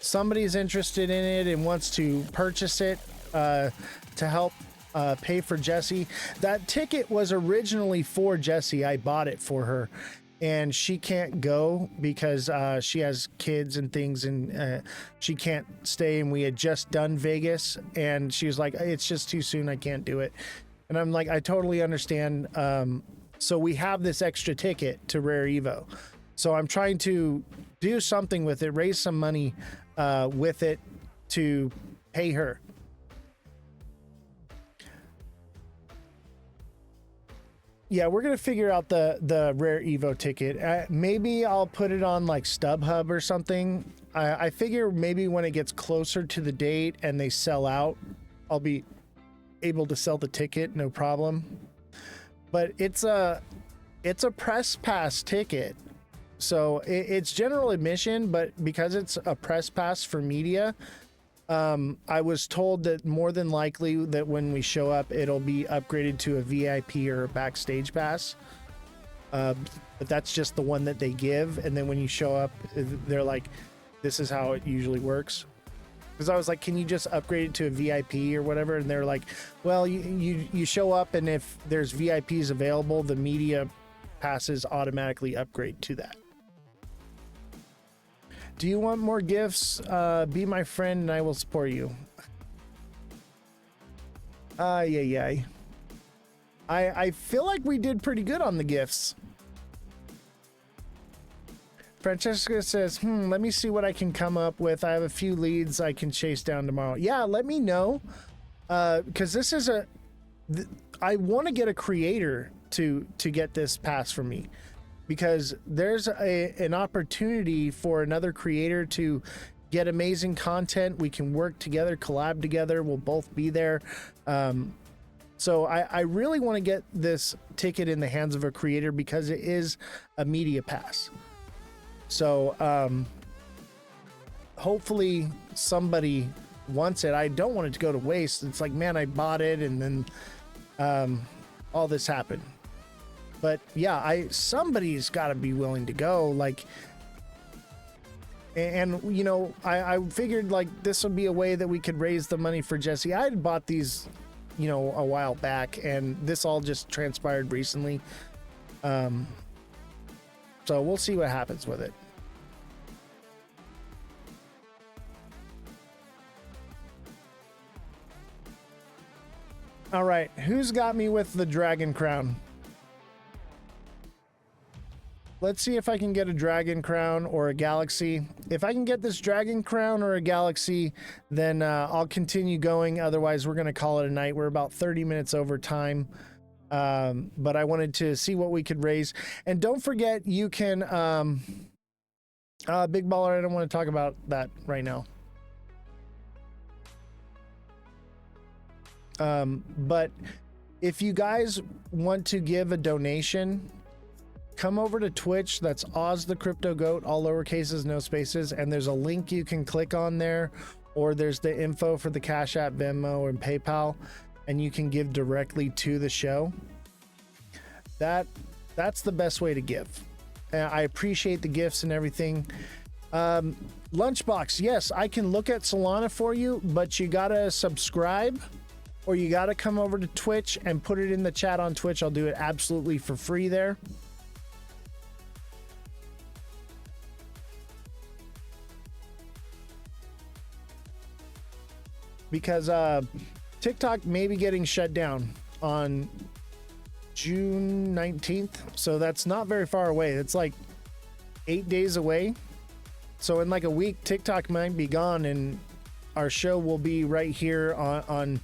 Speaker 1: somebody's interested in it and wants to purchase it to help pay for Jessie. That ticket was originally for Jessie. I bought it for her, and she can't go because she has kids and things, and she can't stay. And we had just done Vegas, and she was like, it's just too soon. I can't do it. And I'm like, I totally understand. So we have this extra ticket to Rare Evo. So I'm trying to do something with it, raise some money with it to pay her. Yeah, we're gonna figure out the Rare Evo ticket. Maybe I'll put it on like StubHub or something. I figure maybe when it gets closer to the date and they sell out, I'll be able to sell the ticket, no problem. But it's a press pass ticket, so it's general admission, but because it's a press pass for media, I was told that more than likely that when we show up, it'll be upgraded to a VIP or a backstage pass. But that's just the one that they give, and then when you show up, they're like, this is how it usually works. Because I was like, can you just upgrade it to a VIP or whatever? And they're like, well, you show up, and if there's VIPs available, the media passes automatically upgrade to that. Do you want more gifts? Be my friend and I will support you. Yeah. I feel like we did pretty good on the gifts. Francesca says, let me see what I can come up with. I have a few leads I can chase down tomorrow. Yeah, let me know. Because this is I want to get a creator to get this pass for me. Because there's an opportunity for another creator to get amazing content. We can work together, collab together. We'll both be there. So I really want to get this ticket in the hands of a creator because it is a media pass. So hopefully somebody wants it. I don't want it to go to waste. It's like, man, I bought it and then all this happened. But yeah, somebody's got to be willing to go. Like, and you know, I figured like this would be a way that we could raise the money for Jessie. I had bought these, you know, a while back, and this all just transpired recently. So we'll see what happens with it. All right, who's got me with the Dragon Crown? Let's see if I can get a Dragon Crown or a Galaxy. If I can get this Dragon Crown or a Galaxy, then I'll continue going. Otherwise, we're going to call it a night. We're about 30 minutes over time. But I wanted to see what we could raise. And don't forget, you can... Big Baller, I don't want to talk about that right now. But if you guys want to give a donation, come over to Twitch. That's Oz the Crypto Goat, all lowercases, no spaces. And there's a link you can click on there, or there's the info for the Cashapp, Venmo, and PayPal, and you can give directly to the show. That's the best way to give. I appreciate the gifts and everything. Lunchbox, yes, I can look at Solana for you, but you gotta subscribe, or you gotta come over to Twitch and put it in the chat on Twitch. I'll do it absolutely for free there. Because TikTok may be getting shut down on June 19th. So that's not very far away. It's like 8 days away. So in like a week, TikTok might be gone, and our show will be right here on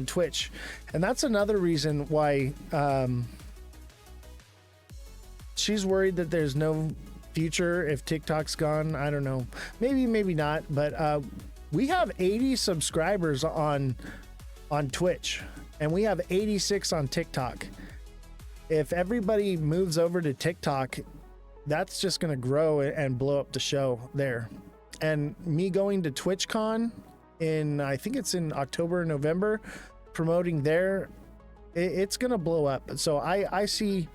Speaker 1: Twitch. And that's another reason why she's worried that there's no future if TikTok's gone. I don't know. Maybe not. But we have 80 subscribers on Twitch, and we have 86 on TikTok. If everybody moves over to TikTok, that's just going to grow and blow up the show there. And me going to TwitchCon I think it's in October or November, promoting there, it's going to blow up. So I see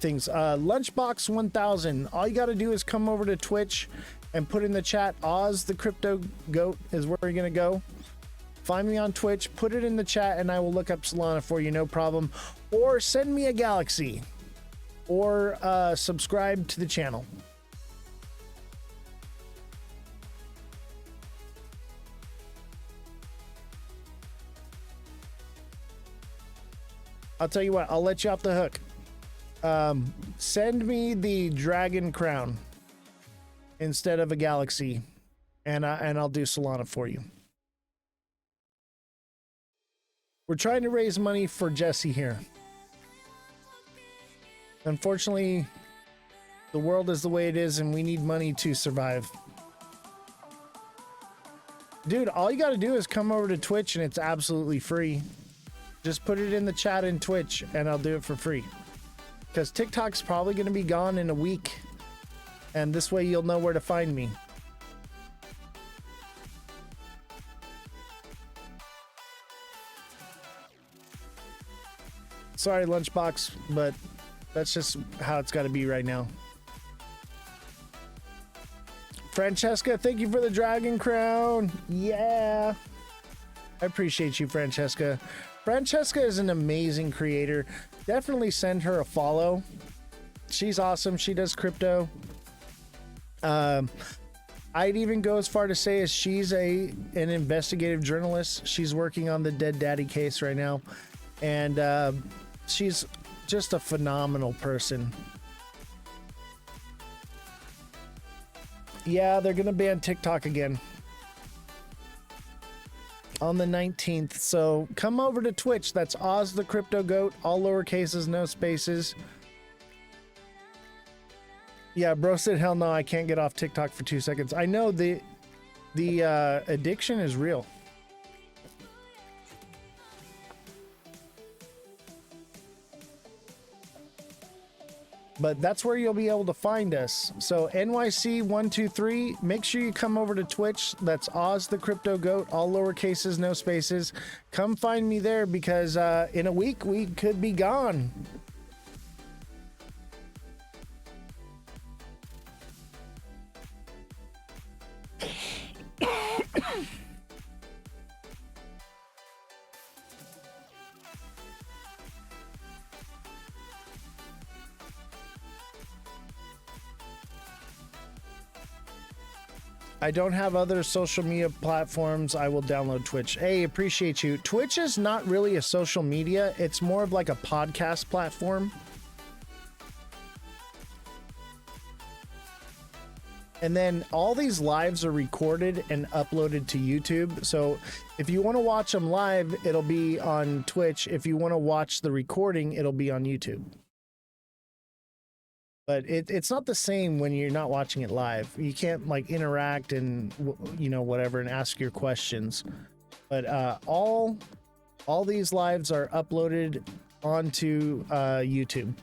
Speaker 1: things. Lunchbox 1000, all you got to do is come over to Twitch and put in the chat, Oz the Crypto Goat is where you're going to go. Find me on Twitch, put it in the chat, and I will look up Solana for you, no problem. Or send me a galaxy, or subscribe to the channel. I'll tell you what, I'll let you off the hook. Send me the dragon crown instead of a galaxy, and I'll do Solana for you. We're trying to raise money for Jesse here. Unfortunately, the world is the way it is, and we need money to survive. Dude, all you got to do is come over to Twitch, and it's absolutely free. Just put it in the chat in Twitch, and I'll do it for free. Because TikTok's probably going to be gone in a week, and this way you'll know where to find me. Sorry, Lunchbox, but that's just how it's got to be right now. Francesca, thank you for the dragon crown. Yeah. I appreciate you, Francesca. Francesca is an amazing creator. Definitely send her a follow. She's awesome. She does crypto. I'd even go as far to say as she's an investigative journalist. She's working on the Dead Daddy case right now. And she's just a phenomenal person. Yeah, they're going to ban TikTok again on the 19th. So come over to Twitch. That's Oz the Crypto Goat. All lower cases, no spaces. Yeah, bro said, hell no, I can't get off TikTok for 2 seconds. I know the addiction is real. But that's where you'll be able to find us. So NYC123, make sure you come over to Twitch. That's Oz the Crypto Goat, all lower cases, no spaces. Come find me there, because in a week we could be gone. I don't have other social media platforms. I will download Twitch. Hey, appreciate you. Twitch is not really a social media. It's more of like a podcast platform. And then all these lives are recorded and uploaded to YouTube. So if you want to watch them live, it'll be on Twitch. If you want to watch the recording, it'll be on YouTube. But it's not the same when you're not watching it live. You can't like interact and, you know, whatever, and ask your questions. But all these lives are uploaded onto YouTube.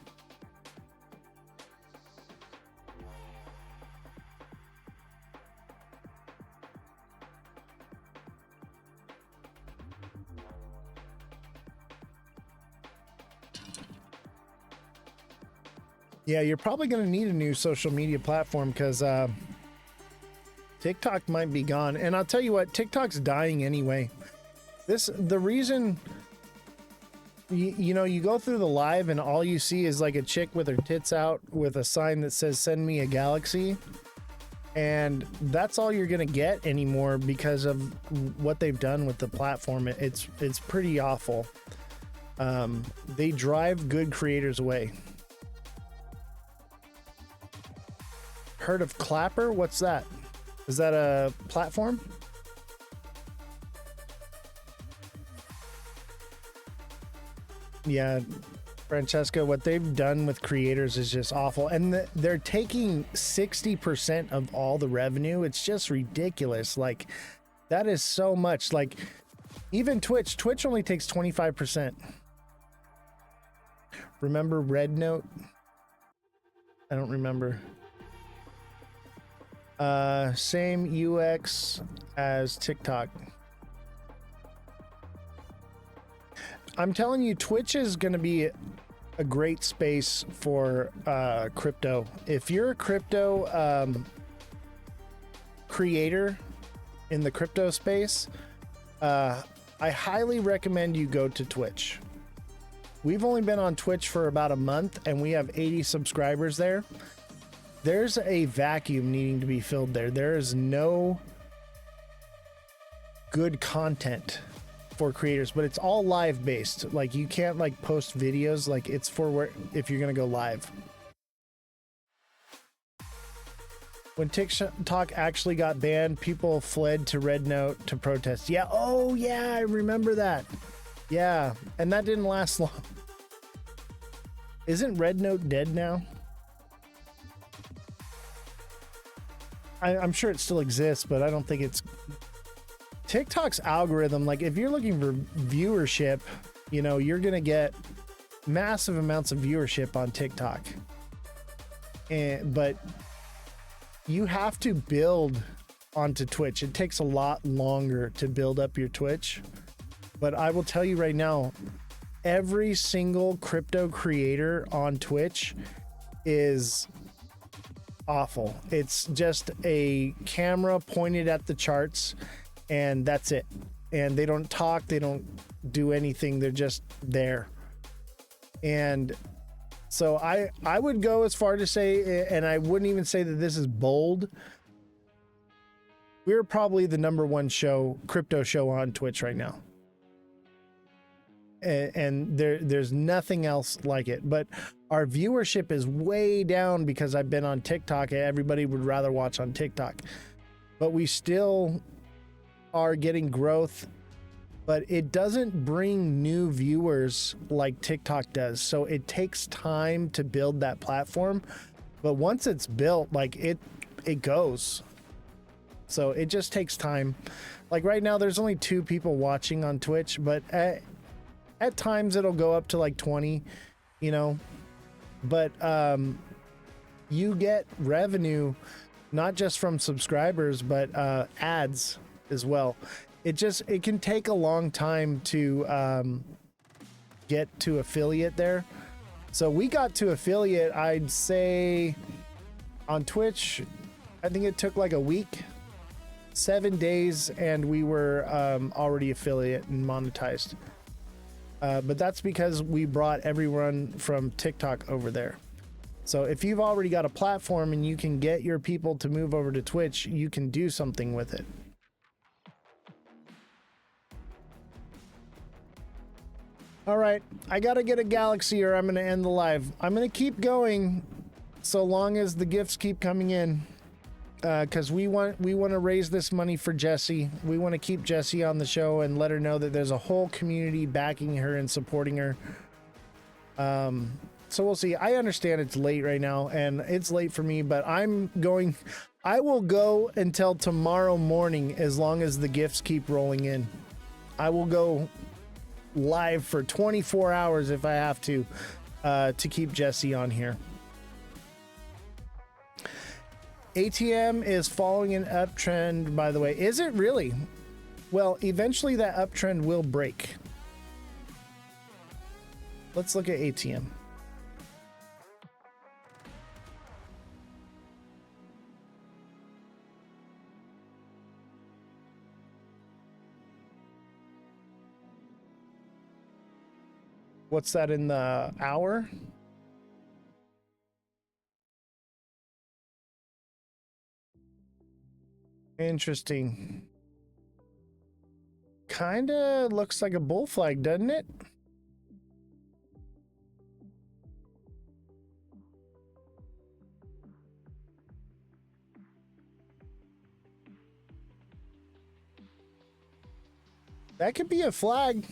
Speaker 1: Yeah, you're probably going to need a new social media platform, because TikTok might be gone. And I'll tell you what, TikTok's dying anyway. The reason, you know, you go through the live and all you see is like a chick with her tits out with a sign that says, send me a galaxy. And that's all you're going to get anymore because of what they've done with the platform. It's pretty awful. They drive good creators away. Heard of Clapper? What's that? Is that a platform? Yeah, Francesca, what they've done with creators is just awful. And they're taking 60% of all the revenue. It's just ridiculous. Like, that is so much. Like, even Twitch only takes 25%. Remember Red Note? I don't remember. Same UX as TikTok. I'm telling you, Twitch is going to be a great space for crypto. If you're a crypto creator in the crypto space, I highly recommend you go to Twitch. We've only been on Twitch for about a month and we have 80 subscribers there. There's a vacuum needing to be filled there. There is no good content for creators, but it's all live based. Like, you can't like post videos. Like, it's for where if you're gonna go live. When TikTok actually got banned, people fled to Red Note to protest. Yeah, oh yeah, I remember that. Yeah, and that didn't last long. Isn't Red Note dead now? I'm sure it still exists, but I don't think it's... TikTok's algorithm, like, if you're looking for viewership, you know, you're gonna get massive amounts of viewership on TikTok. But you have to build onto Twitch. It takes a lot longer to build up your Twitch. But I will tell you right now, every single crypto creator on Twitch is awful. It's just a camera pointed at the charts and that's it. And they don't talk, they don't do anything, they're just there. And so I would go as far to say, and I wouldn't even say that this is bold, we're probably the #1 crypto show on Twitch right now. And there's nothing else like it. But our viewership is way down because I've been on TikTok and everybody would rather watch on TikTok. But we still are getting growth, but it doesn't bring new viewers like TikTok does. So it takes time to build that platform. But once it's built, like it goes. So it just takes time. Like right now, there's only 2 people watching on Twitch, but at times it'll go up to like 20, you know, but you get revenue not just from subscribers, but ads as well. It can take a long time to get to affiliate there. So we got to affiliate, I'd say on Twitch, I think it took like a week, 7 days, and we were already affiliate and monetized. But that's because we brought everyone from TikTok over there. So if you've already got a platform and you can get your people to move over to Twitch, you can do something with it. All right, I gotta get a galaxy or I'm gonna end the live. I'm gonna keep going so long as the gifts keep coming in. Because we want to raise this money for Jessie. We want to keep Jessie on the show and let her know that there's a whole community backing her and supporting her. So we'll see. I understand it's late right now, and it's late for me, but I will go until tomorrow morning as long as the gifts keep rolling in. I will go live for 24 hours if I have to keep Jessie on here. ATM is following an uptrend, by the way. Is it really? Well, eventually that uptrend will break. Let's look at ATM. What's that in the hour? Interesting. Kinda looks like a bull flag, doesn't it? That could be a flag.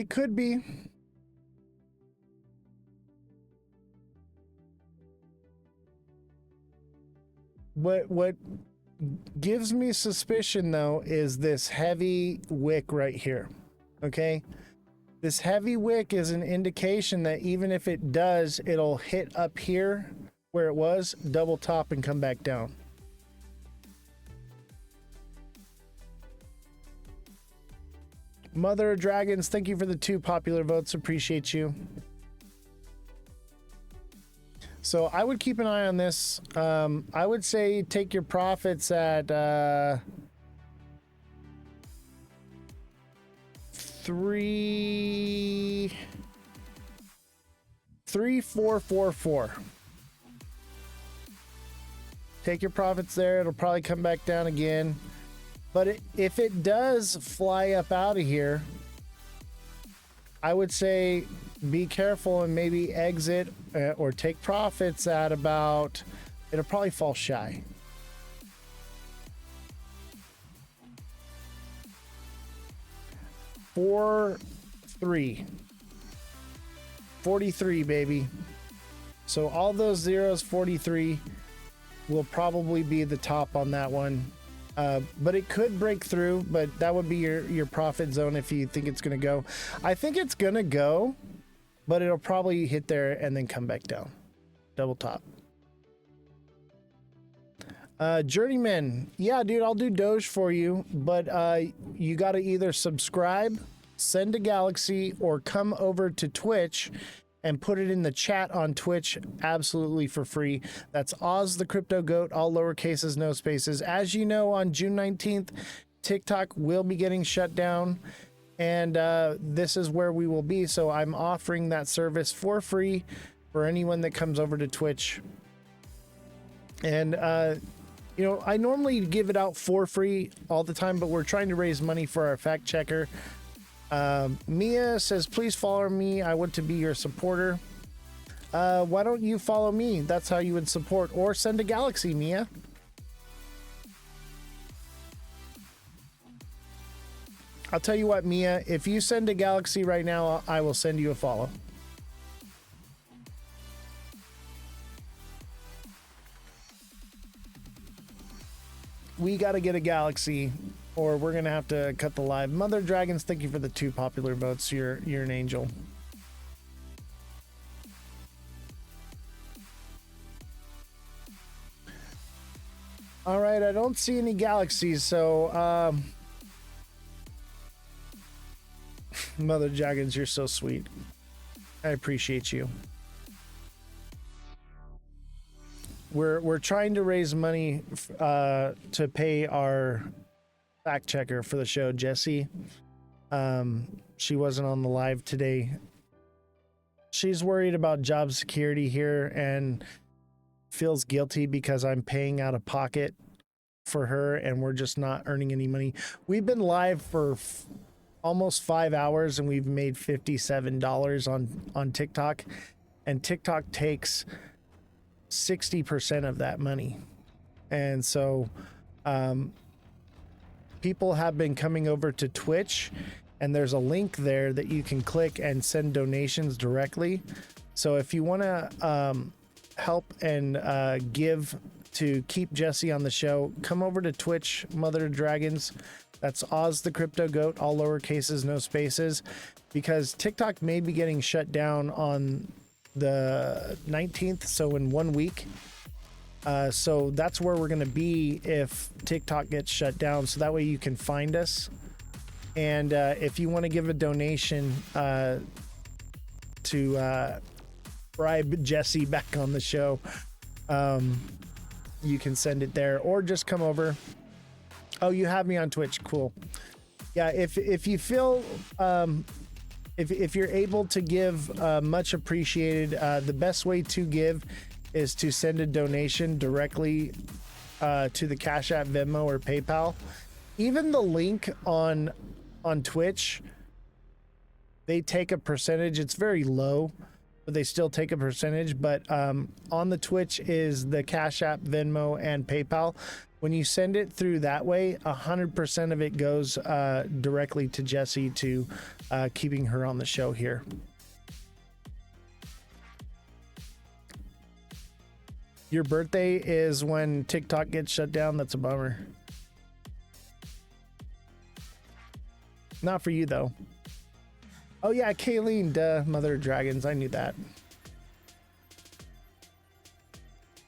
Speaker 1: It could be. What gives me suspicion though is this heavy wick right here. Okay? This heavy wick is an indication that even if it does, it'll hit up here where it was, double top and come back down. Mother of Dragons, thank you for the 2 popular votes. Appreciate you. So I would keep an eye on this. I would say take your profits at 3444. Take your profits there. It'll probably come back down again. But if it does fly up out of here, I would say be careful and maybe exit or take profits at about, it'll probably fall shy. $43, baby. So all those zeros, 43, will probably be the top on that one. But it could break through, but that would be your profit zone if you think it's going to go. I think it's going to go, but it'll probably hit there and then come back down. Double top. Journeyman, yeah, dude, I'll do Doge for you, but you got to either subscribe, send a Galaxy, or come over to Twitch and put it in the chat on Twitch absolutely for free. That's Oz the Crypto Goat, all lowercases, no spaces. As you know, on June 19th, TikTok will be getting shut down, and this is where we will be. So I'm offering that service for free for anyone that comes over to Twitch. And, you know, I normally give it out for free all the time, but we're trying to raise money for our fact checker. Mia says, please follow me. I want to be your supporter. Why don't you follow me? That's how you would support, or send a Galaxy, Mia. I'll tell you what, Mia, if you send a Galaxy right now, I will send you a follow. We got to get a Galaxy, or we're going to have to cut the live. Mother Dragons, thank you for the 2 popular votes. You're an angel. All right, I don't see any Galaxies, so Mother Dragons, you're so sweet. I appreciate you. We're trying to raise money to pay our fact checker for the show, Jessie. She wasn't on the live today. She's worried about job security here and feels guilty because I'm paying out of pocket for her and we're just not earning any money. We've been live for almost 5 hours and we've made $57 on TikTok, and TikTok takes 60% of that money. And so people have been coming over to Twitch, and there's a link there that you can click and send donations directly. So if you want to help and give to keep Jessie on the show, come over to Twitch, Mother of Dragons. That's Oz the Crypto Goat, all lowercases, no spaces, because TikTok may be getting shut down on the 19th, so in 1 week. So that's where we're going to be if TikTok gets shut down, so that way you can find us. And if you want to give a donation to bribe Jessie back on the show, you can send it there, or just come over. Oh, you have me on Twitch. Cool. Yeah, if you feel if you're able to give, much appreciated. The best way to give is to send a donation directly to the Cashapp, Venmo, or PayPal. Even the link on Twitch, they take a percentage. It's very low, but they still take a percentage. But on the Twitch is the Cash App, Venmo, and PayPal. When you send it through that way, 100% of it goes directly to Jessie to keeping her on the show here. Your birthday is when TikTok gets shut down. That's a bummer. Not for you, though. Oh, yeah, Kayleen, duh, Mother of Dragons. I knew that.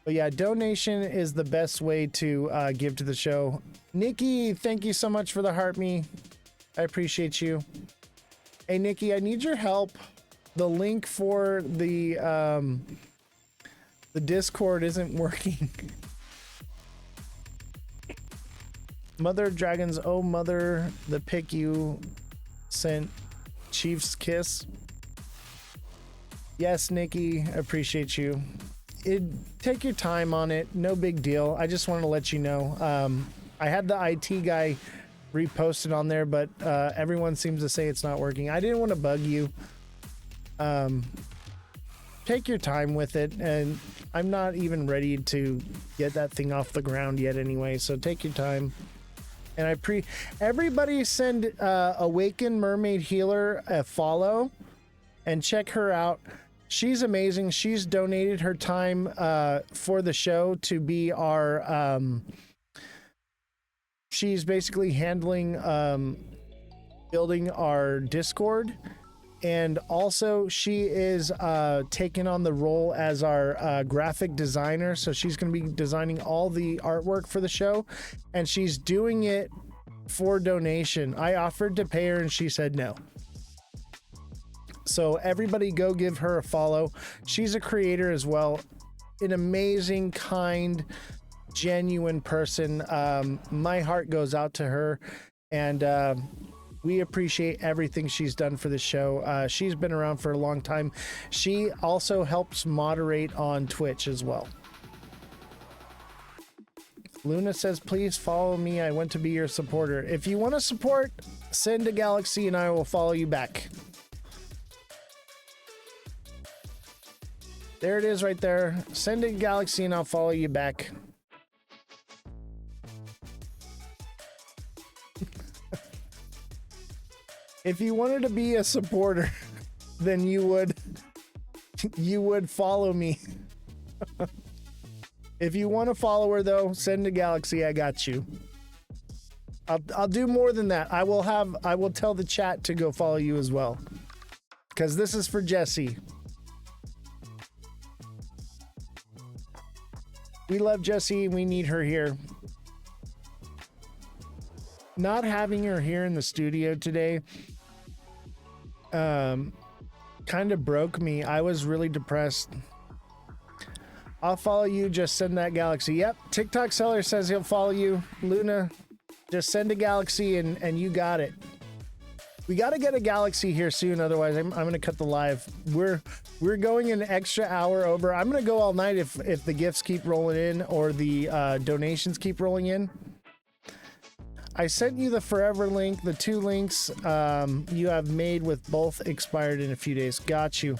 Speaker 1: But yeah, donation is the best way to give to the show. Nikki, thank you so much for the heart me. I appreciate you. Hey, Nikki, I need your help. The link for the Discord isn't working. Mother of Dragons, oh mother, the pic you sent, Chief's kiss. Yes, Nikki, appreciate you. Take your time on it, no big deal. I just wanted to let you know. I had the IT guy repost it on there, but everyone seems to say it's not working. I didn't want to bug you. Take your time with it, and I'm not even ready to get that thing off the ground yet anyway, so take your time. And everybody send Awakened Mermaid Healer a follow and check her out. She's amazing. She's donated her time for the show to be our she's basically handling building our Discord. And also she is taking on the role as our graphic designer. So she's going to be designing all the artwork for the show. And she's doing it for donation. I offered to pay her and she said no. So everybody go give her a follow. She's a creator as well. An amazing, kind, genuine person. My heart goes out to her. And we appreciate everything she's done for the show. She's been around for a long time. She also helps moderate on Twitch as well. Luna says, please follow me. I want to be your supporter. If you want to support, send a Galaxy and I will follow you back. There it is right there. Send a Galaxy and I'll follow you back. If you wanted to be a supporter, then you would follow me. If you want a follower though, send a Galaxy. I got you. I'll do more than that. I will tell the chat to go follow you as well. Because this is for Jessie. We love Jessie. We need her here. Not having her here in the studio today kind of broke me. I was really depressed. I'll follow you. Just send that Galaxy. Yep. TikTok seller says he'll follow you. Luna, just send a Galaxy and you got it. We got to get a Galaxy here soon. Otherwise, I'm going to cut the live. We're going an extra hour over. I'm going to go all night if the gifts keep rolling in or the donations keep rolling in. I sent you the forever link. The 2 links you have made with both expired in a few days. Got you.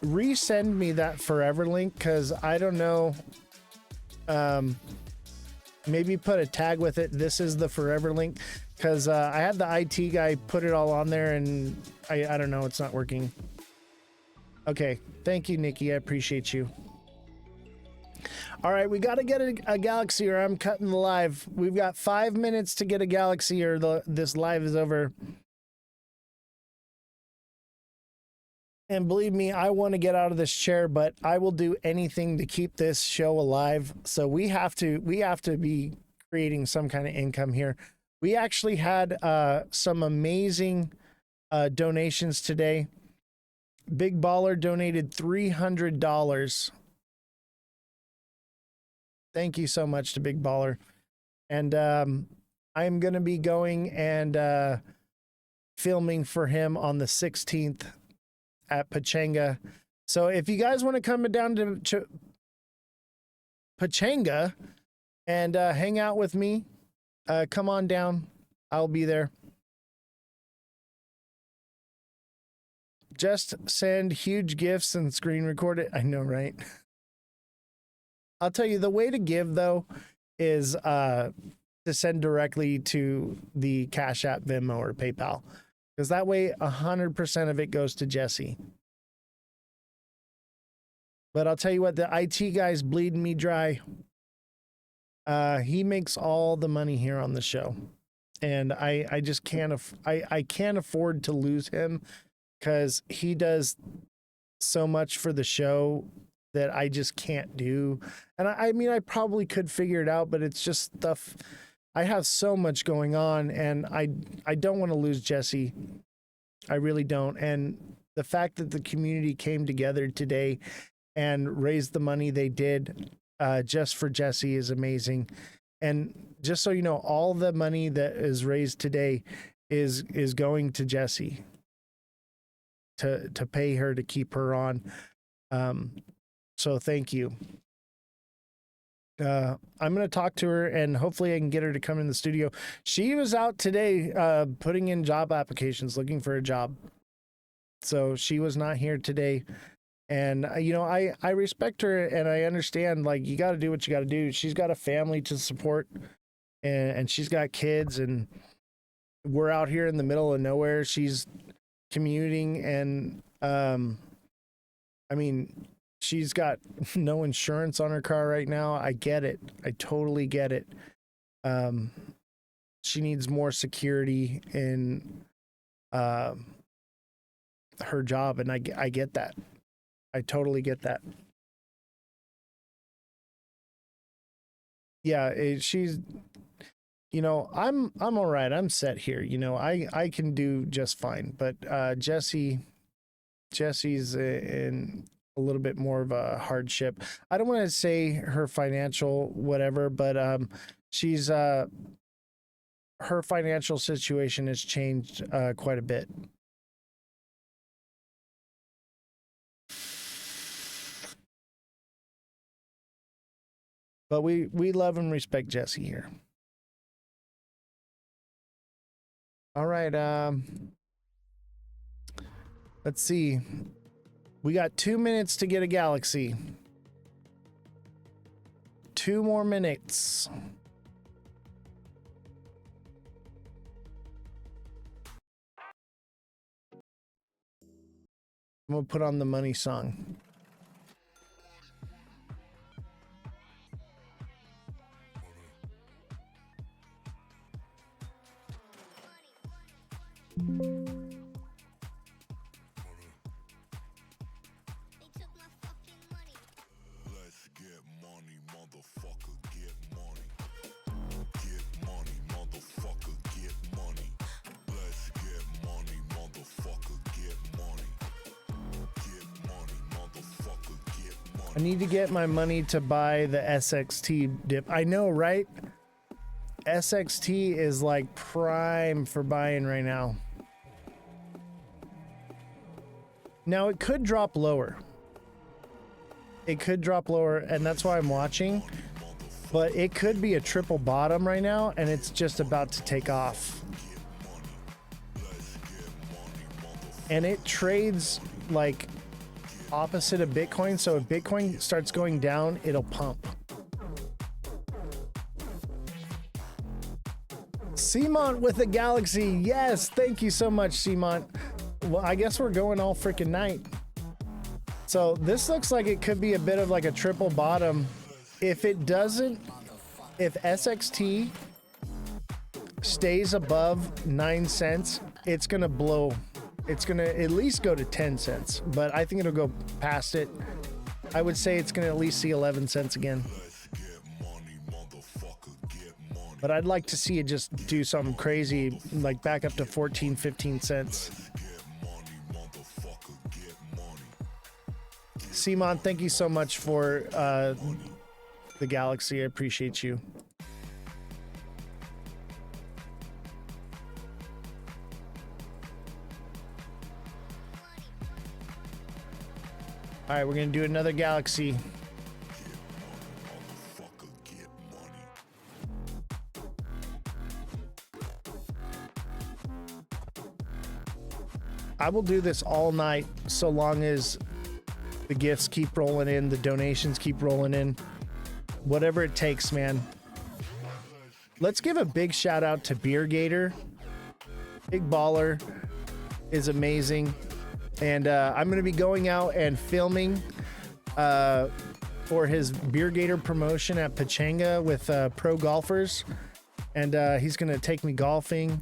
Speaker 1: Resend me that forever link because I don't know. Maybe put a tag with it. This is the forever link because I had the IT guy put it all on there and I don't know. It's not working. Okay. Thank you, Nikki. I appreciate you. All right, we got to get a Galaxy or I'm cutting the live. We've got 5 minutes to get a Galaxy or this live is over. And believe me, I want to get out of this chair, but I will do anything to keep this show alive. So we have to be creating some kind of income here. We actually had some amazing donations today. Big Baller donated $300. Thank you so much to Big Baller. And I'm going to be going and filming for him on the 16th at Pachanga. So if you guys want to come down to Pachanga and hang out with me, come on down. I'll be there. Just send huge gifts and screen record it. I know, right? I'll tell you, the way to give, though, is to send directly to the Cash App, Venmo, or PayPal. Because that way, 100% of it goes to Jesse. But I'll tell you what, the IT guy's bleeding me dry. He makes all the money here on the show. And I just can't, I can't afford to lose him because he does so much for the show that I just can't do. And I mean, I probably could figure it out, but it's just stuff. I have so much going on, and I don't want to lose Jesse. I really don't. And the fact that the community came together today and raised the money they did just for Jesse is amazing. And just so you know, all the money that is raised today is going to Jesse to pay her to keep her on. So thank you. I'm going to talk to her and hopefully I can get her to come in the studio. She was out today putting in job applications, looking for a job. So she was not here today. And, you know, I respect her and I understand, like, you got to do what you got to do. She's got a family to support and she's got kids, and we're out here in the middle of nowhere. She's commuting and, I mean, she's got no insurance on her car right now. I get it. I totally get it. She needs more security in her job, and I get that. I totally get that. Yeah, she's, you know, I'm all right. I'm set here. You know, I can do just fine. But Jesse's in a little bit more of a hardship. I don't want to say her financial whatever, but she's her financial situation has changed quite a bit. But we love and respect Jesse here. All right, let's see. We got 2 minutes to get a galaxy. 2 more minutes. I'm gonna put on the money song. I need to get my money to buy the SXT dip. I know, right? SXT is like prime for buying right now. Now it could drop lower. It could drop lower, and that's why I'm watching. But it could be a triple bottom right now, and it's just about to take off. And it trades like opposite of Bitcoin, so if Bitcoin starts going down, it'll pump. Seamont with a galaxy. Yes, thank you so much, Seamont. Well, I guess we're going all freaking night. So this looks like it could be a bit of like a triple bottom. If it doesn't, if SXT stays above 9 cents, it's gonna blow. It's gonna at least go to 10 cents, but I think it'll go past it. I would say it's gonna at least see 11 cents again. But I'd like to see it just do something crazy, like back up to 14, 15 cents. Simon, thank you so much for the galaxy. I appreciate you. All right, we're gonna do another galaxy. I will do this all night so long as the gifts keep rolling in, the donations keep rolling in, whatever it takes, man. Let's give a big shout out to Beer Gator. Big baller is amazing. And I'm going to be going out and filming for his Beer Gator promotion at Pachanga with pro golfers. And he's going to take me golfing.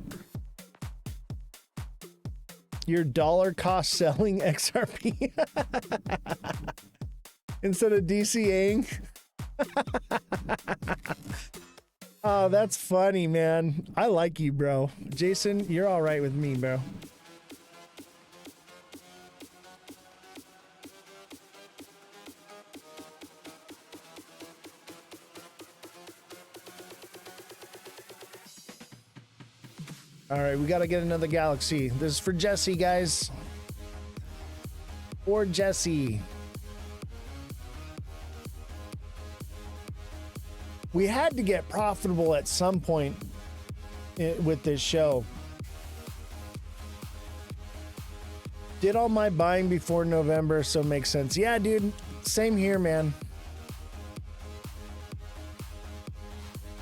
Speaker 1: Your dollar cost selling XRP instead of DCAing. Oh, that's funny, man. I like you, bro. Jason, you're all right with me, bro. All right, we got to get another galaxy. This is for Jesse, guys. For Jesse. We had to get profitable at some point with this show. Did all my buying before November, so it makes sense. Yeah, dude. Same here, man.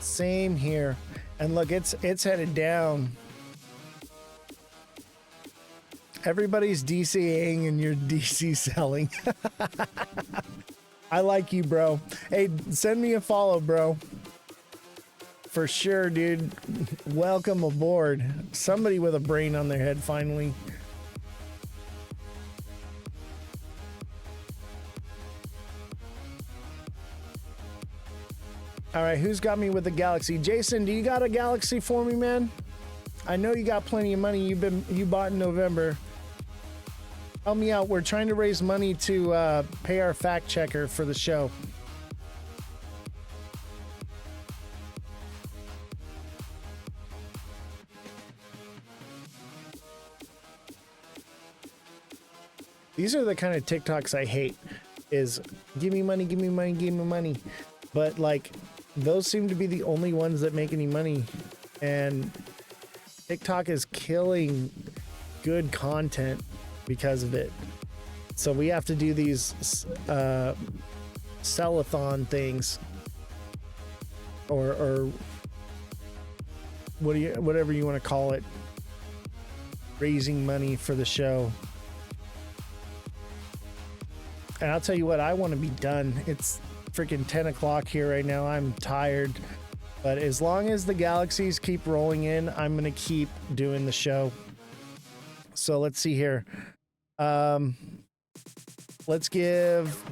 Speaker 1: Same here. And look, it's headed down. Everybody's DCing and you're DC selling. I like you, bro. Hey, send me a follow, bro. For sure, dude. Welcome aboard. Somebody with a brain on their head, finally. All right, who's got me with the galaxy? Jason, do you got a galaxy for me, man? I know you got plenty of money you bought in November. Help me out. We're trying to raise money to pay our fact checker for the show. These are the kind of TikToks I hate, is give me money, give me money, give me money. But like, those seem to be the only ones that make any money. And TikTok is killing good content because of it. So we have to do these sellathon things, or whatever you want to call it, raising money for the show. And I'll tell you what, I want to be done. It's freaking 10 o'clock here right now. I'm tired, but as long as the galaxies keep rolling in, I'm gonna keep doing the show. So let's see here. Let's give.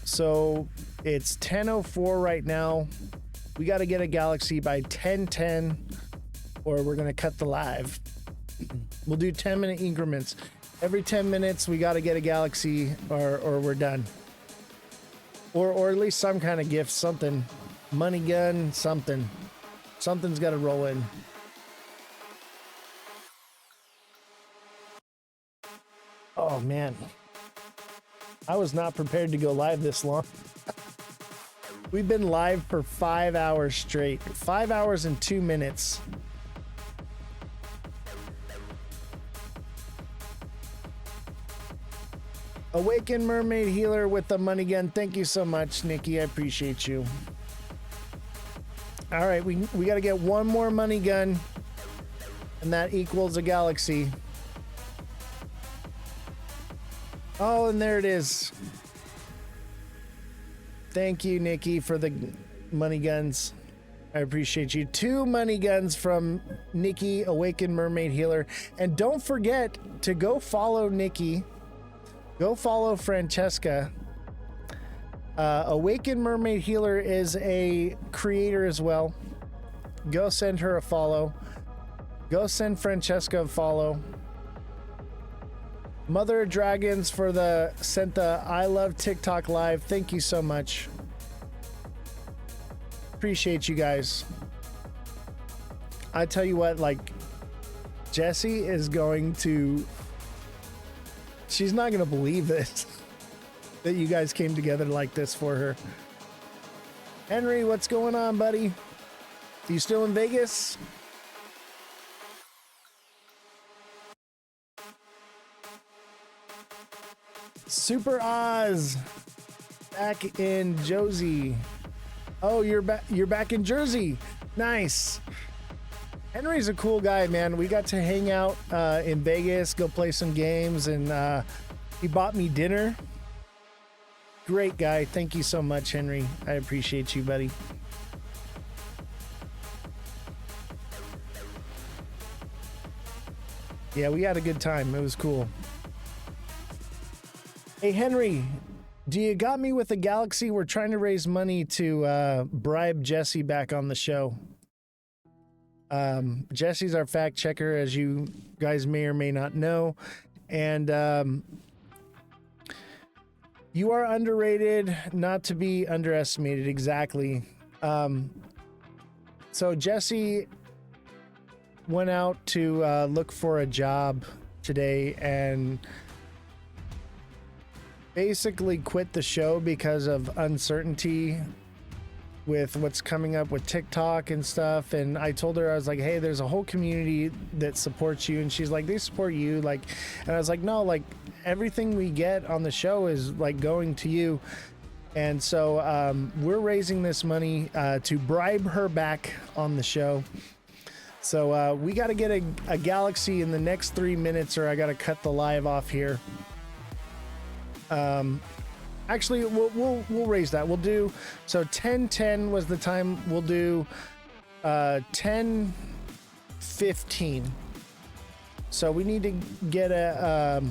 Speaker 1: So it's 10:04 right now. We got to get a galaxy by 10:10, or we're gonna cut the live. We'll do 10-minute increments. Every 10 minutes, we got to get a galaxy, or we're done. Or at least some kind of gift, something, money gun, something. Something's got to roll in. Oh man, I was not prepared to go live this long. We've been live for 5 hours straight. 5 hours and 2 minutes. Awaken Mermaid Healer with the money gun. Thank you so much, Nikki. I appreciate you. All right, we got to get one more money gun, and that equals a galaxy. Oh, and there it is. Thank you, Nikki, for the money guns. I appreciate you. 2 money guns from Nikki, Awaken Mermaid Healer. And don't forget to go follow Nikki. Go follow Francesca. Awaken Mermaid Healer is a creator as well. Go send her a follow. Go send Francesca a follow. Mother of Dragons sent the I love TikTok live. Thank you so much. Appreciate you guys. I tell you what, like, Jessie is going to, she's not going to believe this, that you guys came together like this for her. Henry, what's going on, buddy? You still in Vegas? Super Oz back in Josie. Oh, you're back in Jersey. Nice. Henry's a cool guy, man. We got to hang out in Vegas, go play some games, and he bought me dinner. Great guy. Thank you so much, Henry. I appreciate you, buddy. Yeah, we had a good time. It was cool. Hey, Henry, do you got me with the Galaxy? We're trying to raise money to bribe Jesse back on the show. Jesse's our fact checker, as you guys may or may not know. And you are underrated, not to be underestimated. Exactly. So Jesse went out to look for a job today and basically quit the show because of uncertainty with what's coming up with TikTok and stuff. And I told her, I was like, hey, there's a whole community that supports you. And she's like, they support you. Like, and I was like, no, like everything we get on the show is like going to you. And so we're raising this money to bribe her back on the show. So we got to get a Galaxy in the next 3 minutes, or I got to cut the live off here. Actually, we'll raise that. We'll do, so 10:10 was the time. We'll do 10:15. So we need to get a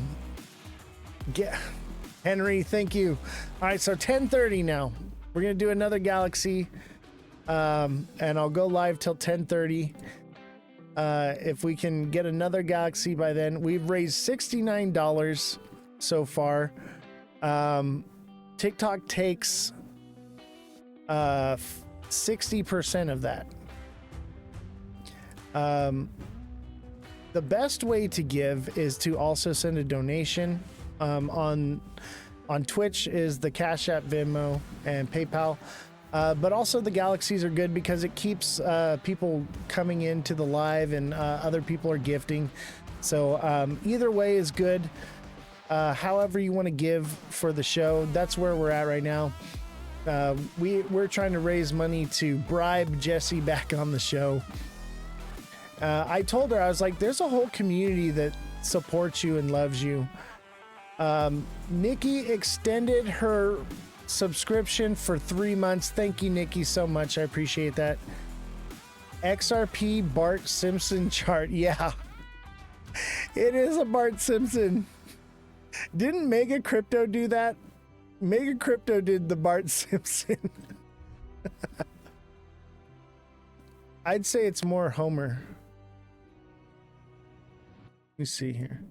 Speaker 1: Henry. Thank you. All right, so 10:30 now. We're gonna do another Galaxy, and I'll go live till 10:30. If we can get another Galaxy by then. We've raised $69 so far. TikTok takes 60% of that. The best way to give is to also send a donation. On Twitch is the Cashapp, Venmo, and PayPal. But also the Galaxies are good because it keeps people coming into the live, and other people are gifting. So either way is good. However you want to give for the show, that's where we're at right now. We're trying to raise money to bribe Jesse back on the show. I told her, I was like, there's a whole community that supports you and loves you. Nikki extended her subscription for 3 months. Thank you, Nikki, so much. I appreciate that. XRP Bart Simpson chart. Yeah, it is a Bart Simpson. Didn't Mega Crypto do that? Mega Crypto did the Bart Simpson. I'd say it's more Homer. Let me see here.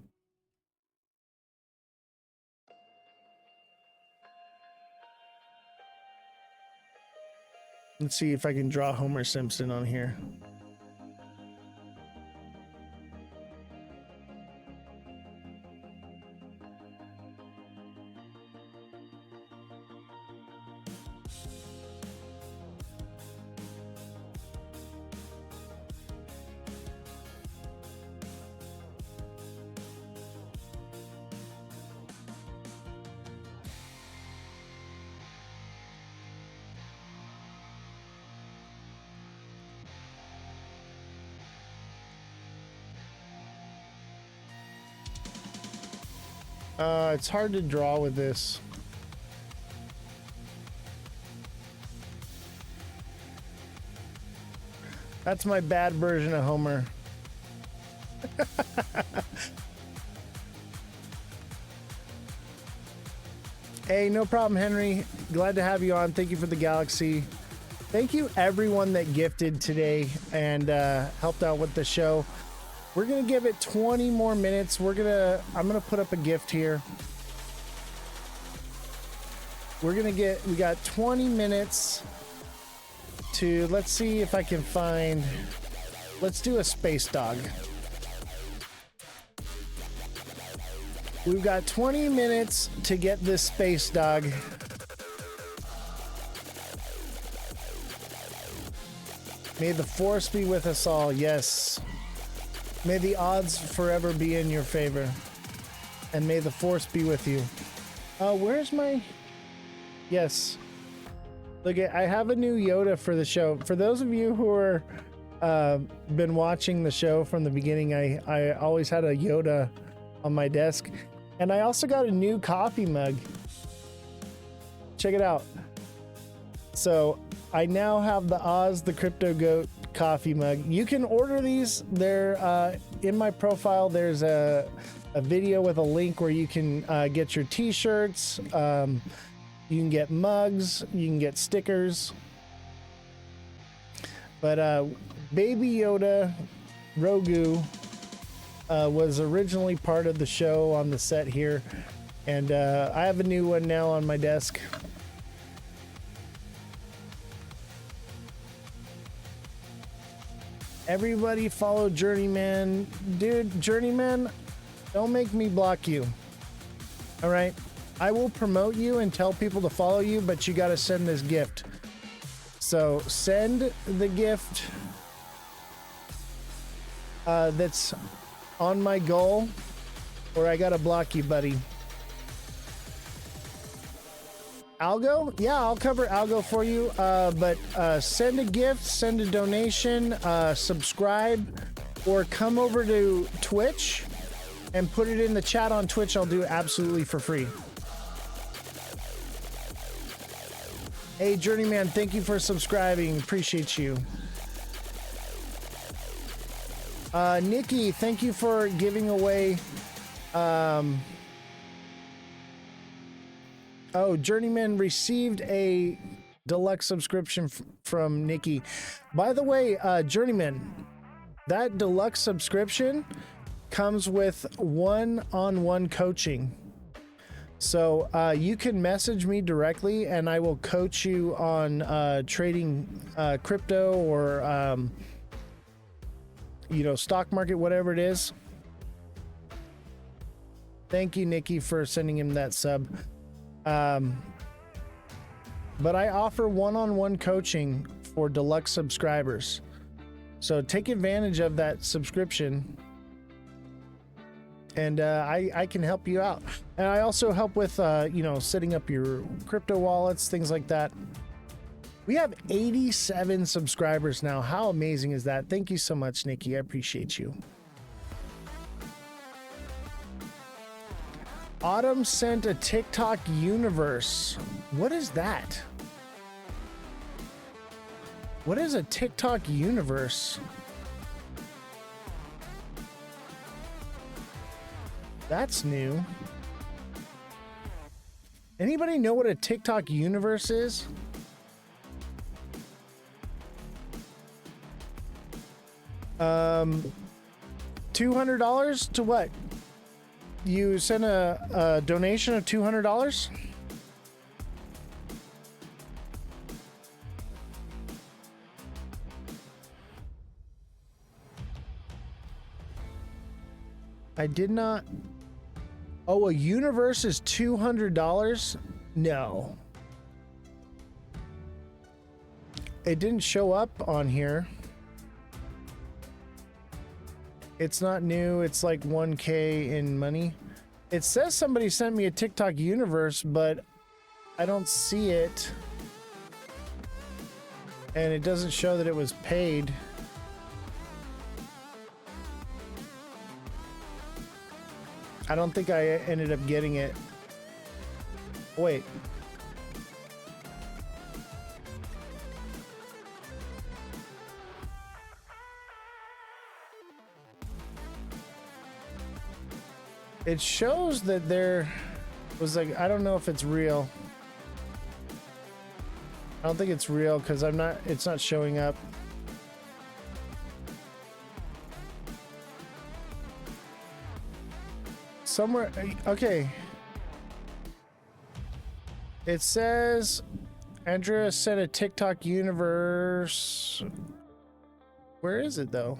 Speaker 1: Let's see if I can draw Homer Simpson on here. It's hard to draw with this. That's my bad version of Homer. Hey, no problem, Henry. Glad to have you on. Thank you for the Galaxy. Thank you everyone that gifted today and helped out with the show. We're gonna give it 20 more minutes. I'm gonna put up a gift here. We got 20 minutes to, let's see if I can find, let's do a space dog. We've got 20 minutes to get this space dog. May the force be with us all. Yes. May the odds forever be in your favor. And may the force be with you. Where's my... Yes. Look, I have a new Yoda for the show. For those of you who are been watching the show from the beginning, I always had a Yoda on my desk. And I also got a new coffee mug. Check it out. So I now have the Oz the Crypto Goat coffee mug. You can order these. They're in my profile. There's a video with a link where you can get your t-shirts. You can get mugs. You can get stickers. But Baby Yoda Rogu was originally part of the show on the set here. And I have a new one now on my desk. Everybody follow Journeyman. Dude, Journeyman, don't make me block you. All right? I will promote you and tell people to follow you, but you got to send this gift. So send the gift that's on my goal, or I got to block you, buddy. Algo? Yeah, I'll cover Algo for you. But send a gift, send a donation, subscribe, or come over to Twitch and put it in the chat on Twitch. I'll do it absolutely for free. Hey, Journeyman, thank you for subscribing. Appreciate you. Nikki, thank you for giving away... Oh, Journeyman received a deluxe subscription from Nikki. By the way, Journeyman, that deluxe subscription comes with one-on-one coaching. So you can message me directly and I will coach you on trading crypto or, you know, stock market, whatever it is. Thank you, Nikki, for sending him that sub. But I offer one-on-one coaching for deluxe subscribers. So take advantage of that subscription. And I can help you out. And I also help with, you know, setting up your crypto wallets, things like that. We have 87 subscribers now. How amazing is that? Thank you so much, Nikki. I appreciate you. Autumn sent a TikTok universe. What is that? What is a TikTok universe? That's new. Anybody know what a TikTok universe is? $200 to what? You sent a donation of $200? I did not. Oh, a universe is $200? No. It didn't show up on here. It's not new. It's like 1K in money. It says somebody sent me a TikTok universe, but I don't see it. And it doesn't show that it was paid. I don't think I ended up getting it. Wait. It shows that there was like, I don't know if it's real. I don't think it's real because it's not showing up. Somewhere, okay. It says Andrea sent a TikTok universe. Where is it though?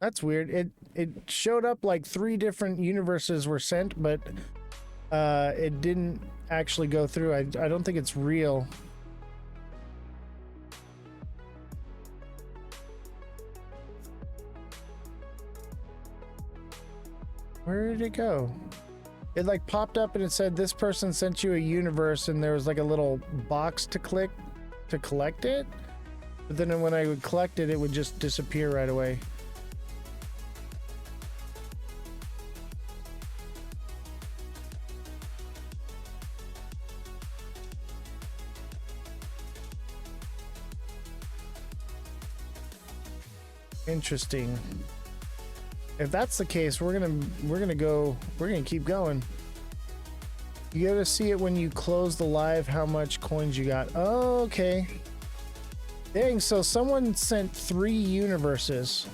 Speaker 1: That's weird. It showed up like 3 different universes were sent, but it didn't actually go through. I don't think it's real. Where did it go? It like popped up and it said this person sent you a universe, and there was like a little box to click to collect it. But then when I would collect it, it would just disappear right away. Interesting. If that's the case, we're gonna keep going. You gotta see it when you close the live, how much coins you got. Oh, okay. Dang, so someone sent 3 universes.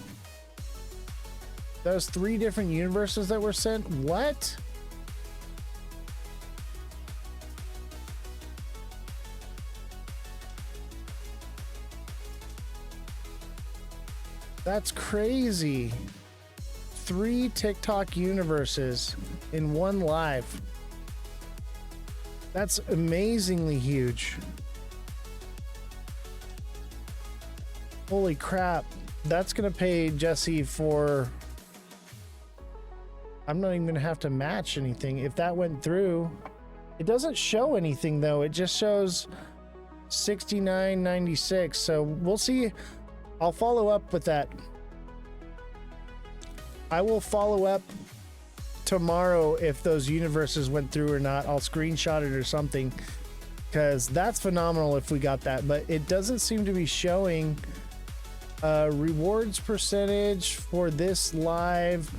Speaker 1: That was 3 different universes that were sent? What? That's crazy. 3 TikTok universes in one live. That's amazingly huge. Holy crap. That's gonna pay Jesse for... I'm not even gonna have to match anything. If that went through, it doesn't show anything though. It just shows 69.96. So we'll see. I'll follow up with that. I will follow up tomorrow if those universes went through or not. I'll screenshot it or something, because that's phenomenal if we got that. But it doesn't seem to be showing rewards percentage for this live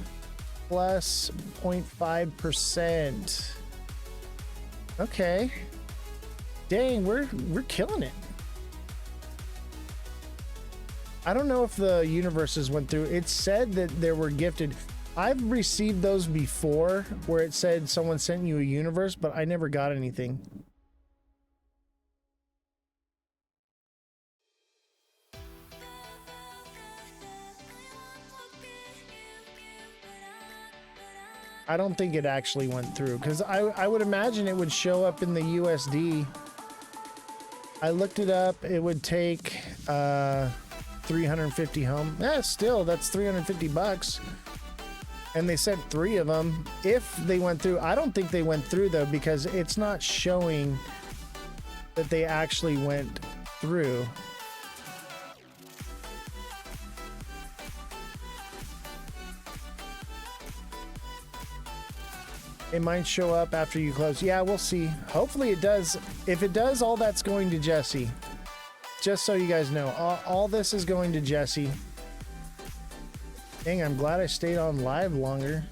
Speaker 1: plus 0.5%. Okay. Dang, we're killing it. I don't know if the universes went through. It said that they were gifted. I've received those before where it said someone sent you a universe, but I never got anything. I don't think it actually went through, because I would imagine it would show up in the USD. I looked it up. It would take 350 home. Still, that's 350 bucks. And they sent 3 of them. If they went through, I don't think they went through though, because it's not showing that they actually went through. It might show up after you close. Yeah, we'll see. Hopefully it does. If it does, all that's going to Jesse. Just so you guys know, all this is going to Jesse. Dang, I'm glad I stayed on live longer.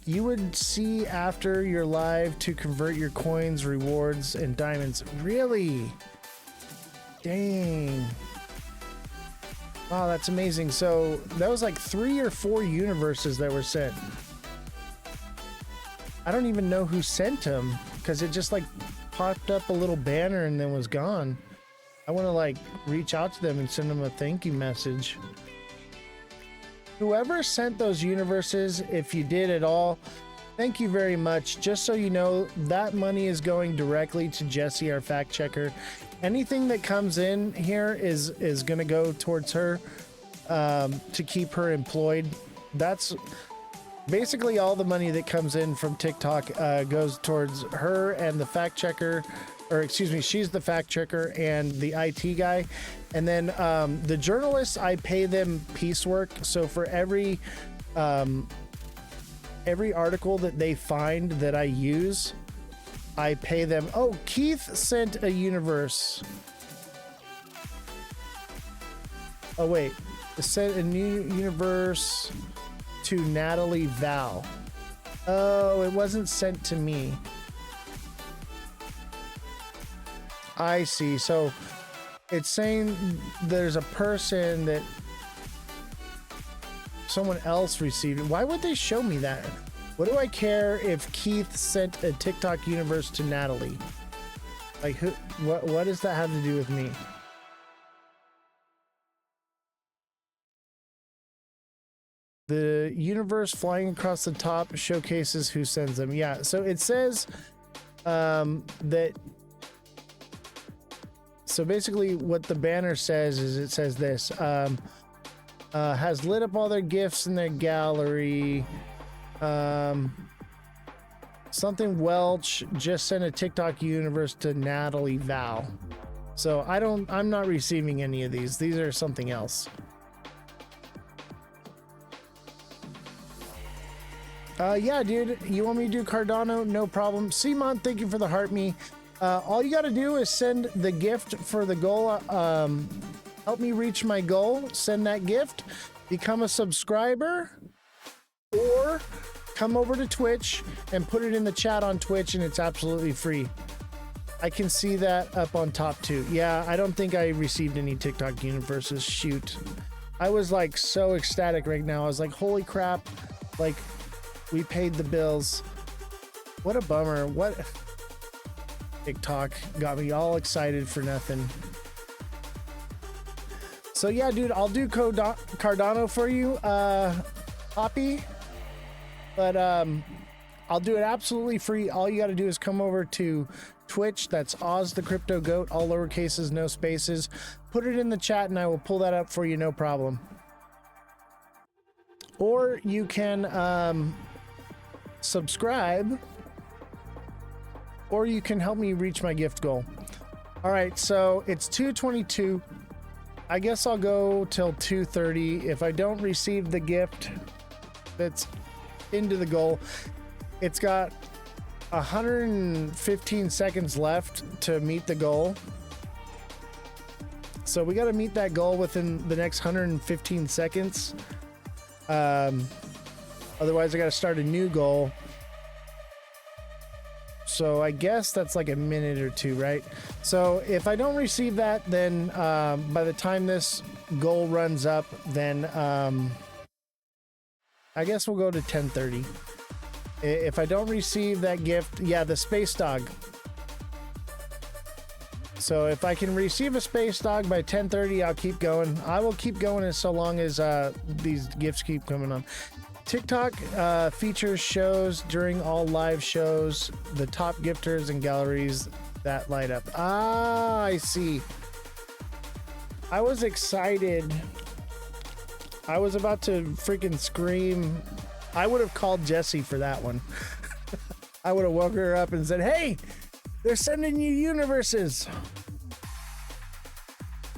Speaker 1: You would see after your live to convert your coins, rewards, and diamonds. Really? Dang. Wow, that's amazing. So that was like 3 or 4 universes that were sent. I don't even know who sent them, because it just like popped up a little banner and then was gone. I want to like reach out to them and send them a thank you message. Whoever sent those universes, if you did at all, thank you very much. Just so you know, that money is going directly to Jesse, our fact checker. Anything that comes in here is going to go towards her to keep her employed. That's basically all the money that comes in from TikTok goes towards her and the fact checker, or excuse me, she's the fact checker and the IT guy. And then the journalists, I pay them piecework. So for every article that they find that I use, I pay them. Oh, Keith sent a universe. Oh wait, sent a new universe to Natalie Val. Oh, it wasn't sent to me. I see. So it's saying there's a person that someone else received it. Why would they show me that? What do I care if Keith sent a TikTok universe to Natalie? Like, who? What does that have to do with me? The universe flying across the top showcases who sends them. Yeah, so it says that. So basically, what the banner says is it says this. has lit up all their gifts in their gallery. Something Welch just sent a TikTok universe to Natalie Val. So I'm not receiving any of these. These are something else. Yeah, dude, you want me to do Cardano? No problem. Simon, thank you for the heart me. All you got to do is send the gift for the goal. Help me reach my goal. Send that gift. Become a subscriber. Or come over to Twitch and put it in the chat on Twitch, and it's absolutely free. I can see that up on top too. Yeah, I don't think I received any TikTok universes. Shoot. I was like so ecstatic right now. I was like, holy crap. Like, we paid the bills. What a bummer. What? TikTok got me all excited for nothing. So yeah, dude, I'll do Cardano for you, Poppy. But I'll do it absolutely free. All you got to do is come over to Twitch. That's Oz the Crypto Goat, all lowercases, no spaces. Put it in the chat and I will pull that up for you, no problem. Or you can subscribe, or you can help me reach my gift goal. All right, so it's 2:22. I guess I'll go till 2:30. If I don't receive the gift that's into the goal, it's got 115 seconds left to meet the goal. So we got to meet that goal within the next 115 seconds. Otherwise I got to start a new goal. So I guess that's like a minute or two, right? So if I don't receive that, then by the time this goal runs up, then I guess we'll go to 10:30. If I don't receive that gift, yeah, the space dog. So if I can receive a space dog by 10:30, I'll keep going. I will keep going as so long as these gifts keep coming on. TikTok features shows during all live shows, the top gifters and galleries that light up. Ah, I see. I was excited. I was about to freaking scream. I would have called Jessie for that one. I would have woke her up and said, hey, they're sending you universes.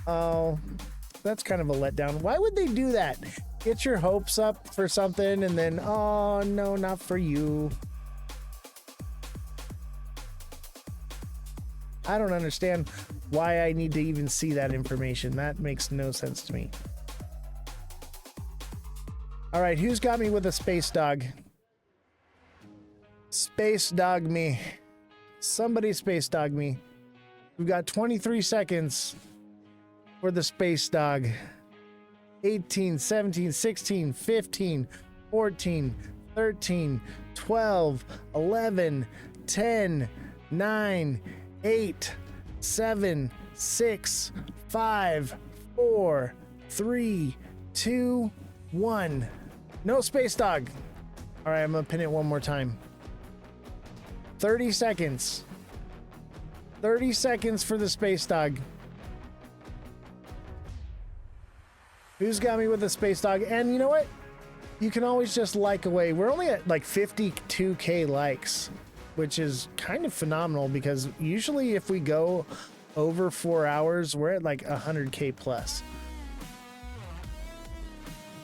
Speaker 1: Oh, that's kind of a letdown. Why would they do that? Get your hopes up for something and then, oh no, not for you. I don't understand why I need to even see that information. That makes no sense to me. All right, who's got me with a space dog? Space dog me. Somebody space dog me. We've got 23 seconds for the space dog. 18, 17, 16, 15, 14, 13, 12, 11, 10, 9, 8, 7, 6, 5, 4, 3, 2, 1. No space dog. All right, I'm gonna pin it one more time. 30 seconds. 30 seconds for the space dog. Who's got me with the space dog? And you know what? You can always just like away. We're only at like 52K likes, which is kind of phenomenal because usually if we go over 4 hours, we're at like 100K plus.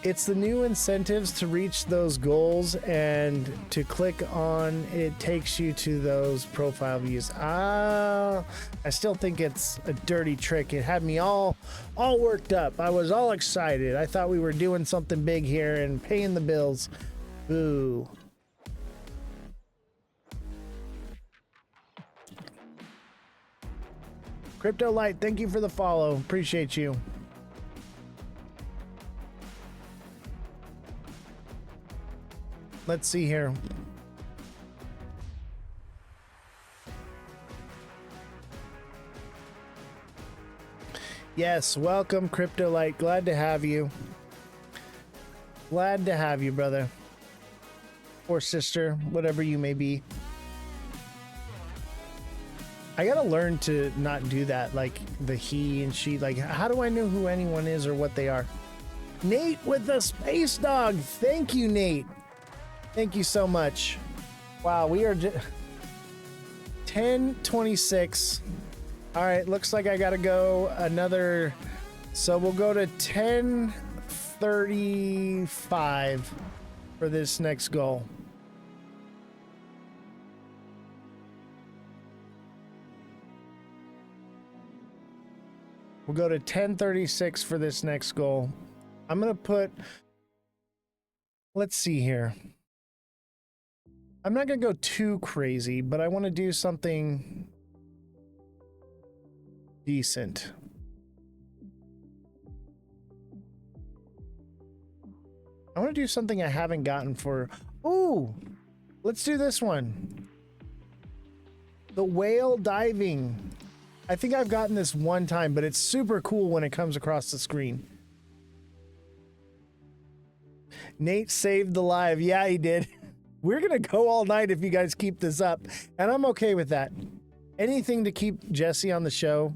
Speaker 1: It's the new incentives to reach those goals, and to click on it takes you to those profile views. I still think it's a dirty trick. It had me all worked up. I was all excited. I thought we were doing something big here and paying the bills. Boo. Crypto Light, thank you for the follow. Appreciate you. Let's see here. Yes, welcome, Crypto Light. Glad to have you. Glad to have you, brother. Or sister, whatever you may be. I gotta learn to not do that, like the he and she. Like, how do I know who anyone is or what they are? Nate with the space dog. Thank you, Nate. Thank you so much. Wow, we are 10:26. All right, looks like I gotta go another. So we'll go to 10:35 for this next goal. We'll go to 10:36 for this next goal. I'm gonna put. Let's see here. I'm not gonna go too crazy, but I want to do something decent. I want to do something I haven't gotten for. Ooh, let's do this one. The whale diving. I think I've gotten this one time, but it's super cool when it comes across the screen. Nate saved the live. Yeah, he did. We're going to go all night if you guys keep this up, and I'm okay with that. Anything to keep Jesse on the show.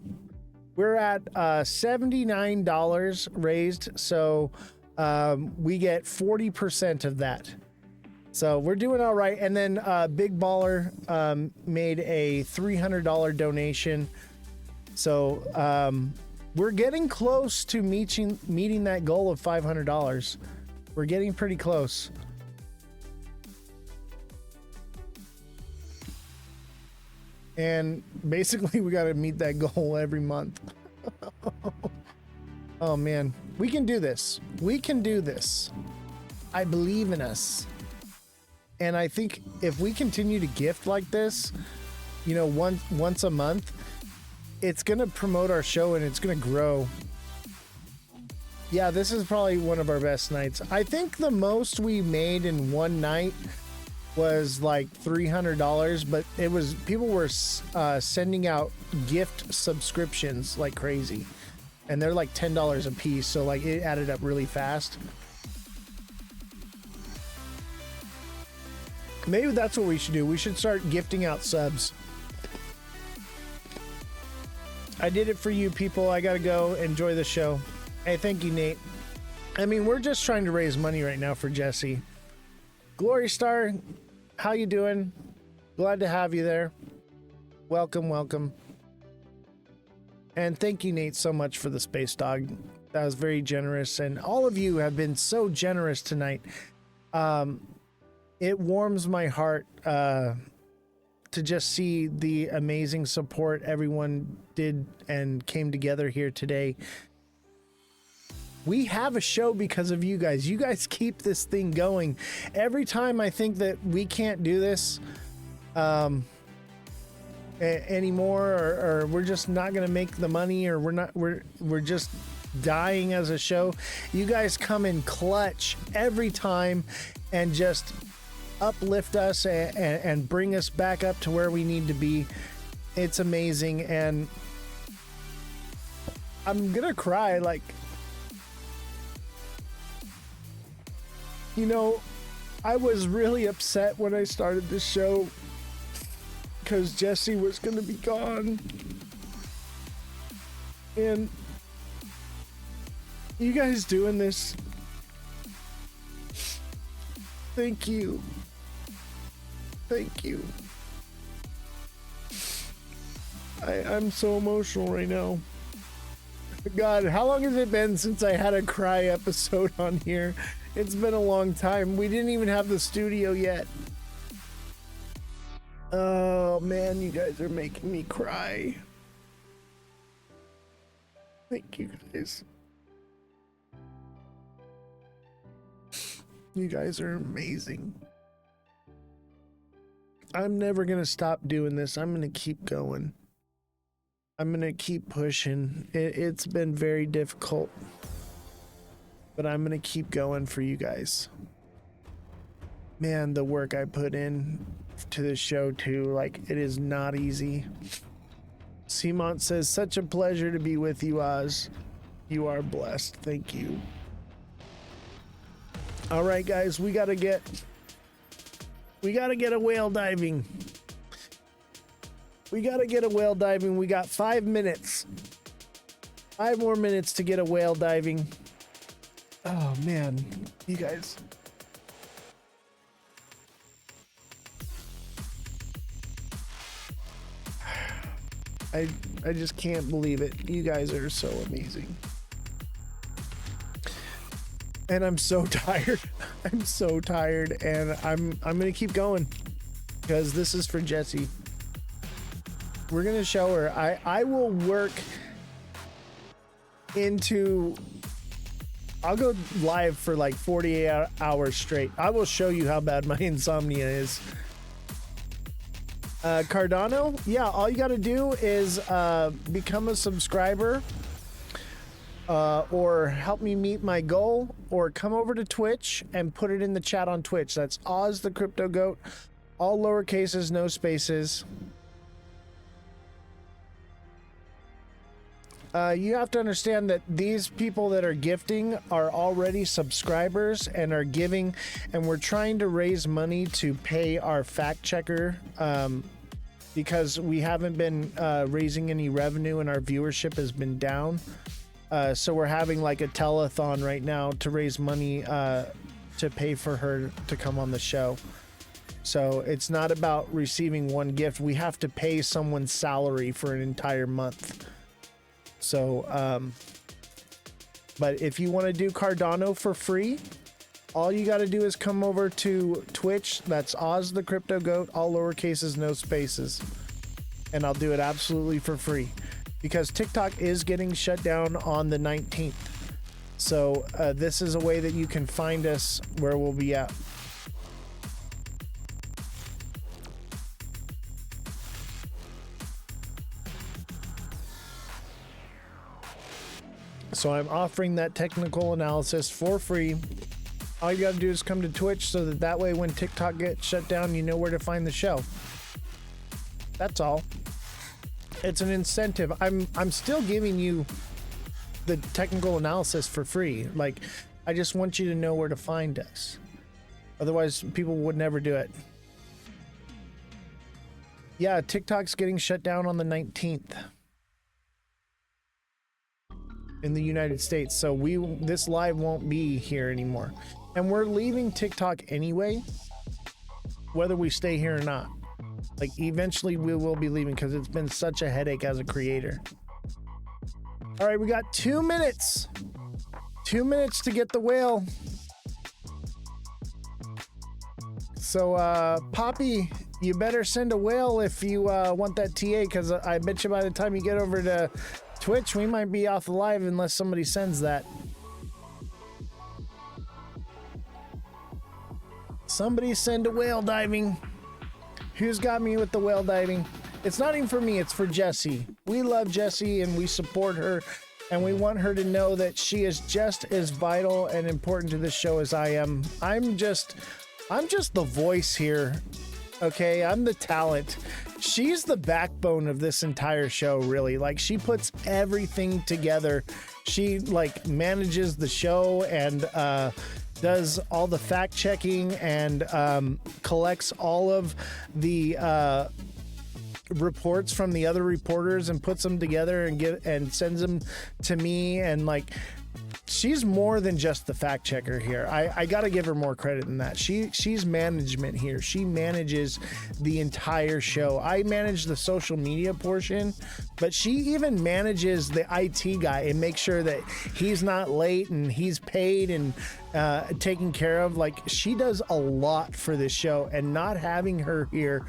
Speaker 1: We're at $79 raised, so we get 40% of that. So we're doing all right. And then Big Baller made a $300 donation. So we're getting close to meeting that goal of $500. We're getting pretty close. And basically, we got to meet that goal every month. Oh, man. We can do this. We can do this. I believe in us. And I think if we continue to gift like this, you know, once a month, it's going to promote our show and it's going to grow. Yeah, this is probably one of our best nights. I think the most we made in one night was like $300, but it was people were sending out gift subscriptions like crazy, and they're like $10 a piece, so like it added up really fast. Maybe that's what we should do. We should start gifting out subs. I did it for you people. I gotta go enjoy the show. Hey, thank you, Nate. I mean, we're just trying to raise money right now for Jesse. Glory Star, how you doing? Glad to have you there. Welcome, welcome. And thank you, Nate, so much for the space dog. That was very generous, and all of you have been so generous tonight. It warms my heart to just see the amazing support everyone did and came together here today. We have a show because of you guys. You guys keep this thing going. Every time I think that we can't do this anymore, or we're just not going to make the money, or we're just dying as a show, you guys come in clutch every time and just uplift us and bring us back up to where we need to be. It's amazing, and I'm gonna cry. Like, you know, I was really upset when I started this show because Jesse was gonna be gone, and you guys doing this, thank you. Thank you. I'm so emotional right now. God, how long has it been since I had a cry episode on here? It's been a long time. We didn't even have the studio yet. Oh man, you guys are making me cry. Thank you guys. You guys are amazing. I'm never going to stop doing this. I'm going to keep going. I'm going to keep pushing. It's been very difficult, but I'm going to keep going for you guys. Man, the work I put in to this show too, like, it is not easy. Simont says, such a pleasure to be with you, Oz. You are blessed. Thank you. All right, guys, we got to get a whale diving. We got to get a whale diving. We got 5 minutes. 5 more minutes to get a whale diving. Oh man, you guys. I just can't believe it. You guys are so amazing. And I'm so tired. I'm so tired, and I'm gonna keep going because this is for Jessie. We're gonna show her. I will work into. I'll go live for like 48 hours straight. I will show you how bad my insomnia is. Cardano, yeah, all you got to do is become a subscriber, or help me meet my goal, or come over to Twitch and put it in the chat on Twitch. That's Oz the Crypto Goat, all lower cases, no spaces. You have to understand that these people that are gifting are already subscribers and are giving, and we're trying to raise money to pay our fact checker, because we haven't been raising any revenue and our viewership has been down. So we're having like a telethon right now to raise money to pay for her to come on the show. So it's not about receiving one gift. We have to pay someone's salary for an entire month. So, but if you want to do Cardano for free, all you got to do is come over to Twitch. That's Oz the Crypto Goat, all lower cases, no spaces. And I'll do it absolutely for free because TikTok is getting shut down on the 19th. So this is a way that you can find us where we'll be at. So I'm offering that technical analysis for free. All you got to do is come to Twitch so that way when TikTok gets shut down, you know where to find the show. That's all. It's an incentive. I'm still giving you the technical analysis for free. Like, I just want you to know where to find us. Otherwise, people would never do it. Yeah, TikTok's getting shut down on the 19th. In the United States, so this live won't be here anymore, and we're leaving TikTok anyway, whether we stay here or not. Like, eventually we will be leaving because it's been such a headache as a creator. All right, we got 2 minutes. 2 minutes to get the whale. So Poppy, you better send a whale if you want that TA, because I bet you by the time you get over to Twitch, we might be off the live unless somebody sends that. Somebody send a whale diving. Who's got me with the whale diving? It's not even for me, it's for Jessie. We love Jessie and we support her, and we want her to know that she is just as vital and important to this show as I am. I'm just the voice here. Okay, I'm the talent. She's the backbone of this entire show, really. Like, she puts everything together. She like manages the show and does all the fact checking and collects all of the reports from the other reporters and puts them together and sends them to me. And like, she's more than just the fact checker here. I gotta give her more credit than that. She's management here. She manages the entire show. I manage the social media portion, but she even manages the IT guy and makes sure that he's not late and he's paid and taken care of. Like, she does a lot for this show, and not having her here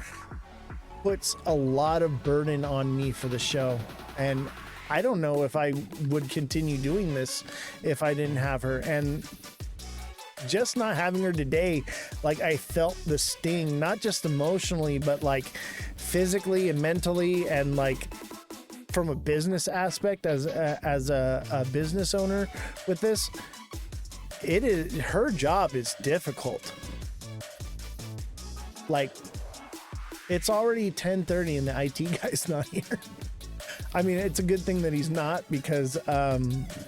Speaker 1: puts a lot of burden on me for the show. And I don't know if I would continue doing this if I didn't have her. And just not having her today, like, I felt the sting, not just emotionally, but like physically and mentally, and like from a business aspect as a business owner with this. It is, her job is difficult. Like, it's already 10:30 and the IT guy's not here. I mean, it's a good thing that he's not, because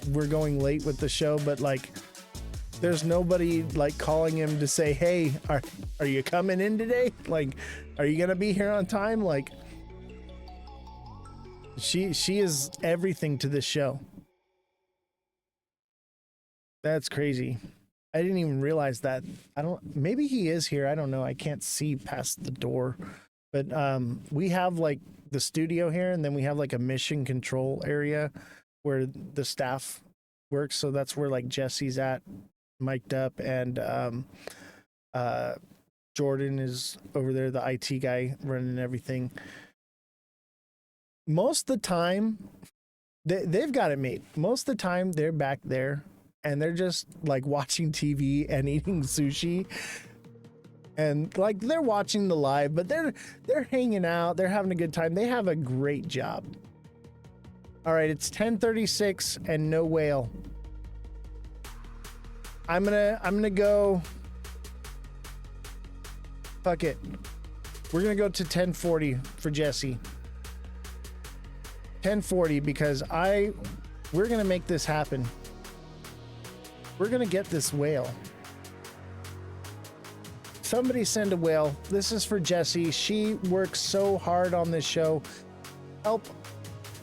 Speaker 1: we're going late with the show, but like, there's nobody like calling him to say, hey, are you coming in today? Like, are you gonna be here on time? Like, she is everything to this show. That's crazy. I didn't even realize that. Maybe he is here. I don't know. I can't see past the door. But we have like the studio here, and then we have like a mission control area where the staff works. So that's where like Jesse's at, mic'd up, and Jordan is over there, the IT guy running everything. Most of the time, they've got it made. Most of the time, they're back there and they're just like watching TV and eating sushi. And like they're watching the live, but they're hanging out. They're having a good time. They have a great job. All right, it's 10:36 and no whale. I'm gonna go. Fuck it. We're gonna go to 10:40 for Jesse. 10:40 because we're gonna make this happen. We're gonna get this whale. Somebody send a whale. This is for Jessie. She works so hard on this show. Help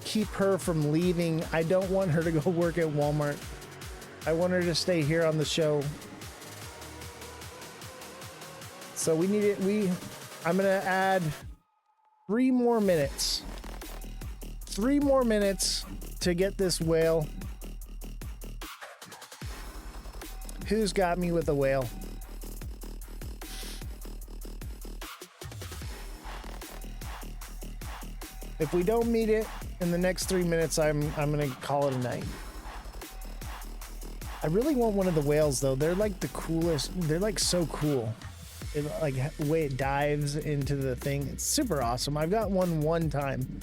Speaker 1: keep her from leaving. I don't want her to go work at Walmart. I want her to stay here on the show. So we need it. I'm gonna add 3 more minutes. 3 more minutes to get this whale. Who's got me with a whale? If we don't meet it in the next 3 minutes, I'm gonna call it a night. I really want one of the whales though. They're like the coolest. They're like so cool. Like the way it dives into the thing. It's super awesome. I've got one time.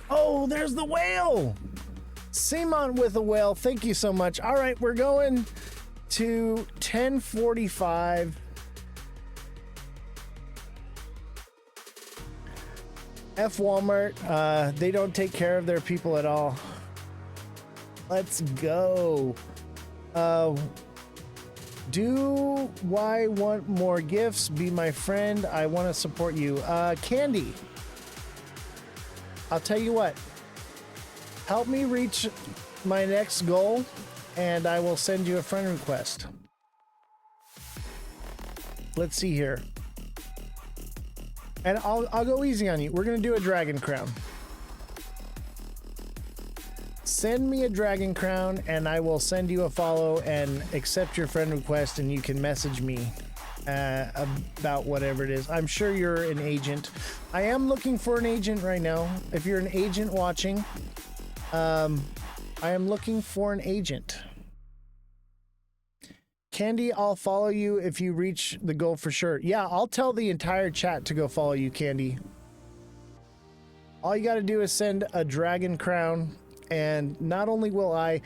Speaker 1: Oh, there's the whale. Simon with a whale. Thank you so much. All right, we're going to 10:45. F Walmart, they don't take care of their people at all. Let's go. Do I want more gifts? Be my friend. I want to support you. Candy. I'll tell you what. Help me reach my next goal, and I will send you a friend request. Let's see here. And I'll go easy on you. We're gonna do a dragon crown. Send me a dragon crown and I will send you a follow and accept your friend request, and you can message me about whatever it is. I'm sure you're an agent. I am looking for an agent right now. If you're an agent watching, I am looking for an agent. Candy, I'll follow you if you reach the goal for sure. Yeah, I'll tell the entire chat to go follow you, Candy. All you got to do is send a dragon crown, and not only will I,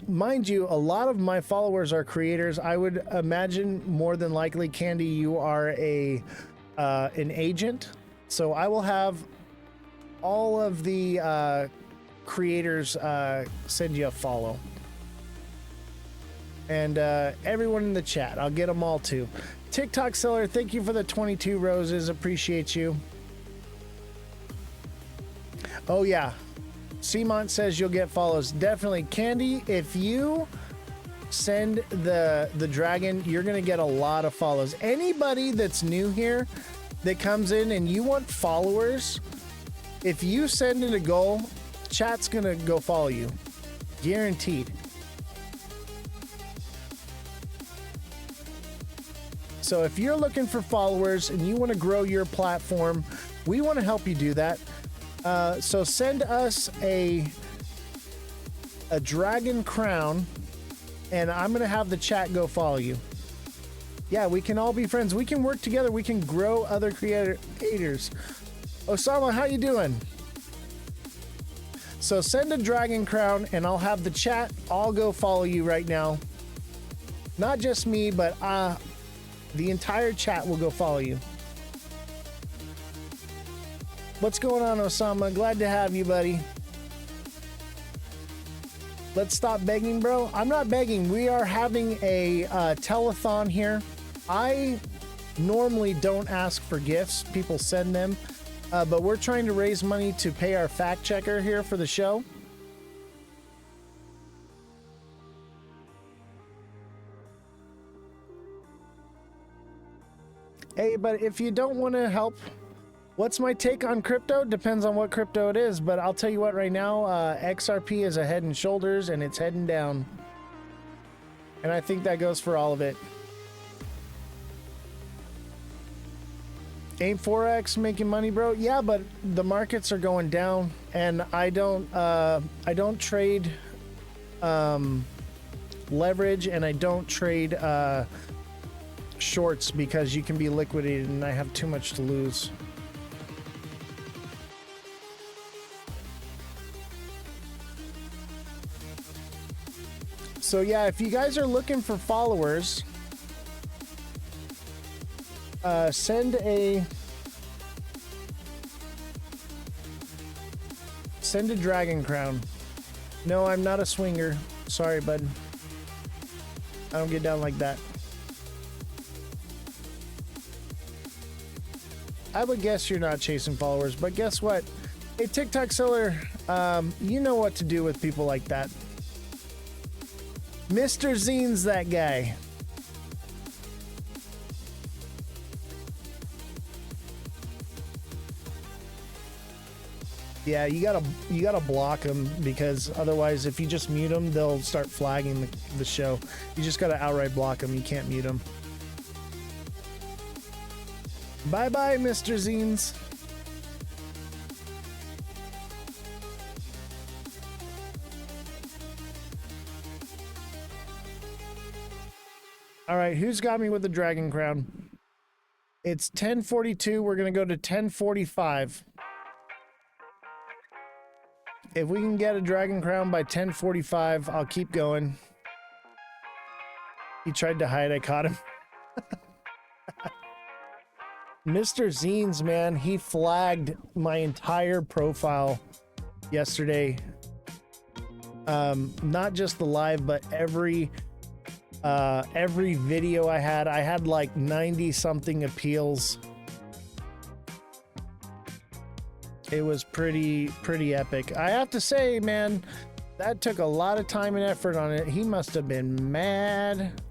Speaker 1: mind you, a lot of my followers are creators. I would imagine more than likely, Candy, you are an agent. So I will have all of the creators send you a follow. And everyone in the chat, I'll get them all too. TikTok seller, thank you for the 22 roses. Appreciate you. Oh yeah, Simont says you'll get follows. Definitely. Candy, if you send the dragon, you're gonna get a lot of follows. Anybody that's new here that comes in and you want followers, if you send in a goal, chat's gonna go follow you. Guaranteed. So if you're looking for followers and you want to grow your platform, we want to help you do that. So send us a dragon crown, and I'm going to have the chat go follow you. Yeah, we can all be friends. We can work together. We can grow other creators. Osama, how you doing? So send a dragon crown, and I'll have the chat all go follow you right now. Not just me, but the entire chat will go follow you. What's going on, Osama? Glad to have you, buddy. Let's stop begging, bro. I'm not begging. We are having a telethon here. I normally don't ask for gifts. People send them. but we're trying to raise money to pay our fact checker here for the show. Hey, but if you don't want to help, what's my take on crypto? Depends on what crypto it is, but I'll tell you what right now, XRP is a head and shoulders and it's heading down. And I think that goes for all of it. Ain't Forex making money, bro? Yeah, but the markets are going down, and I don't trade leverage, and I don't trade shorts because you can be liquidated, and I have too much to lose. So yeah, if you guys are looking for followers, send a dragon crown. No, I'm not a swinger. Sorry, bud. I don't get down like that. I would guess you're not chasing followers, but guess what? Hey, TikTok seller, you know what to do with people like that. Mr. Zine's that guy. Yeah, you gotta block them, because otherwise, if you just mute them, they'll start flagging the show. You just gotta outright block them. You can't mute them. Bye bye, Mr. Zines. All right, who's got me with the dragon crown? It's 10:42. We're gonna go to 10:45. If we can get a dragon crown by 10:45, I'll keep going. He tried to hide. I caught him. Mr. Zines, man, he flagged my entire profile yesterday. Not just the live, but every video I had like 90 something appeals. It was pretty epic. I have to say, man, that took a lot of time and effort on it. He must have been mad.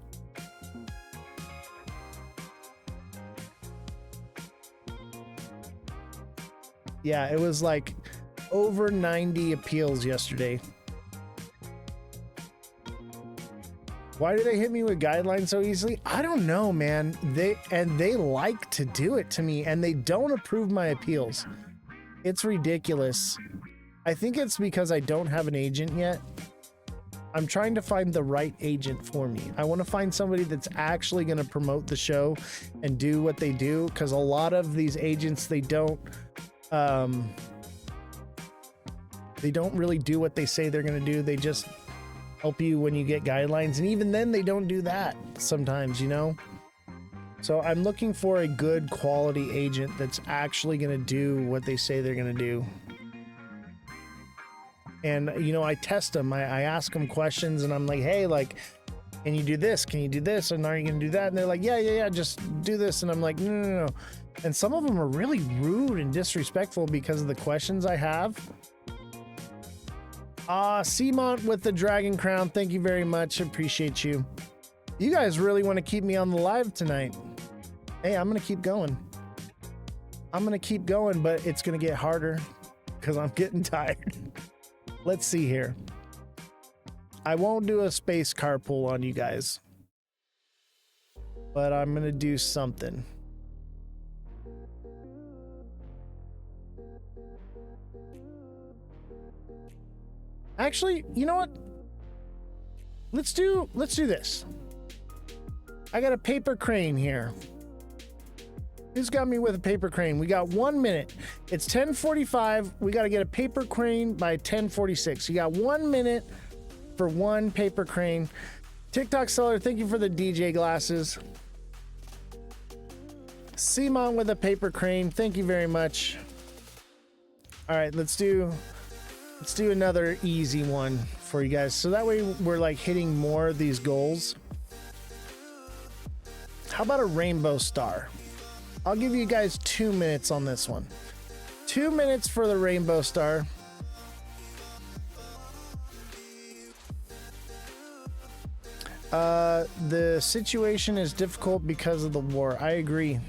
Speaker 1: Yeah, it was like over 90 appeals yesterday. Why do they hit me with guidelines so easily? I don't know, man. They like to do it to me, and they don't approve my appeals. It's ridiculous. I think it's because I don't have an agent yet. I'm trying to find the right agent for me. I want to find somebody that's actually going to promote the show and do what they do, because a lot of these agents, they don't really do what they say they're going to do. They just help you when you get guidelines, and even then they don't do that sometimes, you know? So I'm looking for a good quality agent that's actually going to do what they say they're going to do. And, you know, I test them. I ask them questions, and I'm like, hey, like, can you do this? Can you do this? And are you going to do that? And they're like, yeah, just do this. And I'm like, no. And some of them are really rude and disrespectful because of the questions I have. Seamont with the dragon crown. Thank you very much. Appreciate you. You guys really want to keep me on the live tonight. Hey, I'm going to keep going. But it's going to get harder because I'm getting tired. Let's see here. I won't do a space carpool on you guys, but I'm going to do something. Actually, you know what? Let's do this. I got a paper crane here. Who's got me with a paper crane? We got 1 minute. It's 10:45. We got to get a paper crane by 10:46. You got 1 minute for one paper crane. TikTok seller, thank you for the DJ glasses. Simon with a paper crane, thank you very much. All right, let's do another easy one for you guys, so that way we're like hitting more of these goals. How about a rainbow star? I'll give you guys 2 minutes on this one. 2 minutes for the rainbow star. The situation is difficult because of the war. I agree.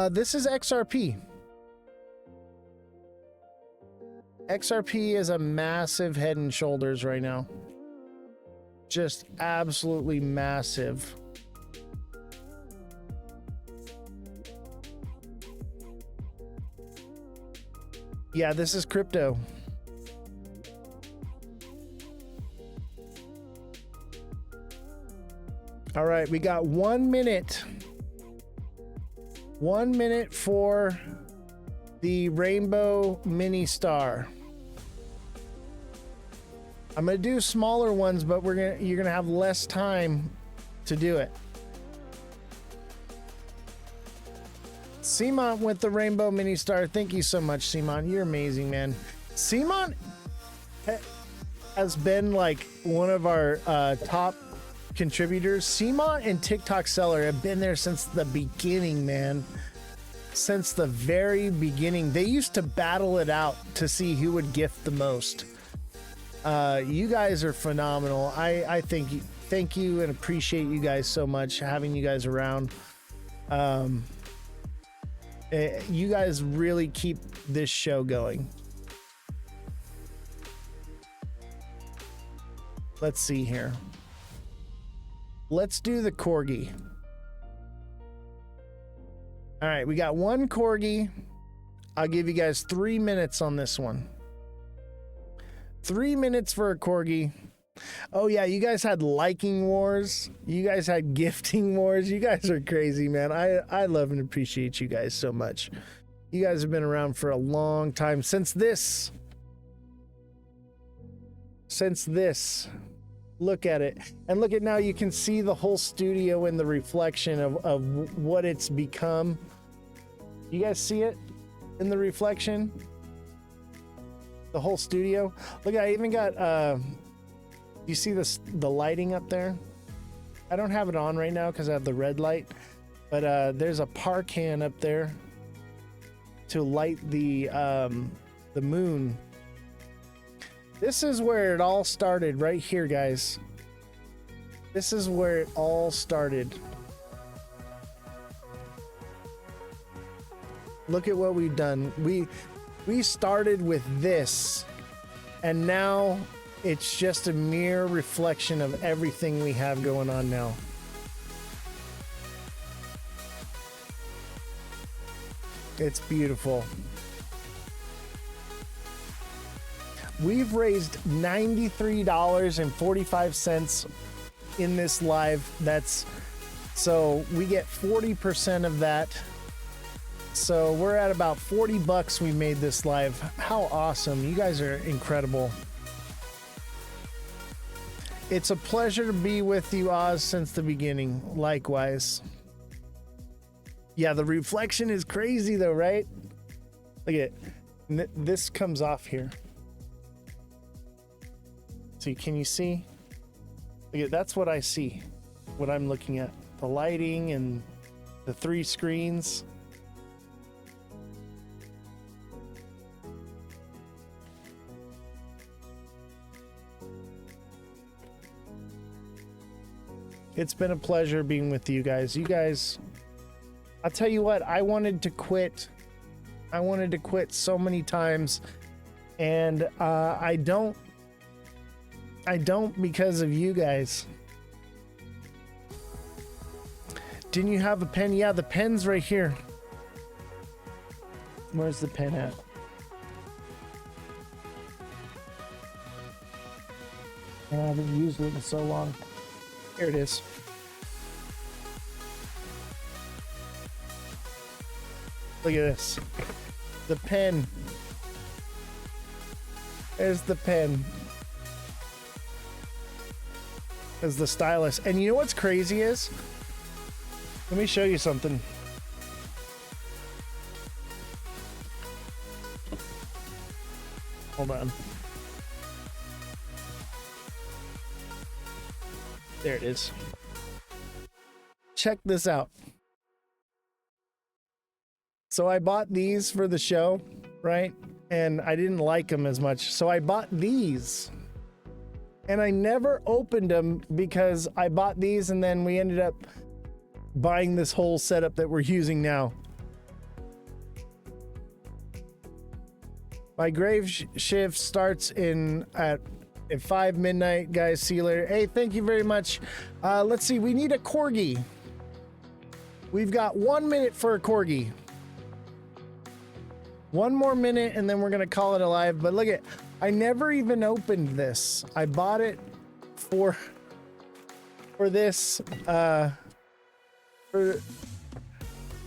Speaker 1: This is XRP. XRP is a massive head and shoulders right now. Just absolutely massive. Yeah, this is crypto. All right, we got 1 minute. 1 minute for the rainbow mini star. I'm gonna do smaller ones, but you're gonna have less time to do it. Simon with the rainbow mini star. Thank you so much, Simon. You're amazing, man. Simon has been like one of our top contributors. Simon and TikTok Seller have been there since the beginning, man. Since the very beginning. They used to battle it out to see who would gift the most. You guys are phenomenal. I thank you and appreciate you guys so much, having you guys around. You guys really keep this show going. Let's see here. Let's do the corgi. All right, we got one corgi. I'll give you guys 3 minutes on this one. 3 minutes for a corgi. Oh yeah, you guys had liking wars. You guys had gifting wars. You guys are crazy, man. I love and appreciate you guys so much. You guys have been around for a long time. Since this. Look at it. And look at now, you can see the whole studio in the reflection of what it's become. You guys see it in the reflection? The whole studio. Look, I even got you see the lighting up there? I don't have it on right now because I have the red light, but there's a par can up there to light the moon. This is where it all started, right here, guys. This is where it all started. Look at what we've done. We started with this, and now it's just a mere reflection of everything we have going on now. It's beautiful. We've raised $93.45 in this live. So we get 40% of that. So we're at about 40 bucks we made this live. How awesome. You guys are incredible. It's a pleasure to be with you, Oz, since the beginning. Likewise. Yeah, the reflection is crazy though, right? Look at it. This comes off here. So can you see? Look at, that's what I see. What I'm looking at. The lighting and the 3 screens. It's been a pleasure being with you guys. You guys, I'll tell you what, I wanted to quit. I wanted to quit so many times, and I don't because of you guys. Didn't you have a pen? Yeah, the pen's right here. Where's the pen at? I haven't used it in so long. Here it is. Look at this. The pen. There's the pen. There's the stylus. And you know what's crazy is? Let me show you something. Hold on. There it is. Check this out. So I bought these for the show, right? And I didn't like them as much. So I bought these. And I never opened them because I bought these and then we ended up buying this whole setup that we're using now. My grave shift starts at 5 midnight, guys. See you later. Hey, thank you very much. Let's see. We need a corgi. We've got 1 minute for a corgi. 1 more minute, and then we're gonna call it a live. But look at, I never even opened this. I bought it for this, for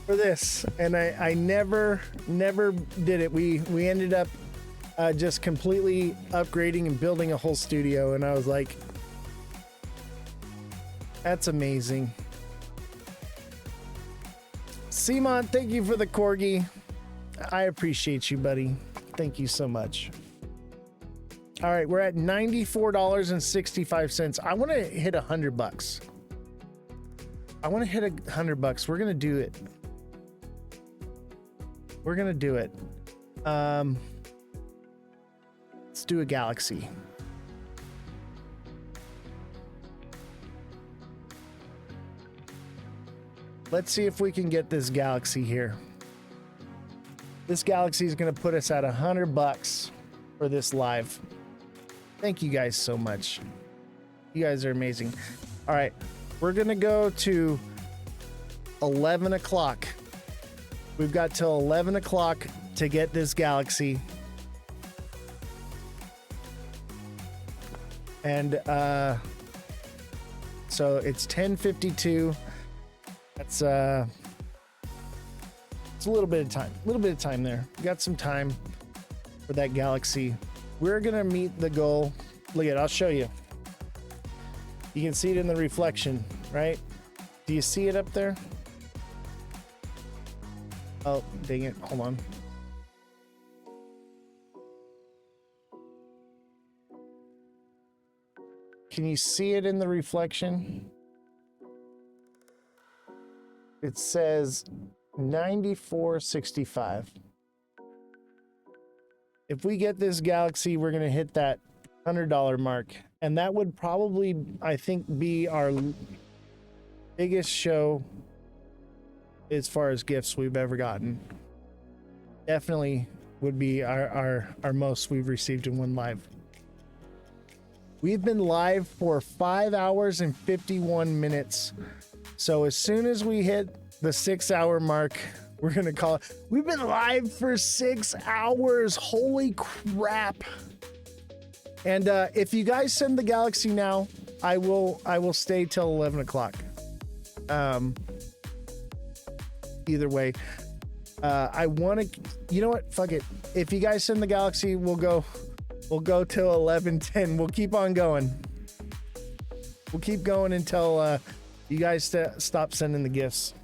Speaker 1: this, and I never did it. We ended up just completely upgrading and building a whole studio, and I was like, that's amazing. Simon, thank you for the corgi. I appreciate you, buddy. Thank you so much. All right, we're at $94.65. I want to hit $100. I want to hit $100. We're gonna do it. We're gonna do it. Let's do a galaxy. Let's see if we can get this galaxy here. This galaxy is going to put us at $100 for this live. Thank you guys so much. You guys are amazing. All right, we're going to go to 11 o'clock. We've got till 11 o'clock to get this galaxy. And so it's 10:52. That's it's a little bit of time there. We got some time for that galaxy. We're gonna meet the goal. Look at it, I'll show you. You can see it in the reflection, right? Do you see it up there? Oh, dang it, hold on. Can you see it in the reflection? It says 9465. If we get this galaxy, we're going to hit that $100 mark. And that would probably, I think, be our biggest show as far as gifts we've ever gotten. Definitely would be our most we've received in one live. We've been live for 5 hours and 51 minutes. So as soon as we hit the 6 hour mark, we're going to call it. We've been live for 6 hours. Holy crap. And if you guys send the galaxy now, I will stay till 11 o'clock. Either way, I want to, you know what? Fuck it. If you guys send the galaxy, we'll go till 11:10. We'll keep on going. We'll keep going until you guys stop sending the gifts.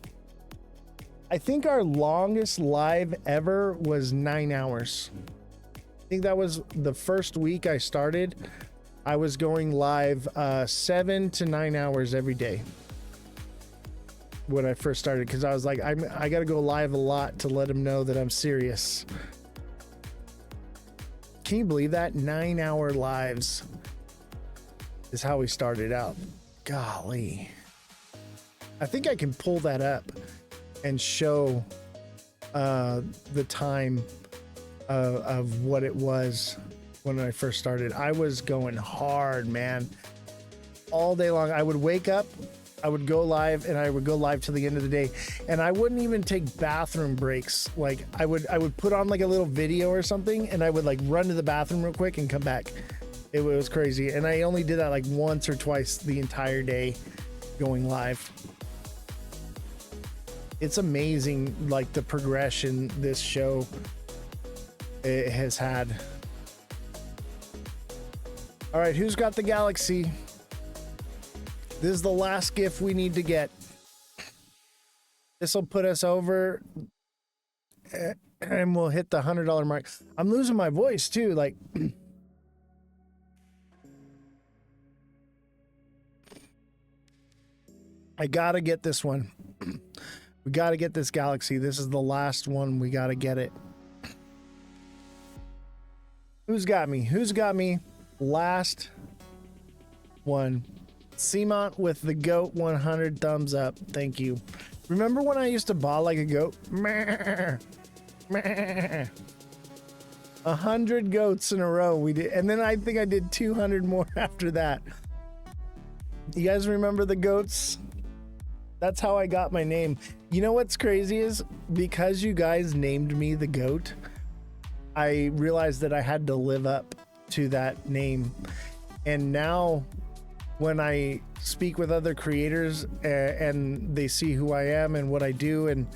Speaker 1: I think our longest live ever was 9 hours. I think that was the first week I started. I was going live 7 to 9 hours every day when I first started, because I was like, I got to go live a lot to let them know that I'm serious. Can you believe that? 9 hour lives is how we started out. Golly. I think I can pull that up and show the time of what it was when I first started. I was going hard, man. All day long. I would wake up, I would go live, and I would go live till the end of the day. And I wouldn't even take bathroom breaks. Like I would put on like a little video or something, and I would like run to the bathroom real quick and come back. It was crazy. And I only did that like once or twice the entire day going live. It's amazing, like the progression this show has had. All right, who's got the galaxy? This is the last gift we need to get. This will put us over and we'll hit the $100 mark. I'm losing my voice too. Like, I gotta get this one. We got to get this galaxy. This is the last one. We got to get it. Who's got me? Who's got me? Last one. Seamont with the goat 100 thumbs up. Thank you. Remember when I used to bawl like a goat? 100 goats in a row we did, and then I think I did 200 more after that. You guys remember the goats? That's how I got my name. You know what's crazy is because you guys named me the goat, I realized that I had to live up to that name. And now when I speak with other creators and they see who I am and what I do, and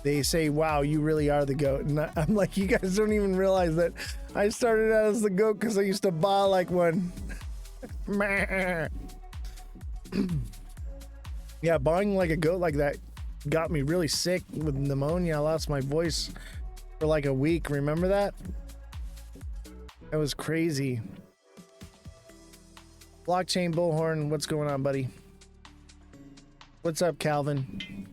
Speaker 1: they say, wow, you really are the goat. And I'm like, you guys don't even realize that I started out as the goat because I used to bawl like one. Yeah, bawling like a goat like that got me really sick with pneumonia. I lost my voice for like a week. Remember that? That was crazy. Blockchain Bullhorn, what's going on, buddy? What's up, Calvin?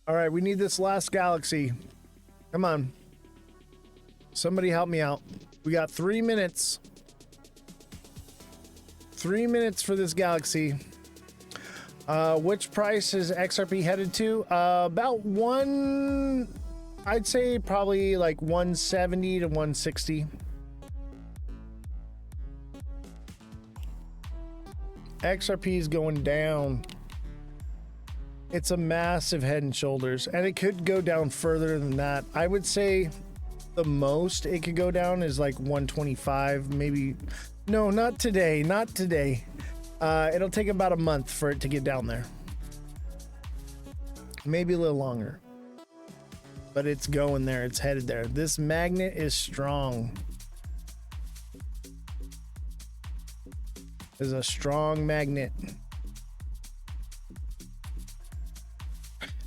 Speaker 1: All right, we need this last galaxy. Come on. Somebody help me out. We got 3 minutes. 3 minutes for this galaxy. Which price is XRP headed to? About I'd say probably like 170 to 160. XRP is going down. It's a massive head and shoulders, and it could go down further than that. I would say the most it could go down is like 125, maybe. No, not today. Not today. It'll take about a month for it to get down there. Maybe a little longer. But it's going there. It's headed there. This magnet is strong. It's a strong magnet.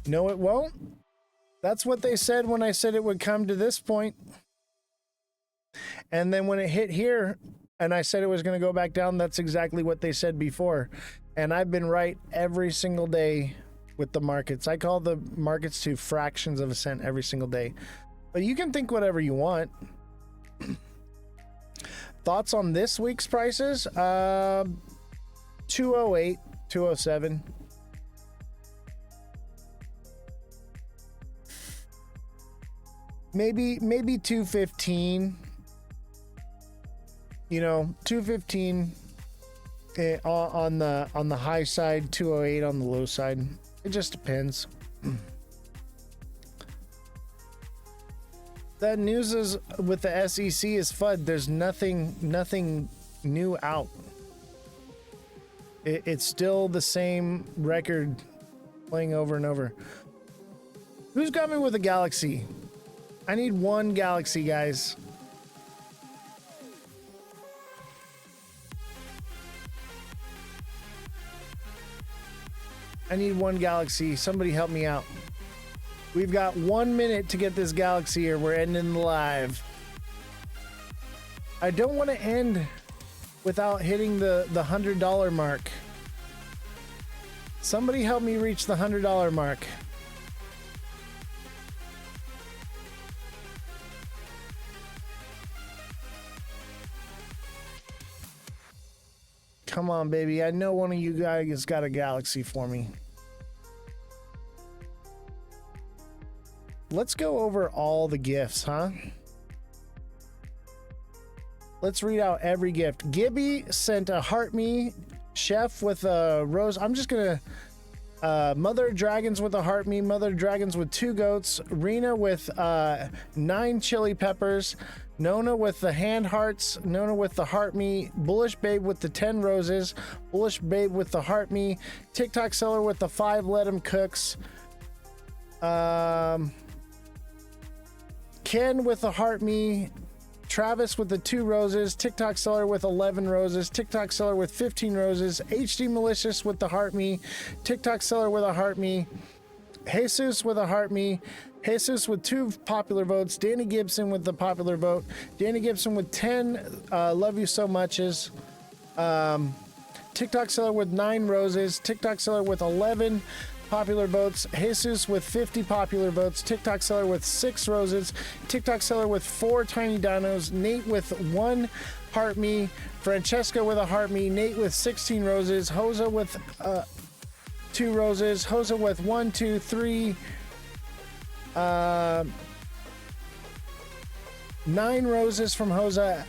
Speaker 1: No, it won't. That's what they said when I said it would come to this point. And then when it hit here and I said it was going to go back down, that's exactly what they said before. And I've been right every single day with the markets. I call the markets to fractions of a cent every single day. But you can think whatever you want. Thoughts on this week's prices? 208, 207. Maybe 215. You know, 215 on the high side, 208 on the low side. It just depends. That news is with the SEC is FUD. There's nothing new out. It's still the same record playing over and over. Who's got me with a galaxy? I need one galaxy, guys. I need one galaxy. Somebody help me out. We've got 1 minute to get this galaxy or we're ending the live. I don't want to end without hitting the $100 mark. Somebody help me reach the $100 mark. Come on, baby. I know one of you guys got a galaxy for me. Let's go over all the gifts, huh? Let's read out every gift. Gibby sent a heart me. Chef with a rose. I'm just gonna Mother Dragons with a heart me. Mother Dragons with 2 goats. Rena with 9 chili peppers. Nona with the hand hearts. Nona with the heart me. Bullish Babe with the 10 roses. Bullish Babe with the heart me. TikTok seller with the 5 let 'em cooks. Ken with the heart me. Travis with the 2 roses. TikTok seller with 11 roses. TikTok seller with 15 roses. HD Malicious with the heart me. TikTok seller with a heart me. Jesus with a heart me. Jesus with 2 popular votes. Danny Gibson with the popular vote. Danny Gibson with 10 love you so muches. TikTok seller with 9 roses. TikTok seller with 11 popular votes. Jesus with 50 popular votes. TikTok seller with 6 roses. TikTok seller with 4 tiny dinos. Nate with 1 heart me. Francesca with a heart me. Nate with 16 roses. Hosa with 2 roses. Hosa with 1, 2, 3, 9 roses from Hosa.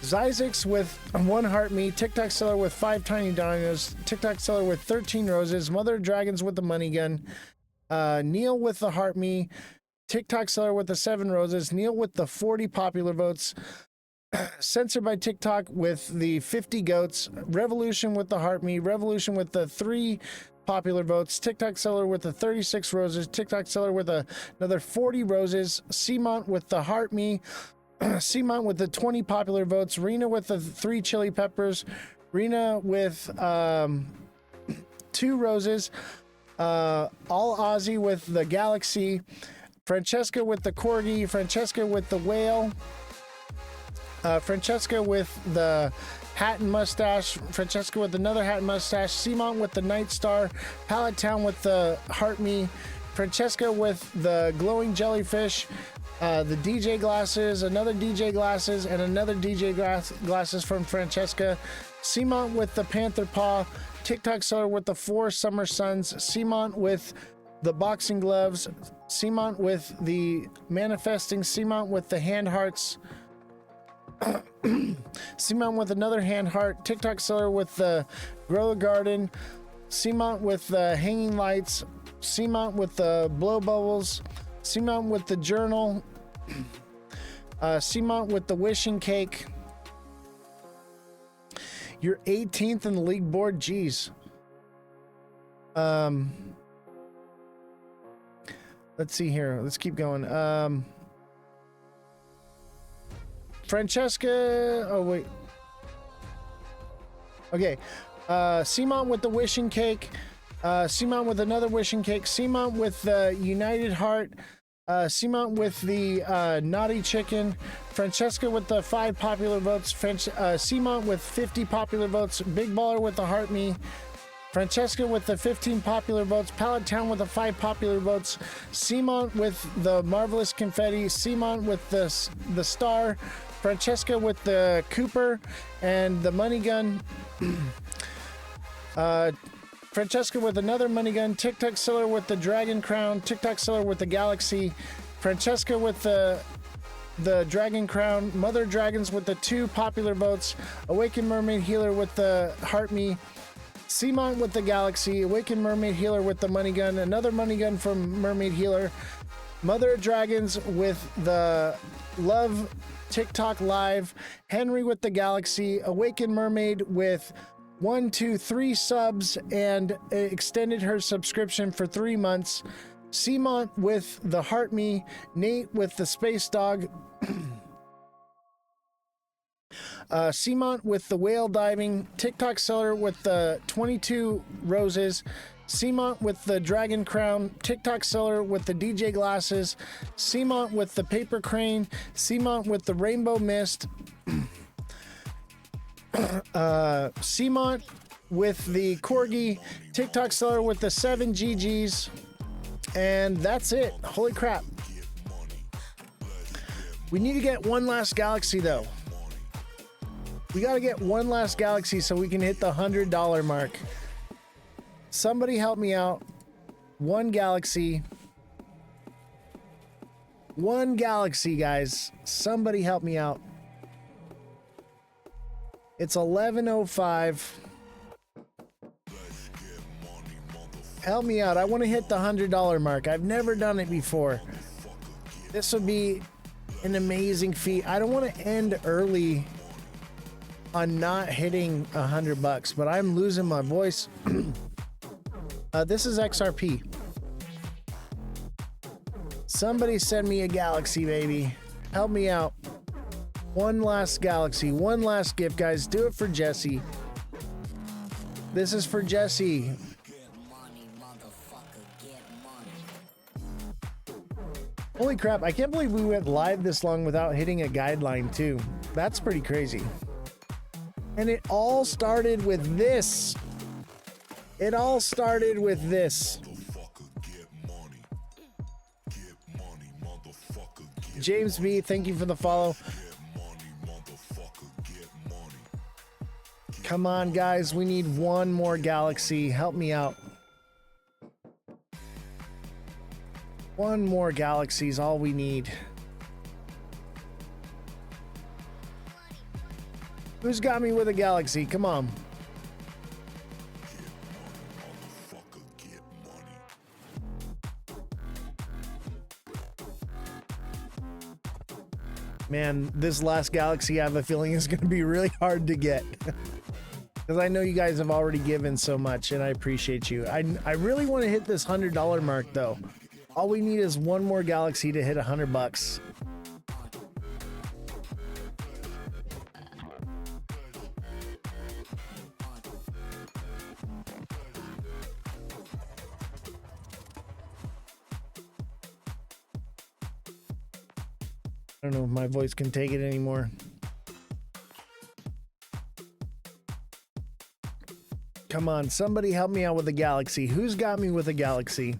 Speaker 1: Zyzix with 1 heart me. TikTok seller with 5 tiny dinos. TikTok seller with 13 roses. Mother of Dragons with the money gun. Neil with the heart me. TikTok seller with the 7 roses. Neil with the 40 popular votes. Censored by TikTok with the 50 goats. Revolution with the heart me. Revolution with the 3 popular votes. TikTok seller with the 36 roses. TikTok seller with another 40 roses. Cmont with the heart me. Cmont with the 20 popular votes. Rena with the 3 chili peppers. Rena with 2 roses. All Ozzy with the galaxy. Francesca with the corgi. Francesca with the whale. Francesca with the hat and mustache. Francesca with another hat and mustache. Cmont with the night star. Pallet Town with the heart me. Francesca with the glowing jellyfish. The DJ glasses, another DJ glasses, and another DJ glasses from Francesca. Cmont with the panther paw. TikTok seller with the 4 summer suns. Cmont with the boxing gloves. Cmont with the manifesting. Cmont with the hand hearts. Cmont with another hand heart. TikTok seller with the grow a garden. Cmont with the hanging lights. Cmont with the blow bubbles. Cmont with the journal. Cmont with the wishing cake. You're 18th in the league board. Jeez. Let's see here. Let's keep going. Francesca. Oh, wait. Okay. Cmont with the wishing cake. Cmont with another wishing cake. Cmont with the United Heart. Cmont with the naughty chicken. Francesca with the 5 popular votes. Cmont with 50 popular votes. Big Baller with the heart me. Francesca with the 15 popular votes. Pallet Town with the 5 popular votes. Cmont with the marvelous confetti. Cmont with the star. Francesca with the Cooper and the money gun. Francesca with another money gun. TikTok seller with the dragon crown. TikTok seller with the galaxy. Francesca with the dragon crown. Mother Dragons with the 2 popular votes. Awakened Mermaid Healer with the heart me. Cmont with the galaxy. Awakened Mermaid Healer with the money gun. Another money gun from Mermaid Healer. Mother of Dragons with the love TikTok live. Henry with the galaxy. Awakened Mermaid with 1, 2, 3 subs and extended her subscription for 3 months. Cmont with the heart me. Nate with the space dog. Cmont with the whale diving. TikTok seller with the 22 roses. Cmont with the dragon crown. TikTok seller with the DJ glasses. Cmont with the paper crane. Cmont with the rainbow mist. Cmont with the corgi. TikTok seller with the 7 GGs. And that's it. Holy crap. We need to get one last galaxy though. We got to get one last galaxy so we can hit the $100 mark. Somebody help me out. One galaxy. One galaxy, guys. Somebody help me out. It's 11:05. Help me out. I want to hit the $100 mark. I've never done it before. This would be an amazing feat. I don't want to end early on not hitting $100, but I'm losing my voice. This is XRP. Somebody send me a galaxy, baby. Help me out. One last galaxy, one last gift, guys. Do it for Jesse. This is for Jesse. Holy crap, I can't believe we went live this long without hitting a guideline too. That's pretty crazy. And it all started with this. It all started with this. James B, thank you for the follow. Come on, guys. We need one more galaxy. Help me out. One more galaxy is all we need. Who's got me with a galaxy? Come on. Man, this last galaxy I have a feeling is going to be really hard to get. Because I know you guys have already given so much and I appreciate you. I really want to hit this $100 mark though. All we need is one more galaxy to hit $100. I don't know if my voice can take it anymore. Come on, somebody help me out with a galaxy. Who's got me with a galaxy?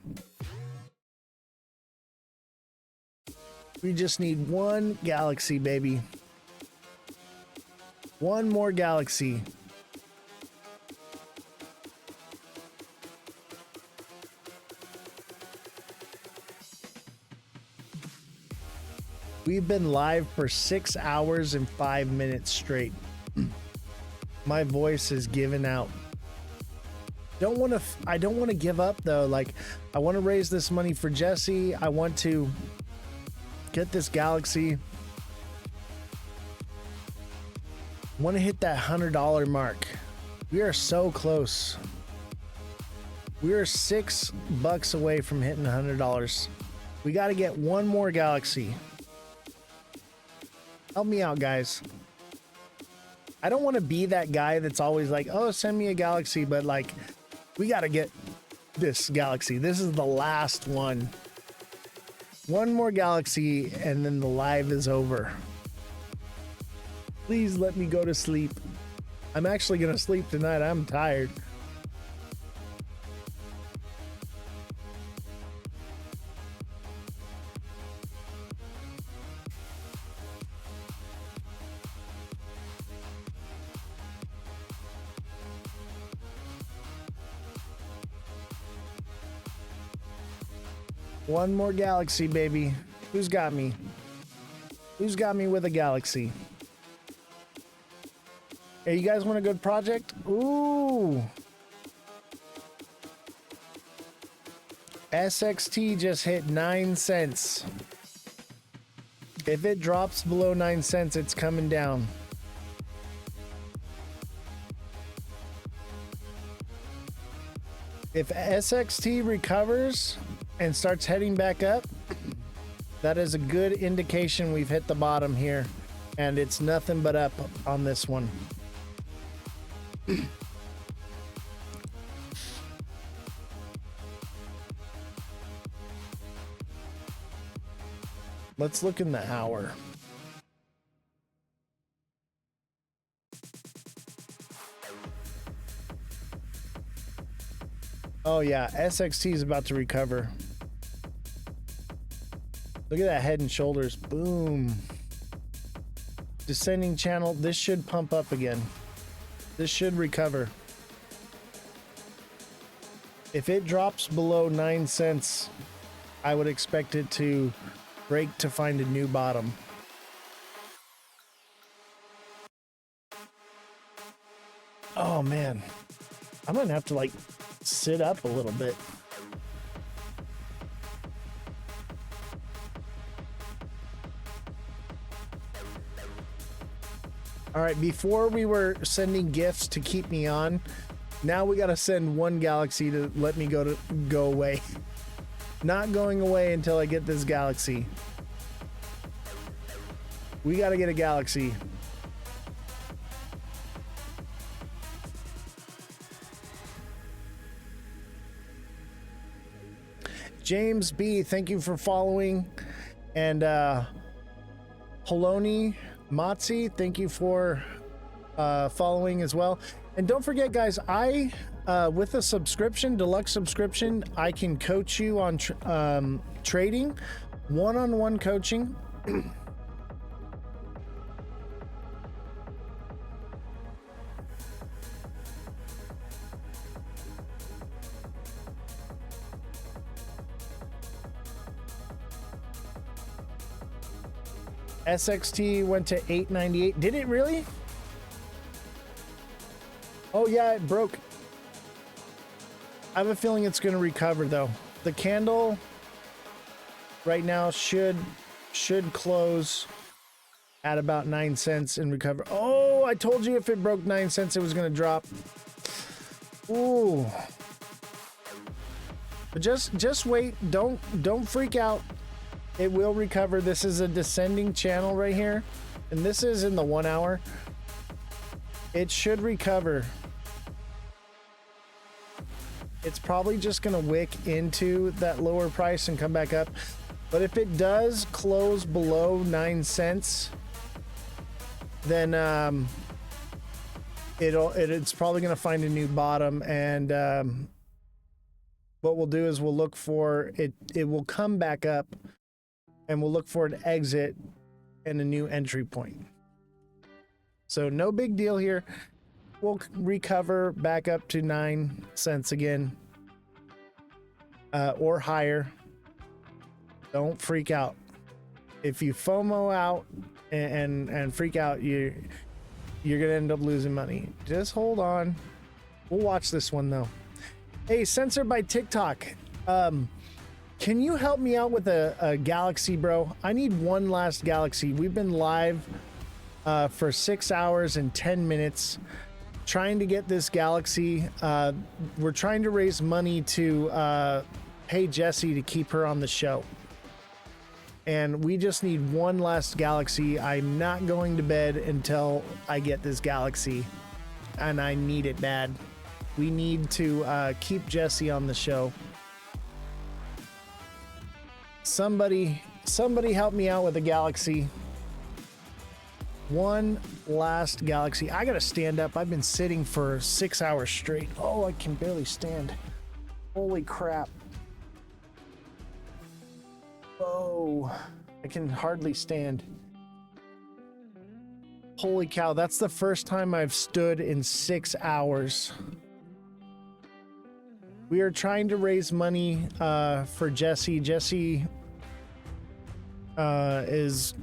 Speaker 1: We just need one galaxy, baby. One more galaxy. We've been live for 6 hours and 5 minutes straight. My voice is giving out. I don't want to give up though. Like, I want to raise this money for Jesse. I want to get this galaxy. I want to hit that $100 mark. We are so close. We are $6 away from hitting $100. We got to get one more galaxy. Help me out, guys. I don't want to be that guy that's always like, oh, send me a galaxy, but like, we got to get this galaxy. This is the last one. One more galaxy, and then the live is over. Please let me go to sleep. I'm actually going to sleep tonight. I'm tired. One more galaxy, baby. Who's got me? Who's got me with a galaxy? Hey, you guys want a good project? Ooh. SXT just hit 9 cents. If it drops below 9 cents, it's coming down. If SXT recovers and starts heading back up, that is a good indication we've hit the bottom here, and it's nothing but up on this one. Let's look in the hour. Oh yeah, SXT is about to recover. Look at that head and shoulders. Boom. Descending channel. This should pump up again. This should recover. If it drops below 9 cents, I would expect it to break to find a new bottom. Oh man. I'm gonna have to like sit up a little bit. All right, before we were sending gifts to keep me on, now we gotta send one galaxy to let me go away. Not going away until I get this galaxy. We gotta get a galaxy. James B, thank you for following. And Poloni Matzi, thank you for following as well. And don't forget, guys, I with a subscription, deluxe subscription, I can coach you on trading, one-on-one coaching. SXT went to 898. Did it really? Oh yeah, it broke. I have a feeling it's going to recover though. The candle right now should close at about 9 cents and recover. Oh, I told you if it broke 9 cents it was going to drop. Ooh. But just wait. Don't freak out. It will recover. This is a descending channel right here, and this is in the 1 hour. It should recover. It's probably just gonna wick into that lower price and come back up. But if it does close below 9 cents, then it's probably gonna find a new bottom. And what we'll do is we'll look for it. It will come back up. And we'll look for an exit and a new entry point. So no big deal here. We'll recover back up to 9 cents again, or higher. Don't freak out. If you FOMO out and freak out, you're gonna end up losing money. Just hold on. We'll watch this one though. Hey, censored by TikTok. Can you help me out with a galaxy, bro? I need one last galaxy. We've been live for 6 hours and 10 minutes trying to get this galaxy. We're trying to raise money to pay Jessie to keep her on the show. And we just need one last galaxy. I'm not going to bed until I get this galaxy. And I need it bad. We need to keep Jessie on the show. Somebody help me out with a galaxy. One last galaxy. I gotta stand up. I've been sitting for 6 hours straight. Oh, I can barely stand. Holy crap. Oh, I can hardly stand. Holy cow, that's the first time I've stood in 6 hours. We are trying to raise money for Jessie. Jessie is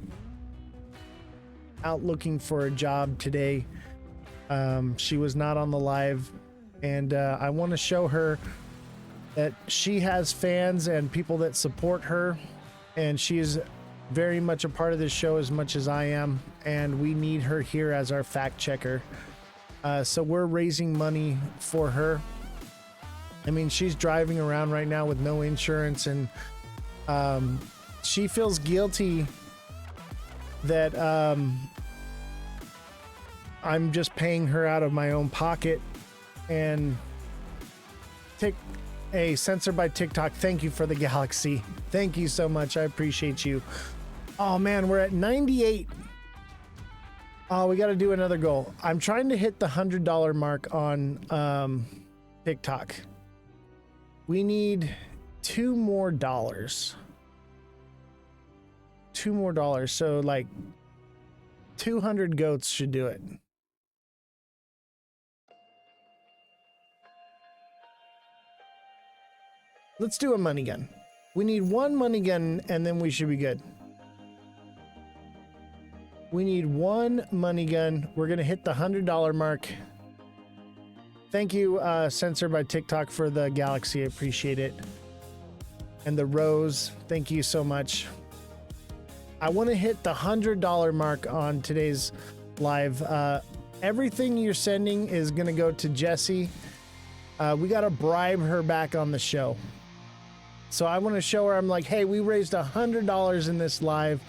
Speaker 1: out looking for a job today. She was not on the live, and I want to show her that she has fans and people that support her, and she is very much a part of this show as much as I am, and we need her here as our fact checker. So we're raising money for her. I mean, she's driving around right now with no insurance, and she feels guilty that I'm just paying her out of my own pocket. And censored by TikTok, thank you for the galaxy. Thank you so much. I appreciate you. Oh man, we're at 98. Oh, we got to do another goal. I'm trying to hit the $100 mark on TikTok. We need $2 more. $2 more. So like 200 goats should do it. Let's do a money gun. We need one money gun and then we should be good. We need one money gun. We're going to hit the $100 mark. Thank you, Censored by TikTok, for the galaxy. I appreciate it. And the rose, thank you so much. I want to hit the $100 mark on today's live. Everything you're sending is going to go to Jessie. We got to bribe her back on the show. So I want to show her, I'm like, hey, we raised $100 in this live.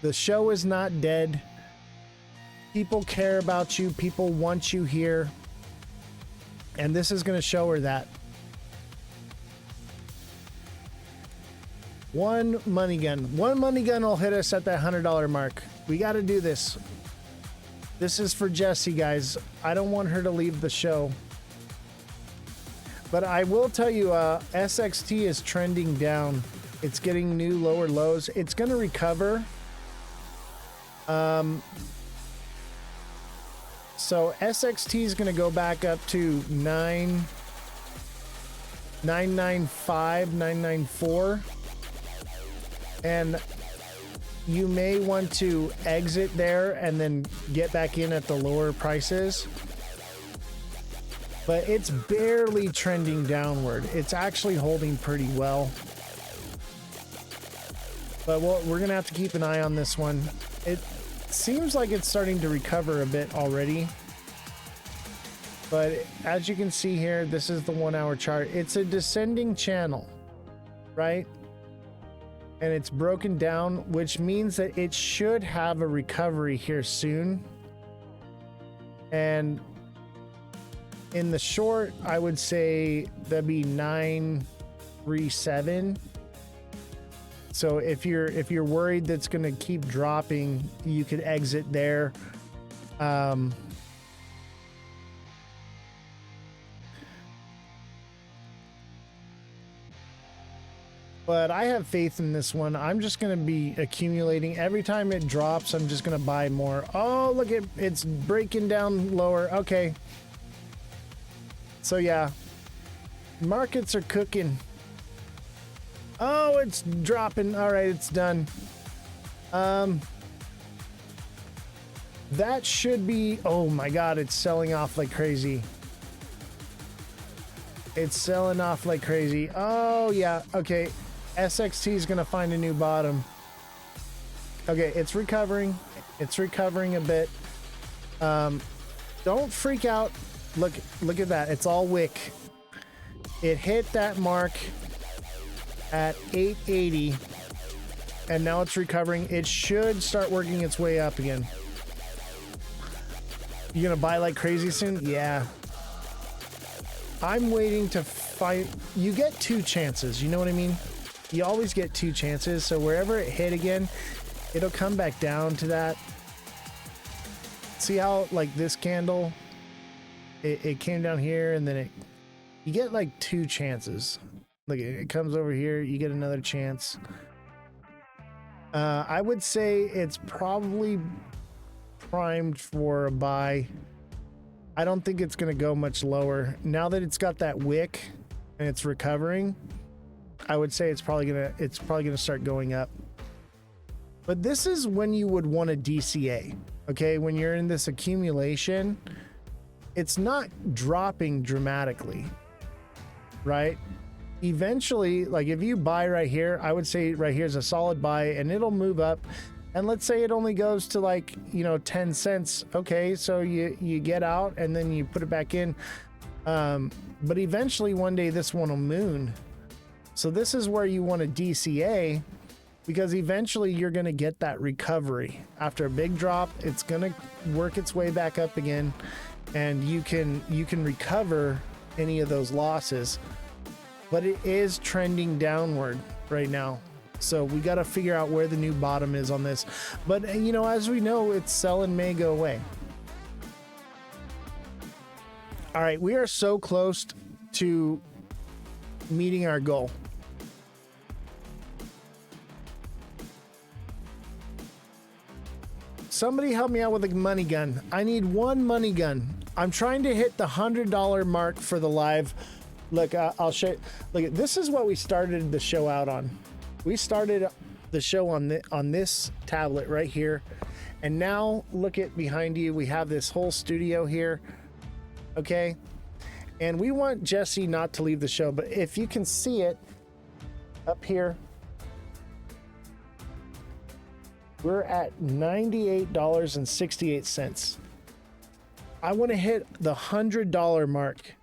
Speaker 1: The show is not dead. People care about you. People want you here. And this is going to show her that. One money gun. One money gun will hit us at that $100 mark. We got to do this. This is for Jessie, guys. I don't want her to leave the show. But I will tell you, SXT is trending down. It's getting new lower lows. It's going to recover. So SXT is going to go back up to 995, 994. And you may want to exit there and then get back in at the lower prices. But it's barely trending downward. It's actually holding pretty well. But we're going to have to keep an eye on this one. It seems like it's starting to recover a bit already. But as you can see here, this is the 1 hour chart. It's a descending channel, right? And it's broken down, which means that it should have a recovery here soon. And in the short, I would say that'd be 937. So if you're worried that's going to keep dropping, you could exit there. But I have faith in this one. I'm just going to be accumulating. Every time it drops, I'm just going to buy more. Oh, look, it's breaking down lower. Okay. So yeah, markets are cooking. Oh, it's dropping. All right, it's done. That should be, oh my God, it's selling off like crazy. It's selling off like crazy. Oh yeah, okay. SXT is gonna find a new bottom. Okay, it's recovering. It's recovering a bit. Don't freak out. Look at that. It's all wick. It hit that mark at 880, and now it's recovering. It should start working its way up again. You gonna buy like crazy soon? Yeah. I'm waiting to find. You get two chances. You know what I mean? You always get two chances. So wherever it hit again, it'll come back down to that. See how like this candle, it came down here, and then you get like two chances. Look, it comes over here, you get another chance. I would say it's probably primed for a buy. I don't think it's going to go much lower. Now that it's got that wick and it's recovering, I would say it's probably going to start going up. But this is when you would want a DCA. Okay, when you're in this accumulation, it's not dropping dramatically, right? Eventually, like if you buy right here, I would say right here is a solid buy, and it'll move up. And let's say it only goes to like, 10 cents. Okay, so you get out and then you put it back in. But eventually one day this one will moon. So this is where you want a DCA, because eventually you're going to get that recovery. After a big drop, it's going to work its way back up again, and you can recover any of those losses. But it is trending downward right now. So we got to figure out where the new bottom is on this. But, as we know, its sell and may go away. All right, we are so close to meeting our goal. Somebody help me out with a money gun. I need one money gun. I'm trying to hit the $100 mark for the live. Look, I'll show you. Look, this is what we started the show out on. We started the show on this tablet right here. And now look at behind you. We have this whole studio here. Okay. And we want Jessie not to leave the show, but if you can see it up here, we're at $98.68. I want to hit the $100 mark.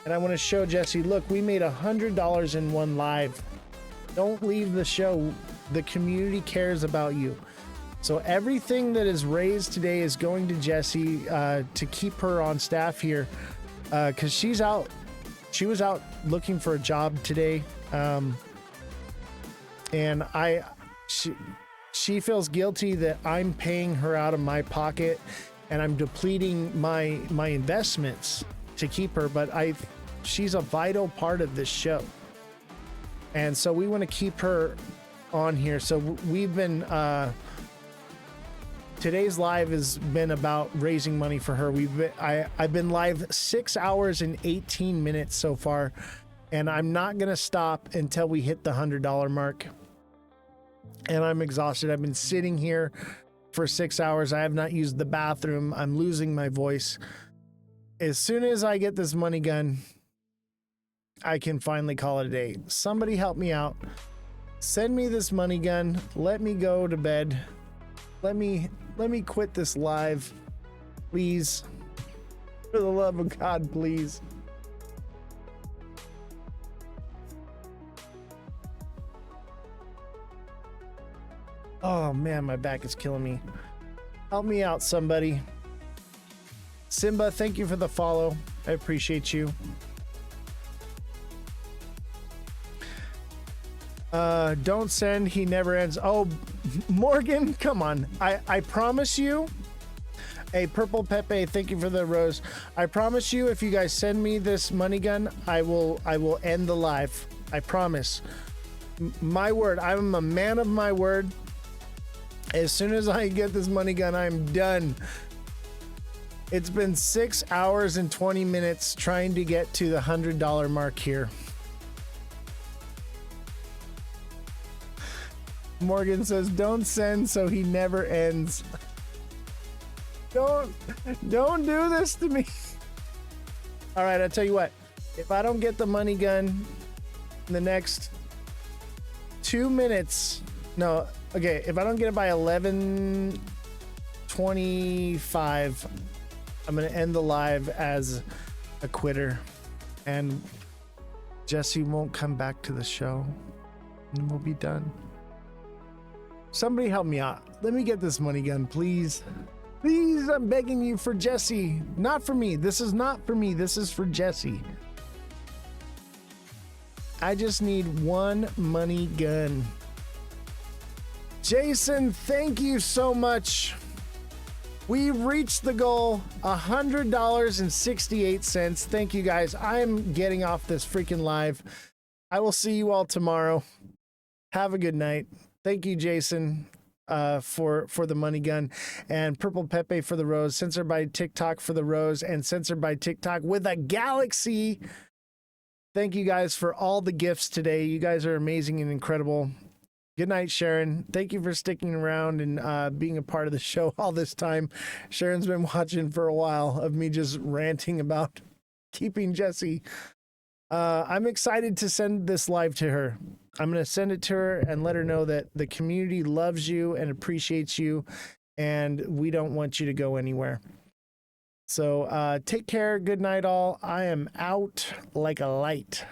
Speaker 1: And I want to show Jessie, look, we made $100 in one live. Don't leave the show. The community cares about you. So everything that is raised today is going to Jessie to keep her on staff here, because she was out looking for a job today. and she feels guilty that I'm paying her out of my pocket and I'm depleting my investments to keep her, but she's a vital part of this show. And so we want to keep her on here. So we've been today's live has been about raising money for her. I've been live 6 hours and 18 minutes so far, and I'm not going to stop until we hit the $100 mark. And I'm exhausted. I've been sitting here for 6 hours. I have not used the bathroom. I'm losing my voice. As soon as I get this money gun, I can finally call it a day. Somebody help me out. Send me this money gun. Let me go to bed. Let me quit this live. Please. For the love of God, please. Oh man, my back is killing me. Help me out, somebody. Simba, thank you for the follow. I appreciate you. Don't send, he never ends. Oh, Morgan, come on. I promise you. Hey, Purple Pepe, thank you for the rose. I promise you, if you guys send me this money gun, I will end the live. I promise. My word. I'm a man of my word. As soon as I get this money gun, I'm done. It's been 6 hours and 20 minutes trying to get to the $100 mark here. Morgan says, don't send so he never ends. Don't do this to me. All right, I'll tell you what. If I don't get the money gun in the next 2 minutes, no, okay, if I don't get it by 11:25, I'm going to end the live as a quitter. And Jesse won't come back to the show. And we'll be done. Somebody help me out. Let me get this money gun, please. Please, I'm begging you, for Jesse. Not for me. This is not for me. This is for Jesse. I just need one money gun. Jason, thank you so much. We reached the goal, $100.68. Thank you guys. I'm getting off this freaking live. I will see you all tomorrow. Have a good night. Thank you, Jason, for the money gun, and Purple Pepe for the rose, Censored by TikTok for the rose, and Censored by TikTok with a galaxy. Thank you guys for all the gifts today. You guys are amazing and incredible. Good night, Sharon. Thank you for sticking around and being a part of the show all this time. Sharon's been watching for a while of me just ranting about keeping Jesse. I'm excited to send this live to her. I'm going to send it to her and let her know that the community loves you and appreciates you, and we don't want you to go anywhere. So take care. Good night, all. I am out like a light.